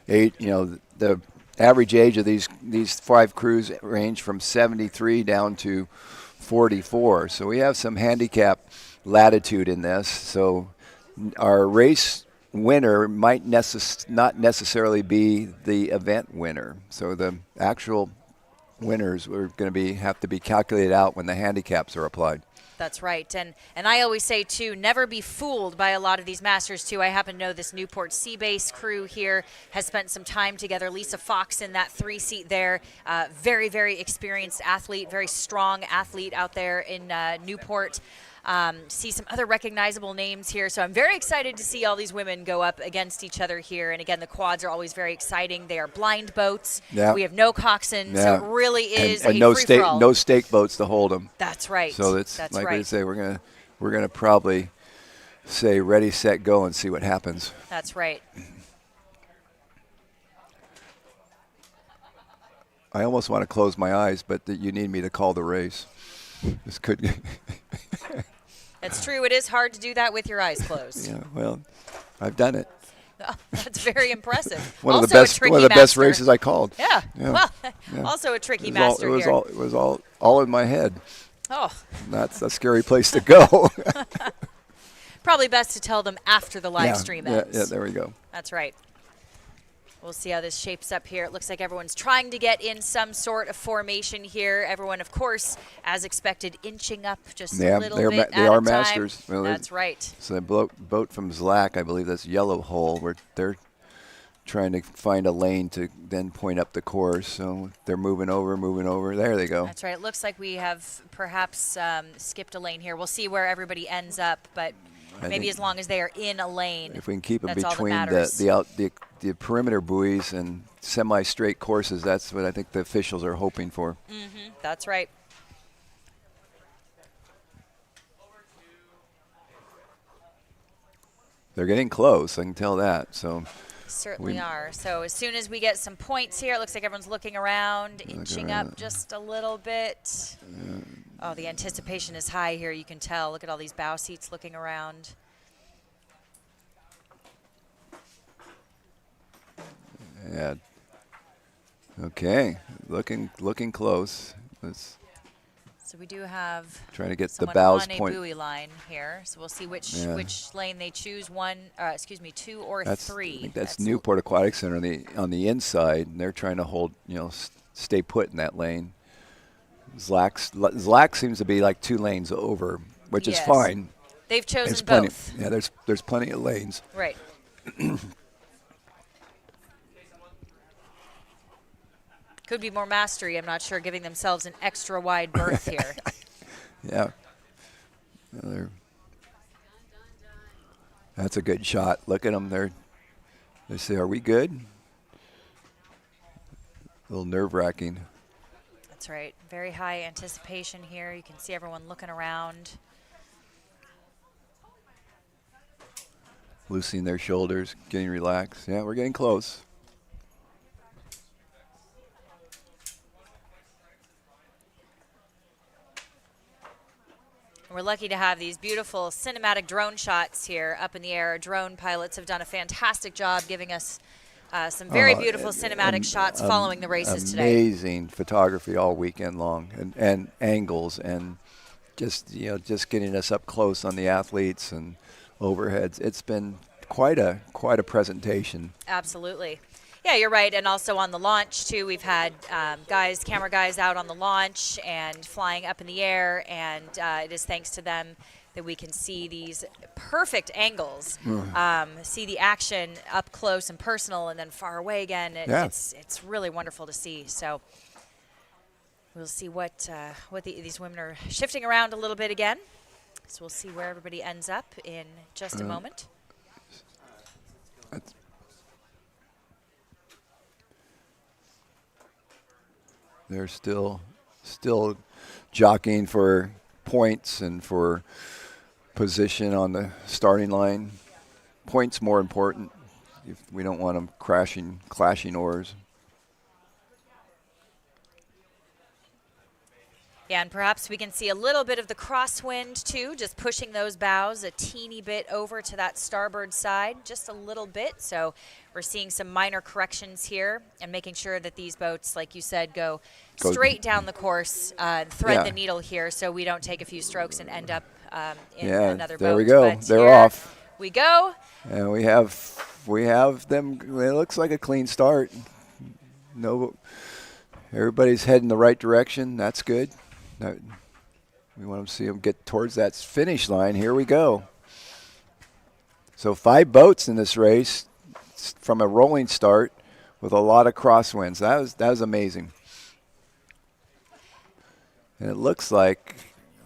8, the average age of these 5 crews range from 73 down to 44. So we have some handicap latitude in this. So our race winner might not necessarily be the event winner. So the actual winners are going to have to be calculated out when the handicaps are applied. That's right. And I always say, too, never be fooled by a lot of these masters, too. I happen to know this Newport Seabase crew here has spent some time together. Lisa Fox in that 3-seat there. Very, very experienced athlete, very strong athlete out there in Newport. See some other recognizable names here. So I'm very excited to see all these women go up against each other here. And again, the quads are always very exciting. They are blind boats. Yeah. We have no coxswain, so it really is and a no free-for-all. no stake boats to hold them. That's right. So it's That's like right. we say, we're gonna probably say ready, set, go, and see what happens. That's right. I almost want to close my eyes, but you need me to call the race. This could. That's true. It is hard to do that with your eyes closed. Yeah, well, I've done it. Oh, that's very impressive. One also of the best, a tricky one of the best master. races I called. Yeah. Yeah. Well, Yeah. also a tricky master it here. was all in my head. Oh. That's a scary place to go. Probably best to tell them after the live stream ends. Yeah, there we go. That's right. We'll see how this shapes up here. It looks like everyone's trying to get in some sort of formation here. Everyone, of course, as expected, inching up just a little bit they at are a time. masters. Well, that's right. So the boat from Zlack, I believe that's Yellow Hole, where they're trying to find a lane to then point up the course. So they're moving over. There they go. That's right. It looks like we have perhaps skipped a lane here. We'll see where everybody ends up, but maybe as long as they are in a lane. If we can keep them that's between all that matters. the perimeter buoys and semi-straight courses, that's what I think the officials are hoping for. Mm-hmm. That's right. They're getting close, I can tell that. So certainly are. So as soon as we get some points here, it looks like everyone's looking around, inching up just a little bit. Oh, the anticipation is high here, you can tell. Look at all these bow seats looking around. Yeah. Okay, looking close. So we do have trying to get the someone bows on a point. buoy line here. So we'll see which lane they choose. 2 or 3. I think that's Newport Aquatic Center on the inside, and they're trying to hold, stay put in that lane. Zlack seems to be like 2 lanes over, which is fine. They've chosen there's plenty, both. Yeah, there's plenty of lanes. Right. Could be more mastery, I'm not sure, giving themselves an extra wide berth here. Yeah. That's a good shot. Look at them. They say, are we good? A little nerve-wracking. That's right. Very high anticipation here. You can see everyone looking around. Loosening their shoulders, getting relaxed. Yeah, we're getting close. We're lucky to have these beautiful cinematic drone shots here up in the air. Our drone pilots have done a fantastic job giving us some very beautiful cinematic shots following the races today. Amazing photography all weekend long, and angles, and just getting us up close on the athletes and overheads. It's been quite a presentation. Absolutely. Yeah, you're right. And also on the launch, too, we've had camera guys out on the launch and flying up in the air. And it is thanks to them that we can see these perfect angles, see the action up close and personal and then far away again. It's really wonderful to see. So we'll see what these women are shifting around a little bit again. So we'll see where everybody ends up in just a moment. They're still jockeying for points and for position on the starting line. Points more important. If we don't want them clashing oars. Yeah, and perhaps we can see a little bit of the crosswind, too, just pushing those bows a teeny bit over to that starboard side, just a little bit. So we're seeing some minor corrections here and making sure that these boats, like you said, go straight down the course, thread the needle here so we don't take a few strokes and end up in another boat. There we go. But they're off. We go. And we have them. It looks like a clean start. No, everybody's heading the right direction. That's good. We want to see them get towards that finish line. Here we go. So 5 boats in this race from a rolling start with a lot of crosswinds. That was amazing. And it looks like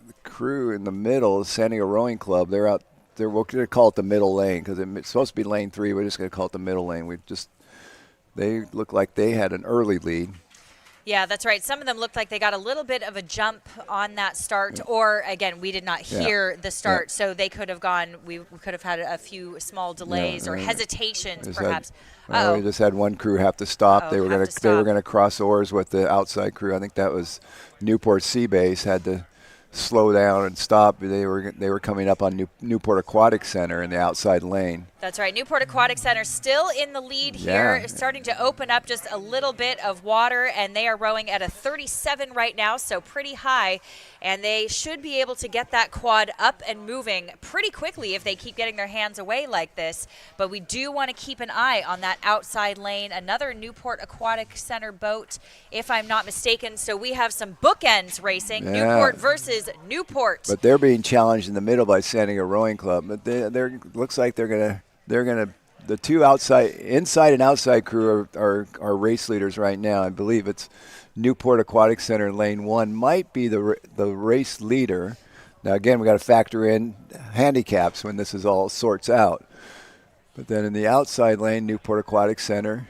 the crew in the middle, San Diego Rowing Club, they're out there. We're going to call it the middle lane because it's supposed to be lane 3. We're just going to call it the middle lane. They look like they had an early lead. Yeah, that's right. Some of them looked like they got a little bit of a jump on that start, or again, we did not hear the start, so they could have gone. We could have had a few small delays or hesitations, perhaps. We just had one crew have to stop. They were going to cross oars with the outside crew. I think that was Newport Sea Base had to slow down and stop. They were coming up on Newport Aquatic Center in the outside lane. That's right. Newport Aquatic Center still in the lead here, starting to open up just a little bit of water, and they are rowing at a 37 right now, so pretty high, and they should be able to get that quad up and moving pretty quickly if they keep getting their hands away like this. But we do want to keep an eye on that outside lane. Another Newport Aquatic Center boat, if I'm not mistaken. So we have some bookends racing, Newport versus Newport. But they're being challenged in the middle by San Diego Rowing Club. But looks like they're gonna the two inside and outside crew are race leaders right now. I believe it's Newport Aquatic Center lane 1 might be the race leader. Now again, we got to factor in handicaps when this is all sorts out. But then in the outside lane, Newport Aquatic Center.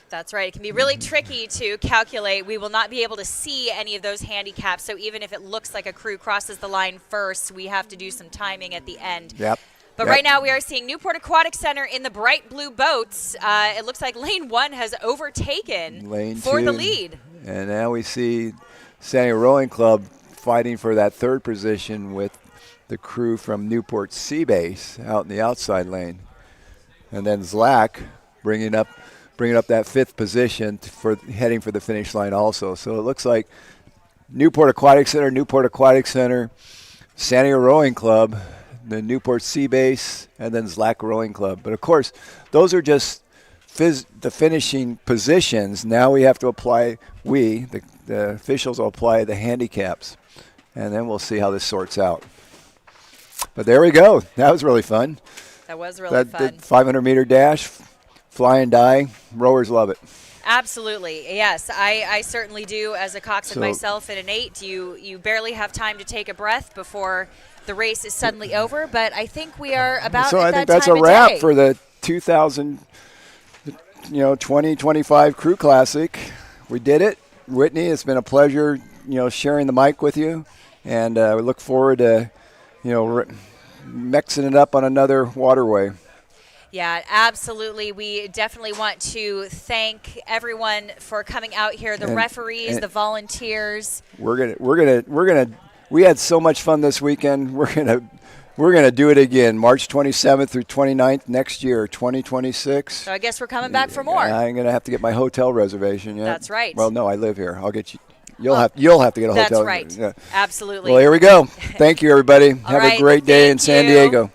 That's right. It can be really tricky to calculate. We will not be able to see any of those handicaps. So even if it looks like a crew crosses the line first, we have to do some timing at the end. Yep. But right now we are seeing Newport Aquatic Center in the bright blue boats. It looks like lane 1 has overtaken lane for 2. the lead. And now we see San Diego Rowing Club fighting for that 3rd position with the crew from Newport Sea Base out in the outside lane. And then Zlak bringing up that 5th position for heading for the finish line also. So it looks like Newport Aquatic Center, San Diego Rowing Club, the Newport Sea Base, and then Zlak Rowing Club. But of course, those are just the finishing positions. Now we have to apply, the officials will apply the handicaps, and then we'll see how this sorts out. But there we go. That was really fun. That was really fun. 500-meter dash, fly and die. Rowers love it. Absolutely. Yes, I certainly do. As a coxswain myself in an 8, you barely have time to take a breath before the race is suddenly over, but I think we are about so at I that think that's time a of wrap day. for the 2025 Crew Classic. We did it. Whitney, it's been a pleasure, sharing the mic with you, and we look forward to, mixing it up on another waterway. Yeah, absolutely. We definitely want to thank everyone for coming out here, the referees, the volunteers. We had so much fun this weekend. We're gonna do it again, March 27th through 29th next year, 2026. So I guess we're coming back for more. I'm gonna have to get my hotel reservation. Yeah. That's right. Well, no, I live here. I'll get you. You'll have to get a hotel. That's right. Yeah. Absolutely. Well, here we go. Thank you, everybody. Have a great day in San Diego.